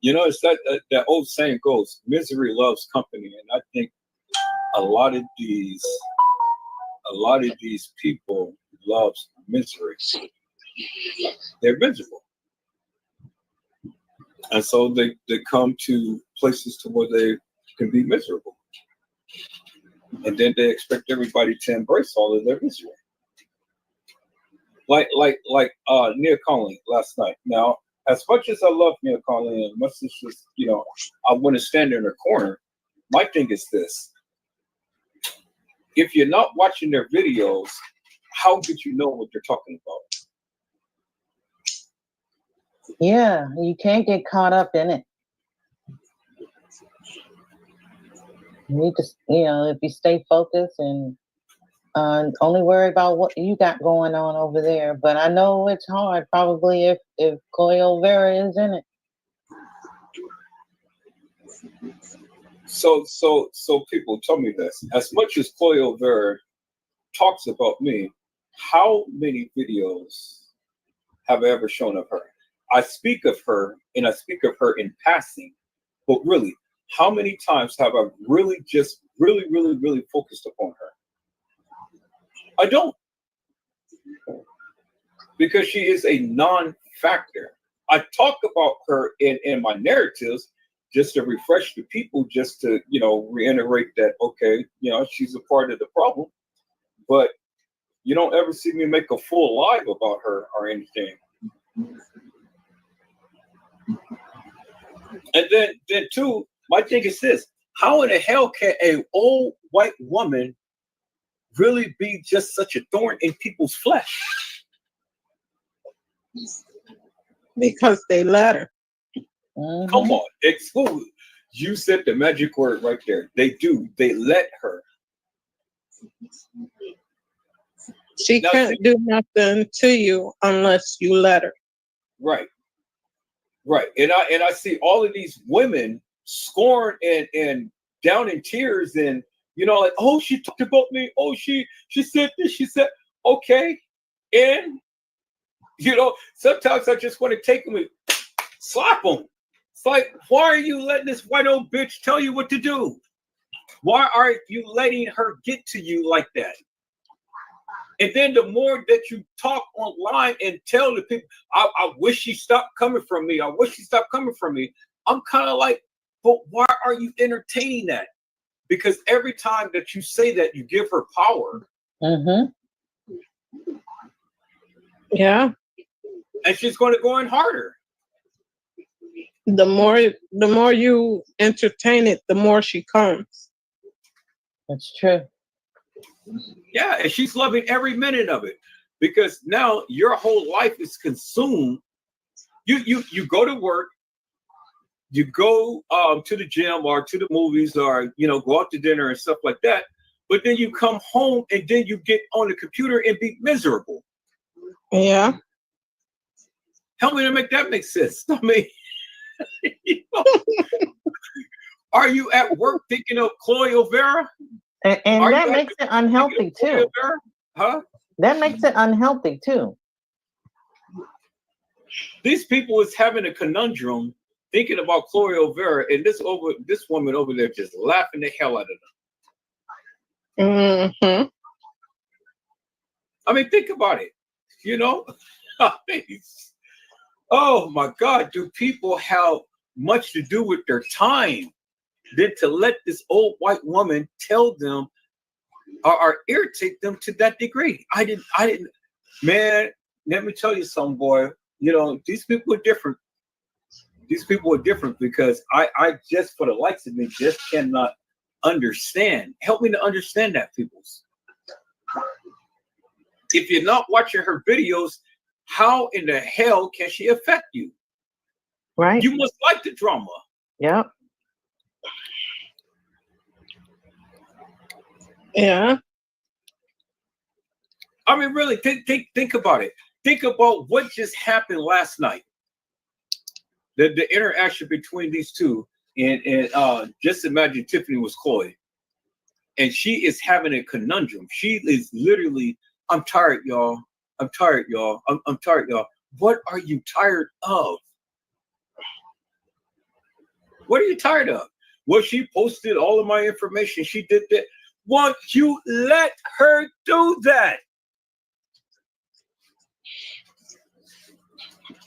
[SPEAKER 1] It's that old saying goes, misery loves company. And I think a lot of these people loves misery. They're miserable. And so they come to places to where they can be miserable. And then they expect everybody to embrace all of their misery. Like Nia Conley last night. Now, as much as I love Nia Conley and much as just, I want to stand in her corner, my thing is this. If you're not watching their videos, how could you know what they're talking about?
[SPEAKER 10] Yeah, you can't get caught up in it. You just, if you stay focused and only worry about what you got going on over there. But I know it's hard, probably, if Cleo Vera is in it.
[SPEAKER 1] So people tell me this. As much as Cleo Vera talks about me, how many videos have I ever shown of her? I speak of her, and I speak of her in passing, but really, how many times have I really just really focused upon her? I don't. Because she is a non-factor. I talk about her in my narratives just to refresh the people, just to, reiterate that, okay, she's a part of the problem. But you don't ever see me make a full live about her or anything. And then too, my thing is this: how in the hell can a old white woman really be just such a thorn in people's flesh?
[SPEAKER 13] Because they let her.
[SPEAKER 1] Come on, exclude. You said the magic word right there. They do. They let her.
[SPEAKER 13] She can't do nothing to you unless you let her.
[SPEAKER 1] Right. And I see all of these women scorn and down in tears and like, oh, she talked about me. Oh, she said this. She said, okay. And sometimes I just want to take them and slap them. It's like, why are you letting this white old bitch tell you what to do? Why are you letting her get to you like that? And then the more that you talk online and tell the people, I wish she stopped coming from me. I wish she stopped coming from me. I'm kind of like, but why are you entertaining that? Because every time that you say that, you give her power.
[SPEAKER 13] Yeah.
[SPEAKER 1] And she's going to go in harder.
[SPEAKER 13] The more you entertain it, the more she comes.
[SPEAKER 10] That's true.
[SPEAKER 1] Yeah, and she's loving every minute of it because now your whole life is consumed. You go to work, you go to the gym or to the movies or go out to dinner and stuff like that. But then you come home and then you get on the computer and be miserable.
[SPEAKER 13] Yeah.
[SPEAKER 1] Help me to make that make sense. I mean, are you at work thinking of Cleo Vera?
[SPEAKER 10] And that makes it unhealthy too.
[SPEAKER 1] Huh?
[SPEAKER 10] That makes it unhealthy too.
[SPEAKER 1] These people is having a conundrum thinking about Cleo Vera, and this woman over there just laughing the hell out of them. I mean, think about it. I mean, oh my God, do people have much to do with their time than to let this old white woman tell them or irritate them to that degree? I didn't. Man, let me tell you something, boy. You know, these people are different. These people are different because I just, for the likes of me, just cannot understand. Help me to understand that, peoples. If you're not watching her videos, how in the hell can she affect you?
[SPEAKER 10] Right.
[SPEAKER 1] You must like the drama.
[SPEAKER 10] Yep.
[SPEAKER 13] Yeah.
[SPEAKER 1] I mean, really, think about it. Think about what just happened last night. The interaction between these two, and just imagine Tiffany was coy, and she is having a conundrum. She is literally, I'm tired, y'all. I'm tired, y'all. I'm tired, y'all. What are you tired of? What are you tired of? Well, she posted all of my information. She did that. Won't you let her do that?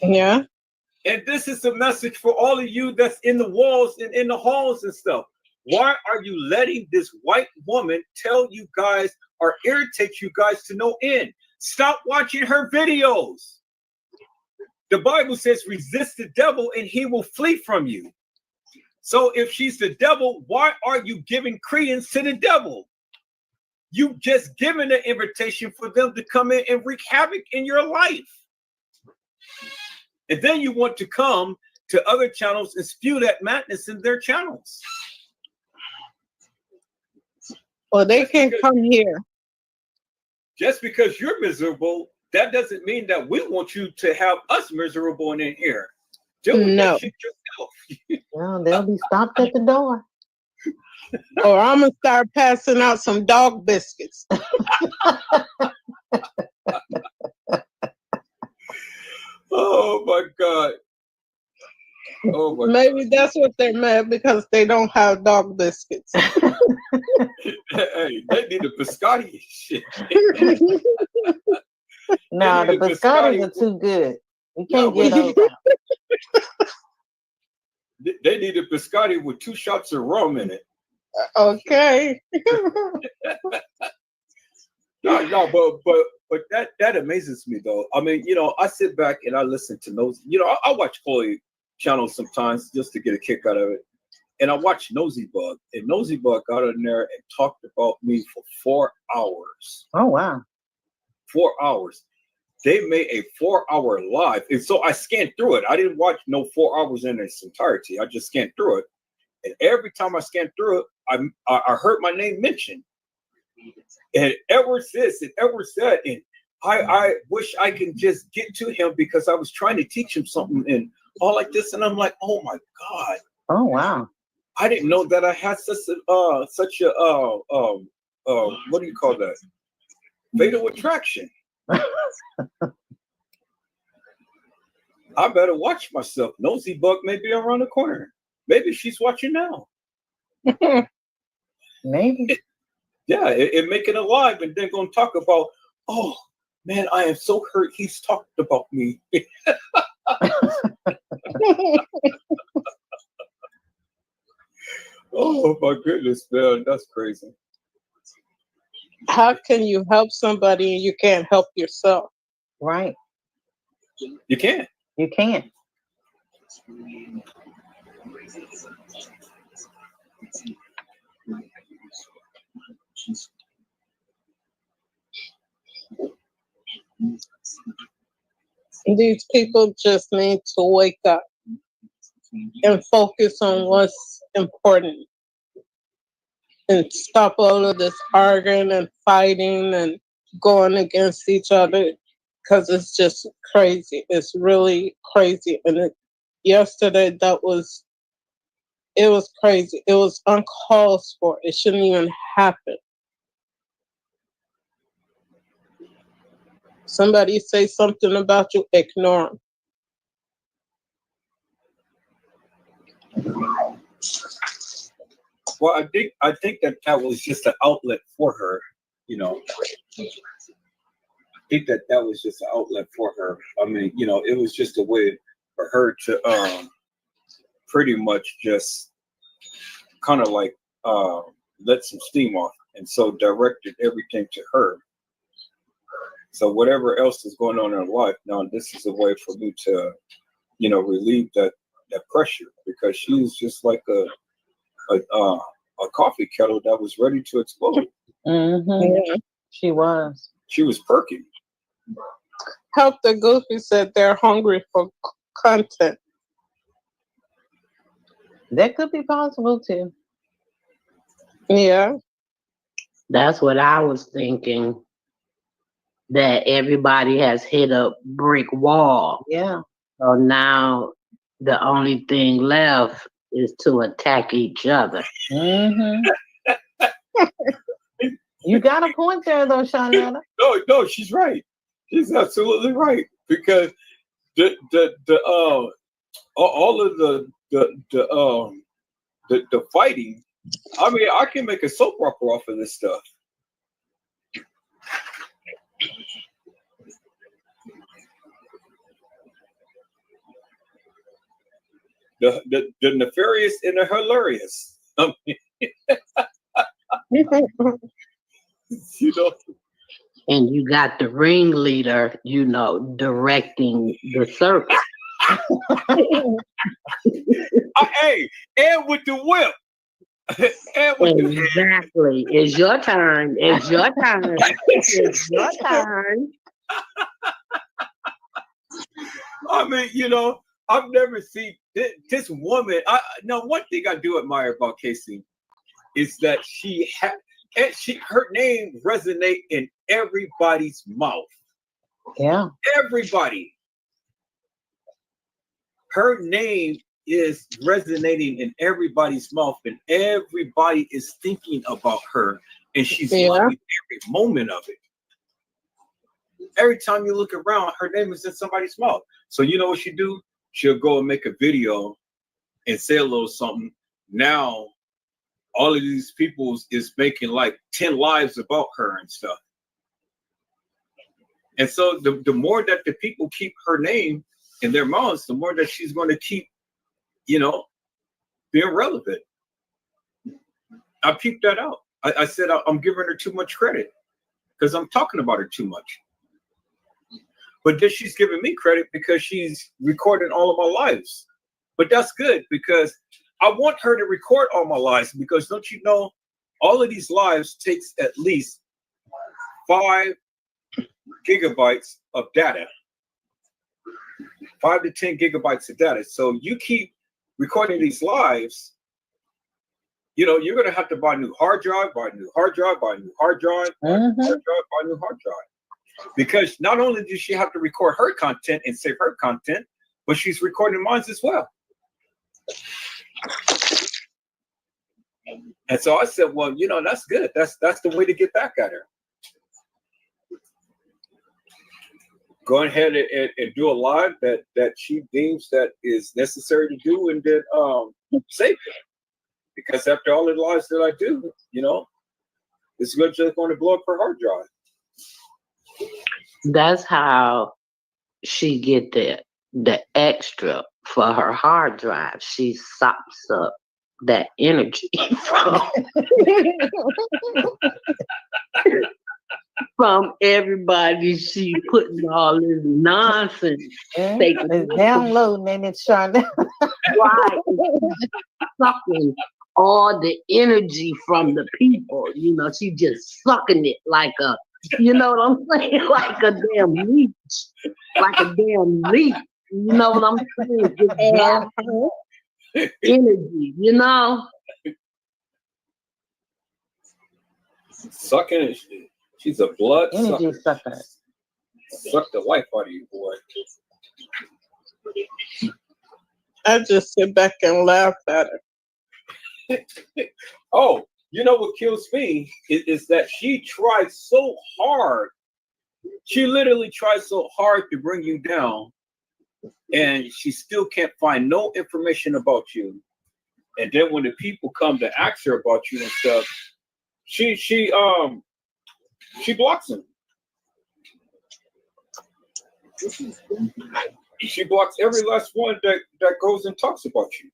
[SPEAKER 13] Yeah.
[SPEAKER 1] And this is a message for all of you that's in the walls and in the halls and stuff. Why are you letting this white woman tell you guys or irritate you guys to no end? Stop watching her videos. The Bible says resist the devil and he will flee from you. So if she's the devil, why are you giving credence to the devil? You just given the invitation for them to come in and wreak havoc in your life. And then you want to come to other channels and spew that madness in their channels.
[SPEAKER 13] Well, they can't come here.
[SPEAKER 1] Just because you're miserable, that doesn't mean that we want you to have us miserable in here. Deal with that shit yourself.
[SPEAKER 10] Well, they'll be stopped at the door.
[SPEAKER 13] Or I'm going to start passing out some dog biscuits.
[SPEAKER 1] Oh my God. Oh my
[SPEAKER 13] Maybe that's what they're mad because they don't have dog biscuits.
[SPEAKER 1] Hey, they need a biscotti shit.
[SPEAKER 10] No, the biscottis are too good. We can't get those out.
[SPEAKER 1] They need a biscotti with 2 shots of rum in it.
[SPEAKER 13] Okay.
[SPEAKER 1] No, but that amazes me though. I mean, you know, I sit back and I listen to Nosy. You know, I watch Chloe channels sometimes just to get a kick out of it. And I watched Nosy Bug, and Nosy Bug got in there and talked about me for 4 hours.
[SPEAKER 10] Oh wow.
[SPEAKER 1] 4 hours. They made a 4-hour live. And so I scanned through it. I didn't watch no 4 hours in its entirety. I just scanned through it. And every time I scanned through it, I heard my name mentioned. And ever since, and ever said, and I wish I could just get to him because I was trying to teach him something and all like this. And I'm like, oh my God.
[SPEAKER 10] Oh wow.
[SPEAKER 1] I didn't know that I had such a what do you call that? Fatal attraction. I better watch myself. Nosy Bug may be around the corner. Maybe she's watching now.
[SPEAKER 10] Maybe.
[SPEAKER 1] It make it alive and then gonna talk about, oh man, I am so hurt he's talked about me. Oh my goodness, man, that's crazy.
[SPEAKER 13] How can you help somebody and you can't help yourself?
[SPEAKER 10] Right.
[SPEAKER 1] You can't.
[SPEAKER 10] You can't.
[SPEAKER 13] These people just need to wake up and focus on what's important and stop all of this arguing and fighting and going against each other because it's just crazy. It's really crazy. And yesterday, it was crazy. It was uncalled for. It shouldn't even happen. Somebody say something about you, ignore them.
[SPEAKER 1] Well, I think that was just an outlet for her, you know. I think that was just an outlet for her. I mean, you know, it was just a way for her to pretty much just kind of like let some steam off, and so directed everything to her. So whatever else is going on in her life, now this is a way for me to, you know, relieve that pressure, because she's just like a coffee kettle that was ready to explode.
[SPEAKER 10] Yeah. She was.
[SPEAKER 1] She was perky.
[SPEAKER 13] Help the Goofy said they're hungry for content.
[SPEAKER 10] That could be possible too.
[SPEAKER 13] Yeah.
[SPEAKER 5] That's what I was thinking. That everybody has hit a brick wall.
[SPEAKER 10] Yeah.
[SPEAKER 5] So now the only thing left is to attack each other.
[SPEAKER 10] You got a point there, though, Shawnetta.
[SPEAKER 1] No, she's right. She's absolutely right, because all of the fighting. I mean, I can make a soap opera off of this stuff. The nefarious and the hilarious. I mean, you know.
[SPEAKER 5] And you got the ringleader, you know, directing the circle.
[SPEAKER 1] Hey, and with the whip. And with
[SPEAKER 5] Exactly. It's your turn. It's your turn. It's your turn.
[SPEAKER 1] I mean, you know, I've never seen this woman. Now, one thing I do admire about Casey is that her name resonate in everybody's mouth.
[SPEAKER 10] Yeah.
[SPEAKER 1] Everybody. Her name is resonating in everybody's mouth, and everybody is thinking about her, and she's loving every moment of it. Every time you look around, her name is in somebody's mouth. So you know what she do? She'll go and make a video and say a little something. Now, all of these people is making like 10 lives about her and stuff. And so the more that the people keep her name in their mouths, the more that she's going to keep, you know, being relevant. I peeped that out. I said I'm giving her too much credit because I'm talking about her too much. But then she's giving me credit because she's recording all of my lives. But that's good, because I want her to record all my lives, because don't you know, all of these lives takes at least 5 gigabytes of data. 5 to 10 gigabytes of data. So you keep recording these lives, you know, you're going to have to buy a new hard drive, buy a new hard drive, buy a new hard drive, buy a new hard drive, buy a new hard drive. Because not only does she have to record her content and save her content, but she's recording mine as well. And so I said, well, you know, that's good. That's the way to get back at her. Go ahead and do a live that she deems that is necessary to do, and then save it. Because after all the lives that I do, you know, it's just going to blow up her hard drive.
[SPEAKER 5] That's how she get the extra for her hard drive. She sops up that energy from everybody. She putting all this nonsense.
[SPEAKER 10] It's downloading and it's shut down.
[SPEAKER 5] Right. Sucking all the energy from the people. You know, she just sucking it like a, you know what I'm saying? Like a damn leech. Like a damn leech. You know what I'm saying? Just energy, you know?
[SPEAKER 1] Sucking it. She's a blood
[SPEAKER 10] energy sucker.
[SPEAKER 1] Suck the life out of you, boy.
[SPEAKER 13] I just sit back and laugh at her.
[SPEAKER 1] Oh, you know what kills me is that she tried so hard. She literally tried so hard to bring you down, and she still can't find no information about you. And then when the people come to ask her about you and stuff, she blocks them. She blocks every last one that goes and talks about you.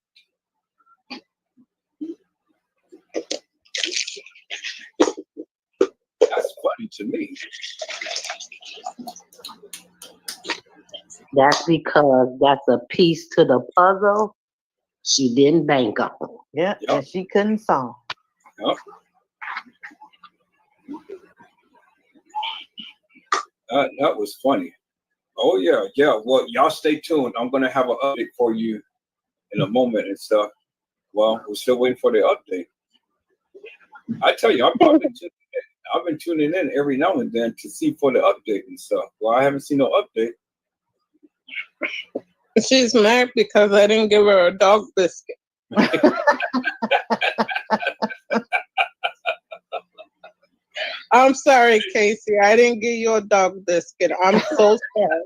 [SPEAKER 1] That's funny to me.
[SPEAKER 5] That's because that's a piece to the puzzle she didn't bank on.
[SPEAKER 10] Yeah,
[SPEAKER 1] Yep.
[SPEAKER 10] and she couldn't solve.
[SPEAKER 1] Yep. That was funny. Oh yeah, yeah. Well, y'all stay tuned. I'm gonna have an update for you in a moment and stuff. Well, we're still waiting for the update. I tell you, I've been tuning in every now and then to see for the update and stuff. Well, I haven't seen no update.
[SPEAKER 13] She's mad because I didn't give her a dog biscuit. I'm sorry, Casey. I didn't give you a dog biscuit. I'm so sorry.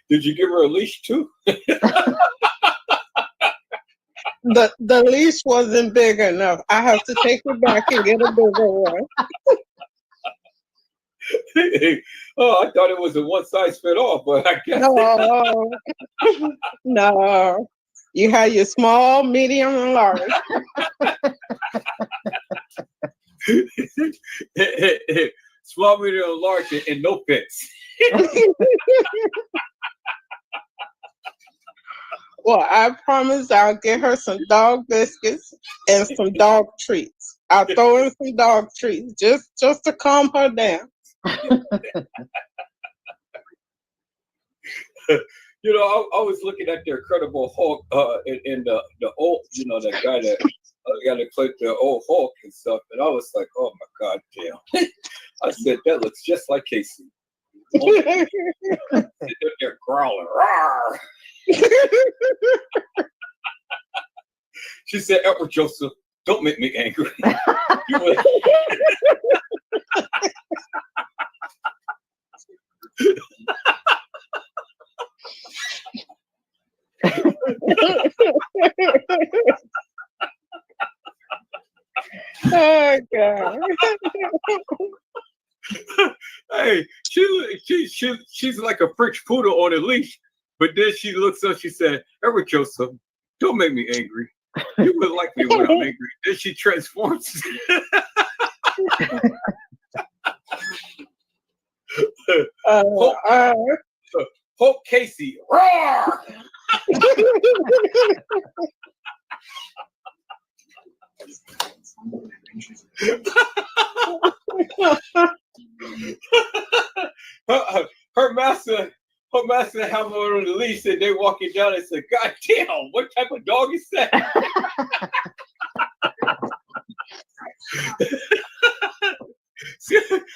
[SPEAKER 1] Did you give her a leash too?
[SPEAKER 13] The leash wasn't big enough. I have to take it back and get a bigger one.
[SPEAKER 1] Oh, I thought it was a one size fit all, but I guess
[SPEAKER 13] no. No. You had your small, medium, and large.
[SPEAKER 1] Small, medium, and large, and no fits.
[SPEAKER 13] Well, I promise I'll get her some dog biscuits and some dog treats. I'll throw in some dog treats just to calm her down.
[SPEAKER 1] You know, I was looking at the Incredible Hulk in the old, you know, that guy that got to clip the old Hulk and stuff, and I was like, oh my god, damn! I said that looks just like Casey. They're growling. Rawr. She said, Edward Joseph, don't make me angry.
[SPEAKER 13] Oh God.
[SPEAKER 1] Hey, she's like a French poodle on a leash, but then she looks up, she said, Edward Joseph, don't make me angry. You would like me when I'm angry. Then she transforms. Hope Casey. Roar! her master have her on the leash and they walking down and said, God damn, what type of dog is that?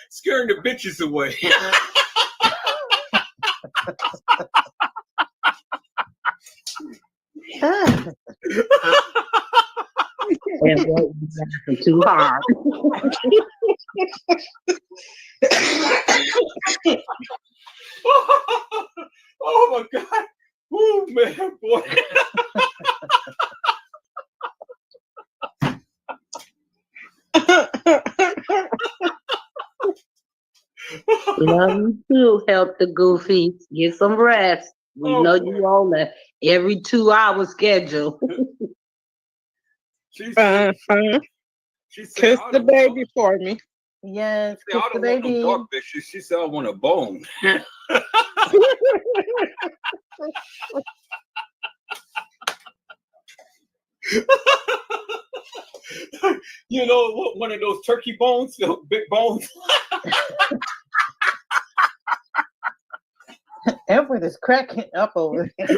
[SPEAKER 1] Scaring the bitches away.
[SPEAKER 5] And what was laughing too hard.
[SPEAKER 1] Oh my God. Oh man, boy.
[SPEAKER 5] Love you too. Help the goofies get some rest. We know you on the every 2 hour schedule.
[SPEAKER 13] Kiss the baby for me.
[SPEAKER 10] Yes,
[SPEAKER 1] kiss the baby. Dog bitch. She said I want a bone. You know what? One of those turkey bones, those big bones.
[SPEAKER 10] Edward is cracking up over here.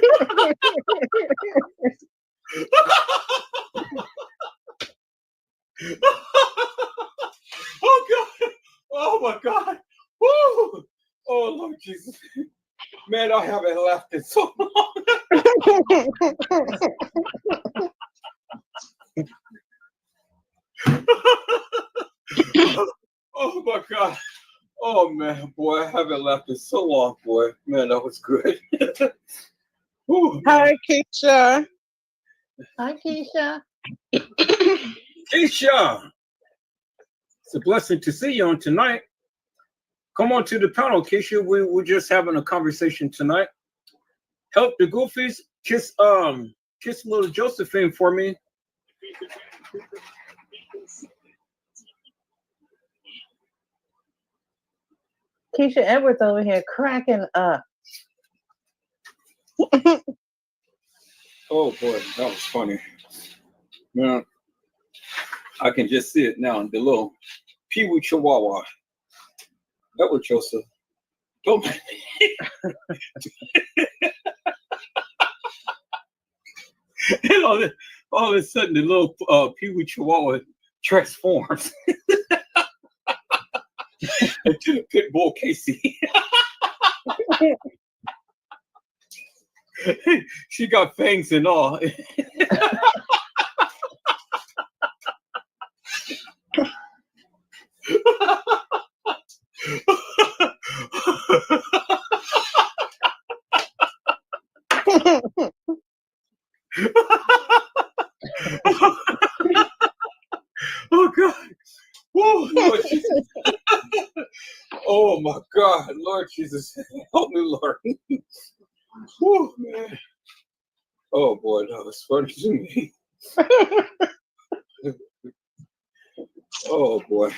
[SPEAKER 1] Oh God! Oh my God! Woo! Oh Lord Jesus! Man, I haven't laughed in so long. Oh my God! Oh man, boy, I haven't laughed in so long, boy. Man, that was good.
[SPEAKER 13] Hi, Keisha.
[SPEAKER 10] Hi, Keisha.
[SPEAKER 1] Keisha, it's a blessing to see you on tonight. Come on to the panel, Keisha. We're just having a conversation tonight. Help the goofies. Kiss little Josephine for me.
[SPEAKER 10] Keisha Edwards over here cracking up.
[SPEAKER 1] Oh boy, that was funny. Yeah, I can just see it now. The little Pee-wee Chihuahua. That was Joseph. Don't. And all of a sudden, the little Pee-wee Chihuahua transforms into the pit bull Casey. She got fangs and all. Oh God. Woo, Lord Jesus. Oh my God, Lord Jesus. Help me, Lord. Woo, man. Oh boy, that was funny to me. Oh boy.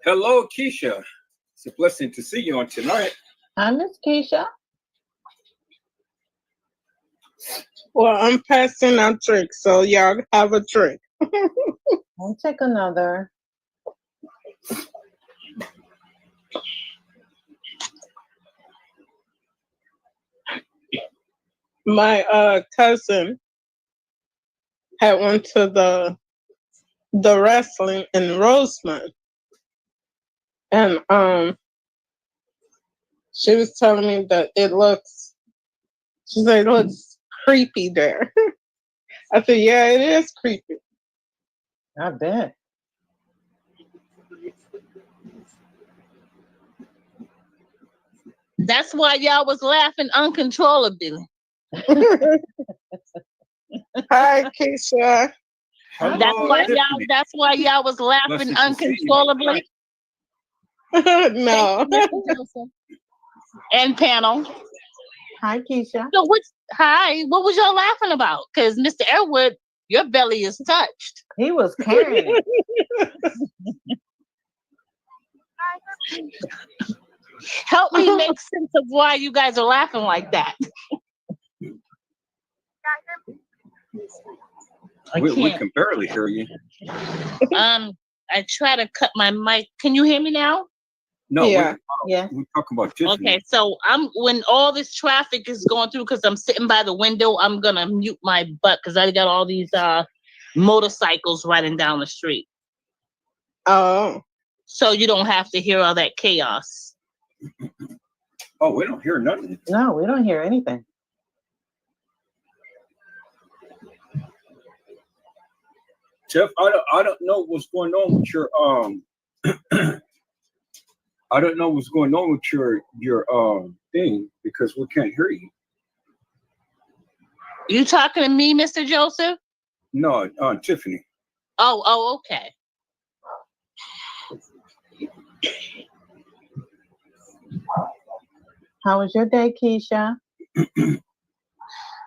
[SPEAKER 1] Hello, Keisha. It's a blessing to see you on tonight.
[SPEAKER 10] Hi, Miss Keisha.
[SPEAKER 13] Well, I'm passing out tricks, so y'all have a trick.
[SPEAKER 10] I'll take another.
[SPEAKER 13] My cousin had went to the wrestling in Roseman, and she was telling me that she said it looks creepy there. I said, yeah, it is creepy.
[SPEAKER 10] I bet.
[SPEAKER 14] That's why y'all was laughing uncontrollably.
[SPEAKER 13] Hi, Keisha.
[SPEAKER 14] That's why y'all was laughing uncontrollably.
[SPEAKER 13] No.
[SPEAKER 14] And panel.
[SPEAKER 10] Hi, Keisha.
[SPEAKER 14] So what was y'all laughing about? Because Mr. Airwood, your belly is touched.
[SPEAKER 10] He was carrying it.
[SPEAKER 14] Help me make sense of why you guys are laughing like that.
[SPEAKER 1] We can barely hear you.
[SPEAKER 14] I try to cut my mic. Can you hear me now?
[SPEAKER 1] No,
[SPEAKER 10] yeah.
[SPEAKER 1] We're talking about Tiffany.
[SPEAKER 14] Okay, so when all this traffic is going through, because I'm sitting by the window, I'm gonna mute my butt because I got all these motorcycles riding down the street.
[SPEAKER 13] Oh.
[SPEAKER 14] So you don't have to hear all that chaos.
[SPEAKER 1] Oh, we don't hear nothing.
[SPEAKER 10] No, we don't hear anything.
[SPEAKER 1] Jeff, I don't know what's going on with your I don't know what's going on with your thing because we can't hear you.
[SPEAKER 14] You talking to me, Mr. Joseph?
[SPEAKER 1] No, Tiffany.
[SPEAKER 14] Oh, okay.
[SPEAKER 10] How was your day, Keisha?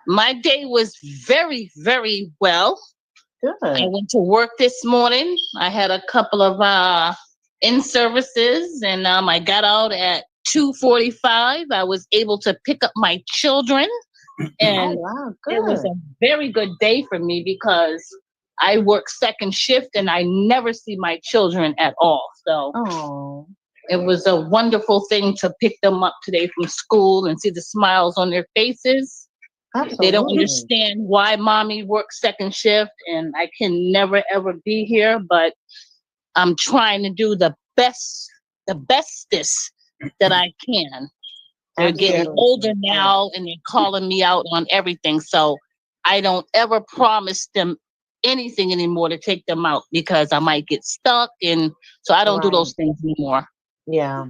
[SPEAKER 14] My day was very, very well.
[SPEAKER 10] Good.
[SPEAKER 14] I went to work this morning. I had a couple of in-services, and I got out at 2:45. I was able to pick up my children, and it was a very good day for me because I work second shift, and I never see my children at all. So it was a wonderful thing to pick them up today from school and see the smiles on their faces.
[SPEAKER 10] Absolutely.
[SPEAKER 14] They don't understand why mommy works second shift and I can never ever be here, but I'm trying to do the bestest that I can. They're getting older now and they're calling me out on everything. So I don't ever promise them anything anymore to take them out because I might get stuck. And so I don't do those things anymore.
[SPEAKER 10] Yeah.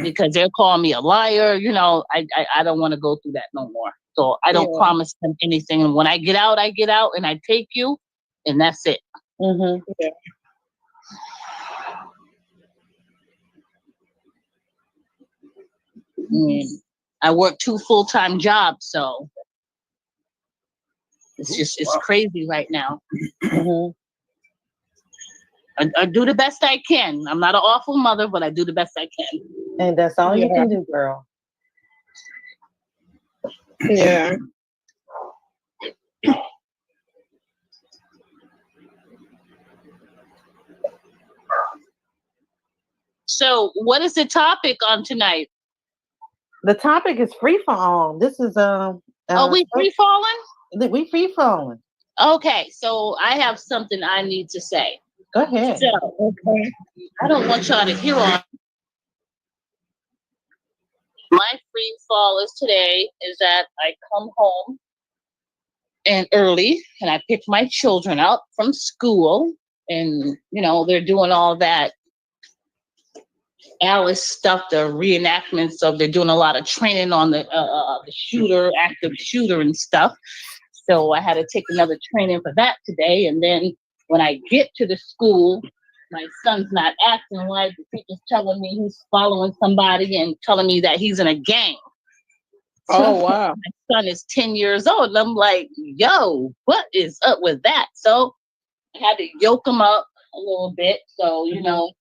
[SPEAKER 14] Because they're calling me a liar. You know, I don't want to go through that no more. So I don't promise them anything. And when I get out and I take you, and that's it.
[SPEAKER 10] Mm-hmm.
[SPEAKER 13] Yeah.
[SPEAKER 14] I work 2 full-time jobs, so it's crazy right now.
[SPEAKER 10] Mm-hmm.
[SPEAKER 14] I do the best I can. I'm not an awful mother, but I do the best I can.
[SPEAKER 10] And that's all you can do, girl.
[SPEAKER 13] Yeah.
[SPEAKER 14] So, what is the topic on tonight?
[SPEAKER 10] The topic is free fall. This is
[SPEAKER 14] Are we free falling?
[SPEAKER 10] We free falling.
[SPEAKER 14] Okay, so I have something I need to say.
[SPEAKER 10] Go ahead.
[SPEAKER 14] So, I don't want y'all to hear on. My free fall is today is that I come home and early and I pick my children up from school, and you know they're doing all that Alice stuff, the reenactments of they're doing a lot of training on the shooter, active shooter and stuff. So I had to take another training for that today. And then when I get to the school, my son's not acting right. The teacher's telling me he's following somebody and telling me that he's in a gang.
[SPEAKER 13] Oh, wow.
[SPEAKER 14] My son is 10 years old. And I'm like, yo, what is up with that? So I had to yoke him up a little bit. So, you know,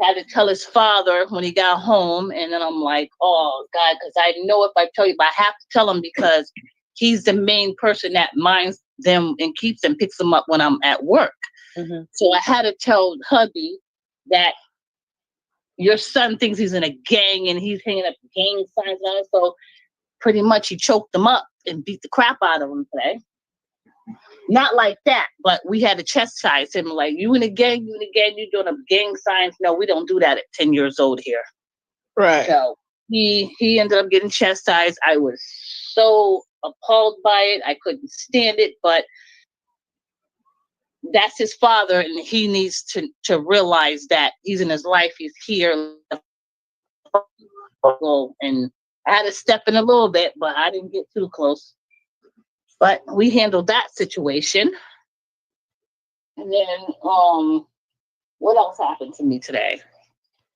[SPEAKER 14] had to tell his father when he got home. And then I'm like, oh, God, because I know if I tell you, but I have to tell him because he's the main person that minds them and keeps them, picks them up when I'm at work. So I had to tell hubby that your son thinks he's in a gang and he's hanging up gang signs on it. So pretty much he choked them up and beat the crap out of them today. Not like that, but we had to chastise him like, you in a gang, you doing a gang signs. No, we don't do that at 10 years old here.
[SPEAKER 13] Right.
[SPEAKER 14] So he ended up getting chastised. I was so appalled by it. I couldn't stand it, but that's his father, and he needs to realize that he's in his life. He's here. And I had to step in a little bit, but I didn't get too close. But we handled that situation. And then, what else happened to me today?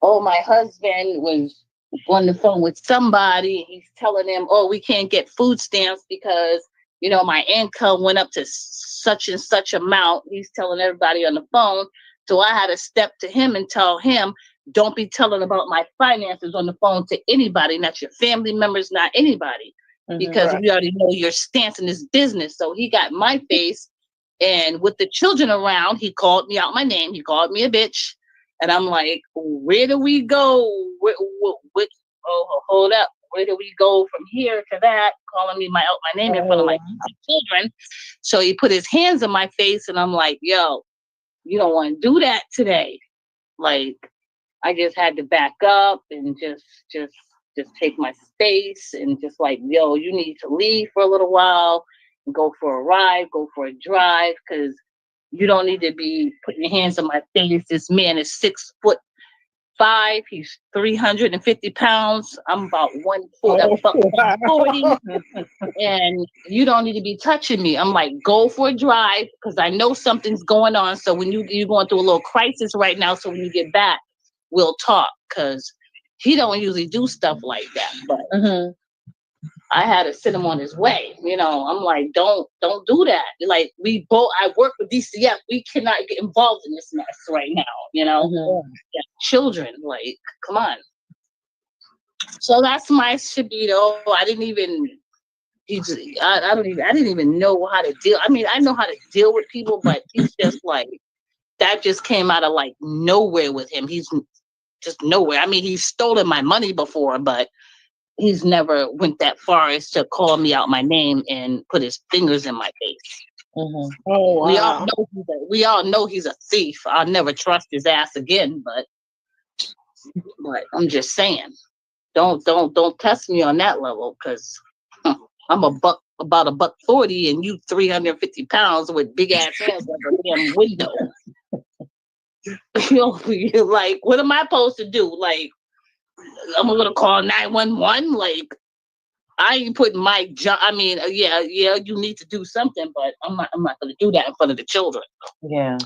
[SPEAKER 14] Oh, my husband was on the phone with somebody. He's telling them, oh, we can't get food stamps because, you know, my income went up to such and such amount. He's telling everybody on the phone. So I had to step to him and tell him, don't be telling about my finances on the phone to anybody, not your family members, not anybody, because we already know your stance in this business. So he got my face, and with the children around, he called me out my name. He called me a bitch. And I'm like, where do we go? Hold up. Where do we go from here to that? Calling me out my name in front of my children. So he put his hands on my face, and I'm like, yo, you don't want to do that today. Like, I just had to back up and just take my space and just like, yo, you need to leave for a little while and go for a ride, go for a drive, because you don't need to be putting your hands on my face. This man is 6'5". He's 350 pounds. I'm about 140, and you don't need to be touching me. I'm like, go for a drive because I know something's going on. So when you're going through a little crisis right now, so when you get back, we'll talk, because he don't usually do stuff like that. But I had to send him on his way. You know, I'm like, don't do that. Like, I work with DCF. We cannot get involved in this mess right now. You know, yeah, children, like, come on. So that's my Shabito. I didn't even know how to deal. I mean, I know how to deal with people, but he's just like, that just came out of like nowhere with him. He's just nowhere. I mean, he's stolen my money before, but he's never went that far as to call me out my name and put his fingers in my face.
[SPEAKER 13] Oh, wow.
[SPEAKER 14] We all know he's a thief. I'll never trust his ass again. But I'm just saying, don't test me on that level, because I'm about $140 and you 350 pounds with big ass hands like a damn window. You're like, what am I supposed to do? Like, I'm gonna call 911. Like, I ain't putting my job. I mean, yeah, you need to do something, but I'm not gonna do that in front of the children.
[SPEAKER 10] Yeah.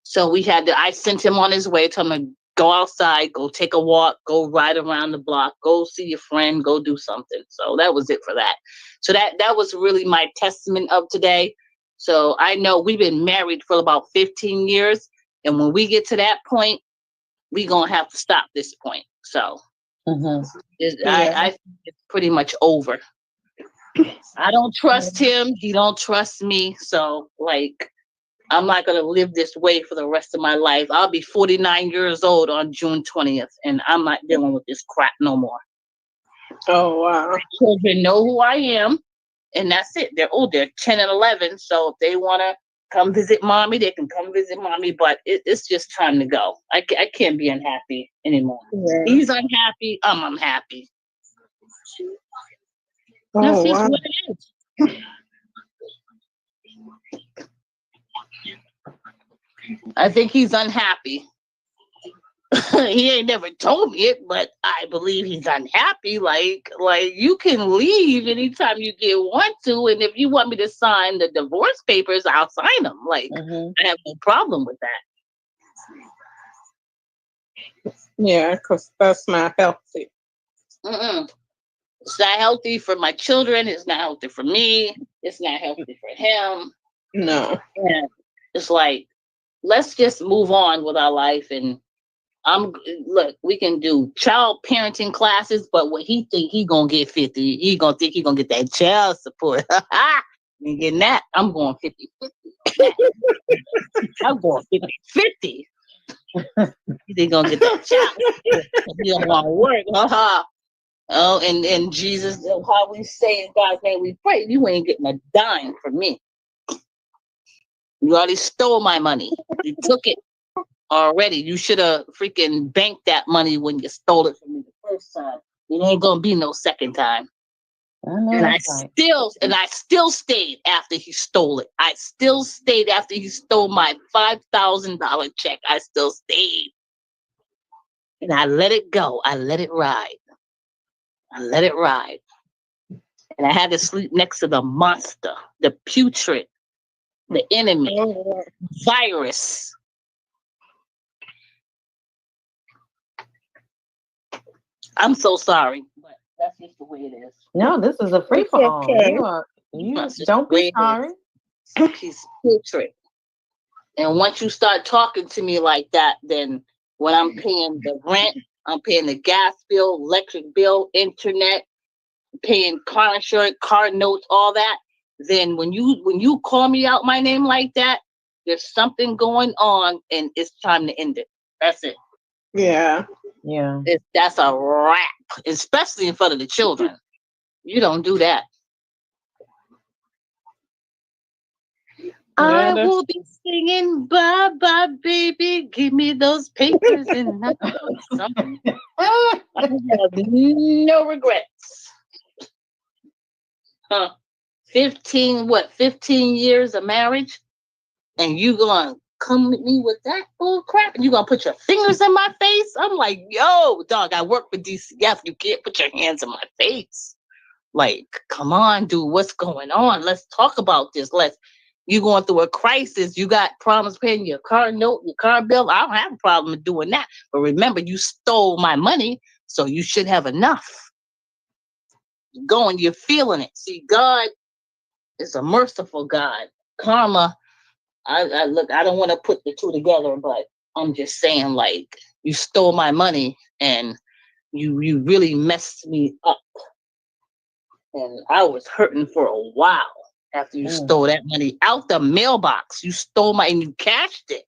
[SPEAKER 14] So I sent him on his way, told him to go outside, go take a walk, go ride around the block, go see your friend, go do something. So that was it for that. So that was really my testament of today. So I know we've been married for about 15 years. And when we get to that point, we're going to have to stop this point. So I think it's pretty much over. I don't trust him. He don't trust me. So, like, I'm not going to live this way for the rest of my life. I'll be 49 years old on June 20th, and I'm not dealing with this crap no more.
[SPEAKER 13] Oh, wow.
[SPEAKER 14] My children know who I am, and that's it. They're 10 and 11, so if they want to come visit mommy, they can come visit mommy, but it's just time to go. I can't be unhappy anymore. Yeah. He's unhappy, I'm unhappy. That's just what it is. I think he's unhappy. He ain't never told me it, but I believe he's unhappy. Like you can leave anytime you want to, and if you want me to sign the divorce papers, I'll sign them. Like I have no problem with that.
[SPEAKER 13] Yeah, because that's not healthy.
[SPEAKER 14] It's not healthy for my children. It's not healthy for me. It's not healthy for him.
[SPEAKER 13] No.
[SPEAKER 14] And it's like, let's just move on with our life. And look, we can do child parenting classes, but when he think he gonna get 50, he gonna think he gonna get that child support. Ain't getting that. I'm going 50-50. I'm going 50-50. You think gonna get that child? You don't want to work, Oh, and Jesus, how we say in God's name we pray, you ain't getting a dime from me. You already stole my money. You took it already. You should have freaking banked that money when you stole it from me the first time. It ain't gonna be no second time. And I still stayed after he stole it. I still stayed after he stole my $5,000 check. I still stayed. And I let it go. I let it ride. And I had to sleep next to the monster, the putrid, the enemy, virus. I'm so sorry, but that's just the way it is.
[SPEAKER 10] No, this is a free for all. You don't be sorry.
[SPEAKER 14] He's putrid. And once you start talking to me like that, then when I'm paying the rent, I'm paying the gas bill, electric bill, internet, paying car insurance, car notes, all that. Then when you call me out my name like that, there's something going on, and it's time to end it. That's it.
[SPEAKER 13] Yeah.
[SPEAKER 14] That's a wrap, especially in front of the children. You don't do that. I will be singing bye bye baby, give me those papers and something. I have no regrets. 15 years of marriage, and you gonna come at me with that bull crap, and you gonna put your fingers in my face? I'm like, yo, dog, I work for DCF. You can't put your hands in my face. Like, come on, dude, what's going on? Let's talk about this. You going through a crisis. You got problems paying your car note, your car bill. I don't have a problem doing that. But remember, you stole my money, so you should have enough. You're going, you're feeling it. See, God is a merciful God. Karma, I don't want to put the two together, but I'm just saying, like, you stole my money and you really messed me up. And I was hurting for a while. After you stole that money out the mailbox, you stole and you cashed it.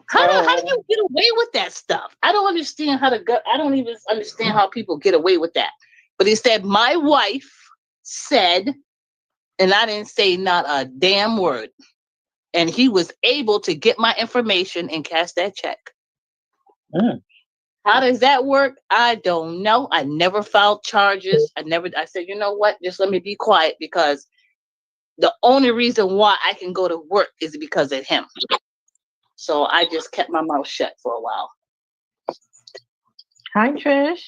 [SPEAKER 14] How do you get away with that stuff? I don't understand I don't even understand how people get away with that. But he said, my wife said, and I didn't say not a damn word. And he was able to get my information and cash that check. How does that work? I don't know. I never filed charges. I said, you know what? Just let me be quiet, because the only reason why I can go to work is because of him. So I just kept my mouth shut for a while.
[SPEAKER 10] Hi, Trish.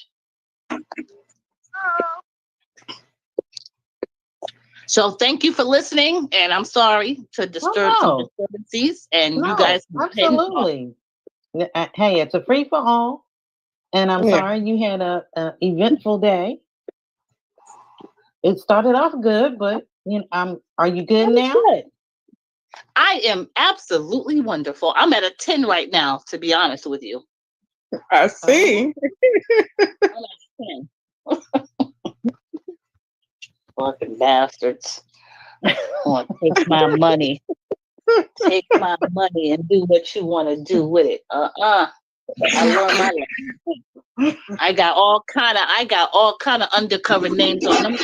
[SPEAKER 14] So thank you for listening, and I'm sorry to disturb some disturbances. And you guys,
[SPEAKER 10] absolutely. Hey, it's a free for all, and I'm sorry you had a eventful day. It started off good, but are you good now?
[SPEAKER 14] Good. I am absolutely wonderful. I'm at a 10 right now, to be honest with you.
[SPEAKER 13] I see.
[SPEAKER 14] I'm at a 10. Fucking bastards. Want to take my money. Take my money and do what you want to do with it. I learned my lesson. I got all kind of undercover names on them.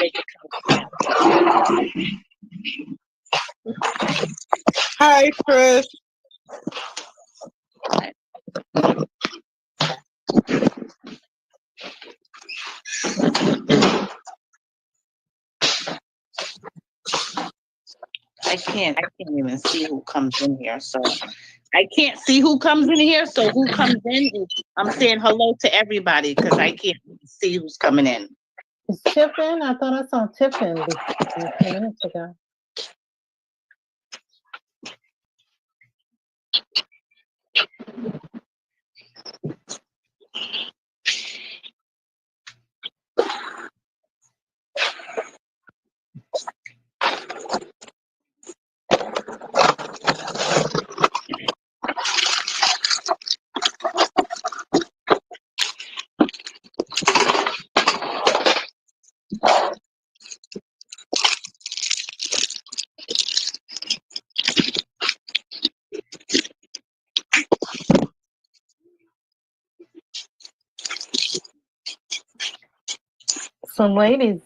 [SPEAKER 13] Hi, Chris.
[SPEAKER 14] I can't even see who comes in here. So I can't see who comes in here. So who comes in? I'm saying hello to everybody because I can't see who's coming in.
[SPEAKER 10] Is Tiff in? I thought I saw Tiff in a few minutes ago. So, ladies,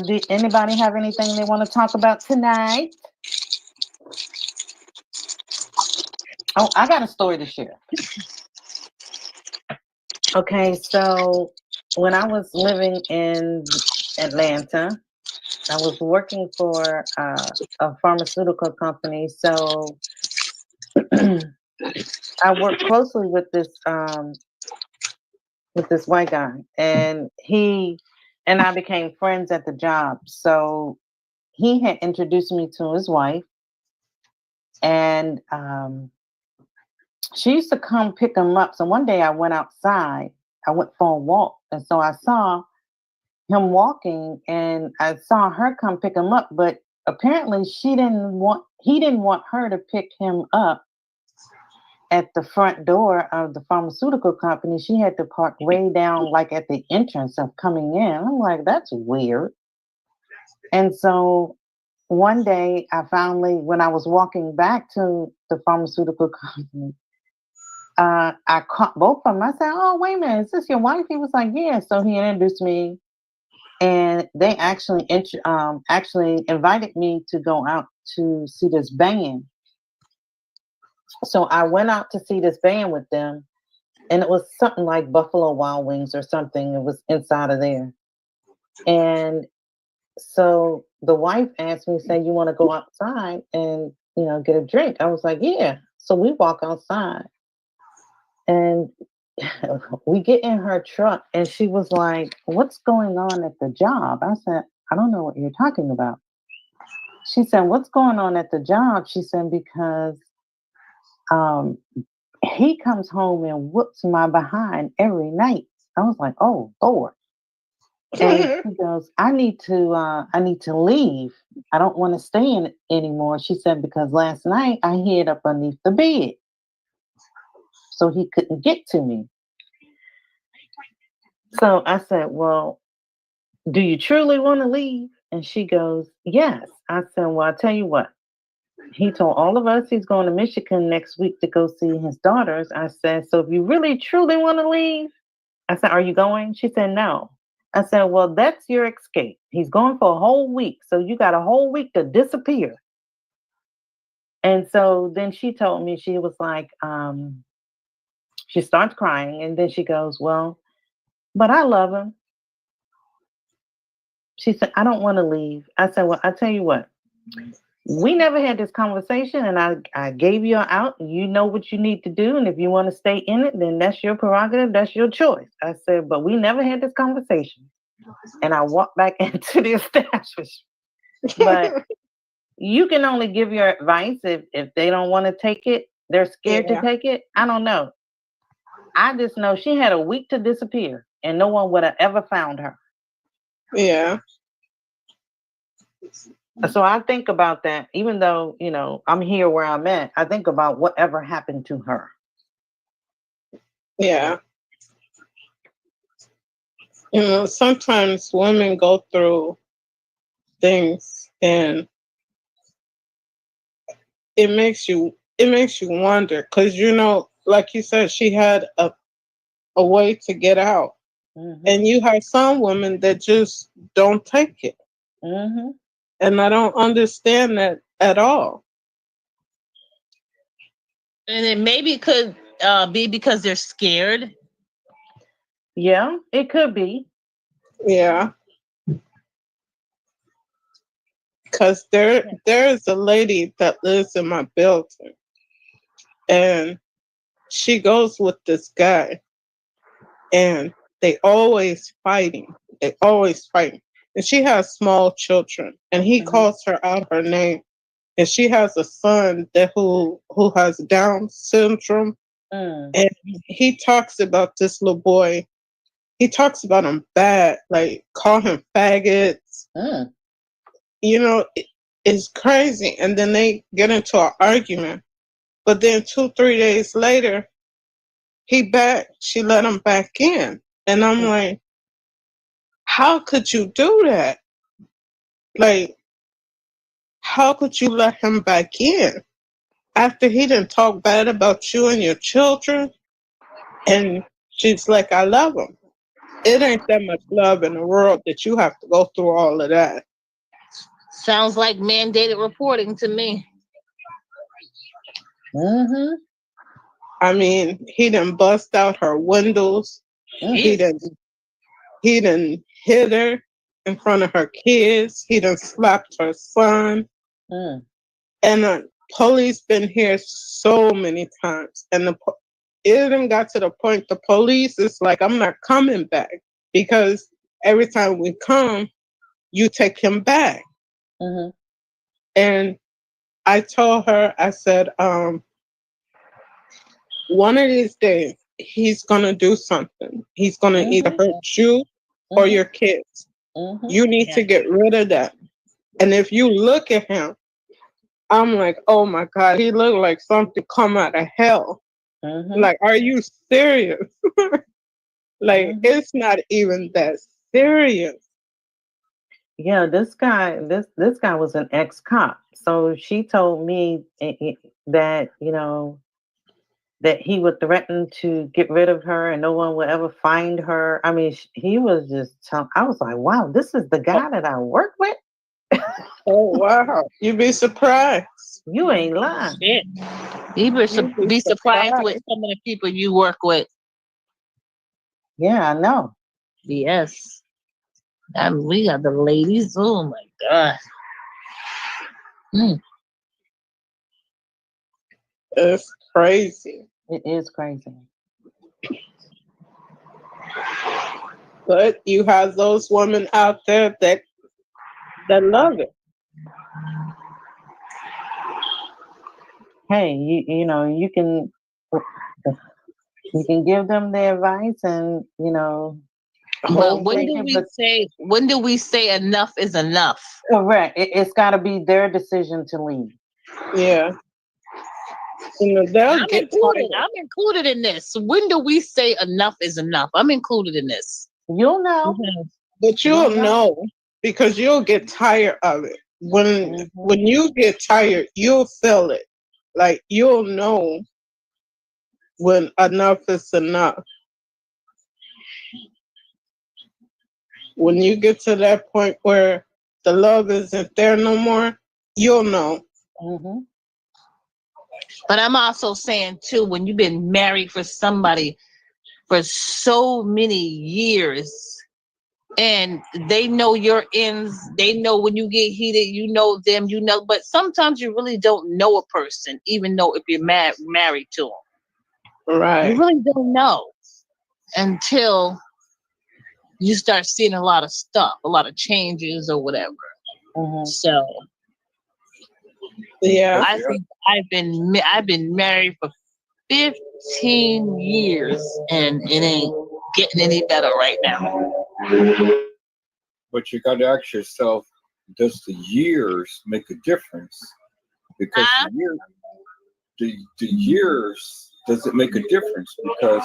[SPEAKER 10] did anybody have anything they want to talk about tonight? Oh, I got a story to share. Okay, so when I was living in Atlanta, I was working for a pharmaceutical company. So I worked closely with this white guy, and he and I became friends at the job. So he had introduced me to his wife, and she used to come pick him up. So one day I went outside. I went for a walk, and so I saw him walking, and I saw her come pick him up. But apparently, he didn't want her to pick him up at the front door of the pharmaceutical company. She had to park way down, like at the entrance of coming in. I'm like, that's weird. And so one day, when I was walking back to the pharmaceutical company, I caught both of them. I said, "Oh, wait a minute, is this your wife?" He was like, "Yeah." So he introduced me, and they actually invited me to go out to see this band. So I went out to see this band with them, and it was something like Buffalo Wild Wings or something. It was inside of there. And so the wife asked me, say, "You want to go outside and, get a drink?" I was like, "Yeah." So we walk outside, and we get in her truck, and she was like, "What's going on at the job?" I said, "I don't know what you're talking about." She said, "What's going on at the job?" She said, "Because he comes home and whoops my behind every night." I was like, "Oh, Lord." And she goes, I need to leave. I don't want to stay in anymore." She said, "Because last night I hid up underneath the bed, so he couldn't get to me." So I said, "Well, do you truly want to leave?" And she goes, "Yes." I said, "Well, I'll tell you what. He told all of us he's going to Michigan next week to go see his daughters." I said, "So if you really truly want to leave," I said, "are you going?" She said, "No." I said, "Well, that's your escape. He's going for a whole week. So you got a whole week to disappear." And so then she told me, she was like, she starts crying. And then she goes, "Well, but I love him." She said, "I don't want to leave." I said, "Well, I tell you what. We never had this conversation, and I gave you an out. You know what you need to do. And if you want to stay in it, then that's your prerogative. That's your choice." I said, "But we never had this conversation." And I walked back into the establishment. But you can only give your advice if they don't want to take it. They're scared to take it. I don't know. I just know she had a week to disappear, and no one would have ever found her.
[SPEAKER 13] Yeah.
[SPEAKER 10] So I think about that, even though, you know, I'm here where I'm at, I think about whatever happened to her.
[SPEAKER 13] Yeah. You know, sometimes women go through things and it makes you wonder, because you know, like you said, she had a way to get out. And you have some women that just don't take it. And I don't understand that at all.
[SPEAKER 14] And it maybe could be because they're scared.
[SPEAKER 10] Yeah, it could be.
[SPEAKER 13] Yeah. Because there is a lady that lives in my building, and she goes with this guy, and they always fighting. They always fighting. And she has small children, and he calls her out her name. And she has a son that who has Down syndrome. And he talks about this little boy. He talks about him bad, like call him faggots. You know, it's crazy. And then they get into an argument. But then 2-3 days later, she let him back in. And I'm like, how could you do that? Like, how could you let him back in after he didn't talk bad about you and your children? And she's like, I love him. It ain't that much love in the world that you have to go through all of that.
[SPEAKER 14] Sounds like mandated reporting to me.
[SPEAKER 13] I mean, he done bust out her windows. He done hit her in front of her kids. He done slapped her son. And the police been here so many times. And it done got to the point the police is like, I'm not coming back, because every time we come, you take him back. And I told her, I said, one of these days, he's going to do something. He's going to either hurt you or your kids. You need to get rid of that. And if you look at him, I'm like, oh my God, he looked like something come out of hell. Like, are you serious? Like, it's not even that serious.
[SPEAKER 10] Yeah, this guy was an ex-cop. So she told me that, you know, that he would threaten to get rid of her and no one would ever find her. I mean, he was just I was like, wow, this is the guy that I work with?
[SPEAKER 13] Oh, wow. You'd be surprised.
[SPEAKER 10] You ain't lying.
[SPEAKER 14] Shit. You be surprised with some of the people you work with.
[SPEAKER 10] Yeah, I know.
[SPEAKER 14] Yes. And we got the ladies. Oh my God.
[SPEAKER 13] It's crazy.
[SPEAKER 10] It is crazy.
[SPEAKER 13] But you have those women out there that love it.
[SPEAKER 10] Hey, you know, you can give them the advice, and you know.
[SPEAKER 14] But when do we say enough is enough?
[SPEAKER 10] Correct. It's got to be their decision to leave.
[SPEAKER 13] Yeah. You know,
[SPEAKER 14] I'm included in this. When do we say enough is enough? I'm included in this.
[SPEAKER 10] You'll know.
[SPEAKER 13] But you'll know because you'll get tired of it. When you get tired, you'll feel it. Like, you'll know when enough is enough. When you get to that point where the love isn't there no more, you'll know.
[SPEAKER 14] But I'm also saying too, when you've been married for somebody for so many years, and they know your ends, they know when you get heated, you know them, you know. But sometimes you really don't know a person, even though if you're married to them.
[SPEAKER 13] Right.
[SPEAKER 14] You really don't know until you start seeing a lot of stuff, a lot of changes or whatever. So,
[SPEAKER 13] yeah,
[SPEAKER 14] I think I've been married for 15 years, and it ain't getting any better right now.
[SPEAKER 1] But you got to ask yourself, does the years make a difference? Because the years, does it make a difference? Because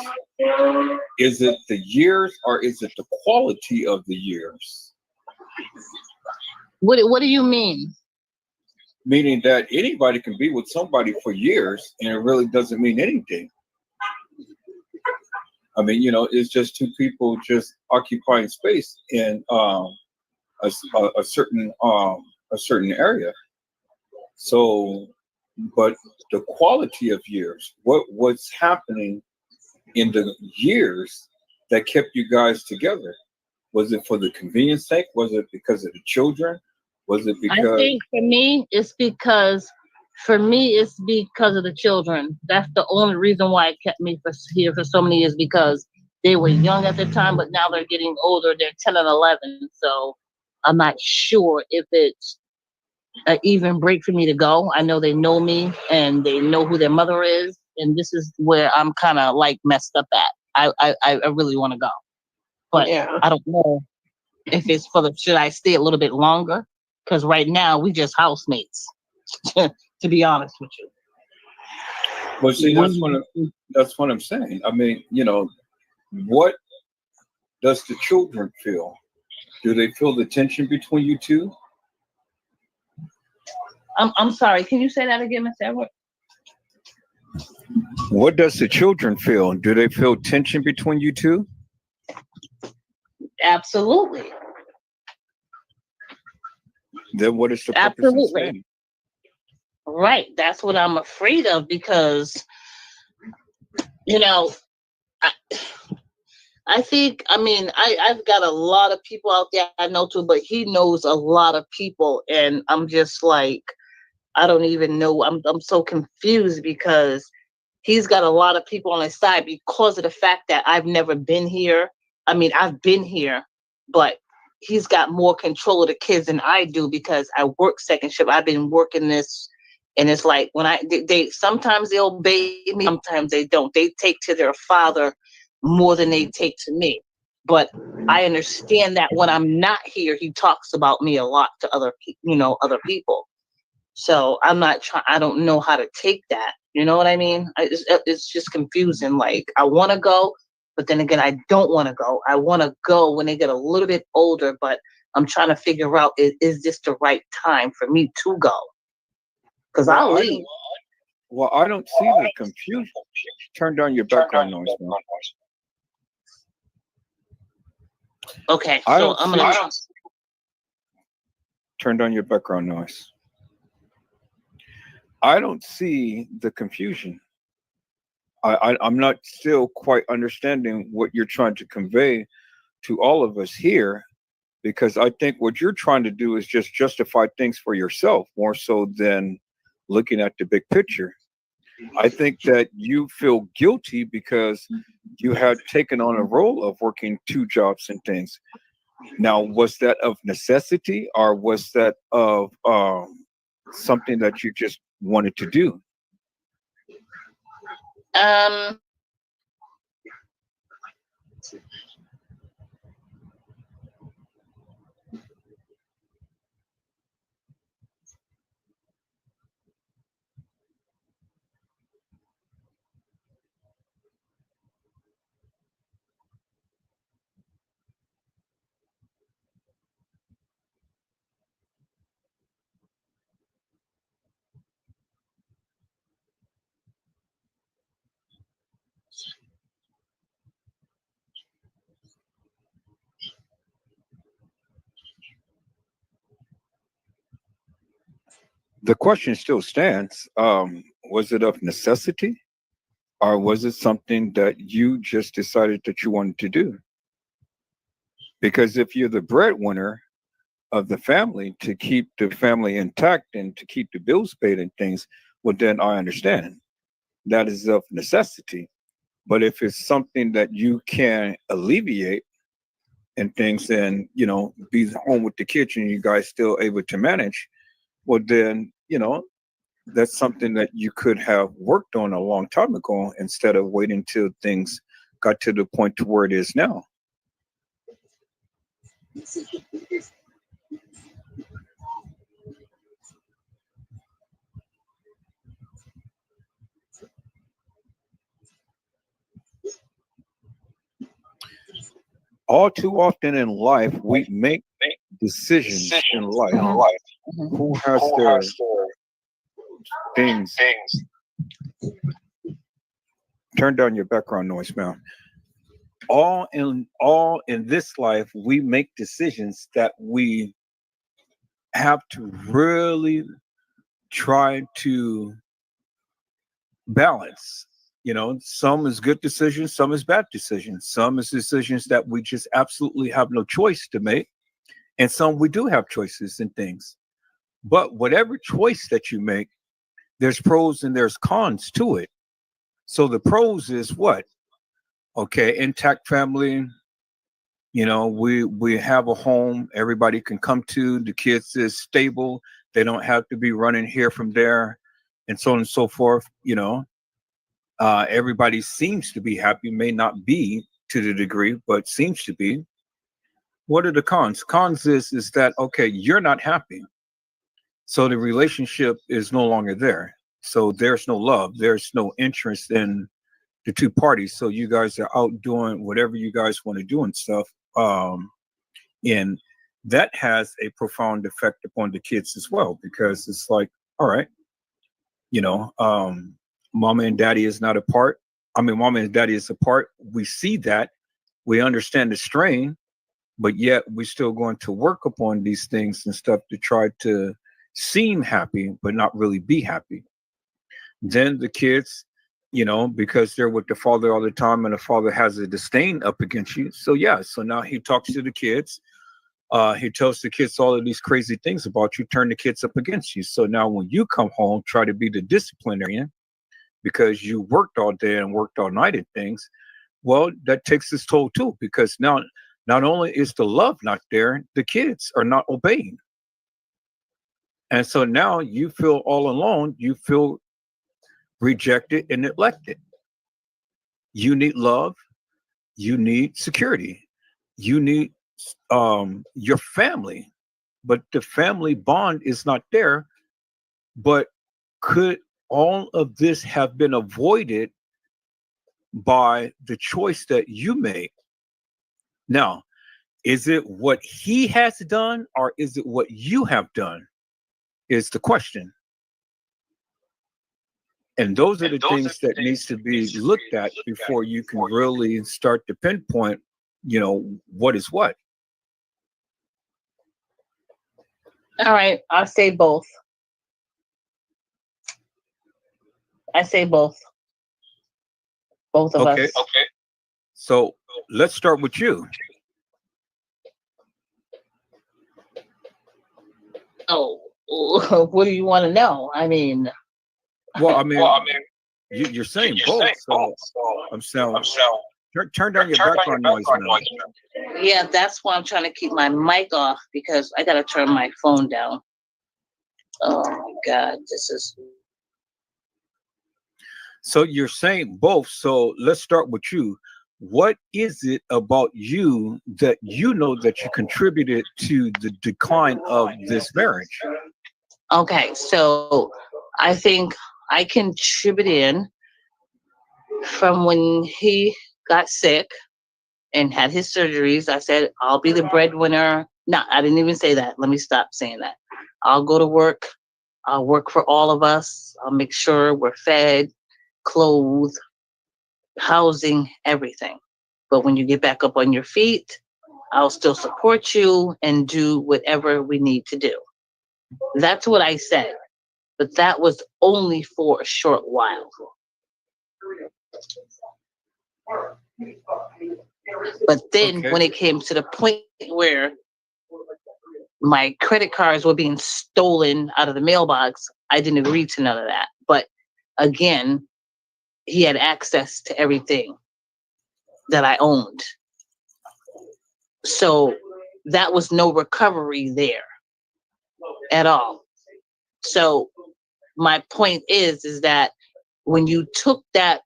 [SPEAKER 1] is it the years or is it the quality of the years?
[SPEAKER 14] What do you mean?
[SPEAKER 1] Meaning that anybody can be with somebody for years and it really doesn't mean anything. I mean, it's just two people just occupying space in a certain area. So, but the quality of years, what's happening in the years that kept you guys together? Was it for the convenience sake? Was it because of the children? Was it because?
[SPEAKER 14] I think for me, it's because of the children. That's the only reason why it kept me here for so many years, because they were young at the time, but now they're getting older. They're 10 and 11. So I'm not sure if it's an even break for me to go. I know they know me and they know who their mother is. And this is where I'm kind of like messed up at. I really want to go. But
[SPEAKER 13] Yeah.
[SPEAKER 14] I don't know if it's should I stay a little bit longer? Because right now we just housemates, to be honest with you.
[SPEAKER 1] Well, see, that's what I'm saying. I mean, what does the children feel? Do they feel the tension between you two?
[SPEAKER 14] I'm sorry. Can you say that again, Mr. Edward?
[SPEAKER 1] What does the children feel? Do they feel tension between you two?
[SPEAKER 14] Absolutely.
[SPEAKER 1] Then what is the purpose of staying?
[SPEAKER 14] Right. That's what I'm afraid of, because, I think, I've got a lot of people out there I know too, but he knows a lot of people. And I'm just like, I don't even know. I'm so confused, because he's got a lot of people on his side because of the fact that I've never been here. I mean, I've been here, but he's got more control of the kids than I do, because I work second shift. I've been working this, and it's like when they sometimes they obey me, sometimes they don't. They take to their father more than they take to me. But I understand that when I'm not here, he talks about me a lot to other people. So I'm not trying. I don't know how to take that. You know what I mean? It's just confusing. Like, I want to go, but then again, I don't want to go. I want to go when they get a little bit older, but I'm trying to figure out, is this the right time for me to go? Because I'll leave.
[SPEAKER 1] Well, I don't see the confusion. Turn down your background noise, man.
[SPEAKER 14] Okay, so I'm going to
[SPEAKER 1] turn down your background noise. I don't see the confusion. I'm not still quite understanding what you're trying to convey to all of us here, because I think what you're trying to do is just justify things for yourself more so than looking at the big picture. I think that you feel guilty because you had taken on a role of working 2 jobs and things. Now, was that of necessity, or was that of something that you just wanted to do? The question still stands. Was it of necessity, or was it something that you just decided that you wanted to do? Because if you're the breadwinner of the family, to keep the family intact and to keep the bills paid and things, well, then I understand. That is of necessity. But if it's something that you can alleviate and things, and, be home with the kids and you guys still able to manage, well, then, that's something that you could have worked on a long time ago instead of waiting till things got to the point to where it is now. all too often in life, we make decisions in life. Who has their things? Turn down your background noise, man. All in this life, we make decisions that we have to really try to balance. You know, some is good decisions, some is bad decisions, some is decisions that we just absolutely have no choice to make, and some we do have choices in things. But whatever choice that you make, there's pros and there's cons to it. So the pros is what? Okay, intact family. You know, we have a home everybody can come to. The kids is stable. They don't have to be running here from there, and so on and so forth. You know, everybody seems to be happy. May not be to the degree, but seems to be. What are the cons? Cons is that okay, you're not happy, so the relationship is no longer there. So there's no love. There's no interest in the two parties. So you guys are out doing whatever you guys want to do and stuff. And that has a profound effect upon the kids as well, because it's like, all right, you know, mama and daddy is not apart. I mean, mama and daddy is apart. We see that, we understand the strain, but yet we're still going to work upon these things and stuff to try to seem happy, but not really be happy. Then the kids, you know, because they're with the father all the time and the father has a disdain up against you. So yeah, so now he talks to the kids. He tells the kids all of these crazy things about you, turn the kids up against you. So now when you come home, try to be the disciplinarian because you worked all day and worked all night at things. Well, that takes its toll too, because now not only is the love not there, the kids are not obeying. And so now you feel all alone, you feel rejected and neglected. You need love, you need security, you need your family, but the family bond is not there. But could all of this have been avoided by the choice that you made? Now, is it what he has done or is it what you have done is the question. And those are the things that needs to be looked at before you can really start to pinpoint, you know, what is what.
[SPEAKER 14] All right, I'll say both. I say both. Both of us.
[SPEAKER 1] Okay. So let's start with you.
[SPEAKER 14] Oh, what do you want to know? I mean,
[SPEAKER 1] Well, I mean, you're saying both. So I'm saying, turn down your background noise now.
[SPEAKER 14] yeah, that's why I'm trying to keep my mic off because I got to turn my phone down. Oh my God, this is.
[SPEAKER 1] So you're saying both. So let's start with you. What is it about you that you know that you contributed to the decline of this marriage?
[SPEAKER 14] Okay, so I think I contributed in from when he got sick and had his surgeries. I said, I'll be the breadwinner. No, I didn't even say that. Let me stop saying that. I'll go to work. I'll work for all of us. I'll make sure we're fed, clothed, housing, everything. But when you get back up on your feet, I'll still support you and do whatever we need to do. That's what I said. But that was only for a short while. But then when it came to the point where my credit cards were being stolen out of the mailbox, I didn't agree to none of that. But again, he had access to everything that I owned. So that was no recovery there at all. So my point is that when you took that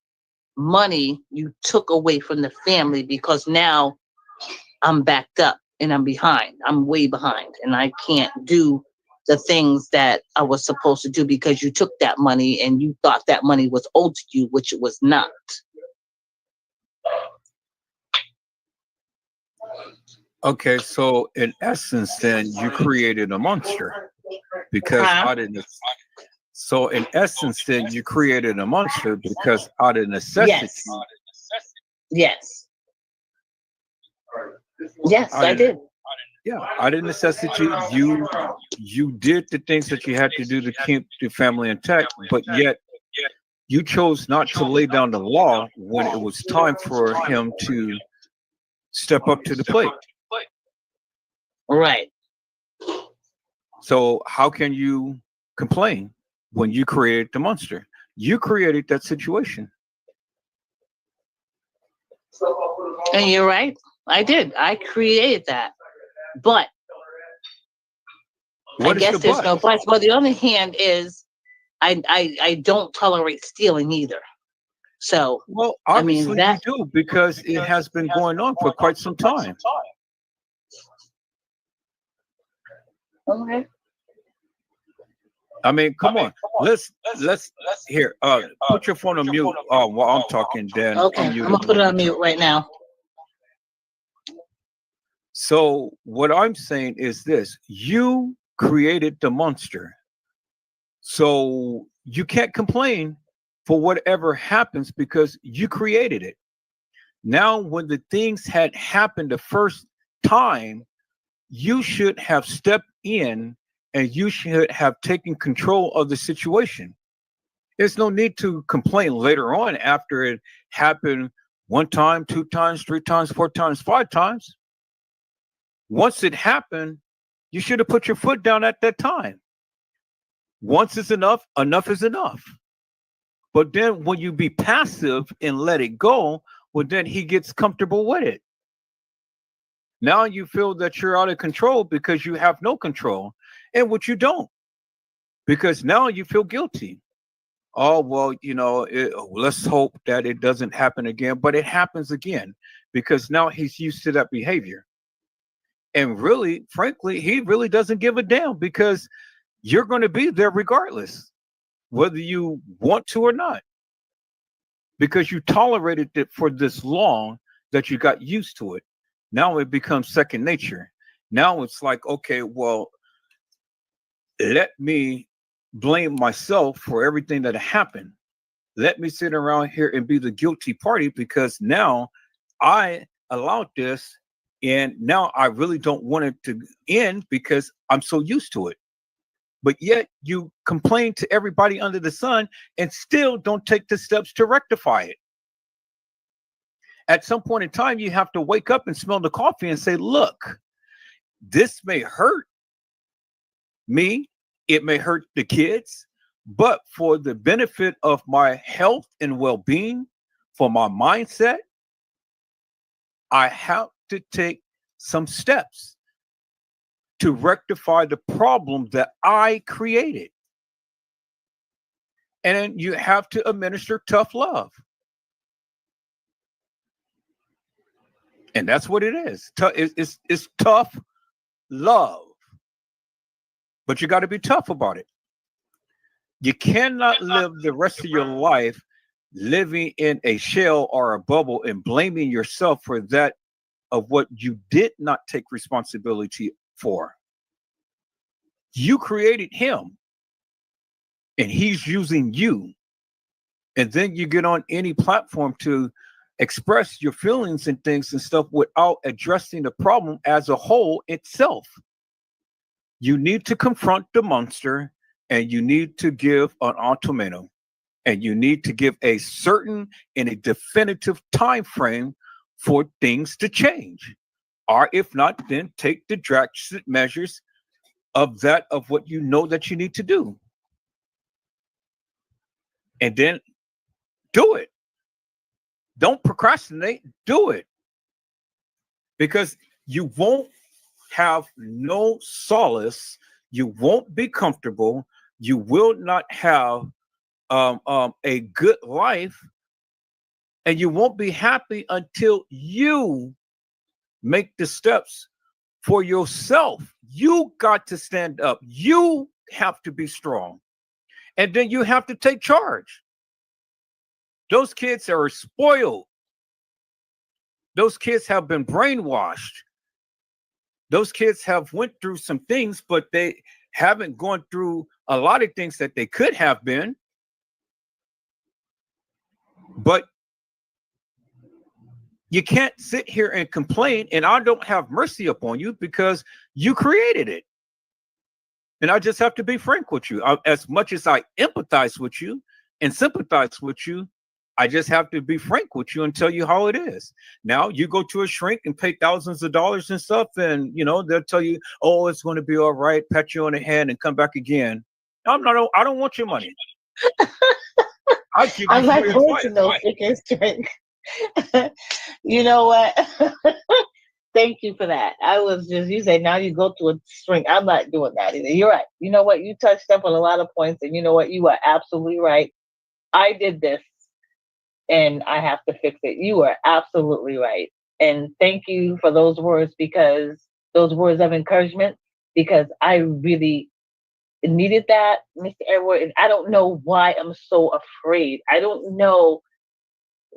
[SPEAKER 14] money, you took away from the family because now I'm backed up and I'm behind. I'm way behind and I can't do the things that I was supposed to do because you took that money and you thought that money was owed to you, which it was not.
[SPEAKER 1] Okay, so in essence, then you created a monster because
[SPEAKER 14] Huh?
[SPEAKER 1] out of so in essence, then you created a monster because out of necessity,
[SPEAKER 14] Yes. Yes. Yes,
[SPEAKER 1] out
[SPEAKER 14] I
[SPEAKER 1] of
[SPEAKER 14] did.
[SPEAKER 1] yeah, out of necessity, you did the things that you had to do to keep the family intact, but yet you chose not to lay down the law when it was time for him to step up to the plate.
[SPEAKER 14] Right.
[SPEAKER 1] So how can you complain when you created the monster? You created that situation.
[SPEAKER 14] And you're right. I did. I created that. But I
[SPEAKER 1] What is
[SPEAKER 14] guess
[SPEAKER 1] the
[SPEAKER 14] there's
[SPEAKER 1] but?
[SPEAKER 14] no but. Well, the other hand is I don't tolerate stealing either. So
[SPEAKER 1] Well,
[SPEAKER 14] I mean
[SPEAKER 1] obviously you
[SPEAKER 14] that
[SPEAKER 1] do because it has been going on for quite some time.
[SPEAKER 14] okay.
[SPEAKER 1] I mean, come on. Let's here. Put your phone on mute while I'm talking. Then
[SPEAKER 14] Okay. I'm
[SPEAKER 1] unmute
[SPEAKER 14] gonna
[SPEAKER 1] it
[SPEAKER 14] put it
[SPEAKER 1] when
[SPEAKER 14] on
[SPEAKER 1] you
[SPEAKER 14] mute
[SPEAKER 1] talk.
[SPEAKER 14] right now.
[SPEAKER 1] So what I'm saying is this: you created the monster, so you can't complain for whatever happens because you created it. Now, when the things had happened the first time, you should have stepped in and you should have taken control of the situation. There's no need to complain later on after it happened one time, two times, three times, four times, five times. Once it happened, you should have put your foot down at that time. Once is enough, enough is enough. But then when you be passive and let it go, well, then he gets comfortable with it. Now you feel that you're out of control because you have no control, and what you don't, because now you feel guilty. Oh, well, let's hope that it doesn't happen again, but it happens again because now he's used to that behavior. And really, frankly, he really doesn't give a damn because you're going to be there regardless, whether you want to or not, because you tolerated it for this long that you got used to it. Now it becomes second nature. Now it's like, okay, well, let me blame myself for everything that happened. Let me sit around here and be the guilty party because now I allowed this and now I really don't want it to end because I'm so used to it. But yet you complain to everybody under the sun and still don't take the steps to rectify it. At some point in time, you have to wake up and smell the coffee and say, look, this may hurt me, it may hurt the kids, but for the benefit of my health and well-being, for my mindset, I have to take some steps to rectify the problem that I created. And then you have to administer tough love. And that's what it is. It's tough love. But you got to be tough about it. You cannot live the rest of your life living in a shell or a bubble and blaming yourself for that of what you did not take responsibility for. You created him and he's using you. And then you get on any platform to express your feelings and things and stuff without addressing the problem as a whole itself. You need to confront the monster and you need to give an ultimatum and you need to give a certain and a definitive time frame for things to change. Or if not, then take the drastic measures of what you know that you need to do. And then do it. Don't procrastinate, do it. Because you won't have no solace, you won't be comfortable, you will not have a good life, and you won't be happy until you make the steps for yourself. You got to stand up. You have to be strong. And then you have to take charge. Those kids are spoiled. Those kids have been brainwashed. Those kids have went through some things, but they haven't gone through a lot of things that they could have been. But you can't sit here and complain, and I don't have mercy upon you because you created it. And I just have to be frank with you. As much as I empathize with you and sympathize with you, I just have to be frank with you and tell you how it is. Now, you go to a shrink and pay thousands of dollars and stuff, and they'll tell you, "Oh, it's going to be all right." Pat you on the hand and come back again. I don't want your money. I give you
[SPEAKER 10] I'm not
[SPEAKER 1] free
[SPEAKER 10] going
[SPEAKER 1] advice.
[SPEAKER 10] to no freaking drink. You know what? Thank you for that. I was just, you say now you go to a shrink. I'm not doing that either. You're right. You know what? You touched up on a lot of points, and you know what? You are absolutely right. I did this, and I have to fix it. You are absolutely right. And thank you for those words, because those words of encouragement, because I really needed that, Mr. Edward. And I don't know why I'm so afraid. I don't know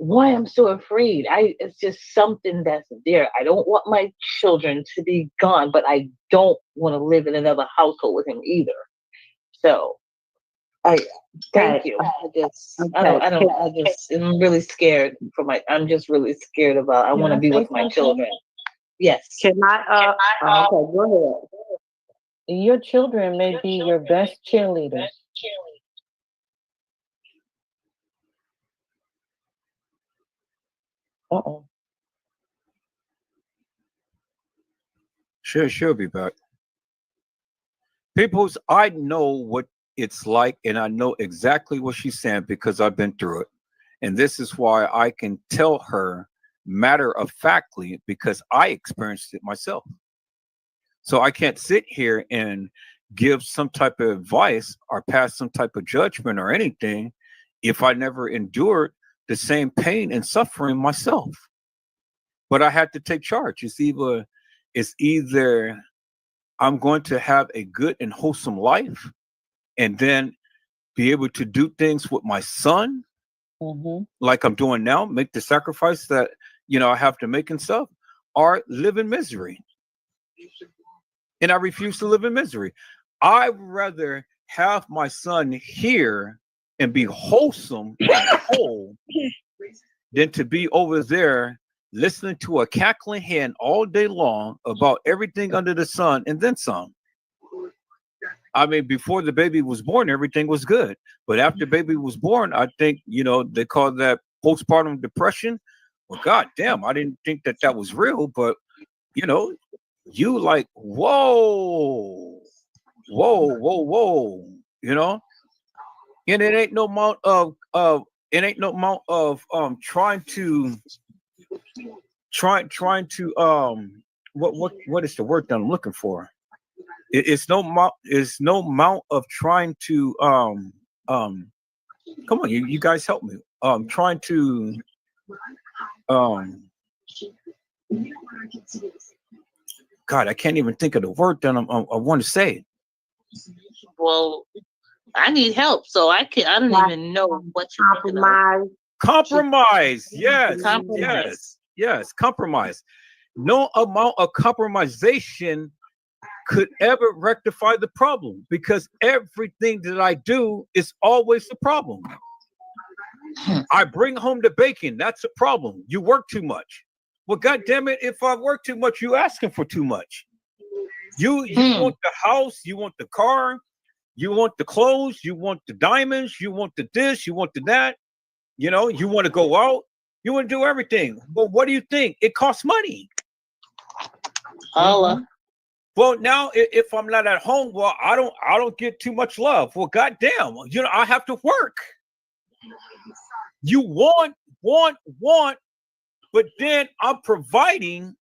[SPEAKER 10] why I'm so afraid. It's just something that's there. I don't want my children to be gone, but I don't want to live in another household with him either. So thank you. I'm really scared I'm just really scared about, I want to be with my children. Yes.
[SPEAKER 5] Okay, go ahead.
[SPEAKER 10] Your children may be your best cheerleaders. Uh-oh.
[SPEAKER 1] She'll be back. Peoples, I know what it's like, and I know exactly what she's saying because I've been through it. And this is why I can tell her matter of factly, because I experienced it myself. So I can't sit here and give some type of advice or pass some type of judgment or anything if I never endured the same pain and suffering myself. But I had to take charge. It's either I'm going to have a good and wholesome life and then be able to do things with my son, like I'm doing now, make the sacrifice that I have to make and stuff, or live in misery. And I refuse to live in misery. I'd rather have my son here and be wholesome and whole than to be over there listening to a cackling hen all day long about everything under the sun and then some. I mean, before the baby was born, everything was good. But after the baby was born, I think, they call that postpartum depression. Well, God damn, I didn't think that was real. But, you like, whoa, and it ain't no amount of trying to what is the word that I'm looking for? It's no amount of trying to come on, you guys help me. Trying to God, I can't even think of the word that I want to say.
[SPEAKER 14] Well, I need help, so I don't even know what you're
[SPEAKER 1] Compromise. Yes, compromise. No amount of compromisation could ever rectify the problem, because everything that I do is always a problem. I bring home the bacon. That's a problem. You work too much. Well, God damn it, if I work too much, you asking for too much. You want the house, you want the car, you want the clothes, you want the diamonds, you want the this, you want the that. You want to go out, you want to do everything. But what do you think? It costs money.
[SPEAKER 14] Allah.
[SPEAKER 1] Well, now if I'm not at home, well, I don't get too much love. Well, goddamn, I have to work. You want, but then I'm providing,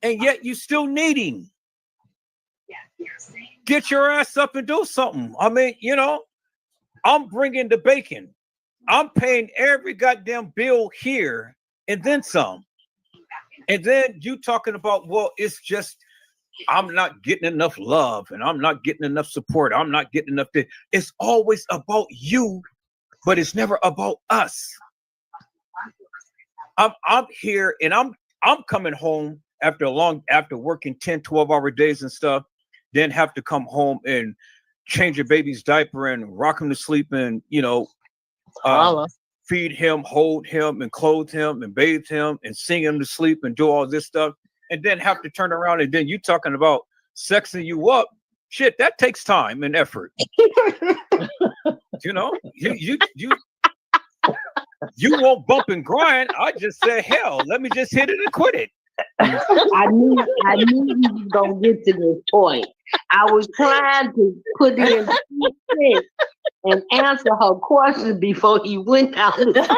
[SPEAKER 1] and yet you still needing. Get your ass up and do something. I mean, I'm bringing the bacon. I'm paying every goddamn bill here and then some. And then you talking about, well, it's just, I'm not getting enough love and I'm not getting enough support. I'm not getting enough. It's always about you, but it's never about us. I'm here and I'm coming home after working 10, 12-hour days and stuff, then have to come home and change your baby's diaper and rock him to sleep and, feed him, hold him and clothe him and bathe him and sing him to sleep and do all this stuff. And then have to turn around and then you talking about sexing you up. Shit, that takes time and effort. You won't bump and grind. I just said, hell, let me just hit it and quit it.
[SPEAKER 5] I knew you was gonna get to this point. I was trying to put it in six and answer her question before he went down this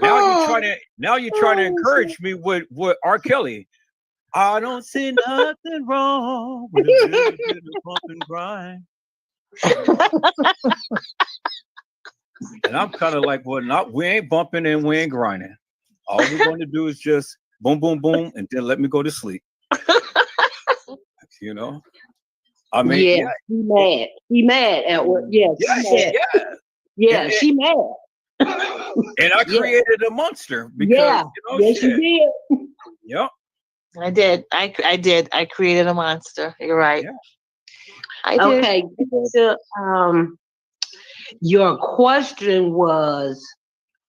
[SPEAKER 1] Now you're trying to encourage me with R. Kelly. I don't see nothing wrong with a little bit of bump and grind. And I'm kind of like, well, we ain't bumping and we ain't grinding. All we're going to do is just boom, boom, boom, and then let me go to sleep. I mean,
[SPEAKER 5] He mad at what? Yes, she mad.
[SPEAKER 1] And I created a monster because
[SPEAKER 5] you did.
[SPEAKER 1] Yep.
[SPEAKER 14] I did. I created a monster. You're right.
[SPEAKER 1] Yeah.
[SPEAKER 14] I did.
[SPEAKER 5] Okay. Your question was,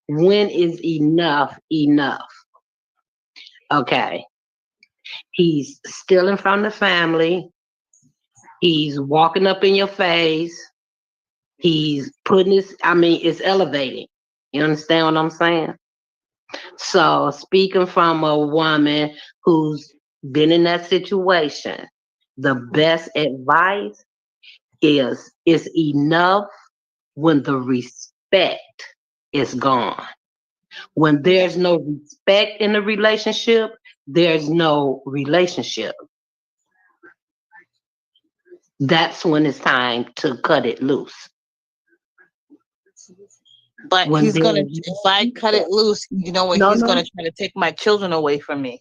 [SPEAKER 5] when is enough enough? Okay. He's stealing from the family. He's walking up in your face. He's putting it's elevating. You understand what I'm saying? So speaking from a woman who's been in that situation, the best advice is it's enough when the respect is gone. When there's no respect in the relationship, there's no relationship. That's when it's time to cut it loose.
[SPEAKER 14] But if I cut it loose, he's gonna try to take my children away from me.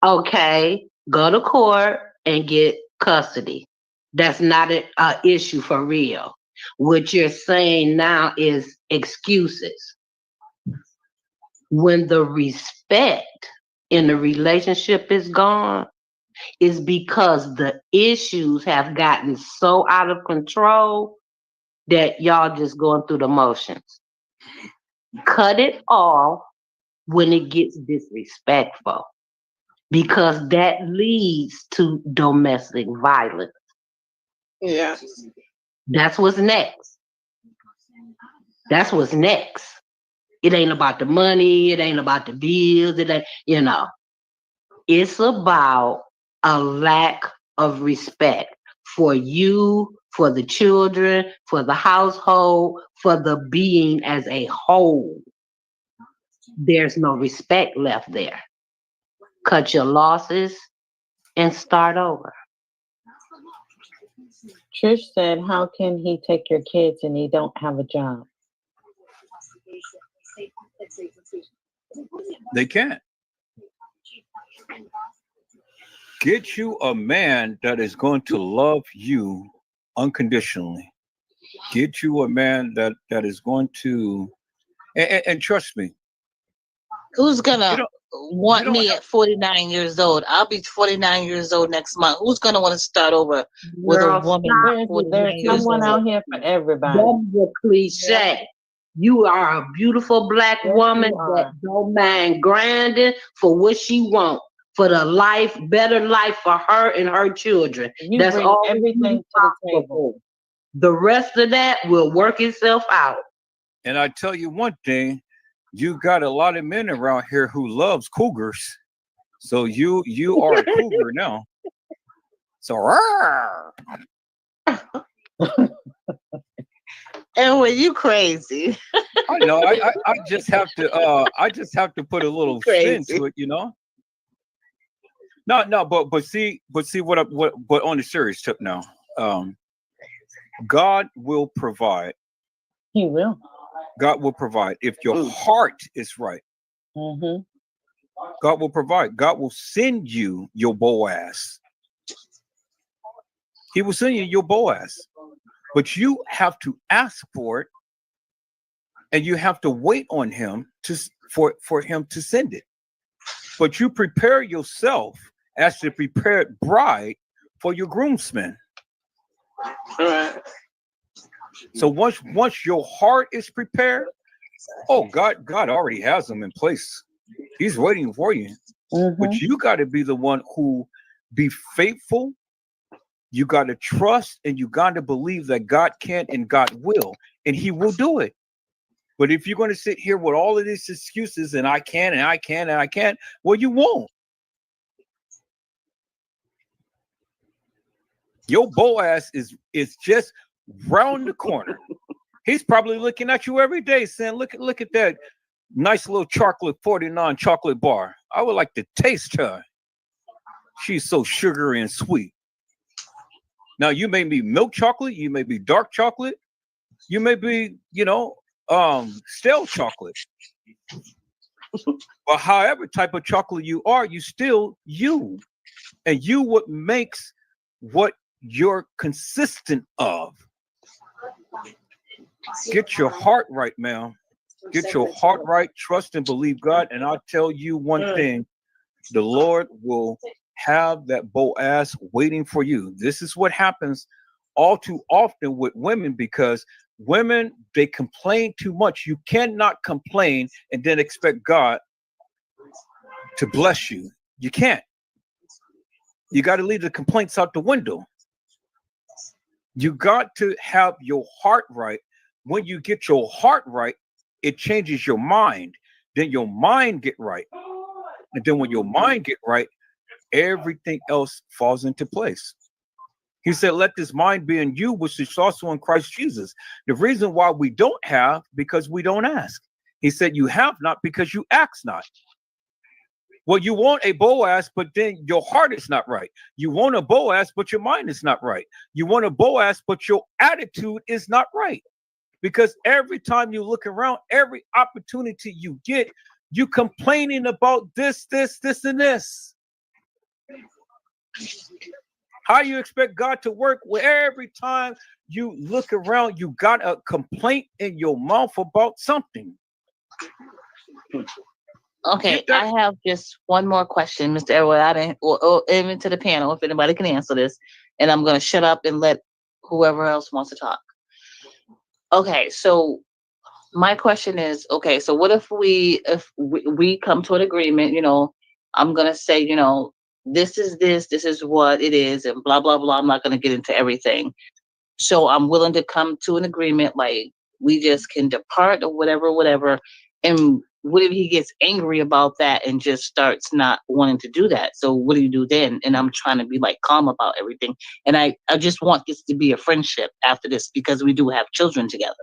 [SPEAKER 5] Okay, go to court and get custody. That's not an issue for real. What you're saying now is excuses. When the respect in the relationship is gone, is because the issues have gotten so out of control that y'all just going through the motions. Cut it off when it gets disrespectful, because that leads to domestic violence.
[SPEAKER 13] Yeah.
[SPEAKER 5] That's what's next. It ain't about the money. It ain't about the bills. It ain't, it's about a lack of respect for you, for the children, for the household, for the being as a whole. There's no respect left there. Cut your losses and start over.
[SPEAKER 10] Trish said, how can he take your kids and he don't have a job?
[SPEAKER 1] They can't. Get you a man that is going to love you unconditionally. Get you a man that is going to, and trust me.
[SPEAKER 14] Who's gonna want me at 49 years old? I'll be 49 years old next month. Who's gonna want to start over with a woman?
[SPEAKER 10] There's someone out here for everybody.
[SPEAKER 5] That's a cliche. You are a beautiful black woman that don't mind grinding for what she wants, for the better life for her and her children. That's all
[SPEAKER 10] everything to the table.
[SPEAKER 5] The rest of that will work itself out.
[SPEAKER 1] And I tell you one thing, you got a lot of men around here who loves cougars. So you are a cougar now. So
[SPEAKER 14] and when you crazy.
[SPEAKER 1] I know. I just have to put a little spin to it, No, but see what on the serious tip now. God will provide.
[SPEAKER 10] He will.
[SPEAKER 1] God will provide if your heart is right.
[SPEAKER 10] Mm-hmm.
[SPEAKER 1] God will provide. God will send you your Boaz. He will send you your Boaz, but you have to ask for it and you have to wait on him for him to send it. But you prepare yourself as the prepared bride for your groomsmen.
[SPEAKER 9] Right.
[SPEAKER 1] So once your heart is prepared, oh, God already has them in place. He's waiting for you. But you got to be the one who be faithful. You got to trust, and you got to believe that God can and God will, and he will do it. But if you're going to sit here with all of these excuses and I can and I can and I can't, well, you won't. Your Boaz is just round the corner. He's probably looking at you every day saying, look at that nice little chocolate 49 chocolate bar. I would like to taste her. She's so sugary and sweet. Now, you may be milk chocolate, you may be dark chocolate, you may be, stale chocolate. But however type of chocolate you are, you still you. And you what makes what you're consistent of. Get your heart right, man. Get your heart right, trust and believe God. And I'll tell you one thing, the Lord will have that Boaz waiting for you. This is what happens all too often with women, because women, they complain too much. You cannot complain and then expect God to bless you. You can't. You got to leave the complaints out the window. You got to have your heart right. When you get your heart right, it changes your mind. Then your mind get right. And then when your mind get right, everything else falls into place. He said, let this mind be in you, which is also in Christ Jesus. The reason why we don't have, because we don't ask. He said, you have not because you ask not. Well, you want a Boaz, but then your heart is not right. You want a Boaz, but your mind is not right. You want a Boaz, but your attitude is not right. Because every time you look around, every opportunity you get, you complaining about this, and this. How do you expect God to work where every time you look around, you got a complaint in your mouth about something?
[SPEAKER 14] Okay, I have just one more question, Mr. Edward, or even to the panel, if anybody can answer this, and I'm going to shut up and let whoever else wants to talk. Okay, so my question is, okay, so what if we come to an agreement, I'm going to say, this is what it is, and blah, blah, blah. I'm not going to get into everything. So I'm willing to come to an agreement, like we just can depart or whatever. And what if he gets angry about that and just starts not wanting to do that? So what do you do then? And I'm trying to be like calm about everything. And I just want this to be a friendship after this, because we do have children together.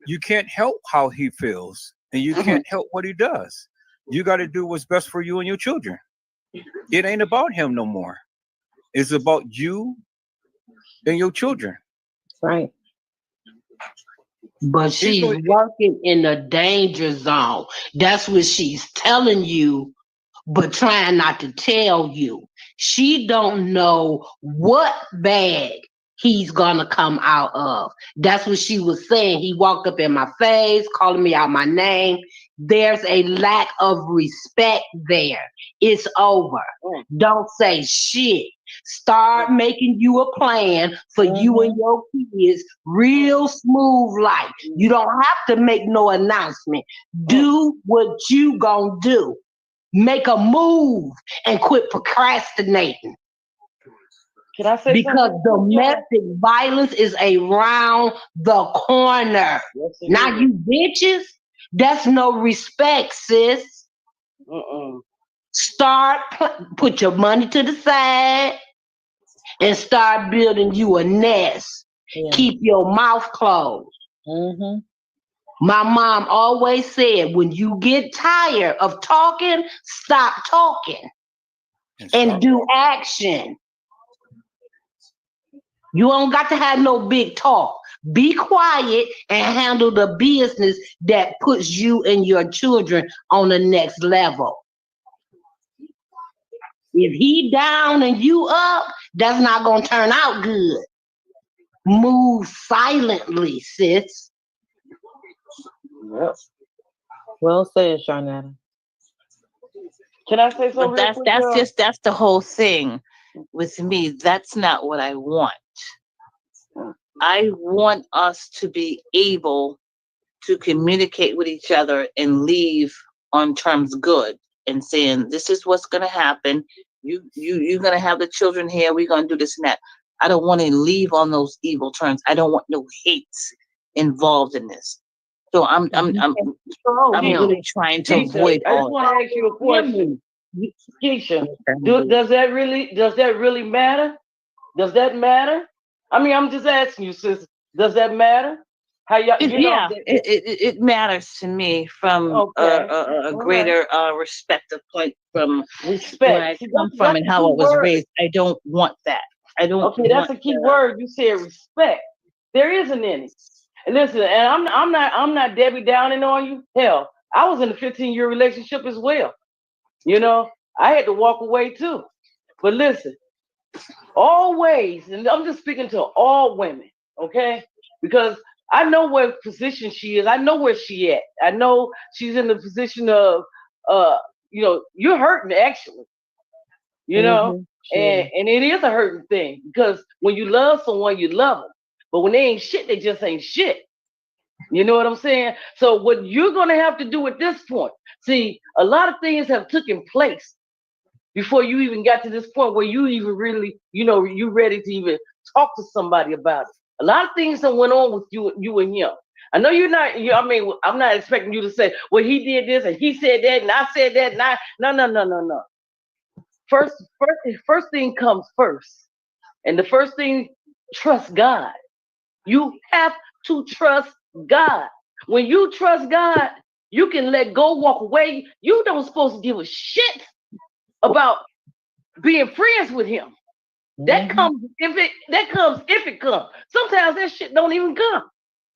[SPEAKER 1] You can't help how he feels, and you can't help what he does. You got to do what's best for you and your children. It ain't about him no more. It's about you and your children.
[SPEAKER 5] Right. But she's working in a danger zone. That's what she's telling you, but trying not to tell you. She don't know what bag he's gonna come out of. That's what she was saying. He walked up in my face, calling me out my name. There's a lack of respect there. It's over. Don't say shit. Start making you a plan for you and your kids, real smooth life. You don't have to make no announcement. Do what you gonna do. Make a move and quit procrastinating.
[SPEAKER 9] Can I say
[SPEAKER 5] because
[SPEAKER 9] something?
[SPEAKER 5] domestic violence is around the corner.
[SPEAKER 9] Yes,
[SPEAKER 5] now
[SPEAKER 9] is.
[SPEAKER 5] you bitches, that's no respect, sis. Start put your money to the side and start building you a nest. Keep your mouth closed. My mom always said, when you get tired of talking, stop talking and do action. You don't got to have no big talk. Be quiet and handle the business that puts you and your children on the next level. If he down and you up, that's not going to turn out good. Move silently, sis.
[SPEAKER 9] Yep.
[SPEAKER 10] Well said, Sharnetta.
[SPEAKER 9] Can I say something
[SPEAKER 14] But
[SPEAKER 9] real quick, y'all?
[SPEAKER 14] that's the whole thing with me. That's not what I want. I want us to be able to communicate with each other and leave on terms good and saying, this is what's going to happen. You're going to have the children here. We're going to do this and that. I don't want to leave on those evil terms. I don't want no hates involved in this. So I'm really trying to avoid
[SPEAKER 9] I just
[SPEAKER 14] all
[SPEAKER 9] want to ask you a question. Keisha, does that really matter? Does that matter? I mean, I'm just asking you, sis. Does that matter? How y'all?
[SPEAKER 14] It matters to me from a greater respective point from where I come from and how I was raised. I don't want that. I don't.
[SPEAKER 9] Okay, that's a key word. You said respect. There isn't any. And listen, and I'm not Debbie Downing on you. Hell, I was in a 15-year relationship as well. You know, I had to walk away too. But listen, always, and I'm just speaking to all women, okay? Because I know what position she is. I know where she at. I know she's in the position of, you know, you're hurting actually, you know, and it is a hurting thing because when you love someone, you love them. But when they ain't shit, they just ain't shit. You know what I'm saying? So what you're going to have to do at this point, see, a lot of things have taken place before you even got to this point where you even really, you know, you ready to even talk to somebody about it. A lot of things that went on with you and him. I know you're not, I mean, I'm not expecting you to say, well, he did this and he said that and I said that and no. First thing comes first. And the first thing, trust God. You have to trust God. When you trust God, you can let go, walk away. You don't supposed to give a shit about being friends with him. That comes if it comes. Sometimes that shit don't even come.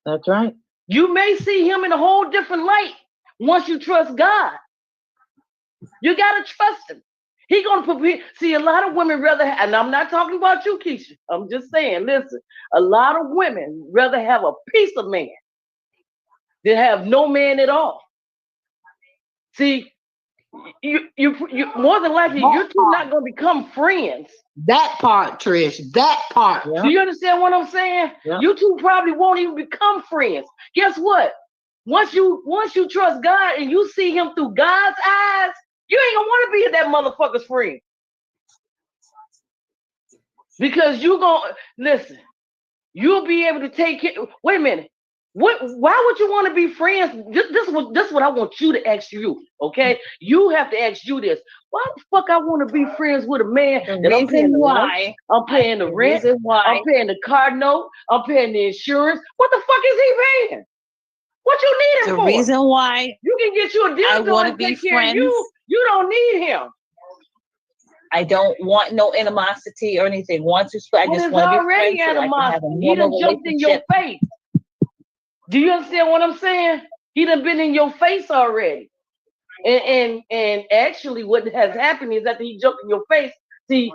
[SPEAKER 10] That's right.
[SPEAKER 9] You may see him in a whole different light once you trust God. You gotta trust him. He gonna see a lot of women rather, and I'm not talking about you, Keisha. I'm just saying, listen, a lot of women rather have a piece of man than have no man at all. See, you more than likely you're two not gonna become friends.
[SPEAKER 5] That part, Trish. That part.
[SPEAKER 9] Do you understand what I'm saying? You two probably won't even become friends. Guess what? Once you trust God and you see him through God's eyes, you ain't gonna want to be that motherfucker's friend. Because you gonna listen, you'll be able to take care. Wait a minute. Why would you want to be friends? This is what I want you to ask you, okay? You have to ask you this. Why the fuck I want to be friends with a man that I'm paying the rent, I'm paying the rent, I'm paying the car note, I'm paying the insurance. What the fuck is he paying? What you need him for?
[SPEAKER 14] The reason why
[SPEAKER 9] you can get you a dildo and take care of you. You don't need him.
[SPEAKER 14] I don't want no animosity or anything. Once you I just want to be friends so I can have a
[SPEAKER 9] He done
[SPEAKER 14] normal
[SPEAKER 9] jumped in your face. Do you understand what I'm saying? He done been in your face already. And actually what has happened is that he jumped in your face. See,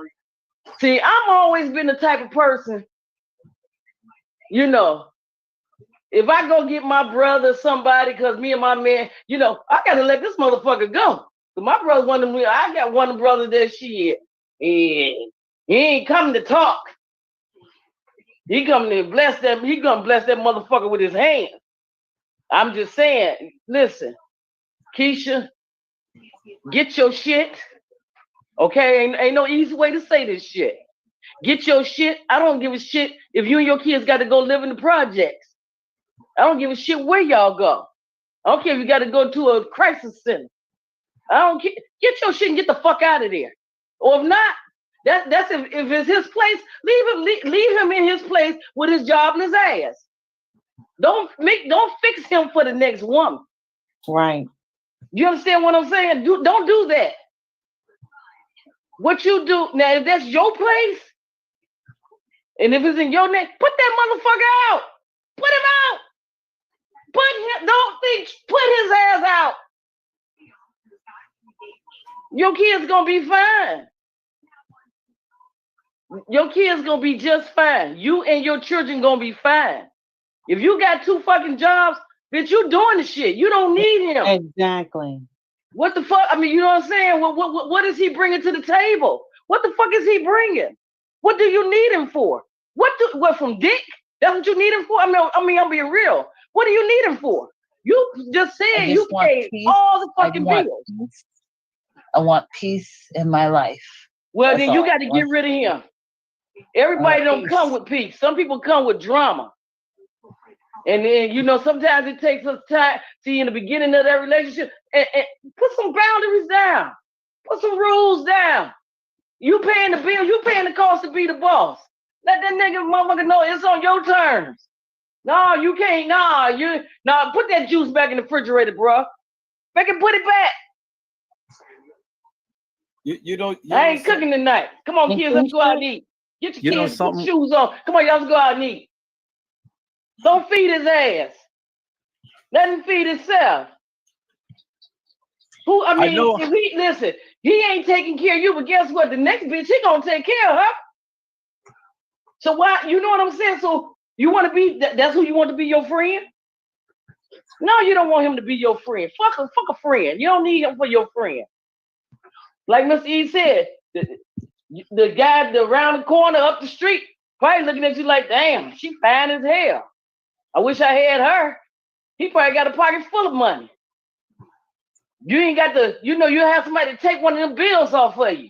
[SPEAKER 9] I've always been the type of person, you know, if I go get my brother, somebody, because me and my man, you know, I got to let this motherfucker go. My brother, I got one brother that shit. He ain't coming to talk. He coming to bless them. He gonna bless that motherfucker with his hand. I'm just saying, listen, Keisha, get your shit. Okay, ain't no easy way to say this shit. Get your shit. I don't give a shit if you and your kids got to go live in the projects. I don't give a shit where y'all go. I don't care if you got to go to a crisis center. I don't care. Get your shit and get the fuck out of there. Or if not, that's if it's his place, leave him in his place with his jobless ass. Don't fix him for the next woman.
[SPEAKER 10] Right.
[SPEAKER 9] You understand what I'm saying? Don't do that. What you do now, if that's your place, and if it's in your name, put that motherfucker out. Put him out. Put his ass out. Your kid's gonna be fine. Your kid's gonna be just fine. You and your children gonna be fine. If you got 2 fucking jobs,
[SPEAKER 15] Bitch, you doing the shit. You don't need him.
[SPEAKER 10] Exactly.
[SPEAKER 15] What the fuck? I mean, you know what I'm saying? What is he bringing to the table? What the fuck is he bringing? What do you need him for? What from dick? That's what you need him for? I mean, I'm being real. What do you need him for? You just said you paid all the fucking bills.
[SPEAKER 14] I want peace in my life.
[SPEAKER 15] Well,
[SPEAKER 14] That's
[SPEAKER 15] then you
[SPEAKER 14] all
[SPEAKER 15] got
[SPEAKER 14] I
[SPEAKER 15] to
[SPEAKER 14] want.
[SPEAKER 15] get rid of him. Everybody don't come with peace. Some people come with drama. And then, you know, sometimes it takes us time. See, in the beginning of that relationship, and put some boundaries down. Put some rules down. You paying the bill. You paying the cost to be the boss. Let that nigga motherfucker know it's on your terms. No, you can't. Nah, put that juice back in the refrigerator, bro. Make it put it back.
[SPEAKER 1] You don't.
[SPEAKER 15] I ain't cooking tonight. Come on, kids, let's go out and eat. Get your kids, put shoes on. Come on, y'all, let's go out and eat. Don't feed his ass. Let him feed himself. If he listen, he ain't taking care of you, but guess what? The next bitch, he gonna take care of her. So why, you know what I'm saying? So you want to be, that's who you want to be your friend? No, you don't want him to be your friend. Fuck a friend. You don't need him for your friend. Like Mr. E said, the guy around the corner up the street probably looking at you like, damn, she fine as hell. I wish I had her. He probably got a pocket full of money. You ain't got to, you know, you have somebody to take one of them bills off for you.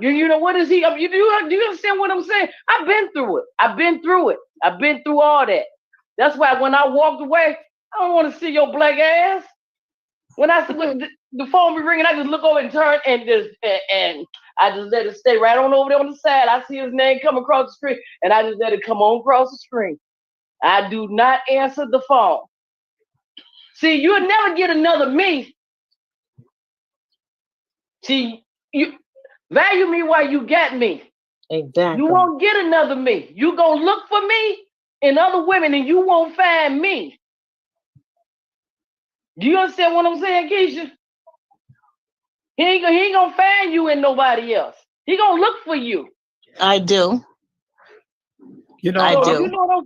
[SPEAKER 15] You know, what is he? Do you understand what I'm saying? I've been through it. I've been through all that. That's why when I walked away, I don't want to see your black ass. When the phone be ringing, I just look over and turn and I just let it stay right on over there on the side. I see his name come across the screen and I just let it come on across the screen. I do not answer the phone. See, you'll never get another me. See, you value me while you got me.
[SPEAKER 10] Exactly.
[SPEAKER 15] You won't get another me. You gonna look for me in other women and you won't find me. Do you understand what I'm saying, Keisha? He ain't gonna find you in nobody else. He gonna look for you.
[SPEAKER 14] I do.
[SPEAKER 15] You know,
[SPEAKER 14] I do.
[SPEAKER 15] You know what I'm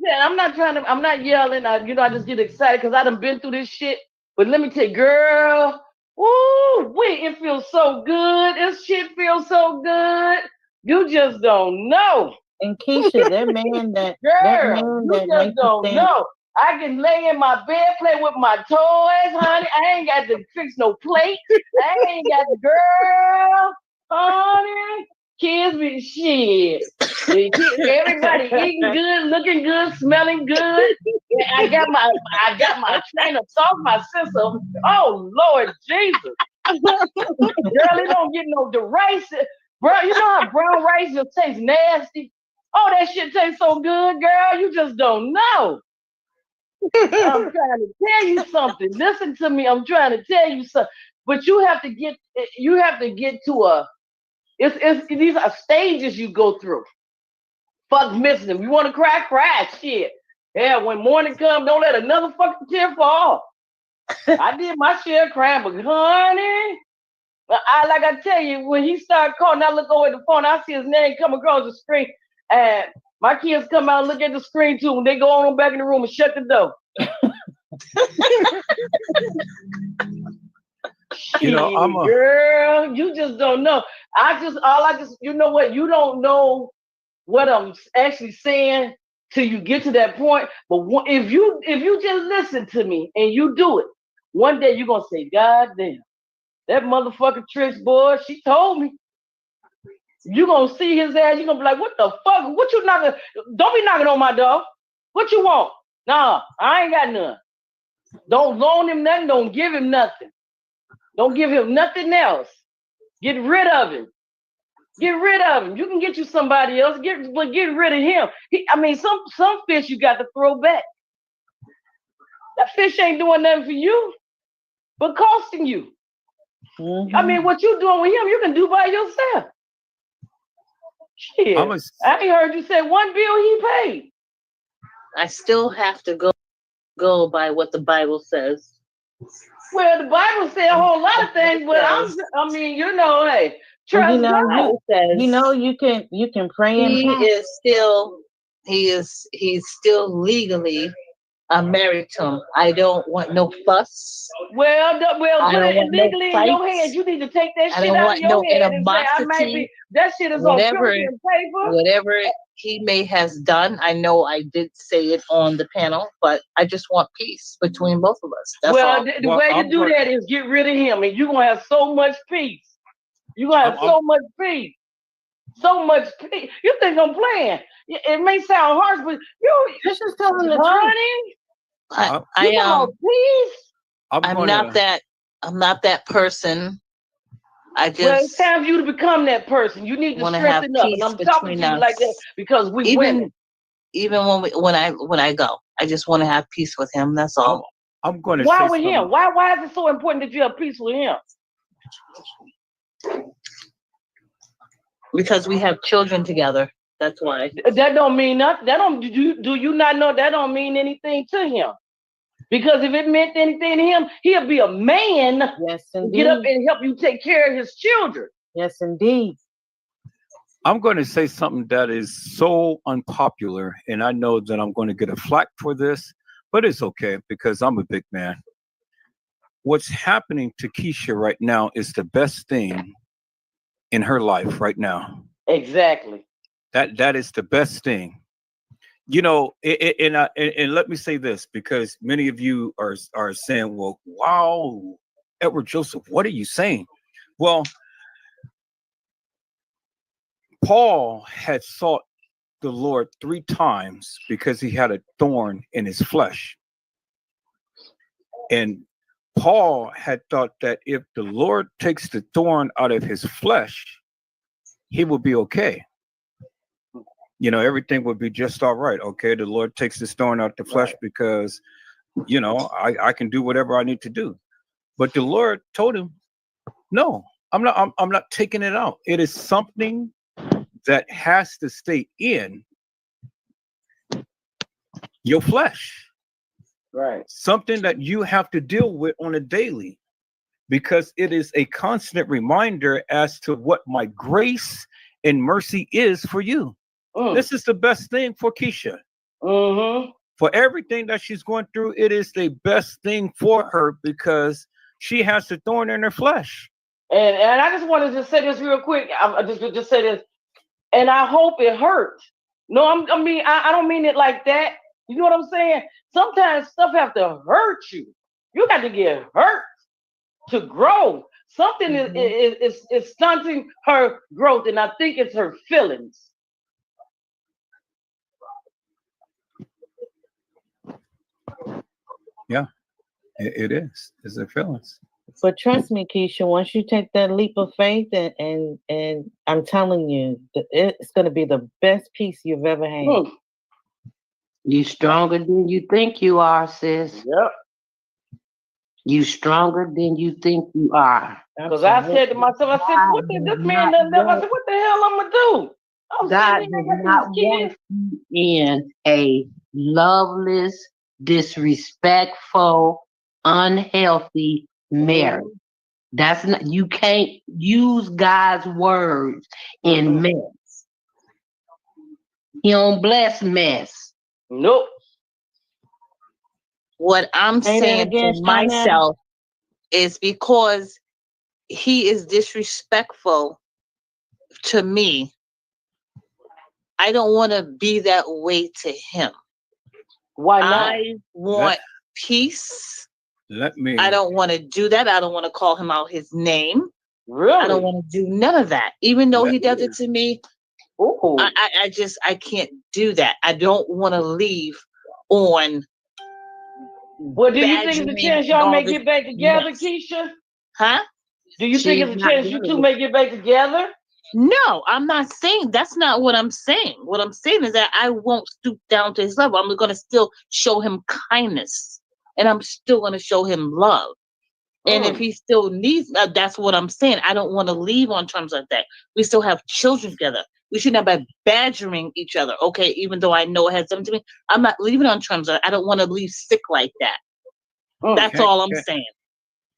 [SPEAKER 15] saying? I'm not yelling. I just get excited because I done been through this shit. But let me tell you, girl, it feels so good. This shit feels so good. You just don't know.
[SPEAKER 10] And Keisha, that man
[SPEAKER 15] Girl, you just don't know. I can lay in my bed, play with my toys, honey. I ain't got to fix no plate. I ain't got the girl, honey. Kids be shit. Everybody eating good, looking good, smelling good. I got my train of thought, my sense of, oh Lord Jesus. Girl, it don't get the rice. Bro, you know how brown rice just tastes nasty? Oh, that shit tastes so good, girl. You just don't know. I'm trying to tell you something. Listen to me. I'm trying to tell you something. But you have to get to these are stages you go through. Fuck missing them. You want to cry? Shit. Yeah, when morning comes, don't let another fucking tear fall. I did my share crying, but honey, like I tell you, when he started calling, I look over at the phone, I see his name come across the screen, and my kids come out and look at the screen too. When they go on back in the room and shut the door.
[SPEAKER 1] You know,
[SPEAKER 15] girl, you just don't know. You know what? You don't know what I'm actually saying till you get to that point. But if you just listen to me and you do it, one day you're gonna say, God damn, that motherfucking Trish boy, she told me. You're gonna see his ass, you're gonna be like, what the fuck? What you knocking? Don't be knocking on my door. What you want? Nah, I ain't got none. Don't loan him nothing, don't give him nothing. Don't give him nothing else. Get rid of him. Get rid of him. You can get you somebody else, but get rid of him. Some fish you got to throw back. That fish ain't doing nothing for you, but costing you. Mm-hmm. What you doing with him, you can do by yourself. Shit. I ain't heard you say one bill he paid.
[SPEAKER 14] I still have to go by what the Bible says.
[SPEAKER 15] Well, the Bible says a whole lot of things, but hey, trust God.
[SPEAKER 10] You can pray.
[SPEAKER 14] He's still legally I'm married to him. I don't want no fuss.
[SPEAKER 15] Well,
[SPEAKER 14] I
[SPEAKER 15] put
[SPEAKER 14] don't
[SPEAKER 15] it
[SPEAKER 14] want no
[SPEAKER 15] legally in your hands.
[SPEAKER 14] fights.
[SPEAKER 15] You need to take that
[SPEAKER 14] I
[SPEAKER 15] shit
[SPEAKER 14] don't
[SPEAKER 15] out of
[SPEAKER 14] want
[SPEAKER 15] your
[SPEAKER 14] no
[SPEAKER 15] head and say, I might be,
[SPEAKER 14] animosity.
[SPEAKER 15] that shit is on paper
[SPEAKER 14] Whatever,
[SPEAKER 15] and paper.
[SPEAKER 14] whatever he may has done. I know I did say it on the panel, but I just want peace between both of us. That's
[SPEAKER 15] Well,
[SPEAKER 14] all.
[SPEAKER 15] the way to do that is get rid of him, and you're gonna have so much peace. You're gonna have so much peace. So much peace. You think I'm playing? It may sound harsh, but
[SPEAKER 14] This is telling the truth.
[SPEAKER 15] honey,
[SPEAKER 14] I
[SPEAKER 15] you want peace?
[SPEAKER 14] I'm not that person. I
[SPEAKER 15] Well, it's
[SPEAKER 14] just
[SPEAKER 15] time for you to become that person. You need to
[SPEAKER 14] want to have
[SPEAKER 15] strengthen up, and
[SPEAKER 14] peace
[SPEAKER 15] I'm talking
[SPEAKER 14] between
[SPEAKER 15] to you
[SPEAKER 14] us.
[SPEAKER 15] like that because we women.
[SPEAKER 14] Even when I go, I just want to have peace with him. That's all.
[SPEAKER 1] I'm going to
[SPEAKER 15] Why
[SPEAKER 1] say
[SPEAKER 15] with
[SPEAKER 1] something.
[SPEAKER 15] him? Why is it so important that you have peace with him?
[SPEAKER 14] Because we have children together. That's why.
[SPEAKER 15] That don't mean nothing. That don't do you not know that don't mean anything to him? Because if it meant anything to him, he'll be a man.
[SPEAKER 10] Yes,
[SPEAKER 15] to get up
[SPEAKER 10] indeed.
[SPEAKER 15] and help you take care of his children.
[SPEAKER 10] Yes, indeed.
[SPEAKER 1] I'm going to say something that is so unpopular, and I know that I'm going to get a flack for this, but it's okay because I'm a big man. What's happening to Keisha right now is the best thing in her life right now.
[SPEAKER 15] Exactly.
[SPEAKER 1] That is the best thing. You know, and let me say this, because many of you are saying, well, wow, Edward Joseph, what are you saying? Well, Paul had sought the Lord 3 times because he had a thorn in his flesh. And Paul had thought that if the Lord takes the thorn out of his flesh, he will be okay. You know, everything would be just all right. Okay, the Lord takes this thorn out the flesh because, you know, I can do whatever I need to do. But the Lord told him, no, I'm not taking it out. It is something that has to stay in your flesh.
[SPEAKER 15] Right.
[SPEAKER 1] Something that you have to deal with on a daily, because it is a constant reminder as to what my grace and mercy is for you. This is the best thing for Keisha. For everything that she's going through, it is the best thing for her because she has the thorn in her flesh.
[SPEAKER 15] And I just wanted to say this real quick. I just say this, and I hope it hurts. No, I don't mean it like that. You know what I'm saying? Sometimes stuff have to hurt you. You got to get hurt to grow. Something is stunting her growth, and I think it's her feelings.
[SPEAKER 1] Yeah, it is. It's her feelings.
[SPEAKER 10] But trust me, Keisha, once you take that leap of faith, and I'm telling you, it's going to be the best peace you've ever had.
[SPEAKER 5] You stronger than you think you are, sis.
[SPEAKER 15] Yep.
[SPEAKER 5] You stronger than you think you are.
[SPEAKER 15] Because I said to myself, I said, what did this man done? I said, what the hell I'm gonna do?
[SPEAKER 5] God does not want you in a loveless, disrespectful, unhealthy marriage. That's not, you can't use God's words in mess. He don't bless mess.
[SPEAKER 15] Nope.
[SPEAKER 14] What I'm saying to myself is because he is disrespectful to me, I don't want to be that way to him.
[SPEAKER 15] Why not?
[SPEAKER 14] I want peace.
[SPEAKER 1] I
[SPEAKER 14] don't want to do that. I don't want to call him out his name.
[SPEAKER 15] Really?
[SPEAKER 14] I don't want to do none of that. Even though he does it to me, I can't do that. I don't want to leave on.
[SPEAKER 15] Well, do you think it's a chance y'all may get back together, Keisha?
[SPEAKER 14] Huh?
[SPEAKER 15] Do you think it's a chance you two may get back together?
[SPEAKER 14] No, I'm not saying that's not what I'm saying. What I'm saying is that I won't stoop down to his level. I'm going to still show him kindness, and I'm still going to show him love. And if he still needs, that's what I'm saying. I don't want to leave on terms like that. We still have children together. We should not be badgering each other. Okay, even though I know it has something to me, I'm not leaving on terms of that. I don't want to leave sick like that. That's all I'm saying.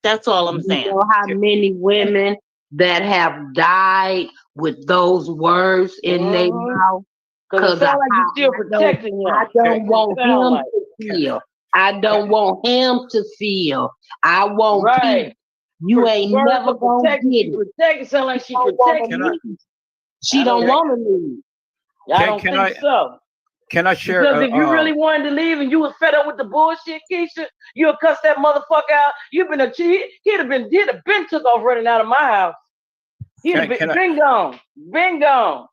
[SPEAKER 14] That's all I'm saying.
[SPEAKER 5] You know how many women that have died with those words in their mouth?
[SPEAKER 15] Because it sounds like you're still protecting him.
[SPEAKER 5] I don't want him to feel I don't want him to feel. I want peace. You ain't never gonna get it.
[SPEAKER 15] Protect it. Sound like she protecting me.
[SPEAKER 5] She don't want to leave.
[SPEAKER 15] I don't think so.
[SPEAKER 1] Can I share?
[SPEAKER 15] Because if you really wanted to leave and you was fed up with the bullshit, Keisha, you'll cuss that motherfucker out. He'd have been took off running out of my house. He'd have been gone. Been gone.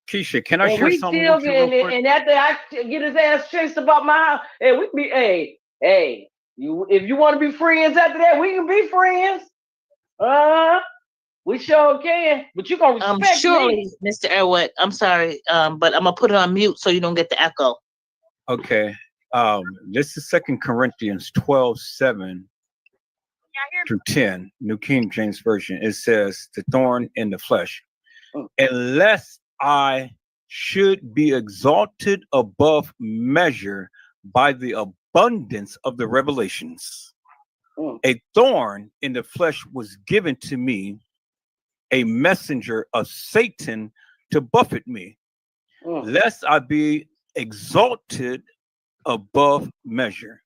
[SPEAKER 1] Keisha, can I share something with you real quick?
[SPEAKER 15] And after I get his ass chased about my house, if you want to be friends after that, we can be friends. We sure can. But you're gonna respect
[SPEAKER 14] surely,
[SPEAKER 15] me.
[SPEAKER 14] Mr. Elwood, I'm sorry, but I'm gonna put it on mute so you don't get the echo.
[SPEAKER 1] Okay. This is 2 Corinthians 12:7 through 10, New King James Version. It says, the thorn in the flesh. Unless I should be exalted above measure by the abundance of the revelations. A thorn in the flesh was given to me, a messenger of Satan to buffet me, lest I be exalted above measure.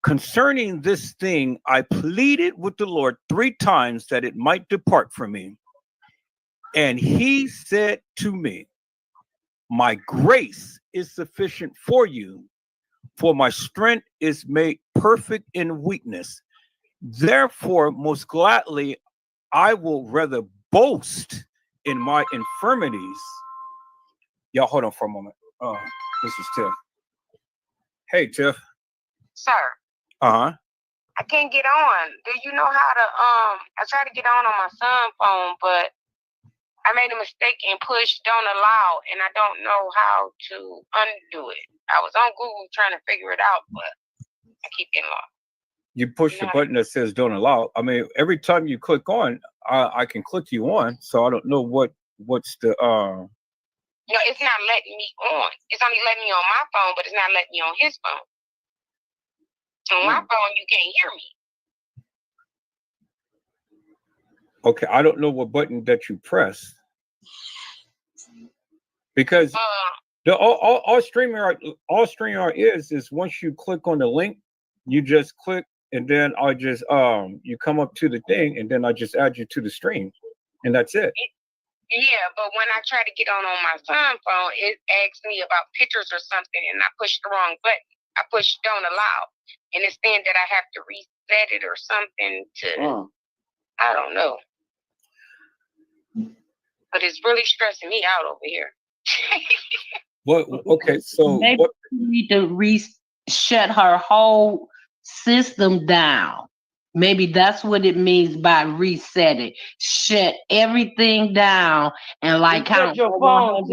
[SPEAKER 1] Concerning this thing, I pleaded with the Lord 3 times that it might depart from me. And he said to me, my grace is sufficient for you, for my strength is made perfect in weakness. Therefore, most gladly, I will rather boast in my infirmities. Y'all hold on for a moment. This is Tiff. Hey, Tiff.
[SPEAKER 16] Sir. I can't get on. Do you know how to I tried to get on my son's phone, but I made a mistake and pushed don't allow, and I don't know how to undo it. I was on Google trying to figure it out, but I keep getting lost.
[SPEAKER 1] You push the button that says don't allow. I mean, every time you click on, I can click you on, so I don't know what's the
[SPEAKER 16] No, it's not letting me on. It's only letting me on my phone, but it's not letting me on his phone. On my phone, you can't hear me.
[SPEAKER 1] Okay, I don't know what button that you press, because all StreamYard is once you click on the link, you just click, and then I just you come up to the thing, and then I just add you to the stream, and that's it.
[SPEAKER 16] Yeah, but when I try to get on my son's phone, it asks me about pictures or something, and I pushed the wrong button. I pushed don't allow, and it's saying that I have to reset it or something to, I don't know. But it's really stressing me out over here.
[SPEAKER 5] Well,
[SPEAKER 1] okay, so
[SPEAKER 5] maybe you need to shut her whole system down. Maybe that's what it means by resetting. Shut everything down and like kind of
[SPEAKER 15] your phone,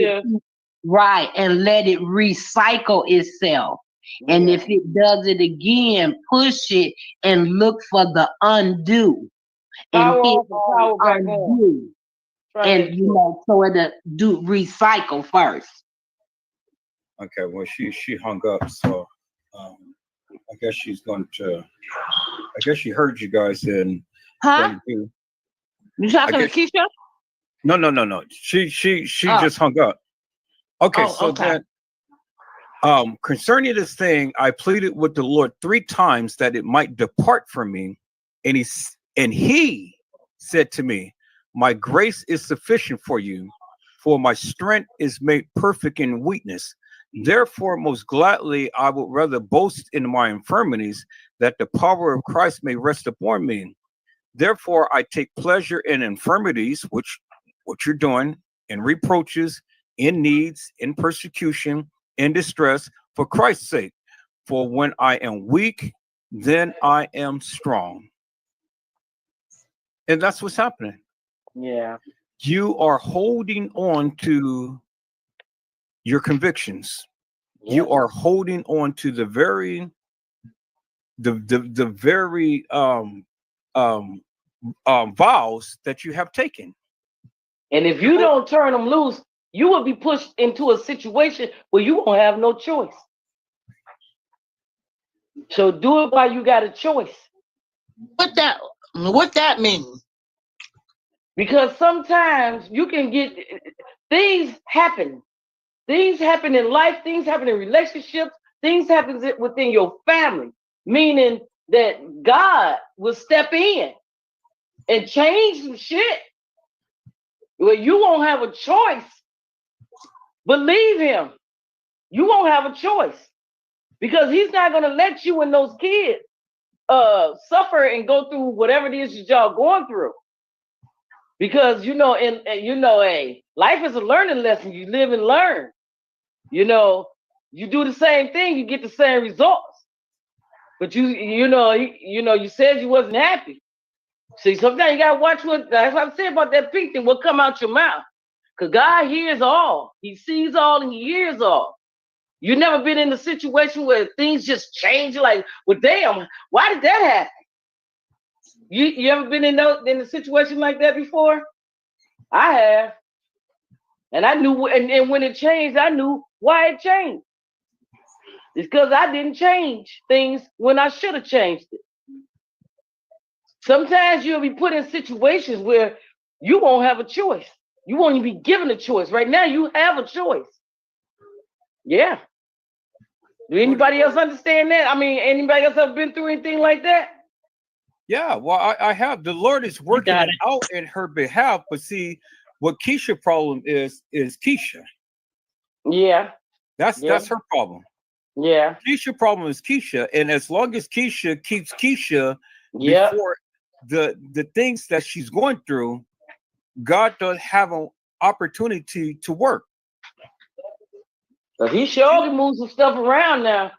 [SPEAKER 5] right, and let it recycle itself. Yeah. And if it does it again, push it and look for the undo. And hit undo. And you know, so it'll do recycle first.
[SPEAKER 1] Okay, well she hung up, so I guess she's going to. I guess she heard you guys and.
[SPEAKER 5] You talking to Keisha?
[SPEAKER 1] No. She just hung up. Okay, then concerning this thing, I pleaded with the Lord 3 times that it might depart from me, and he said to me, my grace is sufficient for you, for my strength is made perfect in weakness. Therefore, most gladly, I would rather boast in my infirmities, that the power of Christ may rest upon me. Therefore, I take pleasure in infirmities, which what you're doing, in reproaches, in needs, in persecution, in distress, for Christ's sake. For when I am weak, then I am strong. And that's what's happening.
[SPEAKER 15] Yeah.
[SPEAKER 1] You are holding on to your convictions. Yeah. You are holding on to the very vows that you have taken.
[SPEAKER 15] And if you don't turn them loose, you will be pushed into a situation where you won't have no choice. So do it while you got a choice.
[SPEAKER 14] What that mean?
[SPEAKER 15] Because sometimes you can get things happen. Things happen in life, things happen in relationships, things happen within your family, meaning that God will step in and change some shit. Well, you won't have a choice. Believe him. You won't have a choice because he's not going to let you and those kids suffer and go through whatever it is that y'all going through. Because life is a learning lesson. You live and learn. You do the same thing, you get the same results. But you said you wasn't happy. See, sometimes you gotta watch that's what I'm saying about that pink thing, what come out your mouth. Because God hears all. He sees all and he hears all. You never been in a situation where things just change, like, well, damn, why did that happen? You ever been in a situation like that before? I have. And I knew, and when it changed, I knew why it changed. It's because I didn't change things when I should have changed it. Sometimes you'll be put in situations where you won't have a choice. You won't even be given a choice. Right now, you have a choice. Yeah. Do anybody else understand that? I mean, anybody else ever been through anything like that?
[SPEAKER 1] Yeah, well, I have. The Lord is working it out in her behalf, but see, what Keisha's problem is Keisha.
[SPEAKER 15] Yeah.
[SPEAKER 1] That's her problem.
[SPEAKER 15] Yeah.
[SPEAKER 1] Keisha's problem is Keisha, and as long as Keisha keeps Keisha before the things that she's going through, God does have an opportunity to work.
[SPEAKER 15] But he sure can move some stuff around now.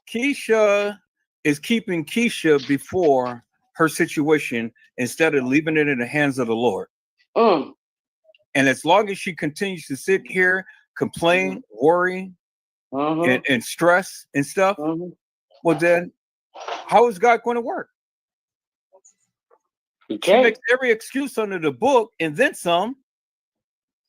[SPEAKER 1] Keisha is keeping Keisha before her situation instead of leaving it in the hands of the Lord. And as long as she continues to sit here, complain, worry, and stress and stuff, well then, how is God going to work? She makes every excuse under the book and then some,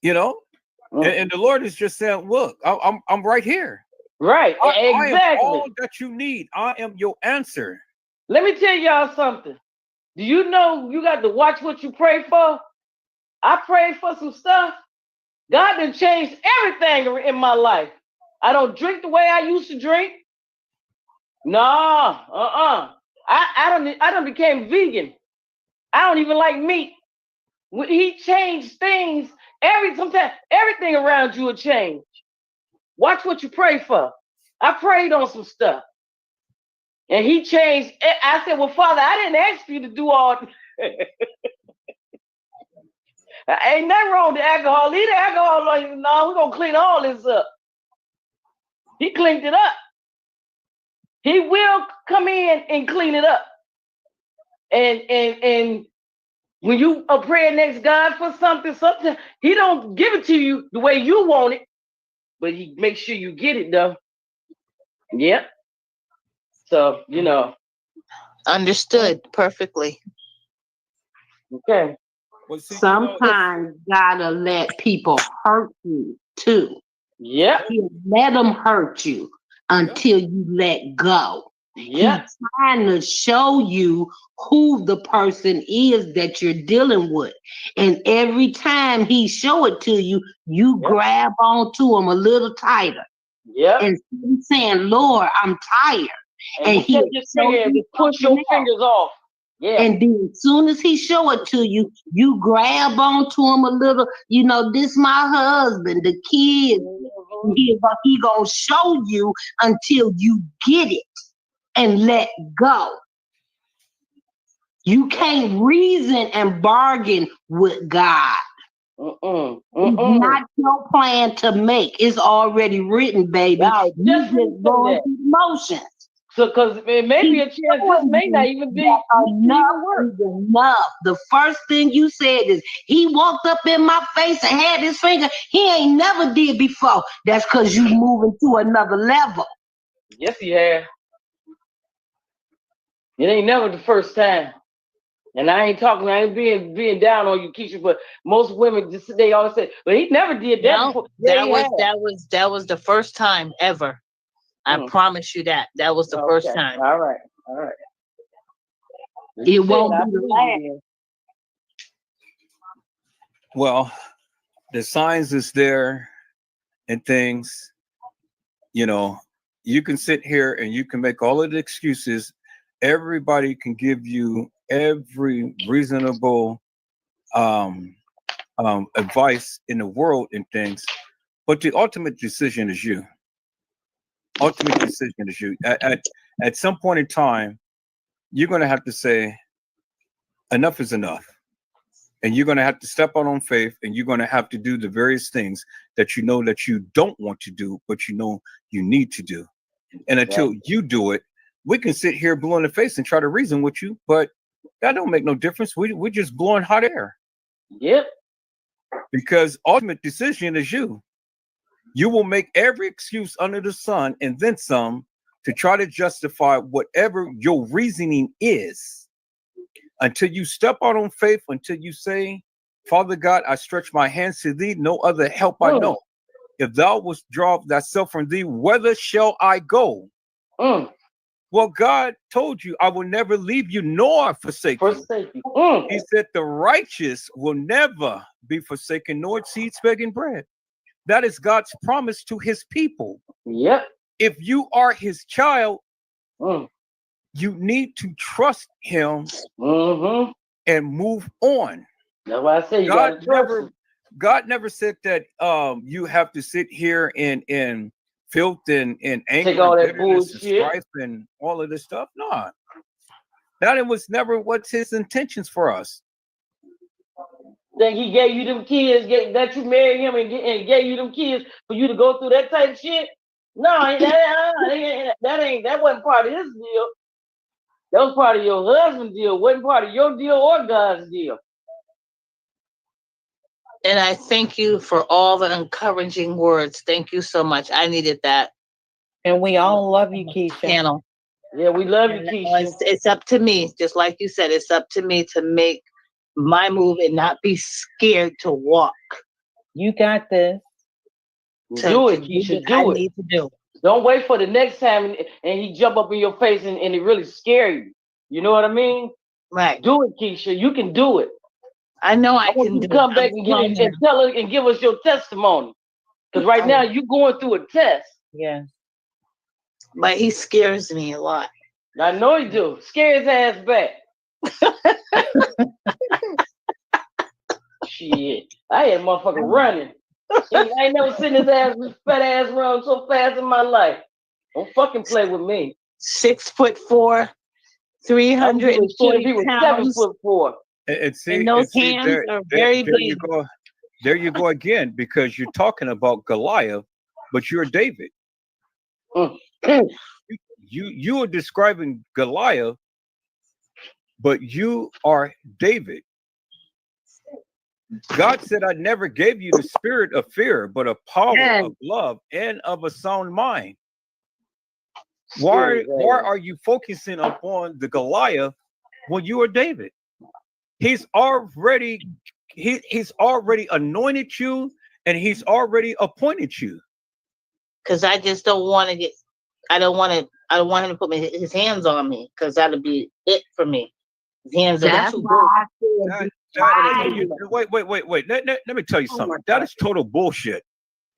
[SPEAKER 1] and the Lord is just saying, look, I'm right here.
[SPEAKER 15] Right, exactly.
[SPEAKER 1] I am all that you need. I am your answer.
[SPEAKER 15] Let me tell y'all something. Do you know you got to watch what you pray for? I prayed for some stuff. God done changed everything in my life. I don't drink the way I used to drink. Nah, I don't became vegan. I don't even like meat. When he changed things, sometimes everything around you will change. Watch what you pray for. I prayed on some stuff. And he changed. I said, well, Father, I didn't ask you to do all. Ain't nothing wrong with the alcohol. Leave the alcohol alone. No, we're going to clean all this up. He cleaned it up. He will come in and clean it up. And when you are praying next God for something, he don't give it to you the way you want it, but he makes sure you get it though. Yep. So,
[SPEAKER 10] Understood perfectly.
[SPEAKER 15] Okay.
[SPEAKER 5] Sometimes gotta let people hurt you too.
[SPEAKER 15] Yeah.
[SPEAKER 5] Let them hurt you until you let go.
[SPEAKER 15] Yeah.
[SPEAKER 5] He's trying to show you who the person is that you're dealing with. And every time he show it to you, you grab onto him a little tighter.
[SPEAKER 15] Yeah.
[SPEAKER 5] And saying, Lord, I'm tired.
[SPEAKER 15] And he just push your fingers off. Yeah.
[SPEAKER 5] And then as soon as he show it to you, you grab onto him a little, this my husband, the kids. He gonna show you until you get it and let go. You can't reason and bargain with God. It's not your plan to make. It's already written, baby.
[SPEAKER 15] Now,
[SPEAKER 5] You just going through the motions.
[SPEAKER 15] So, because it may be a chance this may not even be
[SPEAKER 5] enough. The first thing you said is he walked up in my face and had his finger. He ain't never did before. That's because you moving to another level.
[SPEAKER 15] Yes, he has. It ain't never the first time. And I ain't being down on you, Keisha, but most women they always say, but he never did that before.
[SPEAKER 10] That was the first time ever. I promise you that. That was the first time.
[SPEAKER 15] All right.
[SPEAKER 5] It won't be the last.
[SPEAKER 1] Well, the signs is there and things, you you can sit here and you can make all of the excuses. Everybody can give you every reasonable advice in the world and things, but the ultimate decision is you. Ultimate decision is you. At some point in time, you're going to have to say, enough is enough. And you're going to have to step out on faith, and you're going to have to do the various things that you know that you don't want to do, but you know you need to do. And until you do it, we can sit here blue in the face and try to reason with you, but that don't make no difference. We're just blowing hot air.
[SPEAKER 15] Yep.
[SPEAKER 1] Because ultimate decision is you. You will make every excuse under the sun and then some to try to justify whatever your reasoning is until you step out on faith, until you say, Father God, I stretch my hands to thee, no other help I know. If thou withdraw thyself from thee, whither shall I go? Well, God told you, I will never leave you nor forsake you. He said the righteous will never be forsaken, nor seeds begging bread. That is God's promise to his people.
[SPEAKER 15] Yep.
[SPEAKER 1] If you are his child, you need to trust him and move on.
[SPEAKER 15] That's why I say you gotta trust him.
[SPEAKER 1] God never said that you have to sit here in filth and anger,
[SPEAKER 15] take all
[SPEAKER 1] and
[SPEAKER 15] that
[SPEAKER 1] bitterness and
[SPEAKER 15] bullshit,
[SPEAKER 1] strife and all of this stuff. No, that was never what's his intentions for us.
[SPEAKER 15] Think he gave you them kids, that you married him and gave you them kids for you to go through that type of shit? No, that wasn't part of his deal. That was part of your husband's deal. Wasn't part of your deal or God's deal.
[SPEAKER 14] And I thank you for all the encouraging words. Thank you so much. I needed that.
[SPEAKER 10] And we all love you, Keisha.
[SPEAKER 14] Panel.
[SPEAKER 15] Yeah, we love you, Keisha.
[SPEAKER 14] It's up to me, just like you said, it's up to me to make my move and not be scared to walk.
[SPEAKER 10] You got this.
[SPEAKER 15] Do it, Keisha. Do it.
[SPEAKER 14] Need to do.
[SPEAKER 15] Don't wait for the next time and he jump up in your face and it really scare you. You know what I mean?
[SPEAKER 14] Right.
[SPEAKER 15] Do it, Keisha. You can do it.
[SPEAKER 14] I know I
[SPEAKER 15] want
[SPEAKER 14] can
[SPEAKER 15] you to
[SPEAKER 14] do
[SPEAKER 15] come
[SPEAKER 14] it.
[SPEAKER 15] back and tell her and give us your testimony. Because right now you're going through a test.
[SPEAKER 10] Yeah.
[SPEAKER 14] But he scares me a lot.
[SPEAKER 15] I know he do. Scare his ass back. Shit. I had motherfucker running. I ain't never seen his fat ass run so fast in my life. Don't fucking play with me.
[SPEAKER 14] 6'4", 340 pounds.
[SPEAKER 15] 7'4".
[SPEAKER 14] And those hands are very big.
[SPEAKER 1] There you go again, because you're talking about Goliath, but you're David. You are describing Goliath, but you are David. God said, I never gave you the spirit of fear, but of power, of love, and of a sound mind. Why are you focusing upon the Goliath when you are David? He's already anointed you, and he's already appointed you.
[SPEAKER 14] Because I just don't want to I don't want him to put his hands on me, because that'll be it for me. His hands are too big.
[SPEAKER 1] Wait. Let me tell you something. That is total bullshit.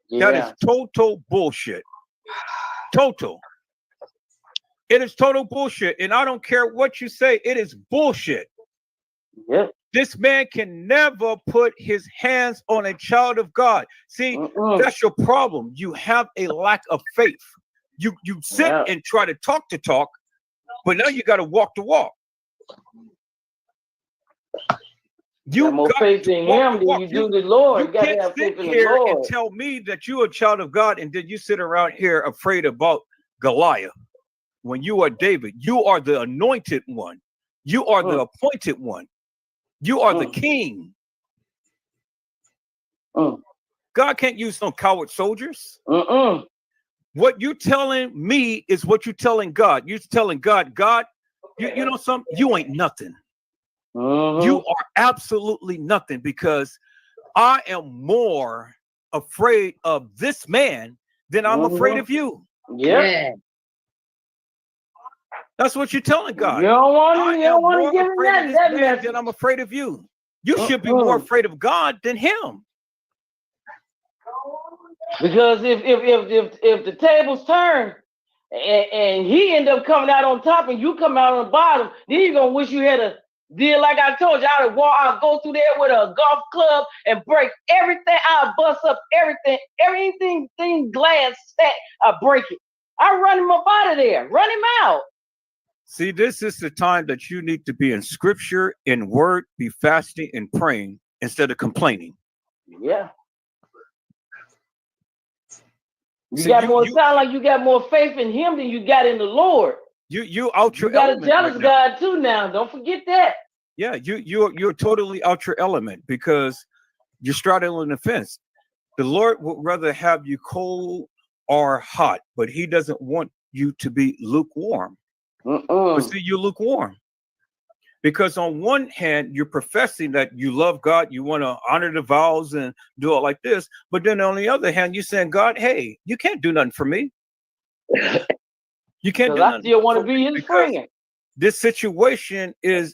[SPEAKER 15] Yeah.
[SPEAKER 1] That is total bullshit. Total. It is total bullshit. And I don't care what you say. It is bullshit.
[SPEAKER 15] Yeah.
[SPEAKER 1] This man can never put his hands on a child of God. See, that's your problem. You have a lack of faith. You sit and try to talk, but now you got to walk the walk. You got more faith in him than you do the Lord. You can't sit here and tell me that you're a child of God, and then you sit around here afraid about Goliath. When you are David, you are the anointed one. You are the appointed one. You are the king. God can't use no coward soldiers. What you're telling me is what you're telling God. You're telling God, you know something? You ain't nothing. You are absolutely nothing, because I am more afraid of this man than I'm afraid of you.
[SPEAKER 15] Yeah.
[SPEAKER 1] That's what you're telling God.
[SPEAKER 15] You don't want to give him that
[SPEAKER 1] man than I'm afraid of you. You should be more afraid of God than him.
[SPEAKER 15] Because if the tables turn and he end up coming out on top and you come out on the bottom, then you're gonna wish you had a deal like I told you. I'd go through there with a golf club and break everything. I'll bust up everything glass stack, I break it. I run him up out of there, run him out.
[SPEAKER 1] See, this is the time that you need to be in scripture, in word, be fasting and praying instead of complaining.
[SPEAKER 15] Yeah. You sound like you got more faith in him than you got in the Lord.
[SPEAKER 1] You out your
[SPEAKER 15] You got
[SPEAKER 1] element
[SPEAKER 15] a jealous
[SPEAKER 1] right now.
[SPEAKER 15] God too now. Don't forget that.
[SPEAKER 1] Yeah, you're totally out your element because you're straddling the fence. The Lord would rather have you cold or hot, but he doesn't want you to be lukewarm. But see, you're lukewarm. Because on one hand, you're professing that you love God, you want to honor the vows and do it like this. But then on the other hand, you're saying, God, hey, you can't do nothing for me. You can't do nothing.
[SPEAKER 15] I still want to be his friend.
[SPEAKER 1] This situation is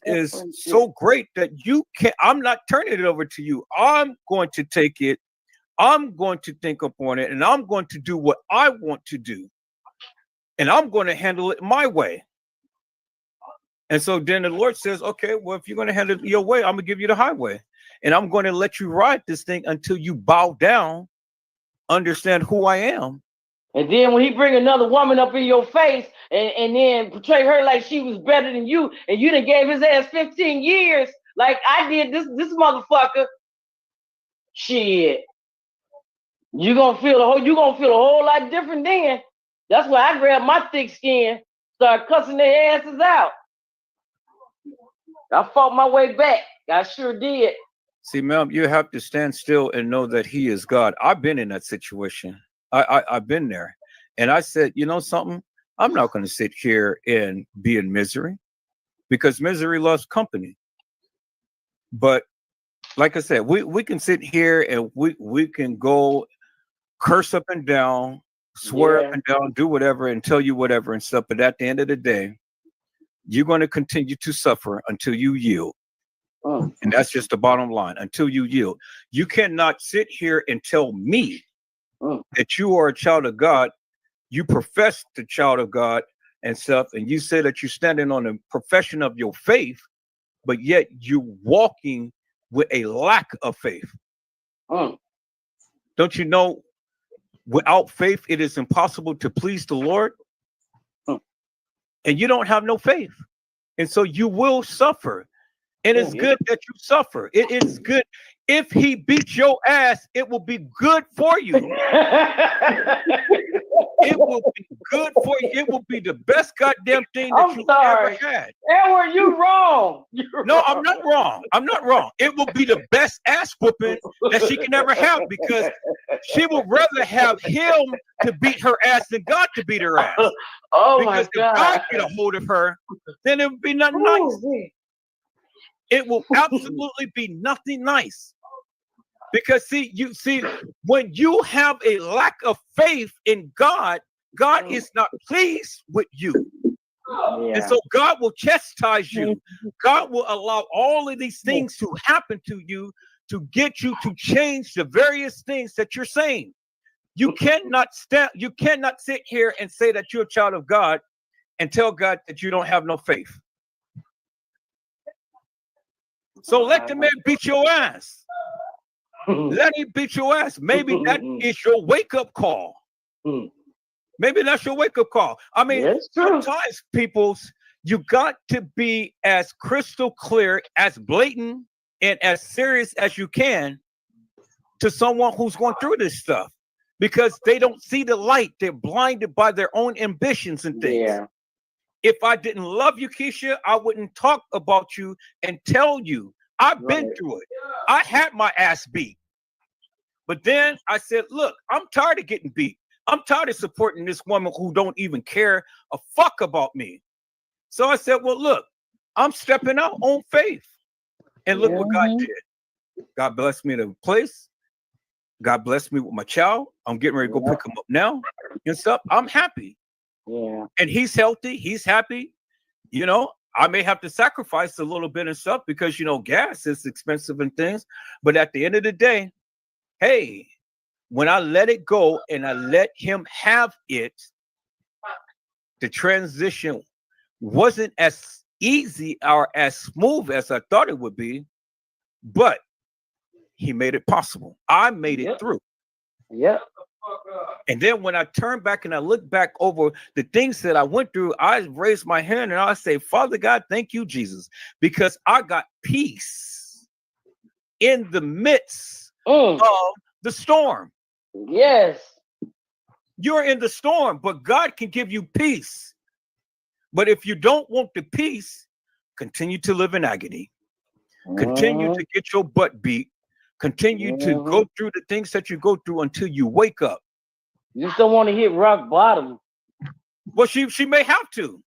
[SPEAKER 1] so great that you can't. I'm not turning it over to you. I'm going to take it. I'm going to think upon it, and I'm going to do what I want to do. And I'm going to handle it my way. And so then the Lord says, okay, well, if you're going to handle it your way, I'm going to give you the highway. And I'm going to let you ride this thing until you bow down, understand who I am.
[SPEAKER 15] And then when he bring another woman up in your face and then portray her like she was better than you, and you done gave his ass 15 years like I did this motherfucker, shit. You're gonna feel a whole lot different then. That's why I grabbed my thick skin, start cussing their asses out. I fought my way back. I sure did.
[SPEAKER 1] See, ma'am, you have to stand still and know that he is God. I've been in that situation. I've been there. And I said, you know something? I'm not going to sit here and be in misery because misery loves company. But like I said, we can sit here and we can go curse up and down, swear up and down, do whatever and tell you whatever and stuff. But at the end of the day, you're going to continue to suffer until you yield. And that's just the bottom line, until you yield. You cannot sit here and tell me that you are a child of God. You profess the child of God and stuff, and you say that you're standing on the profession of your faith, but yet you're walking with a lack of faith. Don't you know, without faith, it is impossible to please the Lord? And you don't have no faith. And so you will suffer. And it's good that you suffer. It is good. If he beats your ass, it will be good for you. It will be good for you. It will be the best goddamn thing that you ever had.
[SPEAKER 15] Edward, you wrong.
[SPEAKER 1] No, I'm not wrong. I'm not wrong. It will be the best ass whooping that she can ever have because she would rather have him to beat her ass than God to beat her ass.
[SPEAKER 15] Oh
[SPEAKER 1] because
[SPEAKER 15] my God.
[SPEAKER 1] If God get a hold of her, then it would be nothing nice. It will absolutely be nothing nice. Because see, when you have a lack of faith in God, God is not pleased with you. And so God will chastise you. God will allow all of these things to happen to you to get you to change the various things that you're saying. You cannot sit here and say that you're a child of God and tell God that you don't have no faith. So let the man beat your ass. Let him beat your ass. Maybe that is your wake-up call. Maybe that's your wake-up call. I mean, sometimes you got to be as crystal clear, as blatant, and as serious as you can to someone who's going through this stuff because they don't see the light. They're blinded by their own ambitions and things. Yeah. If I didn't love you, Keisha, I wouldn't talk about you and tell you. I've been through it. I had my ass beat. But then I said, look, I'm tired of getting beat. I'm tired of supporting this woman who don't even care a fuck about me. So I said, well, look, I'm stepping out on faith. And look what God did. God blessed me to a place. God blessed me with my child. I'm getting ready to go pick him up now and stuff. I'm happy. Yeah. And he's healthy. He's happy. You know, I may have to sacrifice a little bit and stuff because, you know, gas is expensive and things. But at the end of the day, hey, when I let it go and I let him have it, the transition wasn't as easy or as smooth as I thought it would be, but he made it possible. I made it through.
[SPEAKER 15] Yep.
[SPEAKER 1] And then when I turn back and I look back over the things that I went through, I raise my hand and I say, Father God, thank you, Jesus, because I got peace in the midst of the storm.
[SPEAKER 15] Yes.
[SPEAKER 1] You're in the storm, but God can give you peace. But if you don't want the peace, continue to live in agony. Continue to get your butt beat. Continue to go through the things that you go through until you wake up.
[SPEAKER 15] You just don't want to hit rock bottom.
[SPEAKER 1] Well, she may have to.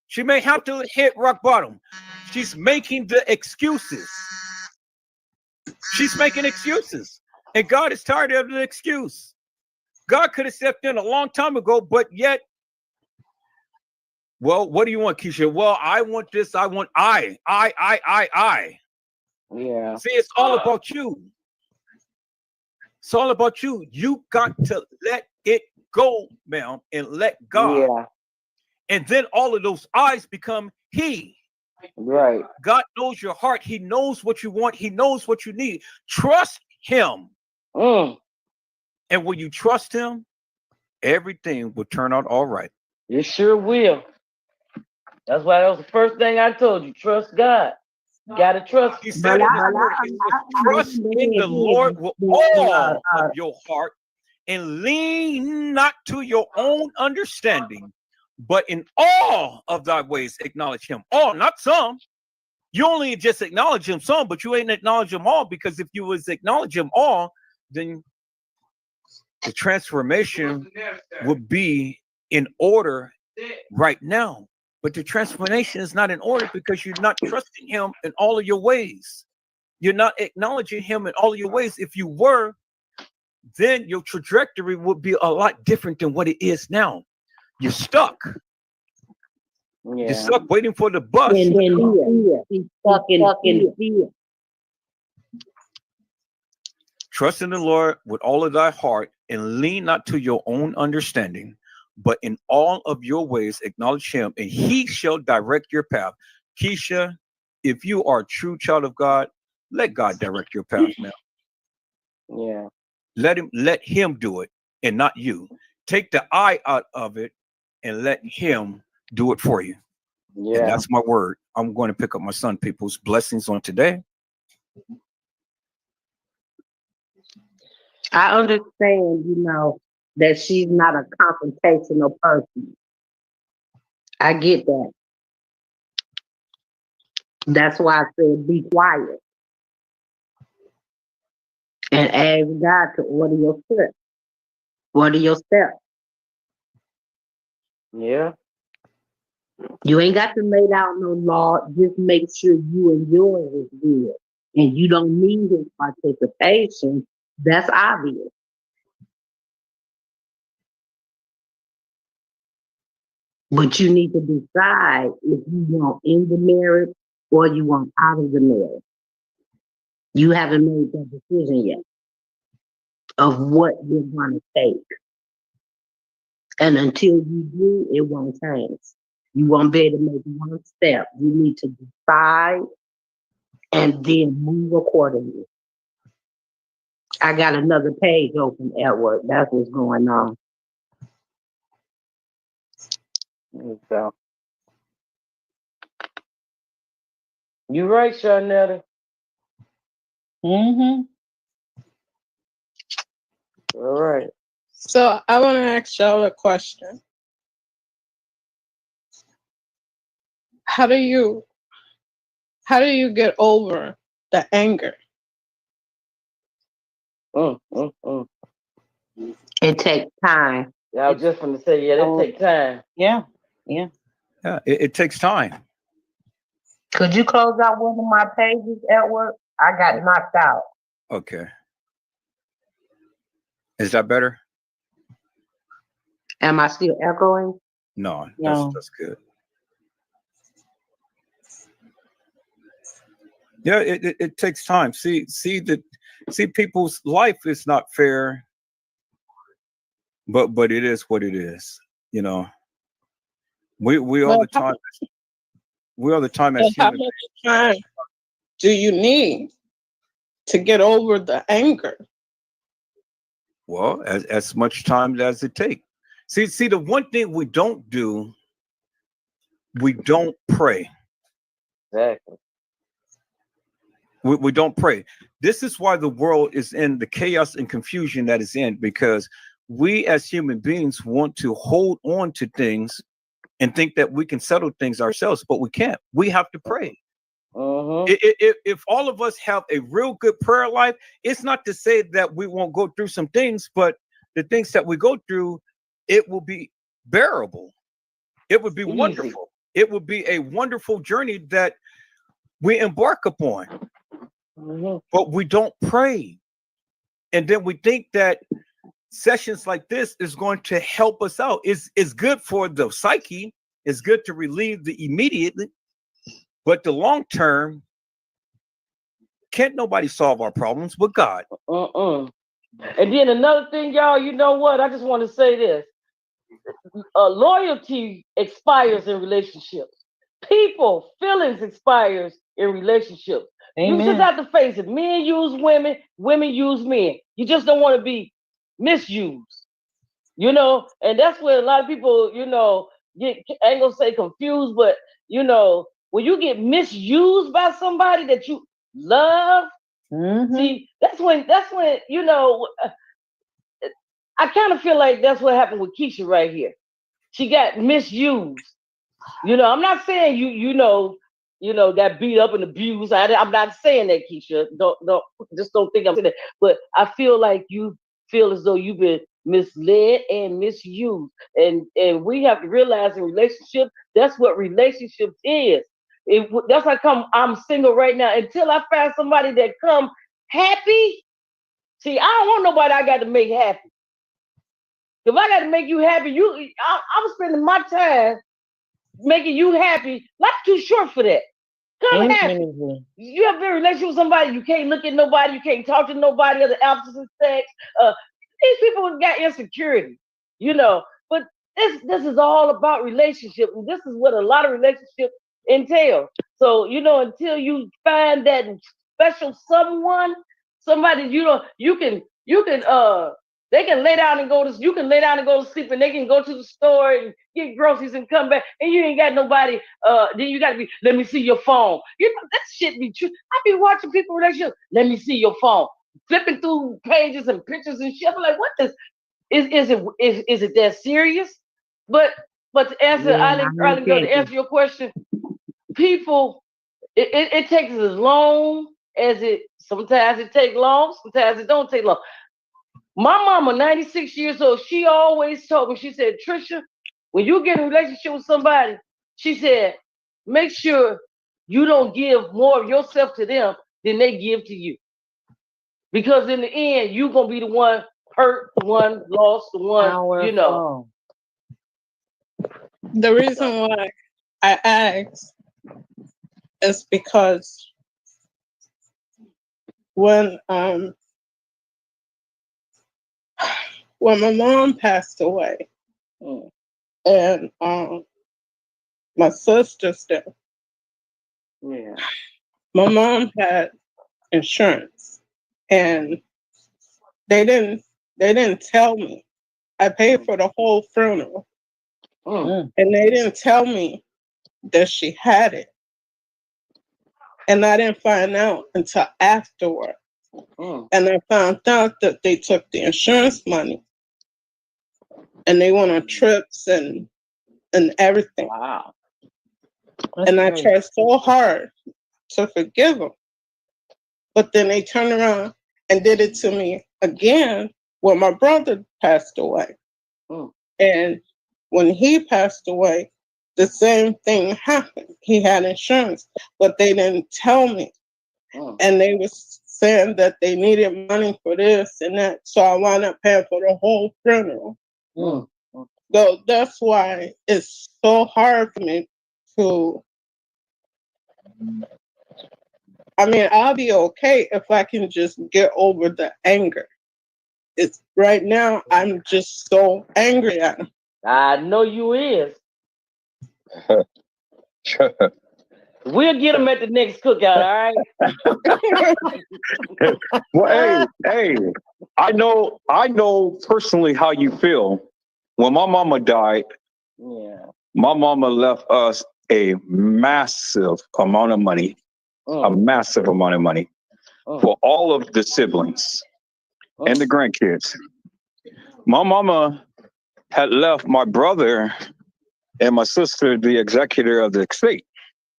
[SPEAKER 1] She may have to hit rock bottom. She's making the excuses. She's making excuses. And God is tired of the excuse. God could have stepped in a long time ago, but yet, well, what do you want, Keisha? Well, I want this. I want I.
[SPEAKER 15] Yeah.
[SPEAKER 1] See, it's all about you. It's all about you. You got to let it go, ma'am, and let God.
[SPEAKER 15] Yeah.
[SPEAKER 1] And then all of those eyes become He.
[SPEAKER 15] Right.
[SPEAKER 1] God knows your heart. He knows what you want. He knows what you need. Trust Him. And when you trust Him, everything will turn out all right.
[SPEAKER 15] It sure will. That's why that was the first thing I told you. Trust God. You gotta trust.
[SPEAKER 1] He said in His word, He says, trust in the Lord with all of your heart and lean not to your own understanding, but in all of thy ways acknowledge Him. All, not some. You only just acknowledge Him some, but you ain't acknowledge Him all, because if you was acknowledge Him all, then the transformation would be in order right now. But the transformation is not in order because you're not trusting Him in all of your ways. You're not acknowledging Him in all of your ways. If you were, then your trajectory would be a lot different than what it is now. You're stuck.
[SPEAKER 15] Yeah.
[SPEAKER 1] You're stuck waiting for the bus.
[SPEAKER 5] He's stuck in fear.
[SPEAKER 1] Trust in the Lord with all of thy heart and lean not to your own understanding, but in all of your ways acknowledge Him, and He shall direct your path. Keisha, if you are a true child of God, let God direct your path now.
[SPEAKER 15] Yeah.
[SPEAKER 1] Let him do it and not you. Take the I out of it and let Him do it for you.
[SPEAKER 15] Yeah.
[SPEAKER 1] And that's my word. I'm going to pick up my son, people's blessings on today.
[SPEAKER 5] I understand, that she's not a confrontational person. I get that. That's why I said be quiet and ask God to order your steps. Order your steps.
[SPEAKER 15] Yeah.
[SPEAKER 5] You ain't got to lay out no law. Just make sure you and yours is good. And you don't need His participation. That's obvious. But you need to decide if you want in the marriage or you want out of the marriage. You haven't made that decision yet of what you're going to take. And until you do, it won't change. You won't be able to make one step. You need to decide and then move accordingly. I got another page open at work. That's what's going on.
[SPEAKER 15] So. You right, Sharnetta.
[SPEAKER 10] Mm-hmm.
[SPEAKER 15] All right.
[SPEAKER 13] So I want to ask y'all a question. How do you get over the anger?
[SPEAKER 5] It takes time.
[SPEAKER 15] Yeah, I was just going to say, yeah, it takes time.
[SPEAKER 10] Yeah.
[SPEAKER 1] It takes time.
[SPEAKER 5] Could you close out one of my pages at work? I got knocked out.
[SPEAKER 1] Okay. Is that better?
[SPEAKER 5] Am I still echoing?
[SPEAKER 1] No,
[SPEAKER 10] No.
[SPEAKER 1] that's good. Yeah, it takes time. See, people's life is not fair, but it is what it is. We all the time. We all the time as
[SPEAKER 13] How
[SPEAKER 1] human.
[SPEAKER 13] much time do you need to get over the anger?
[SPEAKER 1] Well, as much time as it takes. See, the one thing we don't do, we don't pray.
[SPEAKER 15] Exactly.
[SPEAKER 1] We don't pray. This is why the world is in the chaos and confusion that it's in, because we as human beings want to hold on to things and think that we can settle things ourselves, but we can't. We have to pray. If all of us have a real good prayer life, it's not to say that we won't go through some things, but the things that we go through, it will be bearable. It would be wonderful. It would be a wonderful journey that we embark upon. But we don't pray. And then we think that sessions like this is going to help us out. It's good for the psyche. It's good to relieve the immediate, but the long term, can't nobody solve our problems but God.
[SPEAKER 15] And then another thing, y'all, you know what? I just want to say this. Loyalty expires in relationships. People, feelings expires in relationships.
[SPEAKER 10] Amen.
[SPEAKER 15] You just have to face it. Men use women, women use men. You just don't want to be misused. You know, and that's where a lot of people, you know, get, I ain't gonna say confused, but you know, when you get misused by somebody that you love, see, that's when, you know, I kind of feel like that's what happened with Keisha right here. She got misused. You know, I'm not saying you know, got beat up and abused. I'm not saying that, Keisha. Don't think I'm saying that. But I feel like you feel as though you've been misled and misused. And we have to realize in relationships, that's what relationships is. That's how I'm single right now. Until I find somebody that come happy. See, I don't want nobody I got to make happy. If I got to make you happy, I'm spending my time making you happy. Life's too short for that. Come happy. You have a relationship with somebody, you can't look at nobody, you can't talk to nobody of the opposite sex. These people got insecurity, you know. But this is all about relationships, and this is what a lot of relationships entail. So, you know, until you find that special someone, somebody you can they can lay down and go to sleep, and they can go to the store and get groceries and come back, and you ain't got nobody. Then you gotta be, let me see your phone. You know, that shit be true. I be watching people relationships. Let me see your phone. Flipping through pages and pictures and shit. I'm like, what is it that serious? But to answer, Arlen, to answer your question, people, it takes as long as it. Sometimes it takes long. Sometimes it don't take long. My mama, 96 years old, she always told me, she said, Trisha, when you get in a relationship with somebody, she said, make sure you don't give more of yourself to them than they give to you. Because in the end, you're going to be the one hurt, the one lost, the one, you know.
[SPEAKER 13] The reason why I asked is because when my mom passed away, and my sister's death, my mom had insurance, and they didn't tell me. I paid for the whole funeral, and they didn't tell me that she had it, and I didn't find out until afterward. And I found out that they took the insurance money and they went on trips and everything.
[SPEAKER 15] Wow.
[SPEAKER 13] And I tried so hard to forgive them, but then they turned around and did it to me again when my brother passed away. And when he passed away, the same thing happened. He had insurance, but they didn't tell me. And they were saying that they needed money for this and that. So I wound up paying for the whole funeral. So that's why it's so hard for me to, I mean, I'll be okay if I can just get over the anger. It's right now, I'm just so angry at him.
[SPEAKER 15] I know you is. We'll get them at the next cookout, all right?
[SPEAKER 17] Well, hey, I know personally how you feel. When my mama died,
[SPEAKER 15] Yeah.
[SPEAKER 17] my mama left us a massive amount of money, a massive amount of money for all of the siblings and the grandkids. My mama had left my brother and my sister the executor of the estate.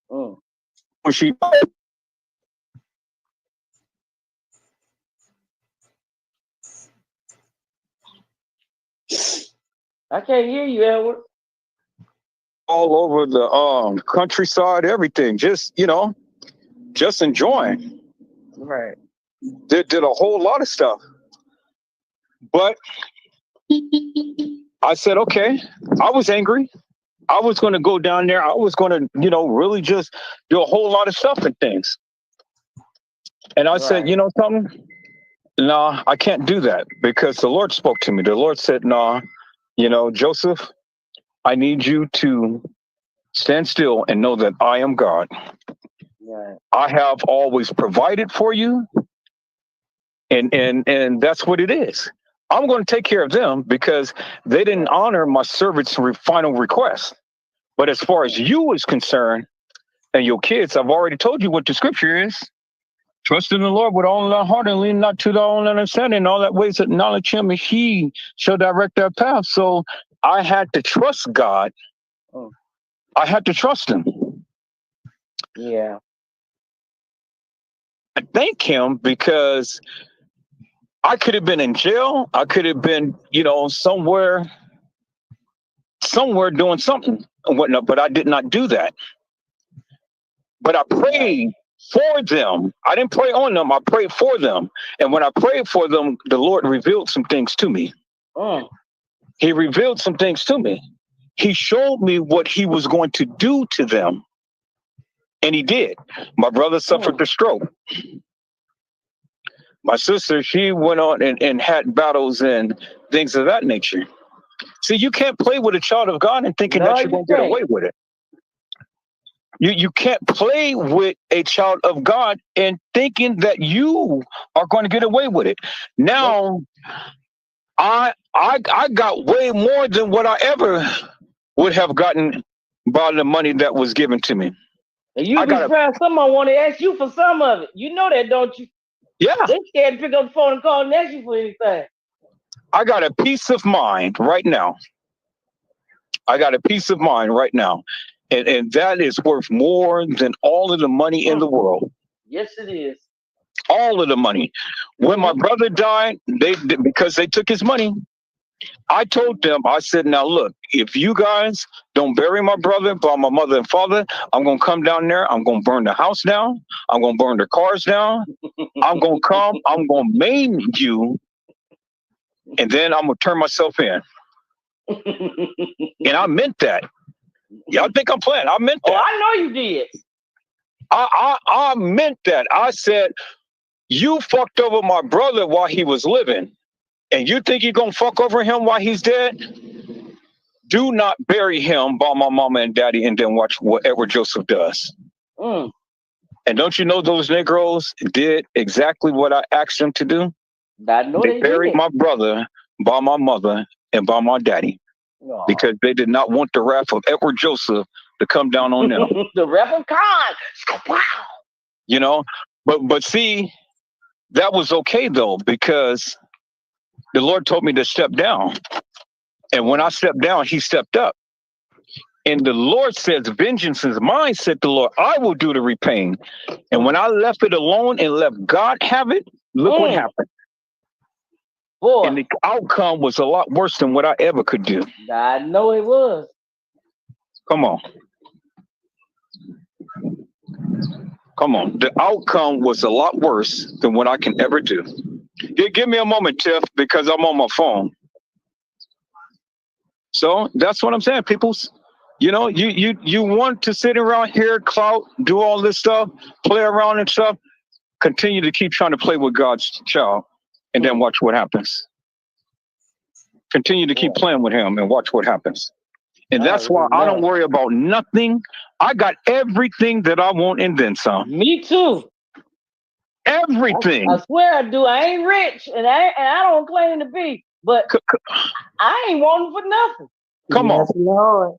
[SPEAKER 17] When she
[SPEAKER 15] I can't hear you, Edward.
[SPEAKER 17] all over the countryside, everything, just just enjoying.
[SPEAKER 15] Right.
[SPEAKER 17] Did a whole lot of stuff. But I said, okay, I was angry. I was going to go down there. I was going to, really just do a whole lot of stuff and things. And I said, you know something? No, I can't do that because the Lord spoke to me. The Lord said, no, Joseph, I need you to stand still and know that I am God.
[SPEAKER 15] Right.
[SPEAKER 17] I have always provided for you. And that's what it is. I'm going to take care of them because they didn't honor my servant's final request. But as far as you is concerned and your kids, I've already told you what the scripture is. Trust in the Lord with all thy heart and lean not to thy own understanding. In all that ways that acknowledge him, and he shall direct our path. So I had to trust God. I had to trust him.
[SPEAKER 15] Yeah.
[SPEAKER 17] I thank him because I could have been in jail. I could have been, somewhere doing something and whatnot, but I did not do that. But I prayed for them. I didn't pray on them. I prayed for them. And when I prayed for them, the Lord revealed some things to me. He revealed some things to me. He showed me what he was going to do to them. And he did. My brother suffered the stroke. My sister, she went on and had battles and things of that nature. See, you can't play with a child of God and thinking that you're going to get away with it. You can't play with a child of God and thinking that you are going to get away with it. Now, I got way more than what I ever would have gotten by the money that was given to me.
[SPEAKER 15] And you be surprised someone want to ask you for some of it. You know that, don't you?
[SPEAKER 17] Yeah.
[SPEAKER 15] They scared to pick up the phone and call and ask you for anything.
[SPEAKER 17] I got a peace of mind right now. I got a peace of mind right now. And that is worth more than all of the money in the world.
[SPEAKER 15] Yes, it is.
[SPEAKER 17] All of the money. When my brother died, because they took his money, I told them, I said, now look, if you guys don't bury my brother by my mother and father, I'm going to come down there. I'm going to burn the house down. I'm going to burn the cars down. I'm going to come. I'm going to maim you. And then I'm going to turn myself in. And I meant that. Y'all think I'm playing? I meant that.
[SPEAKER 15] Oh, I know you did.
[SPEAKER 17] I meant that. I said, you fucked over my brother while he was living. And you think you're going to fuck over him while he's dead? Do not bury him by my mama and daddy and then watch what Edward Joseph does. And don't you know those Negroes did exactly what I asked them to do? They buried my brother by my mother and by my daddy. Because they did not want the wrath of Edward Joseph to come down on them.
[SPEAKER 15] The wrath of God. Wow.
[SPEAKER 17] But see, that was okay though, because the Lord told me to step down. And when I stepped down, he stepped up. And the Lord says, vengeance is mine, said the Lord. I will do the repaying. And when I left it alone and let God have it, look what happened.
[SPEAKER 15] Boy.
[SPEAKER 17] And the outcome was a lot worse than what I ever could do.
[SPEAKER 15] I know it was.
[SPEAKER 17] Come on. Come on. The outcome was a lot worse than what I can ever do. Give me a moment, Tiff, because I'm on my phone. So that's what I'm saying, peoples. You want to sit around here, clout, do all this stuff, play around and stuff. Continue to keep trying to play with God's child and then watch what happens. Continue to keep playing with him and watch what happens. And that's why I don't worry about nothing. I got everything that I want and then some.
[SPEAKER 15] Me too.
[SPEAKER 17] Everything.
[SPEAKER 15] I swear I do. I ain't rich, and I don't claim to be, but I ain't wanting for nothing.
[SPEAKER 17] Come on.
[SPEAKER 5] Yes, Lord.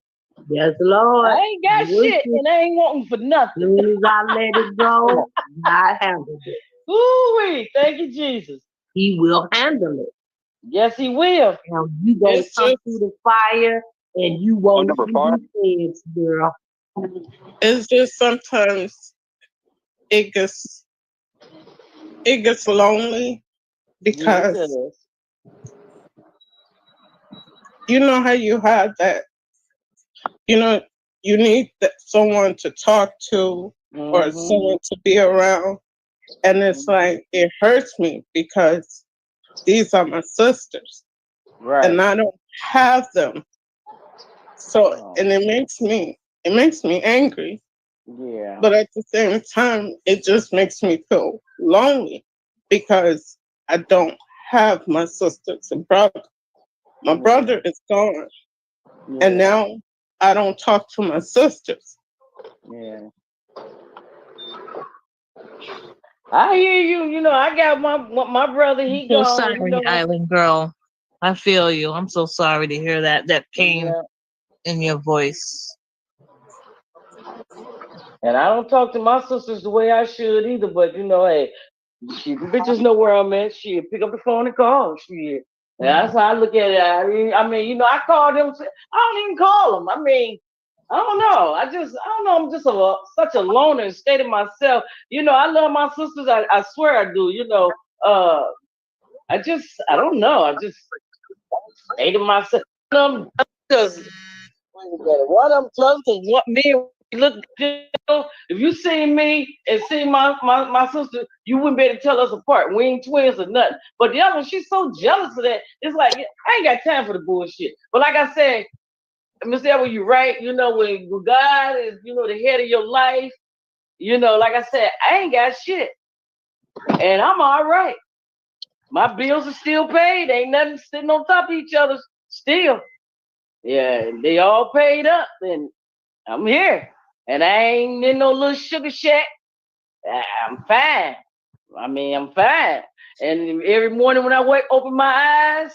[SPEAKER 5] Yes, Lord.
[SPEAKER 15] I ain't got shit, and I ain't wanting for nothing.
[SPEAKER 5] As soon as I let it go, God handles it.
[SPEAKER 15] Ooh-wee. Thank you, Jesus.
[SPEAKER 5] He will handle it.
[SPEAKER 15] Yes, he will.
[SPEAKER 5] Now you gonna come through the fire, and you won't even be fence, girl.
[SPEAKER 13] It's just sometimes it gets lonely because you know how you have that, you know, you need someone to talk to or someone to be around. And it's like, it hurts me because these are my sisters.
[SPEAKER 15] Right.
[SPEAKER 13] And I don't have them. So, and it makes me angry.
[SPEAKER 15] Yeah.
[SPEAKER 13] But at the same time, it just makes me feel lonely because I don't have my sisters and brother. My brother is gone.
[SPEAKER 15] Yeah.
[SPEAKER 13] And now I don't talk to my sisters.
[SPEAKER 15] Yeah. I hear you. You know, I got my brother. He
[SPEAKER 14] So
[SPEAKER 15] gone.
[SPEAKER 14] sorry,
[SPEAKER 15] You know.
[SPEAKER 14] Island girl. I feel you. I'm so sorry to hear that pain in your voice.
[SPEAKER 15] And I don't talk to my sisters the way I should either. But you know, hey, the bitches know where I'm at. She pick up the phone and call. Shit. That's how I look at it. I mean, you know, I call them. I don't even call them. I mean, I don't know. I don't know. I'm just such a loner and state of myself. You know, I love my sisters. I swear I do. You know, I don't know. I just say to myself, because one of them tells us what me look. If you see me and see my sister, you wouldn't be able to tell us apart. We ain't twins or nothing. But the other one, she's so jealous of that. It's like I ain't got time for the bullshit. But like I said, Miss Edward, you're right. You know, when God is, you know, the head of your life, you know, like I said, I ain't got shit. And I'm all right. My bills are still paid. Ain't nothing sitting on top of each other still. Yeah, they all paid up, and I'm here. And I ain't in no little sugar shack. I'm fine. I mean, I'm fine. And every morning when I open my eyes,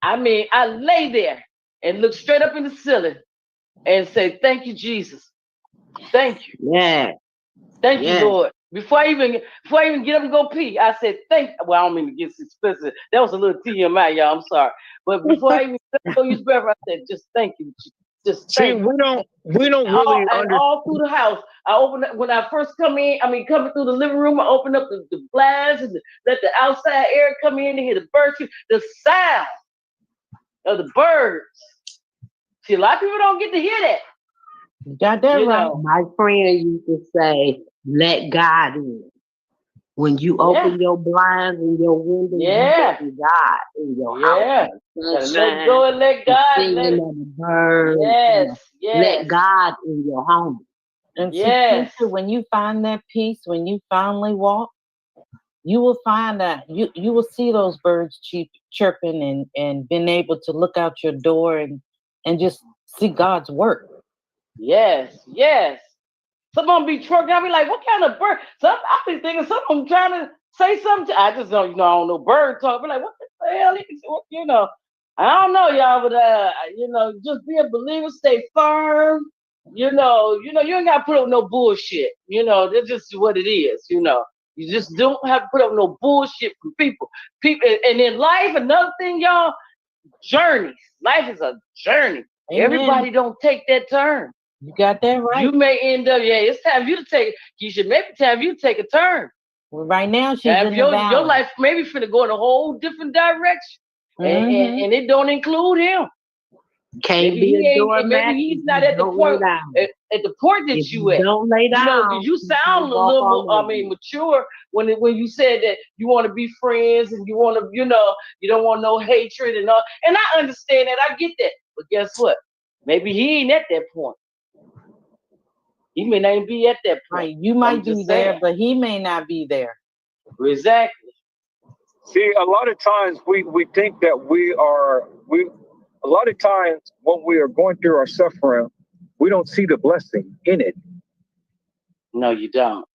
[SPEAKER 15] I mean, I lay there and look straight up in the ceiling and say, "Thank you, Jesus. Thank you.
[SPEAKER 5] Yeah.
[SPEAKER 15] Thank you, Lord." Before I even get up and go pee, I said, well, I don't mean to get explicit. That was a little TMI, y'all. I'm sorry. But before I even go use breath, I said, just thank you. Just thank you.
[SPEAKER 17] We don't really
[SPEAKER 15] and all through the house. I open up when I first coming through the living room, I open up the blinds and let the outside air come in to hear the birds, the sound of the birds. See, a lot of people don't get to hear that.
[SPEAKER 5] You got that right. My friend used to say, let God in. When you open your blinds and your windows, you let God in your house.
[SPEAKER 15] Let go and let God.
[SPEAKER 5] Singing of the birds.
[SPEAKER 15] Yes.
[SPEAKER 5] Let God in your home.
[SPEAKER 10] And see, when you find that peace, when you finally walk, you will find that you will see those birds chirping and being able to look out your door and just see God's work.
[SPEAKER 15] Yes. Some of them be twerking. I be like, what kind of bird? I be thinking some of them trying to say something. I just don't, I don't know bird talk. Be like, what the hell is it? I don't know, y'all, but just be a believer, stay firm. You ain't gotta put up no bullshit. That's just what it is. You just don't have to put up no bullshit from people. And in life, another thing, y'all, journeys. Life is a journey. Amen. Everybody don't take that turn.
[SPEAKER 10] You got that right.
[SPEAKER 15] You may end up, it's time for you to take. You should maybe time you to take a turn.
[SPEAKER 10] Well, right now she's in the valley.
[SPEAKER 15] Your life maybe finna go in a whole different direction, and it don't include him. Maybe he's not at the point that you at.
[SPEAKER 5] Don't lay down.
[SPEAKER 15] You sound a little mature when you said that you want to be friends and you want to, you don't want no hatred and all. And I understand that. I get that. But guess what? Maybe he ain't at that point. He may not be at that point.
[SPEAKER 10] Right. You might be there, but he may not be there.
[SPEAKER 15] Exactly.
[SPEAKER 17] See, a lot of times we think that a lot of times when we are going through our suffering, we don't see the blessing in it.
[SPEAKER 15] No, you don't.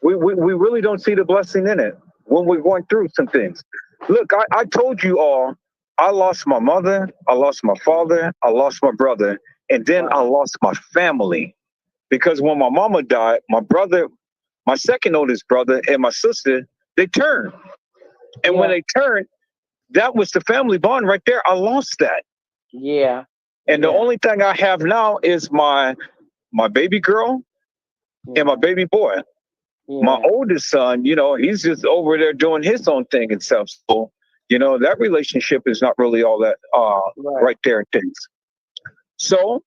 [SPEAKER 17] We really don't see the blessing in it when we're going through some things. Look, I told you all, I lost my mother, I lost my father, I lost my brother, and then I lost my family. Because when my mama died, my brother, my second oldest brother, and my sister, they turned. And when they turned, that was the family bond right there. I lost that.
[SPEAKER 15] Yeah.
[SPEAKER 17] And the only thing I have now is my baby girl and my baby boy. My oldest son, you know, he's just over there doing his own thing and stuff. So, you know, that relationship is not really all that right there and things. So,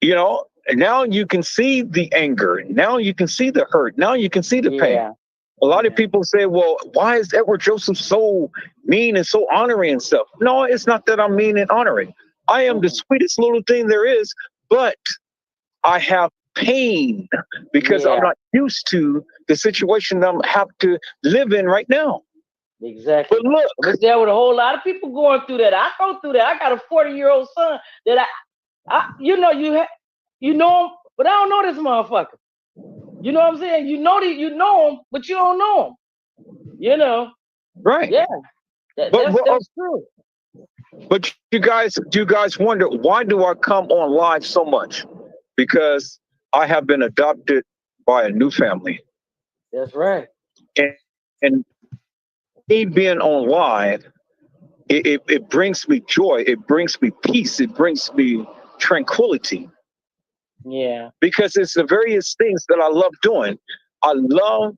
[SPEAKER 17] you know, now you can see the anger. Now you can see the hurt. Now you can see the pain. A lot of people say, well, why is Edward Joseph so mean and so honoring and stuff? No, it's not that I'm mean and honoring. I am the sweetest little thing there is, but I have pain because I'm not used to the situation I have to live in right now.
[SPEAKER 15] Exactly.
[SPEAKER 17] But look,
[SPEAKER 15] there were a whole lot of people going through that. I go through that. I got a 40-year-old son that you know him, but I don't know this motherfucker. You know what I'm saying? You know him, but you don't know him. You know.
[SPEAKER 17] Right.
[SPEAKER 15] Yeah. That's true.
[SPEAKER 17] But do you guys wonder, why do I come on live so much? Because I have been adopted by a new family.
[SPEAKER 15] That's right.
[SPEAKER 17] And me being on live, it brings me joy. It brings me peace. It brings me tranquility.
[SPEAKER 15] Yeah.
[SPEAKER 17] Because it's the various things that I love doing. I love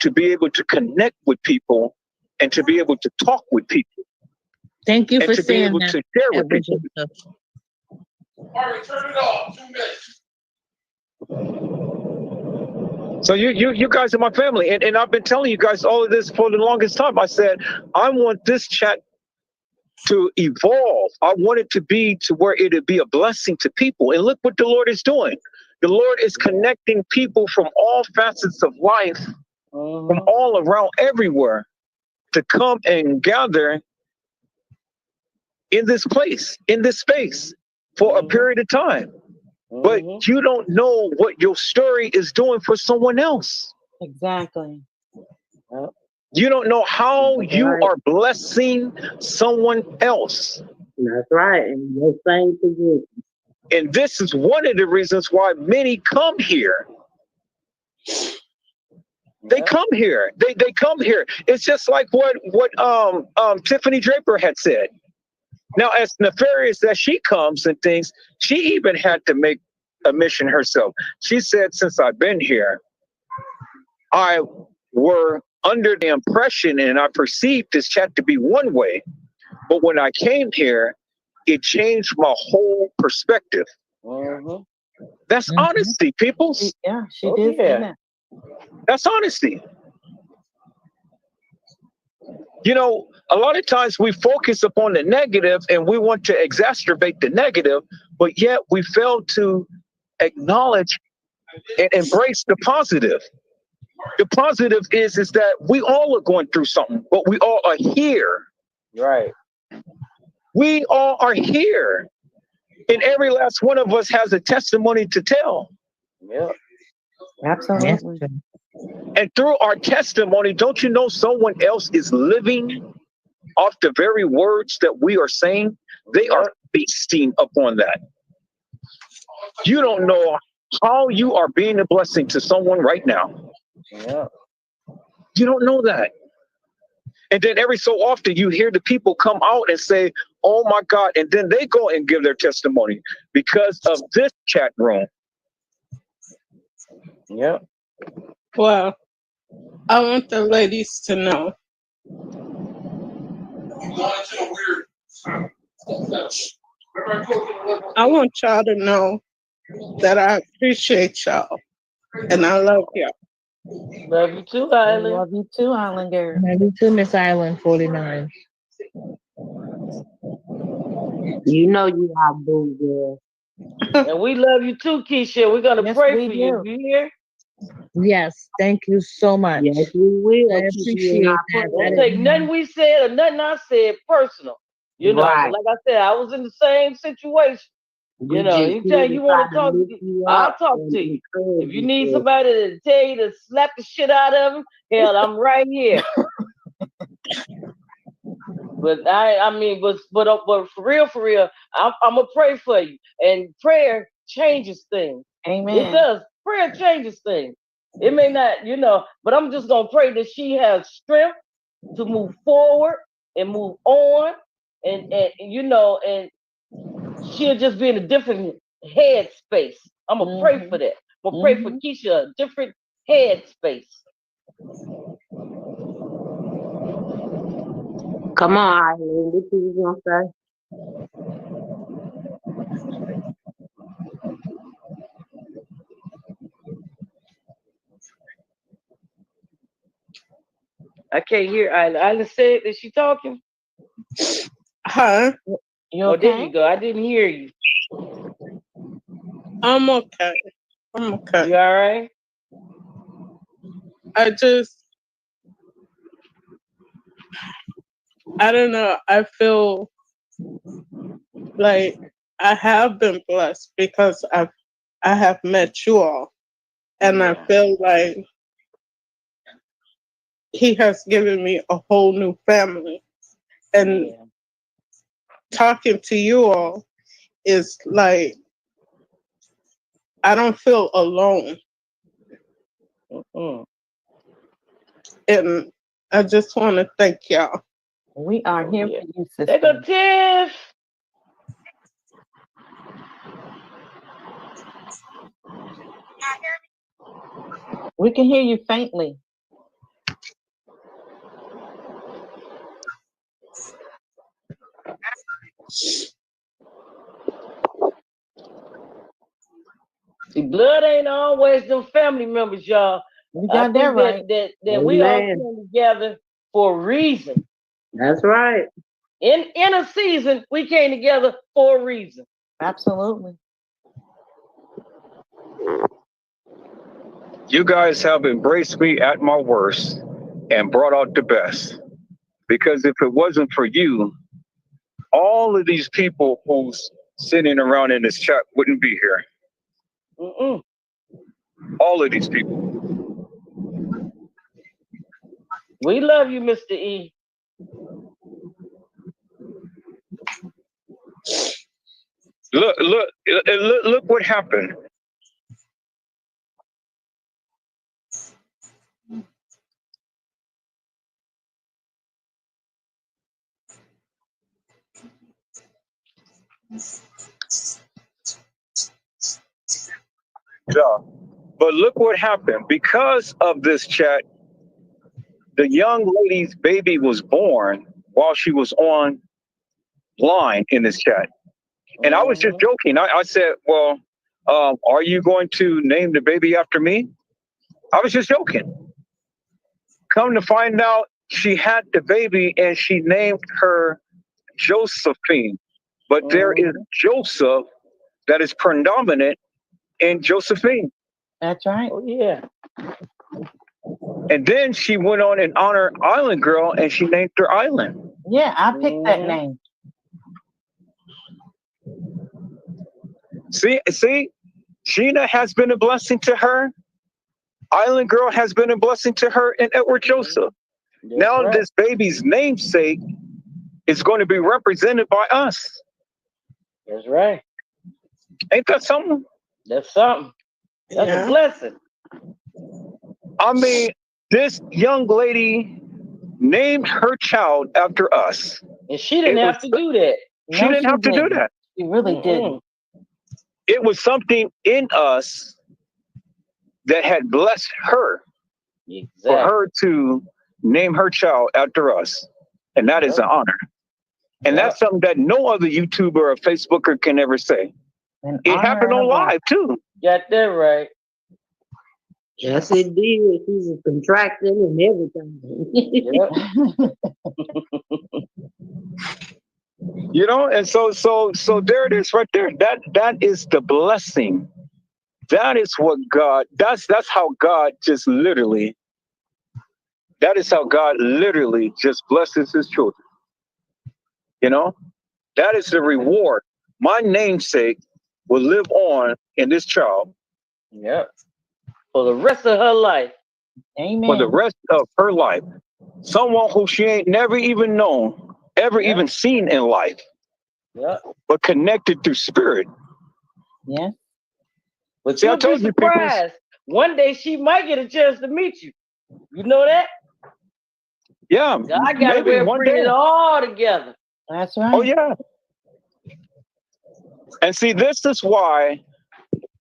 [SPEAKER 17] to be able to connect with people and to be able to talk with people.
[SPEAKER 14] Thank you
[SPEAKER 17] and
[SPEAKER 14] for
[SPEAKER 17] to be
[SPEAKER 14] saying
[SPEAKER 17] able
[SPEAKER 14] that.
[SPEAKER 17] to share with people.
[SPEAKER 15] All right, turn it off. 2 minutes.
[SPEAKER 17] So you guys are my family, and I've been telling you guys all of this for the longest time. I said I want this chat to evolve. I want it to be to where it'd be a blessing to people. And look what the Lord is doing. The Lord is connecting people from all facets of life, from all around, everywhere, to come and gather in this place, in this space, for a period of time. But you don't know what your story is doing for someone else.
[SPEAKER 10] Exactly.
[SPEAKER 17] You don't know how you are blessing someone else.
[SPEAKER 5] That's right. And the same position.
[SPEAKER 17] And this is one of the reasons why many come here. They come here. They come here. It's just like what Tiffany Draper had said. Now, as nefarious as she comes and things, she even had to make a mission herself. She said, since I've been here, I were under the impression and I perceived this chat to be one way. But when I came here, it changed my whole perspective. That's honesty, people.
[SPEAKER 10] She did say that.
[SPEAKER 17] That's honesty. You know, a lot of times we focus upon the negative and we want to exacerbate the negative, but yet we fail to acknowledge and embrace the positive. The positive is that we all are going through something, but we all are here.
[SPEAKER 15] Right.
[SPEAKER 17] We all are here. And every last one of us has a testimony to tell.
[SPEAKER 15] Yeah.
[SPEAKER 10] Absolutely.
[SPEAKER 17] And through our testimony, don't you know someone else is living off the very words that we are saying? They are feasting upon that. You don't know how you are being a blessing to someone right now.
[SPEAKER 15] Yeah.
[SPEAKER 17] You don't know that. And then every so often you hear the people come out and say, oh my God, and then they go and give their testimony because of this chat room.
[SPEAKER 15] Yeah.
[SPEAKER 13] Well, I want the ladies to know. I want y'all to know that I appreciate y'all and I love y'all.
[SPEAKER 15] Love you too, Island.
[SPEAKER 10] Love you too, Island girl.
[SPEAKER 14] Love you too, Miss Island 49.
[SPEAKER 5] You know you are boo girl.
[SPEAKER 15] And we love you too, Keisha. We're gonna pray for you. You hear?
[SPEAKER 14] Yes, thank you so much.
[SPEAKER 5] Yes, we will.
[SPEAKER 14] I appreciate that.
[SPEAKER 15] Don't take nothing we said or nothing I said personal. You know,
[SPEAKER 5] Right.
[SPEAKER 15] but like I said, I was in the same situation.
[SPEAKER 5] We
[SPEAKER 15] You know,
[SPEAKER 5] just
[SPEAKER 15] anytime
[SPEAKER 5] here
[SPEAKER 15] you
[SPEAKER 5] to
[SPEAKER 15] want
[SPEAKER 5] try
[SPEAKER 15] to
[SPEAKER 5] to
[SPEAKER 15] talk,
[SPEAKER 5] lift you
[SPEAKER 15] I'll
[SPEAKER 5] up
[SPEAKER 15] talk
[SPEAKER 5] and
[SPEAKER 15] to you.
[SPEAKER 5] encourage
[SPEAKER 15] If you
[SPEAKER 5] you.
[SPEAKER 15] need
[SPEAKER 5] Sis.
[SPEAKER 15] somebody to tell you to slap the shit out of them, hell, I'm right here. But I mean, but for real, I'm gonna pray for you. And prayer changes things.
[SPEAKER 10] Amen.
[SPEAKER 15] It does. Prayer changes things. It may not, you know, but I'm just gonna pray that she has strength to move forward and move on, and you know, and she'll just be in a different head space. I'm gonna pray for that. I'm gonna pray for Keisha, a different head space.
[SPEAKER 5] Come on, Eileen. What you was gonna say?
[SPEAKER 15] I can't hear Isla. Isla said, is she talking?
[SPEAKER 13] Huh?
[SPEAKER 10] You
[SPEAKER 15] Oh, there
[SPEAKER 10] okay?
[SPEAKER 15] you go. I didn't hear you.
[SPEAKER 13] I'm okay. I'm okay.
[SPEAKER 15] You all right?
[SPEAKER 13] I don't know. I feel like I have been blessed because I have met you all, and I feel like he has given me a whole new family, and talking to you all is like I don't feel alone. And I just want to thank y'all.
[SPEAKER 10] We are here for you, sister.
[SPEAKER 15] There go Tiff.
[SPEAKER 10] We can hear you faintly.
[SPEAKER 15] See, blood ain't always them family members, y'all.
[SPEAKER 10] You got that right.
[SPEAKER 15] That we all came together for a reason.
[SPEAKER 5] That's right.
[SPEAKER 15] In a season, we came together for a reason.
[SPEAKER 10] Absolutely.
[SPEAKER 17] You guys have embraced me at my worst and brought out the best. Because if it wasn't for you, all of these people who's sitting around in this chat wouldn't be here. All of these people.
[SPEAKER 15] We love you, Mr. E.
[SPEAKER 17] Look what happened. Yeah. But look what happened. Because of this chat, the young lady's baby was born while she was online in this chat. And I was just joking. I said, well, are you going to name the baby after me? I was just joking. Come to find out, she had the baby and she named her Josephine. But there is Joseph that is predominant in Josephine.
[SPEAKER 10] That's right.
[SPEAKER 15] Oh, yeah.
[SPEAKER 17] And then she went on and honored Island Girl and she named her Island.
[SPEAKER 10] Yeah, I picked that name.
[SPEAKER 17] See, Sheena has been a blessing to her. Island Girl has been a blessing to her, and Edward Joseph. Now this baby's namesake is going to be represented by us.
[SPEAKER 15] That's right.
[SPEAKER 17] Ain't that something?
[SPEAKER 15] That's something. That's a blessing.
[SPEAKER 17] I mean, this young lady named her child after us.
[SPEAKER 15] And she didn't have to do that.
[SPEAKER 17] She didn't have to do that.
[SPEAKER 10] She really didn't.
[SPEAKER 17] It was something in us that had blessed her for her to name her child after us. And that is an honor. And that's something that no other YouTuber or Facebooker can ever say. It happened on live too.
[SPEAKER 15] Got that right.
[SPEAKER 5] Yes, it did. She was contracting and everything.
[SPEAKER 17] You know, and so there it is right there. That is the blessing. That is what God, that's how God just literally, that is how God literally just blesses his children. You know, that is the reward. My namesake will live on in this child.
[SPEAKER 15] Yep. For the rest of her life.
[SPEAKER 10] Amen.
[SPEAKER 17] For the rest of her life. Someone who she ain't never even known, ever even seen in life.
[SPEAKER 15] Yeah.
[SPEAKER 17] But connected through spirit.
[SPEAKER 10] Yeah.
[SPEAKER 15] But
[SPEAKER 17] See, I
[SPEAKER 15] you'll
[SPEAKER 17] told
[SPEAKER 15] be
[SPEAKER 17] you, people.
[SPEAKER 15] surprised. One day she might get a chance to meet you. You know that?
[SPEAKER 17] Yeah.
[SPEAKER 15] God got a
[SPEAKER 17] maybe
[SPEAKER 15] way of
[SPEAKER 17] one
[SPEAKER 15] bringing
[SPEAKER 17] day.
[SPEAKER 15] it all together.
[SPEAKER 10] That's right.
[SPEAKER 17] Oh, yeah. And see, this is why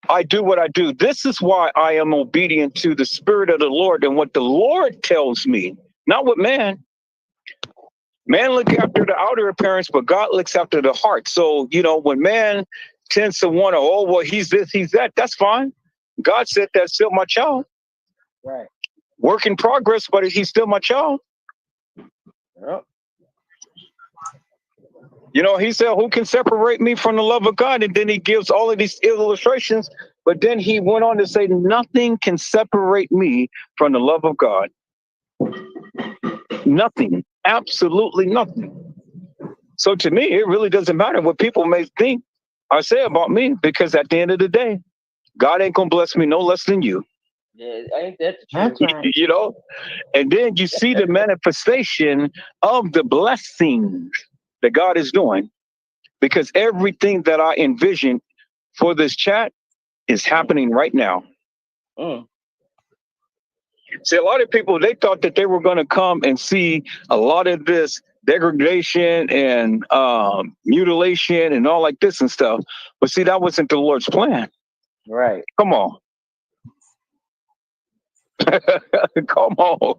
[SPEAKER 17] I do what I do. This is why I am obedient to the Spirit of the Lord and what the Lord tells me, not what man. Man looks after the outer appearance, but God looks after the heart. So, you know, when man tends to want to, oh, well, he's this, he's that, that's fine. God said that's still my child.
[SPEAKER 15] Right.
[SPEAKER 17] Work in progress, but he's still my child.
[SPEAKER 15] Yep.
[SPEAKER 17] You know, he said, who can separate me from the love of God? And then he gives all of these illustrations. But then he went on to say, nothing can separate me from the love of God. Nothing. Absolutely nothing. So to me, it really doesn't matter what people may think or say about me, because at the end of the day, God ain't going to bless me no less than you.
[SPEAKER 15] Yeah, ain't that the truth?
[SPEAKER 10] That's right.
[SPEAKER 17] You know? And then you see the manifestation of the blessings that God is doing. Because everything that I envisioned for this chat is happening right now.
[SPEAKER 15] Mm.
[SPEAKER 17] See, a lot of people, they thought that they were going to come and see a lot of this degradation and mutilation and all like this and stuff. But see, that wasn't the Lord's plan.
[SPEAKER 15] Right.
[SPEAKER 17] Come on. Come on.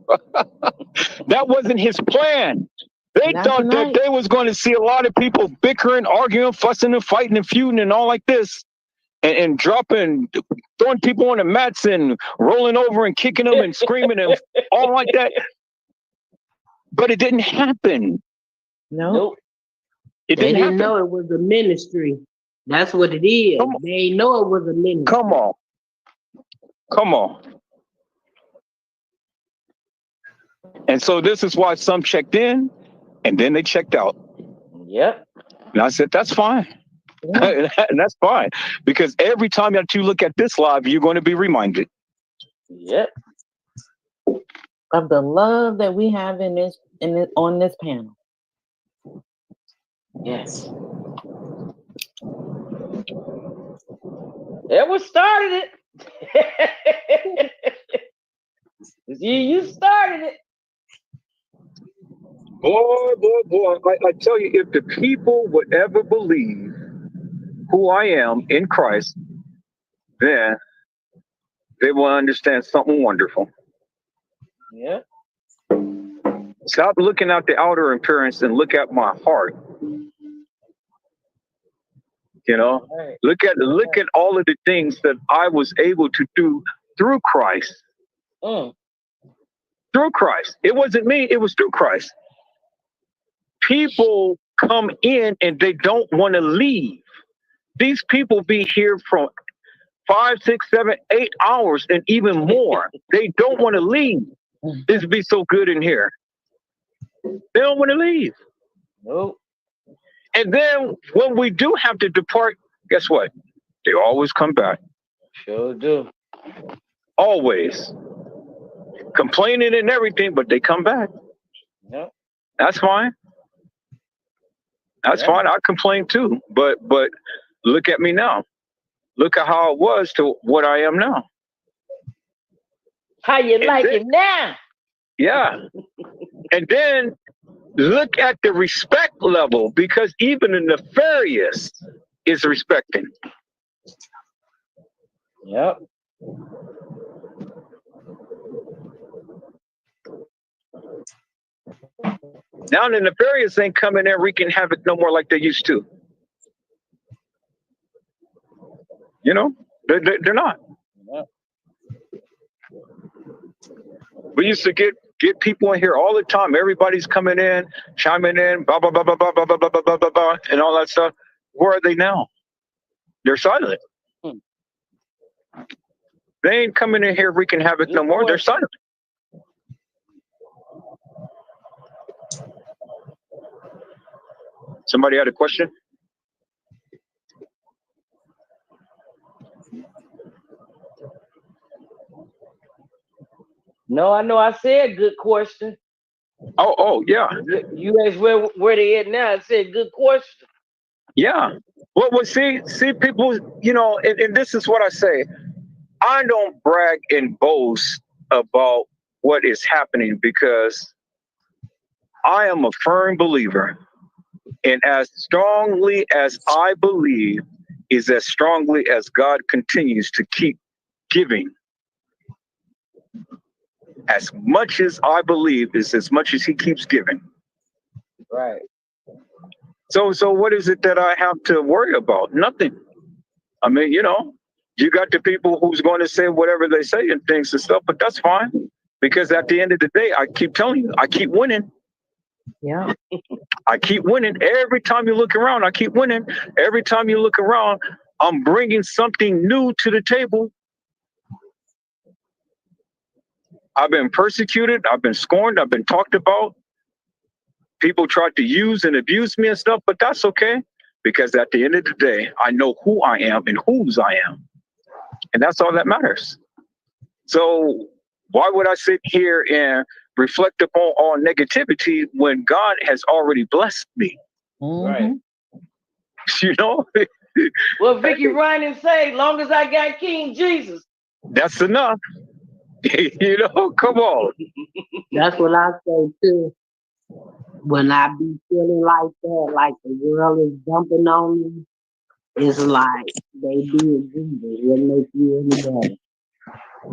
[SPEAKER 17] That wasn't his plan. They
[SPEAKER 10] Not
[SPEAKER 17] thought that
[SPEAKER 10] tonight.
[SPEAKER 17] they was going to see a lot of people bickering, arguing, fussing and fighting and feuding and all like this. And dropping, throwing people on the mats and rolling over and kicking them and screaming and all like that. But it didn't happen.
[SPEAKER 10] Nope.
[SPEAKER 17] It
[SPEAKER 5] They
[SPEAKER 17] didn't
[SPEAKER 5] didn't
[SPEAKER 17] happen.
[SPEAKER 5] know it was a ministry. That's what it is. They didn't know it was a ministry.
[SPEAKER 17] Come on. Come on. And so this is why some checked in and then they checked out.
[SPEAKER 15] Yep.
[SPEAKER 17] And I said, that's fine.
[SPEAKER 10] Yeah.
[SPEAKER 17] And that's fine. Because every time that you look at this live, you're going to be reminded.
[SPEAKER 15] Yep.
[SPEAKER 10] Of the love that we have on this panel.
[SPEAKER 15] Yes. That what started it. You started it.
[SPEAKER 17] Boy. I tell you, if the people would ever believe who I am in Christ, then they will understand something wonderful.
[SPEAKER 15] Yeah.
[SPEAKER 17] Stop looking at the outer appearance and look at my heart. You know,
[SPEAKER 15] Right.
[SPEAKER 17] look at all of the things that I was able to do through Christ.
[SPEAKER 15] Mm.
[SPEAKER 17] Through Christ. It wasn't me, it was through Christ. People come in and they don't want to leave. These people be here from 5, 6, 7, 8 hours and even more. They don't want to leave. This be so good in here. They don't want to leave.
[SPEAKER 15] Nope.
[SPEAKER 17] And then when we do have to depart, guess what? They always come back.
[SPEAKER 15] Sure do.
[SPEAKER 17] Always. Complaining and everything, but they come back.
[SPEAKER 15] Yep.
[SPEAKER 17] That's fine. That's fine. I complain too. But look at me now. Look at how I was to what I am now.
[SPEAKER 15] How you like it now?
[SPEAKER 17] Yeah. And then look at the respect level, because even the nefarious is respecting.
[SPEAKER 15] Yep.
[SPEAKER 17] Now the nefarious ain't coming there wreaking havoc no more like they used to. You know, they're not.
[SPEAKER 15] Yep.
[SPEAKER 17] We used to get people in here all the time. Everybody's coming in, chiming in, blah, blah, blah, blah, blah, blah, blah, blah, blah, blah, blah, and all that stuff. Where are they now? They're silent. They ain't coming in here wreaking havoc no more. They're silent. Somebody had a question?
[SPEAKER 15] No, I know I said good question.
[SPEAKER 17] Oh, yeah.
[SPEAKER 15] You asked where they at now. I said good question.
[SPEAKER 17] Yeah. Well, see, people, and this is what I say. I don't brag and boast about what is happening because I am a firm believer. And as strongly as I believe is as strongly as God continues to keep giving. As much as I believe is as much as he keeps giving.
[SPEAKER 15] Right.
[SPEAKER 17] So what is it that I have to worry about? Nothing. I mean, you got the people who's going to say whatever they say and things and stuff, but that's fine. Because at the end of the day, I keep telling you, I keep winning.
[SPEAKER 10] Yeah.
[SPEAKER 17] I keep winning. Every time you look around, I keep winning. Every time you look around, I'm bringing something new to the table. I've been persecuted. I've been scorned. I've been talked about. People tried to use and abuse me and stuff, but that's okay. Because at the end of the day, I know who I am and whose I am. And that's all that matters. So why would I sit here and reflect upon all negativity when God has already blessed me?
[SPEAKER 15] Right.
[SPEAKER 17] You know?
[SPEAKER 15] Well, Vicky Ryan say, long as I got King Jesus.
[SPEAKER 17] That's enough. Come on.
[SPEAKER 5] That's what I say too. When I be feeling like that, like the world is dumping on me, it's like they did Jesus. What makes you any better?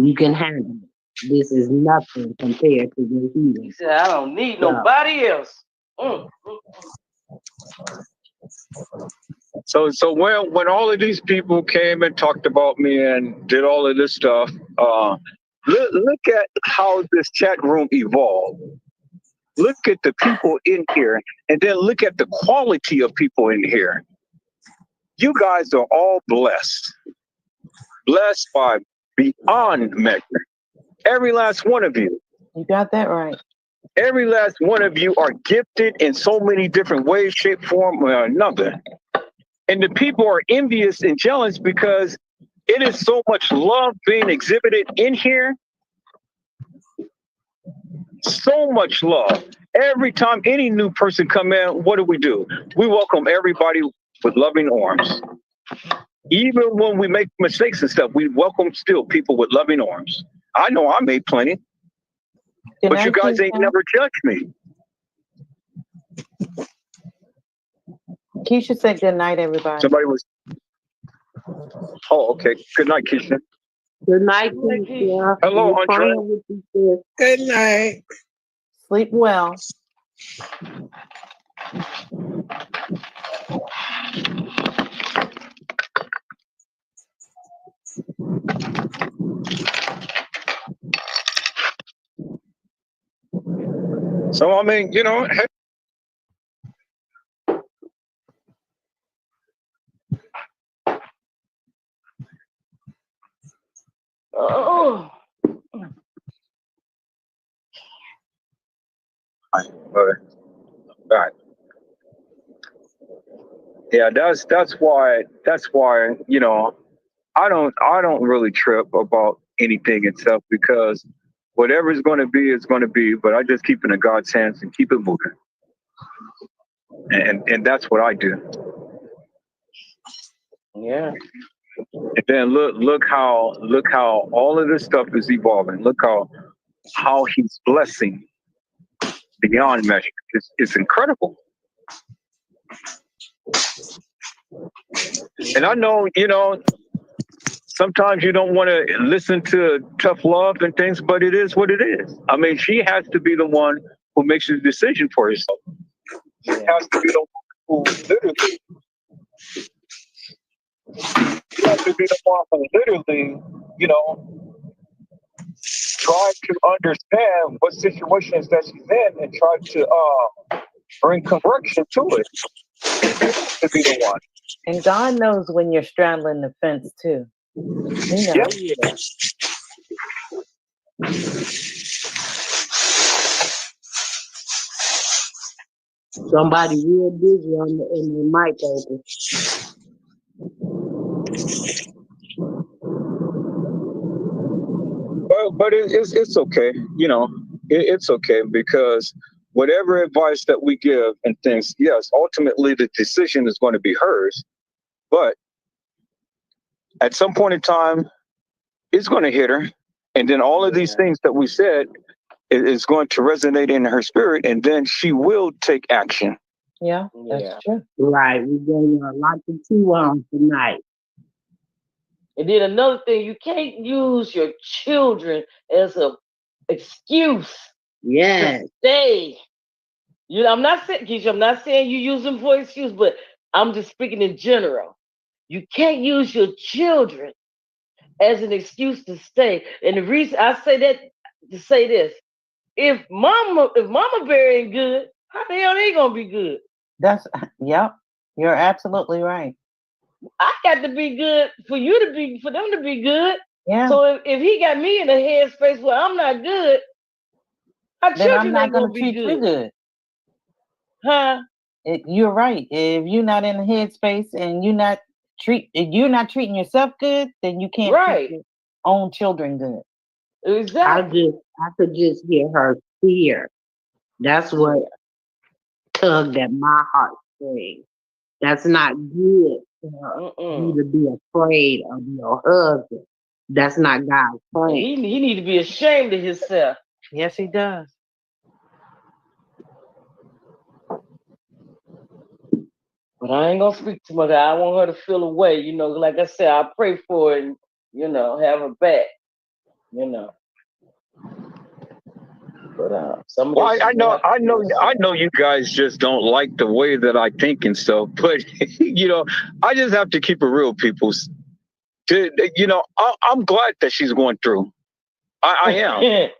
[SPEAKER 5] You can handle it. This is nothing compared to the healing.
[SPEAKER 15] He said, I don't need nobody else.
[SPEAKER 17] So when all of these people came and talked about me and did all of this stuff, look at how this chat room evolved. Look at the people in here, and then look at the quality of people in here. You guys are all blessed. Blessed by beyond measure. Every last one of you.
[SPEAKER 10] You got that right.
[SPEAKER 17] Every last one of you are gifted in so many different ways, shape, form, or another. And the people are envious and jealous because it is so much love being exhibited in here. So much love. Every time any new person come in, what do? We welcome everybody with loving arms. Even when we make mistakes and stuff, we welcome still people with loving arms. I know I made plenty, but you guys ain't never judged me.
[SPEAKER 10] Keisha said good night, everybody.
[SPEAKER 17] Somebody was. Oh, okay. Good night, Keisha.
[SPEAKER 5] Good night, Keisha.
[SPEAKER 17] Hello, Andre.
[SPEAKER 13] Good night.
[SPEAKER 10] Sleep well.
[SPEAKER 17] So, I mean, hey.
[SPEAKER 15] Oh.
[SPEAKER 17] Back. Yeah, that's why I don't really trip about anything itself because whatever is going to be is going to be, but I just keep it in God's hands and keep it moving. And that's what I do.
[SPEAKER 15] Yeah.
[SPEAKER 17] And then look how all of this stuff is evolving. Look how he's blessing beyond measure. It's incredible. And I know, sometimes you don't want to listen to tough love and things, but it is what it is. I mean, she has to be the one who makes the decision for herself. She has to be the one who literally try to understand what situations that she's in and try to bring correction to it. To be the one.
[SPEAKER 10] And God knows when you're straddling the fence too. He knows.
[SPEAKER 17] Yeah.
[SPEAKER 5] Somebody real busy on in the mic open.
[SPEAKER 17] Well, but it's okay. You know, it's okay because whatever advice that we give and things, yes, ultimately the decision is going to be hers. But at some point in time, it's going to hit her. And then all of these things that we said is going to resonate in her spirit. And then she will take action.
[SPEAKER 10] Yeah, that's true.
[SPEAKER 5] Right. We're going to lot to chew on tonight.
[SPEAKER 15] And then another thing, you can't use your children as a excuse
[SPEAKER 5] Yes.
[SPEAKER 15] to stay. You know, I'm not saying, Keisha, I'm not saying you use them for excuse, but I'm just speaking in general. You can't use your children as an excuse to stay. And the reason I say that to say this, if mama Bear ain't good, how the hell they gonna be good?
[SPEAKER 10] That's yep. You're absolutely right.
[SPEAKER 15] I got to be good for them to be good.
[SPEAKER 10] Yeah.
[SPEAKER 15] So if he got me in a headspace where I'm not good, our
[SPEAKER 10] Then I'm
[SPEAKER 15] children
[SPEAKER 10] not
[SPEAKER 15] ain't gonna
[SPEAKER 10] gonna
[SPEAKER 15] be
[SPEAKER 10] treat you good.
[SPEAKER 15] Huh?
[SPEAKER 10] You're right. If you're not in the headspace and you're not treating yourself good, then you can't treat your own children good.
[SPEAKER 15] Exactly.
[SPEAKER 5] I could just hear her fear. That's what tugged at my heartstrings. That's not good for you to be afraid of your husband. That's not God's plan.
[SPEAKER 15] He need to be ashamed of himself.
[SPEAKER 10] Yes, he does.
[SPEAKER 15] But I ain't gonna speak too much. I want her to feel away. You know, like I said, I pray for her and, you know, have her back. You know. But
[SPEAKER 17] Well, I know you guys just don't like the way that I think and stuff, but you know, I just have to keep it real, people. You know, I'm glad that she's going through. I am.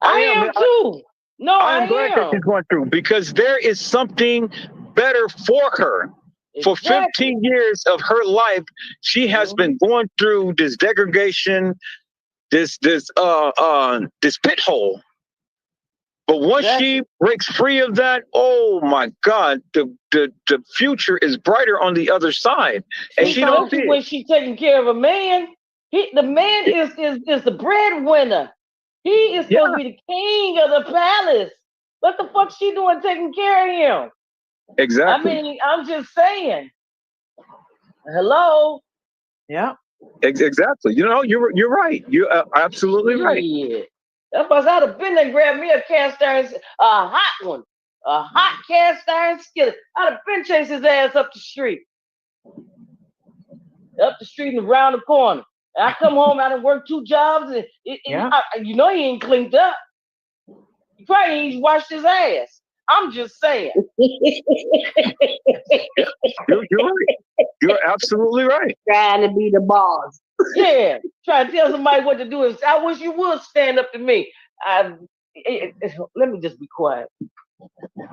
[SPEAKER 15] I am too. No, I
[SPEAKER 17] am glad that she's going through because there is something better for her. For 15 years of her life, she has been going through this degradation, this pit hole. But once she breaks free of that, oh my God, the future is brighter on the other side. And she don't see it.
[SPEAKER 15] When she's taking care of a man, the man is the breadwinner. He is supposed to be the king of the palace. What the fuck she doing taking care of him?
[SPEAKER 17] Exactly.
[SPEAKER 15] I mean, I'm just saying. Hello.
[SPEAKER 10] Yeah.
[SPEAKER 17] Exactly. You know, you're right. You're absolutely right.
[SPEAKER 15] Yeah. That's why I'd have been there and grabbed me a cast iron, a hot one, a hot cast iron skillet. I'd have been chased his ass up the street and around the corner. And I come home, I done worked 2 jobs, and you know he ain't cleaned up. He probably ain't washed his ass. I'm just saying.
[SPEAKER 17] You're right. You're absolutely right.
[SPEAKER 5] Trying to be the boss.
[SPEAKER 15] Yeah, trying to tell somebody what to do. I wish you would stand up to me. Let me just be quiet.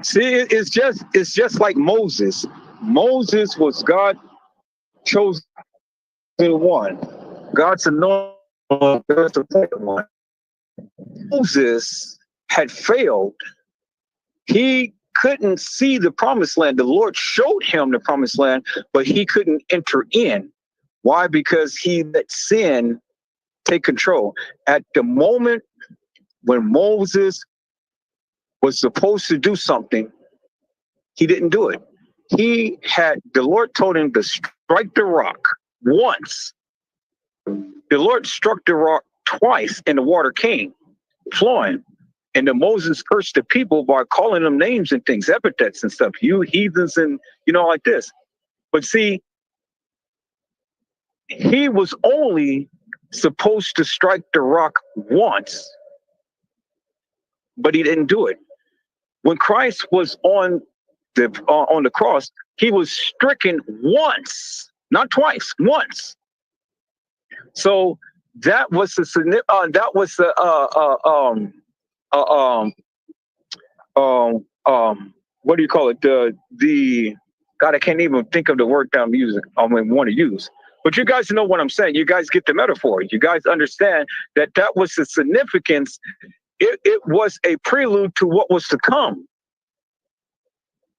[SPEAKER 17] See, it's just like Moses. Moses was God chosen one. God's anointed one. Moses had failed. He couldn't see the promised land. The Lord showed him the promised land, but he couldn't enter in. Why? Because he let sin take control. At the moment when Moses was supposed to do something, he didn't do it. The Lord told him to strike the rock once. The Lord struck the rock twice and the water came flowing. And then Moses cursed the people by calling them names and things, epithets and stuff, you heathens and, you know, like this. But see, he was only supposed to strike the rock once, but he didn't do it. When Christ was on the cross, he was stricken once, not twice, once. So that was the what do you call it? The God, I can't even think of the word that I want to use. But you guys know what I'm saying. You guys get the metaphor. You guys understand that was the significance. It was a prelude to what was to come.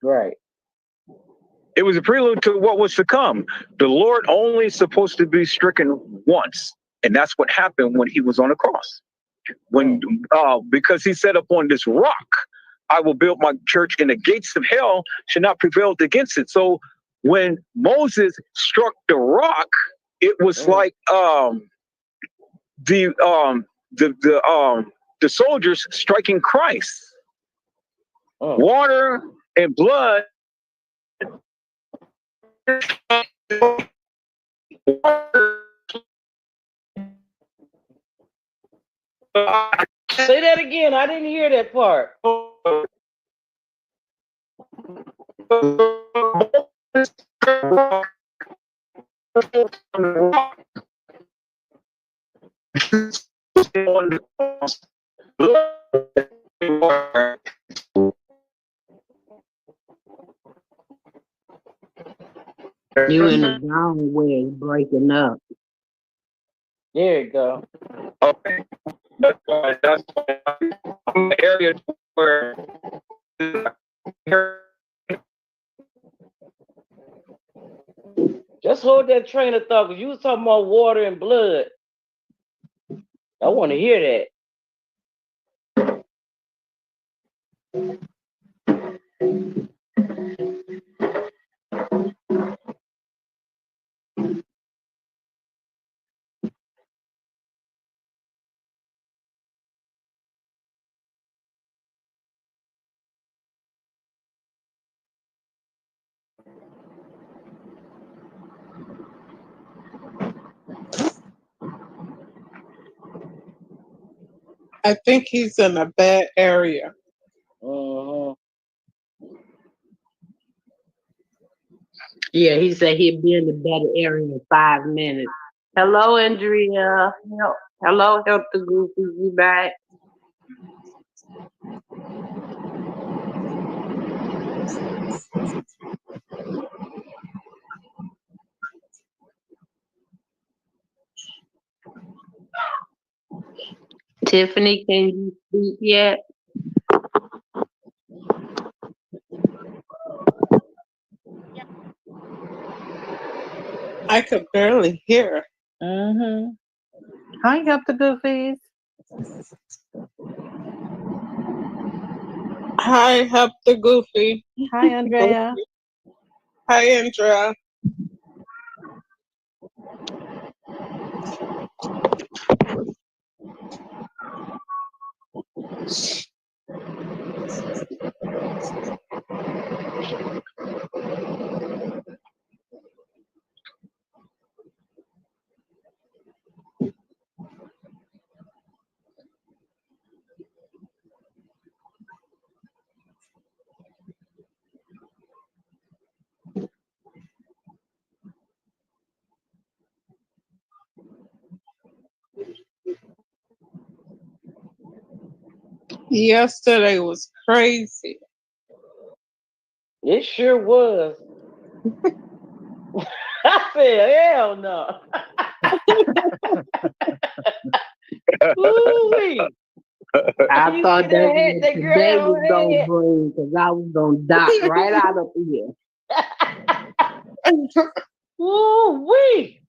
[SPEAKER 15] Right.
[SPEAKER 17] It was a prelude to what was to come. The Lord only supposed to be stricken once, and that's what happened when he was on the cross. When because he said, upon this rock I will build my church, and the gates of hell should not prevail against it. So when Moses struck the rock, it was like the soldiers striking Christ. Water and blood.
[SPEAKER 15] Say that again. I didn't hear that part.
[SPEAKER 5] You in the zone where it's breaking up.
[SPEAKER 15] There you go.
[SPEAKER 17] Okay. That's the area where
[SPEAKER 15] Just hold that train of thought, because you was talking about water and blood. I want to hear that.
[SPEAKER 13] I think he's in a bad area.
[SPEAKER 5] Yeah, he said he'd be in the better area in 5 minutes. Hello, Andrea. Hello, Help the Goofies. You back? Tiffany, can you speak yet?
[SPEAKER 13] I could barely hear.
[SPEAKER 10] Hi, Help the Goofies.
[SPEAKER 13] Hi, Help the Goofy.
[SPEAKER 10] Hi, Andrea.
[SPEAKER 13] Hi, Andrea. Yesterday was crazy.
[SPEAKER 15] It sure was. I said, hell no. Ooh-wee.
[SPEAKER 5] I thought that was
[SPEAKER 15] that
[SPEAKER 5] today
[SPEAKER 15] girl
[SPEAKER 5] was gonna bring, because I was gonna dot right out of here.
[SPEAKER 15] Ooh-wee.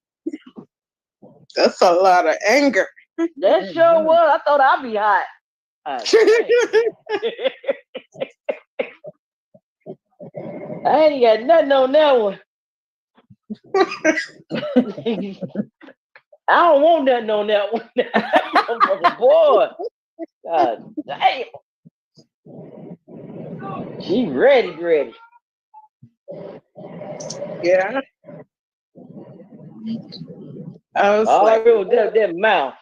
[SPEAKER 13] That's a lot of anger.
[SPEAKER 15] That sure was. I thought I'd be hot. I ain't got nothing on that one. I don't want nothing on that one. Boy, God damn. She ready.
[SPEAKER 13] Yeah. I was
[SPEAKER 15] all
[SPEAKER 13] like,
[SPEAKER 15] I remember was that mouth.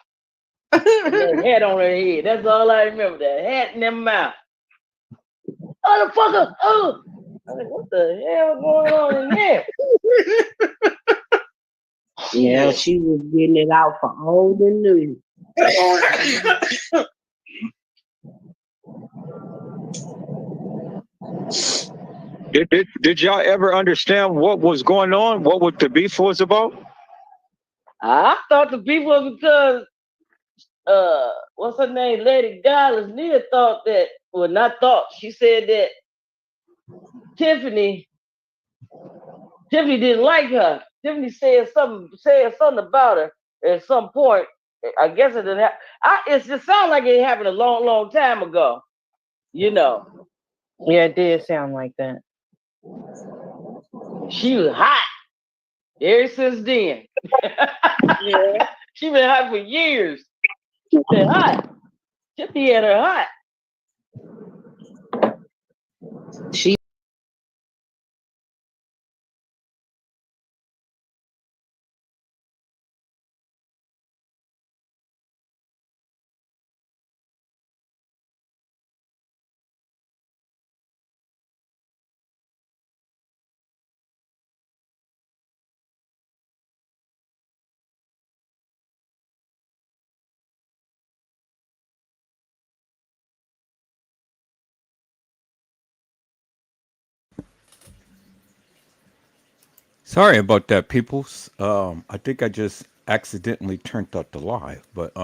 [SPEAKER 15] That hat on her head. That's all I remember. That hat and that mouth. Motherfucker! Oh! I was like, what the hell is going on in there?
[SPEAKER 5] Yeah, she was getting it out for old and new.
[SPEAKER 17] Did y'all ever understand what was going on? What the beef was about?
[SPEAKER 15] I thought the beef was because what's her name? Lady Godless Nia thought that, well, not thought. She said that Tiffany didn't like her. Tiffany said something about her at some point. I guess it didn't happen. It just sounds like it happened a long, long time ago. You know.
[SPEAKER 10] Yeah, it did sound like that.
[SPEAKER 15] She was hot ever since then.
[SPEAKER 10] Yeah.
[SPEAKER 15] She been hot for years. She been hot. Tiffany had her hot.
[SPEAKER 10] She
[SPEAKER 1] Sorry about that, peoples. I think I just accidentally turned out the live, but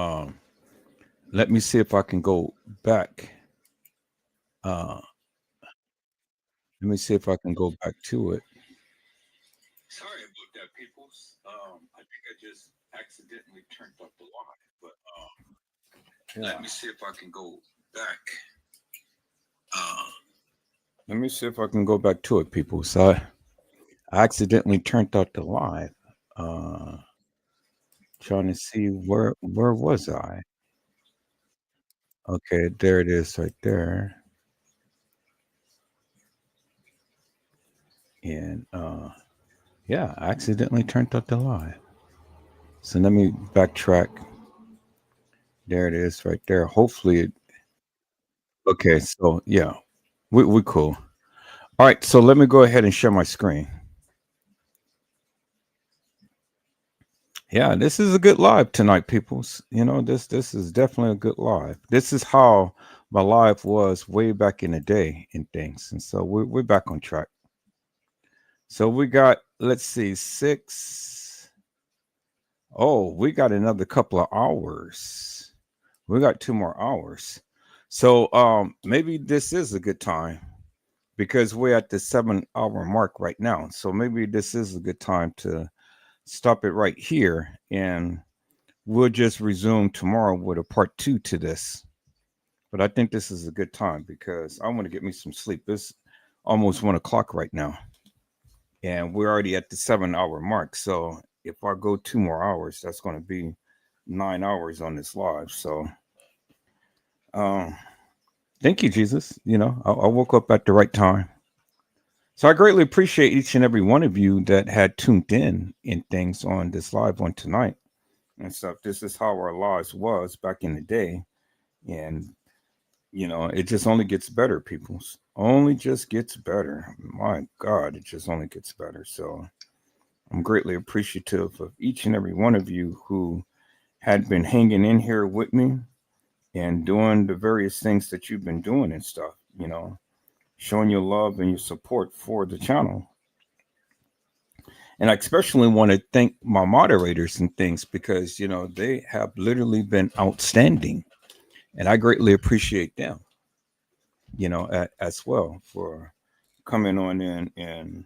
[SPEAKER 1] let me see if I can go back. Uh, let me see if I can go back to it. Sorry about that, peoples. I think I just accidentally turned off the live, but let me see if I can go back. Let me see if I can go back to it, people. So I accidentally turned out the live. Trying to see where was I? Okay, there it is right there. And yeah, I accidentally turned out the live. So let me backtrack. There it is right there. Hopefully it okay, so yeah. We cool. All right, so let me go ahead and share my screen. Yeah, this is a good live tonight, peoples. You know, this is definitely a good live. This is how my live was way back in the day and things. And so we're back on track. So we got, let's see, 6. Oh, we got another couple of hours. We got 2 more hours. So maybe this is a good time because we're at the 7-hour mark right now. So maybe this is a good time to stop it right here, and we'll just resume tomorrow with a part 2 to this. But I think this is a good time because I want to get me some sleep. It's almost 1 o'clock right now, and we're already at the 7-hour mark. So if I go 2 more hours, that's going to be 9 hours on this live. So thank you, Jesus. You know, I woke up at the right time. So I greatly appreciate each and every one of you that had tuned in things on this live on tonight and stuff. This is how our lives was back in the day. And, you know, it just only gets better, people. Only just gets better. My God, it just only gets better. So I'm greatly appreciative of each and every one of you who had been hanging in here with me and doing the various things that you've been doing and stuff, you know, showing your love and your support for the channel. And I especially want to thank my moderators and things because, you know, they have literally been outstanding. And I greatly appreciate them, you know, as well for coming on in and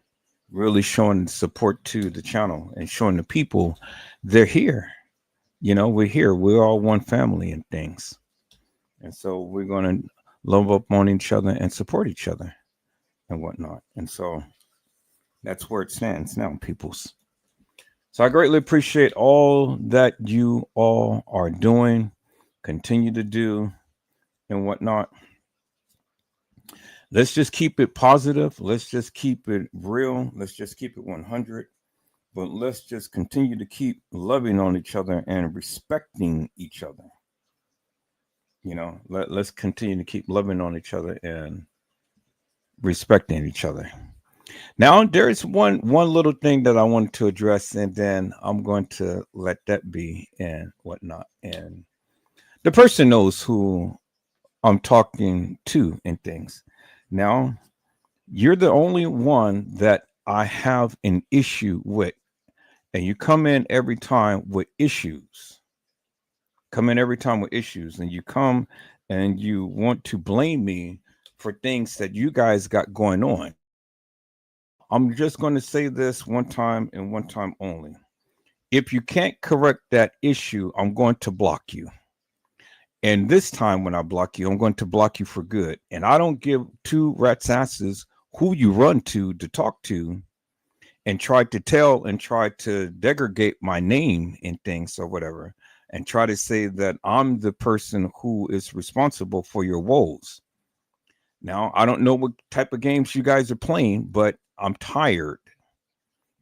[SPEAKER 1] really showing support to the channel and showing the people they're here. You know, we're here. We're all one family and things. And so we're going to love up on each other and support each other and whatnot. And so that's where it stands now, peoples. So I greatly appreciate all that you all are doing, continue to do, and whatnot. Let's just keep it positive. Let's just keep it real. Let's just keep it 100. But let's just continue to keep loving on each other and respecting each other. You know, let's continue to keep loving on each other and respecting each other. Now, there's one little thing that I wanted to address, and then I'm going to let that be and whatnot. And the person knows who I'm talking to and things. Now, you're the only one that I have an issue with, and you come in every time with issues. Come in every time with issues, and you come and you want to blame me for things that you guys got going on. I'm just going to say this one time and one time only. If you can't correct that issue, I'm going to block you. And this time when I block you, I'm going to block you for good. And I don't give two rat's asses who you run to talk to and try to tell and try to degrade my name and things or whatever, and try to say that I'm the person who is responsible for your woes. Now, I don't know what type of games you guys are playing, but I'm tired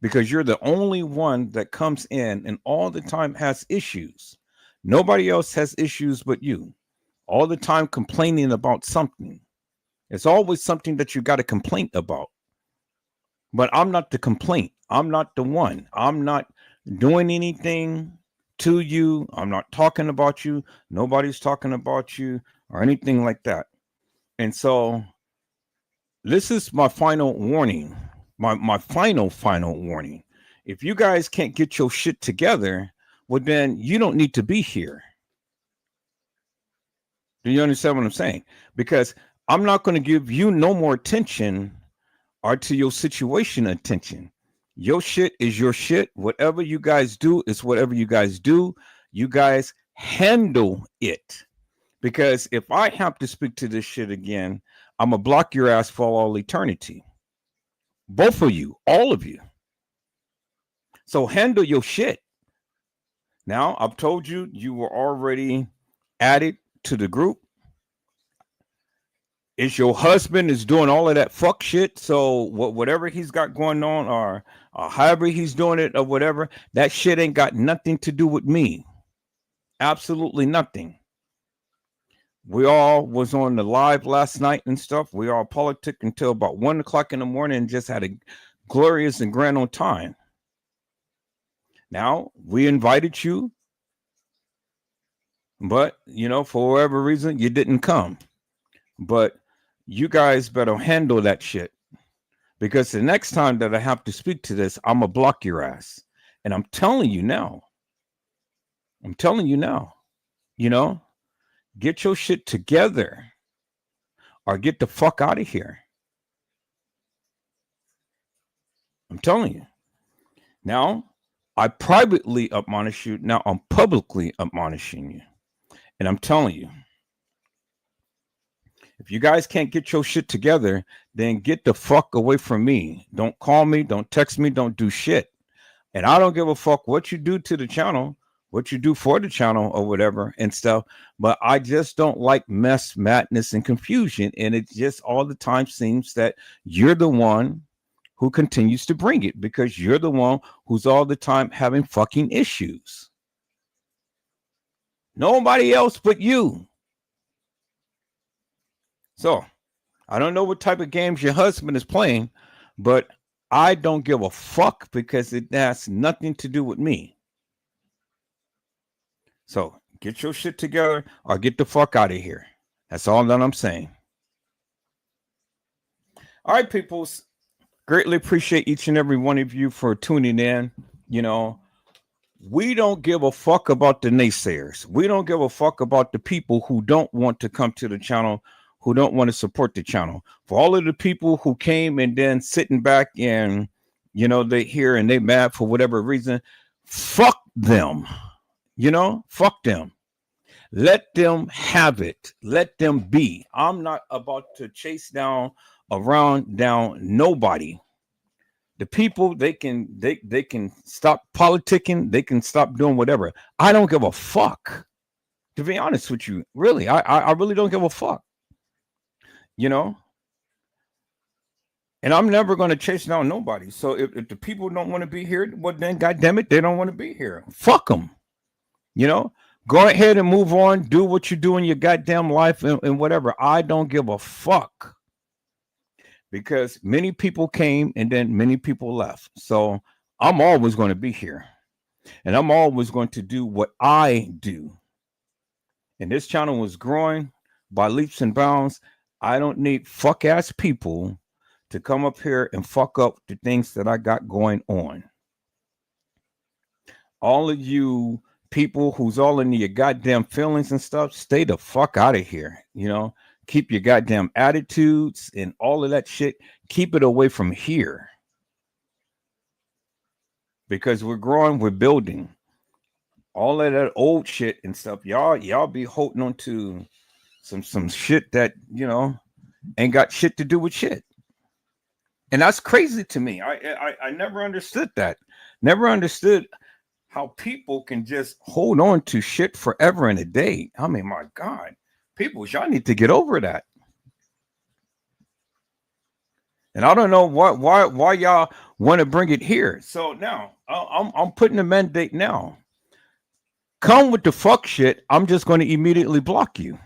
[SPEAKER 1] because you're the only one that comes in and all the time has issues. Nobody else has issues but you. All the time complaining about something. It's always something that you got to complain about. But I'm not the complaint. I'm not the one. I'm not doing anything to you. I'm not talking about you. Nobody's talking about you or anything like that. And so this is my final warning. My final warning. If you guys can't get your shit together, well, then you don't need to be here. Do you understand what I'm saying? Because I'm not going to give you no more attention or to your situation attention. Your shit is your shit. Whatever you guys do is whatever you guys do. You guys handle it. Because if I have to speak to this shit again, I'm going to block your ass for all eternity. Both of you, all of you. So handle your shit. Now, I've told you, you were already added to the group. Is your husband is doing all of that fuck shit? So whatever he's got going on or however he's doing it or whatever, that shit ain't got nothing to do with me. Absolutely nothing. We all was on the live last night and stuff. We all politic until about 1 o'clock in the morning and just had a glorious and grand old time. Now, we invited you, but, you know, for whatever reason, you didn't come. But you guys better handle that shit. Because the next time that I have to speak to this, I'm going to block your ass. And I'm telling you now. I'm telling you now. You know, get your shit together or get the fuck out of here. I'm telling you. Now, I privately admonish you. Now I'm publicly admonishing you. And I'm telling you, if you guys can't get your shit together, then get the fuck away from me. Don't call me. Don't text me. Don't do shit. And I don't give a fuck what you do to the channel, what you do for the channel or whatever and stuff. But I just don't like mess, madness, and confusion. And it just all the time seems that you're the one who continues to bring it because you're the one who's all the time having fucking issues. Nobody else but you. So I don't know what type of games your husband is playing, but I don't give a fuck because it has nothing to do with me. So get your shit together or get the fuck out of here. That's all that I'm saying. All right, peoples. Greatly appreciate each and every one of you for tuning in. You know, we don't give a fuck about the naysayers. We don't give a fuck about the people who don't want to come to the channel, who don't want to support the channel. For all of the people who came and then sitting back and, you know, they hear and they mad for whatever reason, fuck them. You know, fuck them. Let them have it. Let them be. I'm not about to chase down nobody. The people, they can stop politicking, they can stop doing whatever. I don't give a fuck. To be honest with you, really, I really don't give a fuck. You know? And I'm never going to chase down nobody. So if the people don't want to be here, well then goddamn it, they don't want to be here. Fuck them. You know? Go ahead and move on. Do what you do in your goddamn life and whatever. I don't give a fuck. Because many people came and then many people left. So I'm always going to be here. And I'm always going to do what I do. And this channel was growing by leaps and bounds. I don't need fuck ass people to come up here and fuck up the things that I got going on. All of you people who's all in your goddamn feelings and stuff, stay the fuck out of here. You know, keep your goddamn attitudes and all of that shit. Keep it away from here. Because we're growing, we're building. All of that old shit and stuff. Y'all be holding on to some shit that, ain't got shit to do with shit. And that's crazy to me. I never understood that. Never understood how people can just hold on to shit forever and a day. I mean, my God, people, y'all need to get over that. And I don't know why y'all want to bring it here. So now I'm putting a mandate now. Come with the fuck shit. I'm just going to immediately block you.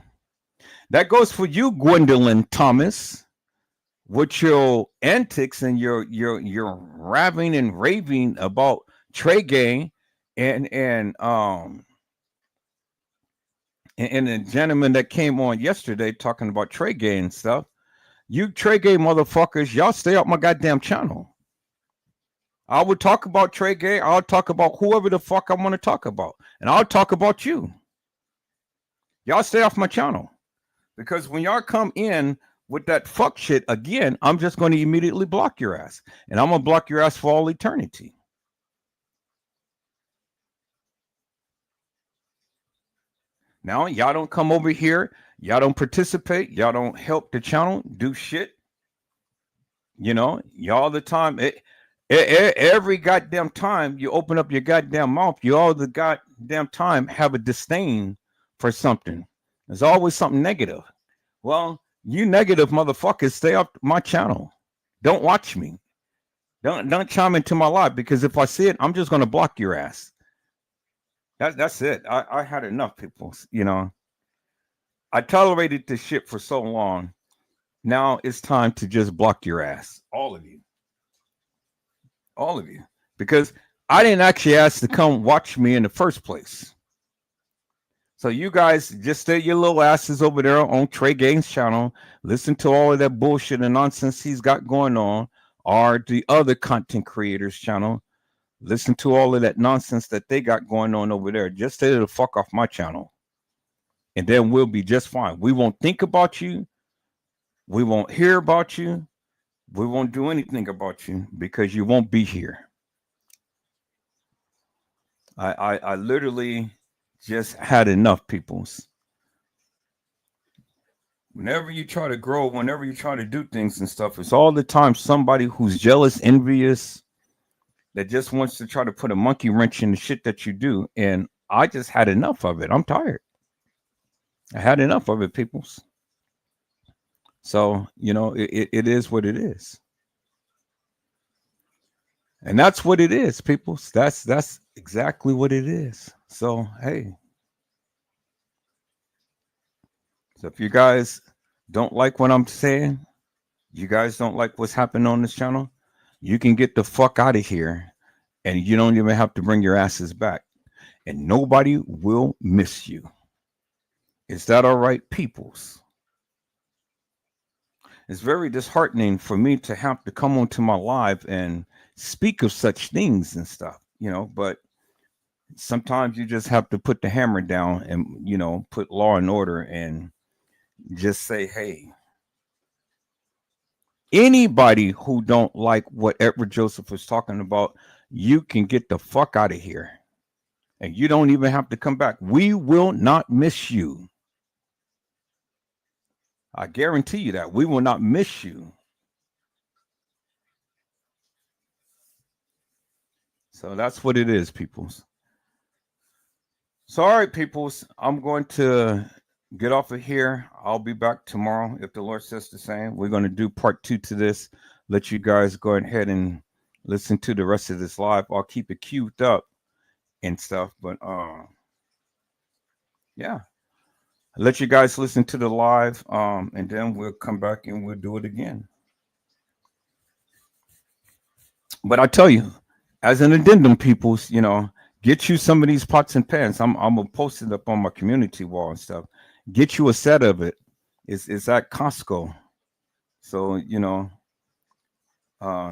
[SPEAKER 1] That goes for you, Gwendolyn Thomas, with your antics and your raving and raving about Trey Gang and the gentleman that came on yesterday talking about Trey Gang and stuff. You Trey Gang motherfuckers, y'all stay off my goddamn channel. I would talk about Trey Gang. I'll talk about whoever the fuck I want to talk about. And I'll talk about you. Y'all stay off my channel. Because when y'all come in with that fuck shit again, I'm just going to immediately block your ass. And I'm going to block your ass for all eternity. Now, y'all don't come over here. Y'all don't participate. Y'all don't help the channel do shit. Y'all the time. Every goddamn time you open up your goddamn mouth, you all the goddamn time have a disdain for something. There's always something negative. Well, you negative motherfuckers, stay off my channel. Don't watch me. Don't chime into my live, because if I see it, I'm just going to block your ass. That's it. I had enough, people. I tolerated this shit for so long. Now it's time to just block your ass. All of you. All of you. Because I didn't actually ask to come watch me in the first place. So you guys just stay your little asses over there on Trey Gang's channel. Listen to all of that bullshit and nonsense he's got going on. Or the other content creators channel. Listen to all of that nonsense that they got going on over there. Just stay the fuck off my channel. And then we'll be just fine. We won't think about you. We won't hear about you. We won't do anything about you because you won't be here. I literally just had enough, peoples. Whenever you try to grow, whenever you try to do things and stuff, it's all the time somebody who's jealous, envious, that just wants to try to put a monkey wrench in the shit that you do. And I just had enough of it. I'm tired. I had enough of it, peoples. So, it is what it is. And that's what it is, peoples. That's exactly what it is. So, hey. So if you guys don't like what I'm saying, you guys don't like what's happening on this channel, you can get the fuck out of here and you don't even have to bring your asses back. And nobody will miss you. Is that all right, peoples? It's very disheartening for me to have to come onto my live and speak of such things and stuff, but sometimes you just have to put the hammer down and, put law and order and just say, hey, anybody who don't like what Edward Joseph was talking about, you can get the fuck out of here. And you don't even have to come back. We will not miss you. I guarantee you that. We will not miss you. So that's what it is, peoples. So, all right, peoples, I'm going to get off of here. I'll be back tomorrow if the Lord says the same. We're going to do part 2 to this. Let you guys go ahead and listen to the rest of this live. I'll keep it queued up and stuff. But yeah. I'll let you guys listen to the live. And then we'll come back and we'll do it again. But I tell you, as an addendum, peoples, get you some of these pots and pans. I'm gonna post it up on my community wall and stuff. Get you a set of it. It's at Costco. So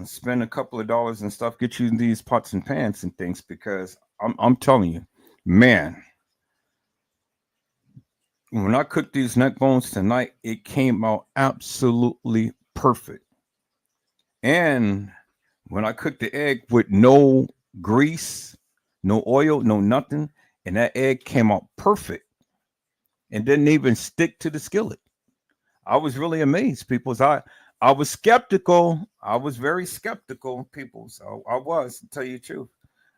[SPEAKER 1] spend a couple of dollars and stuff. Get you these pots and pans and things, because I'm telling you, man, when I cooked these neck bones tonight, it came out absolutely perfect. And when I cooked the egg with no grease, no oil, no nothing, and that egg came out perfect and didn't even stick to the skillet. I was really amazed, people. I was skeptical. I was very skeptical, people. So I was, to tell you the truth.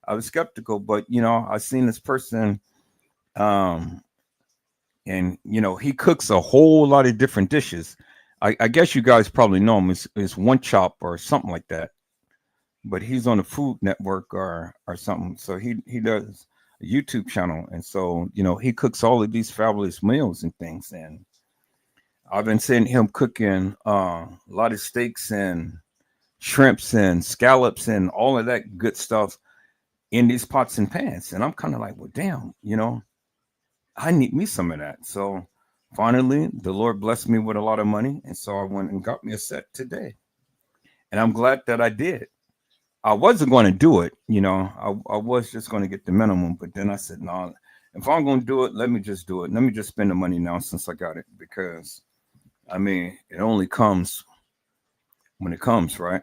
[SPEAKER 1] I was skeptical, but I seen this person, um, and he cooks a whole lot of different dishes. I guess you guys probably know him. It's One Chop or something like that. But he's on the Food Network or something. So he does a YouTube channel, and so he cooks all of these fabulous meals and things. And I've been seeing him cooking a lot of steaks and shrimps and scallops and all of that good stuff in these pots and pans. And I'm kind of like, well, damn, I need me some of that. So finally, the Lord blessed me with a lot of money. And so I went and got me a set today. And I'm glad that I did. I wasn't going to do it, I was just going to get the minimum. But then I said, no, if I'm going to do it, let me just do it. Let me just spend the money now since I got it. Because, I mean, it only comes when it comes, right?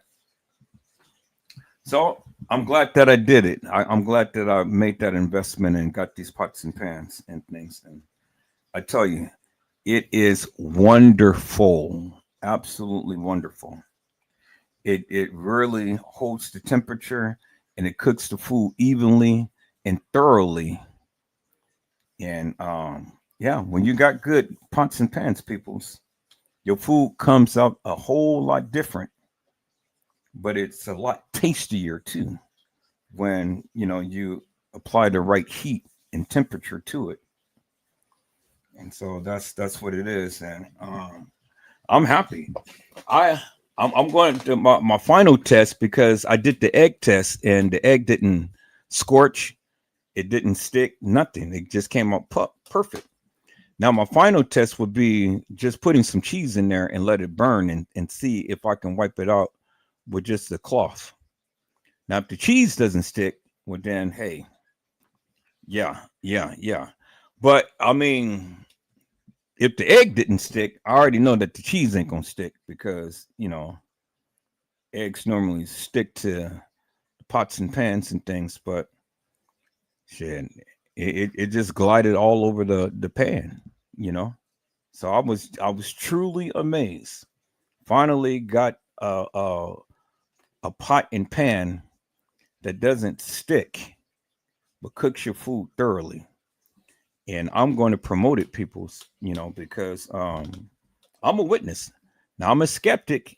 [SPEAKER 1] So I'm glad that I did it. I'm glad that I made that investment and got these pots and pans and things. And I tell you, it is wonderful. Absolutely wonderful. It really holds the temperature and it cooks the food evenly and thoroughly. And yeah, when you got good pots and pans, peoples, your food comes out a whole lot different, but it's a lot tastier too when you apply the right heat and temperature to it. And so that's what it is. And I'm happy. I I'm going to my final test because I did the egg test and the egg didn't scorch, it didn't stick, nothing. It just came out perfect. Now my final test would be just putting some cheese in there and let it burn and see if I can wipe it out with just the cloth. Now if the cheese doesn't stick, well then hey, yeah. But I mean, if the egg didn't stick, I already know that the cheese ain't gonna stick because eggs normally stick to pots and pans and things, but shit, it just glided all over the pan, you know. So I was truly amazed. Finally got a pot and pan that doesn't stick but cooks your food thoroughly. And I'm going to promote it, people's, because I'm a witness. Now I'm a skeptic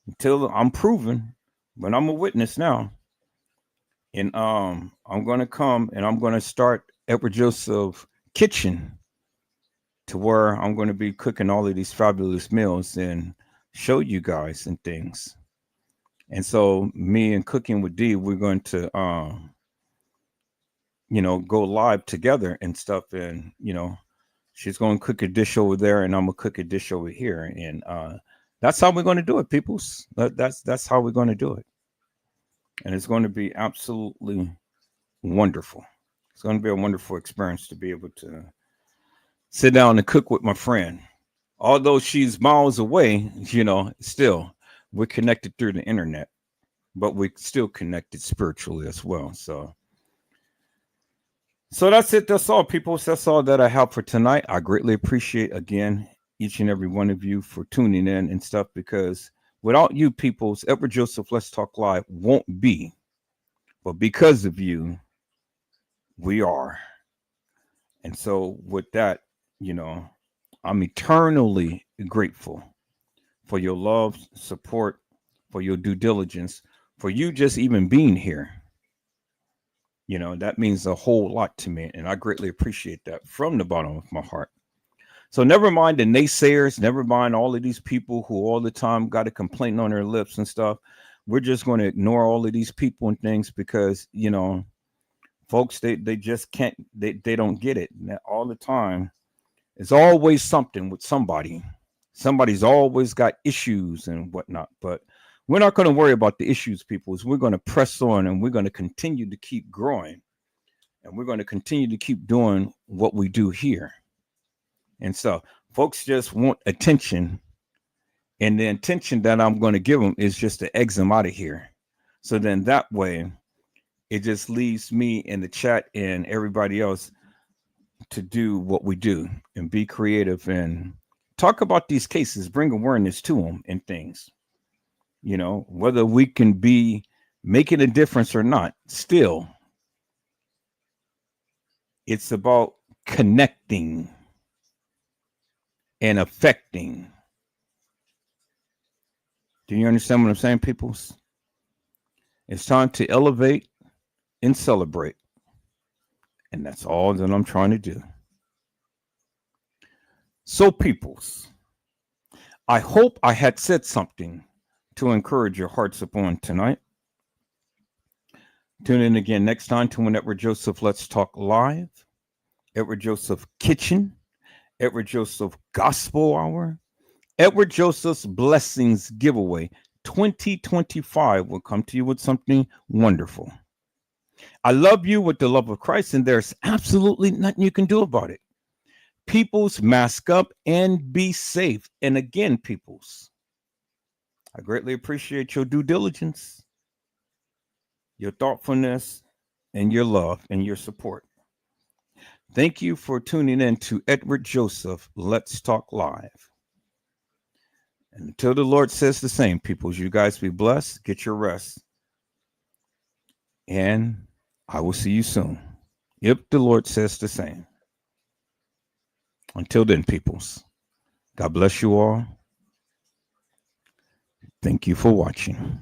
[SPEAKER 1] until I'm proven, but I'm a witness now. And I'm gonna come and I'm gonna start Edward Joseph Kitchen to where I'm gonna be cooking all of these fabulous meals and show you guys and things. And so me and Cooking with D, we're going to go live together and stuff. And she's gonna cook a dish over there and I'm gonna cook a dish over here. And that's how we're gonna do it, peoples. That's how we're gonna do it. And it's going to be absolutely wonderful. It's going to be a wonderful experience to be able to sit down and cook with my friend. Although she's miles away, still we're connected through the internet, but we're still connected spiritually as well. So that's it. That's all, people. That's all that I have for tonight. I greatly appreciate again each and every one of you for tuning in and stuff, because without you peoples, Edward Joseph Let's Talk Live won't be. But because of you, we are. And so with that, I'm eternally grateful for your love, support, for your due diligence, for you just even being here. That means a whole lot to me. And I greatly appreciate that from the bottom of my heart. So never mind the naysayers, never mind all of these people who all the time got a complaint on their lips and stuff. We're just going to ignore all of these people and things because, folks, they just can't, they don't get it. And all the time, it's always something with somebody. Somebody's always got issues and whatnot. But we're not going to worry about the issues, people. We're going to press on and we're going to continue to keep growing. And we're going to continue to keep doing what we do here. And so folks just want attention. And the attention that I'm going to give them is just to exit them out of here. So then that way, it just leaves me in the chat and everybody else to do what we do and be creative and talk about these cases, bring awareness to them and things. You know, whether we can be making a difference or not, still, it's about connecting and affecting. Do you understand what I'm saying, peoples? It's time to elevate and celebrate. And that's all that I'm trying to do. So, peoples, I hope I had said something to encourage your hearts upon tonight. Tune in again next time to when Edward Joseph Let's Talk Live, Edward Joseph Kitchen, Edward Joseph Gospel Hour, Edward Joseph's Blessings Giveaway 2025 will come to you with something wonderful. I love you with the love of Christ, and there's absolutely nothing you can do about it. Peoples, mask up and be safe. And again, peoples, I greatly appreciate your due diligence, your thoughtfulness, and your love and your support. Thank you for tuning in to Edward Joseph Let's Talk Live. And until the Lord says the same, peoples, you guys be blessed, get your rest, and I will see you soon, if the Lord says the same. Until then, peoples, God bless you all. Thank you for watching.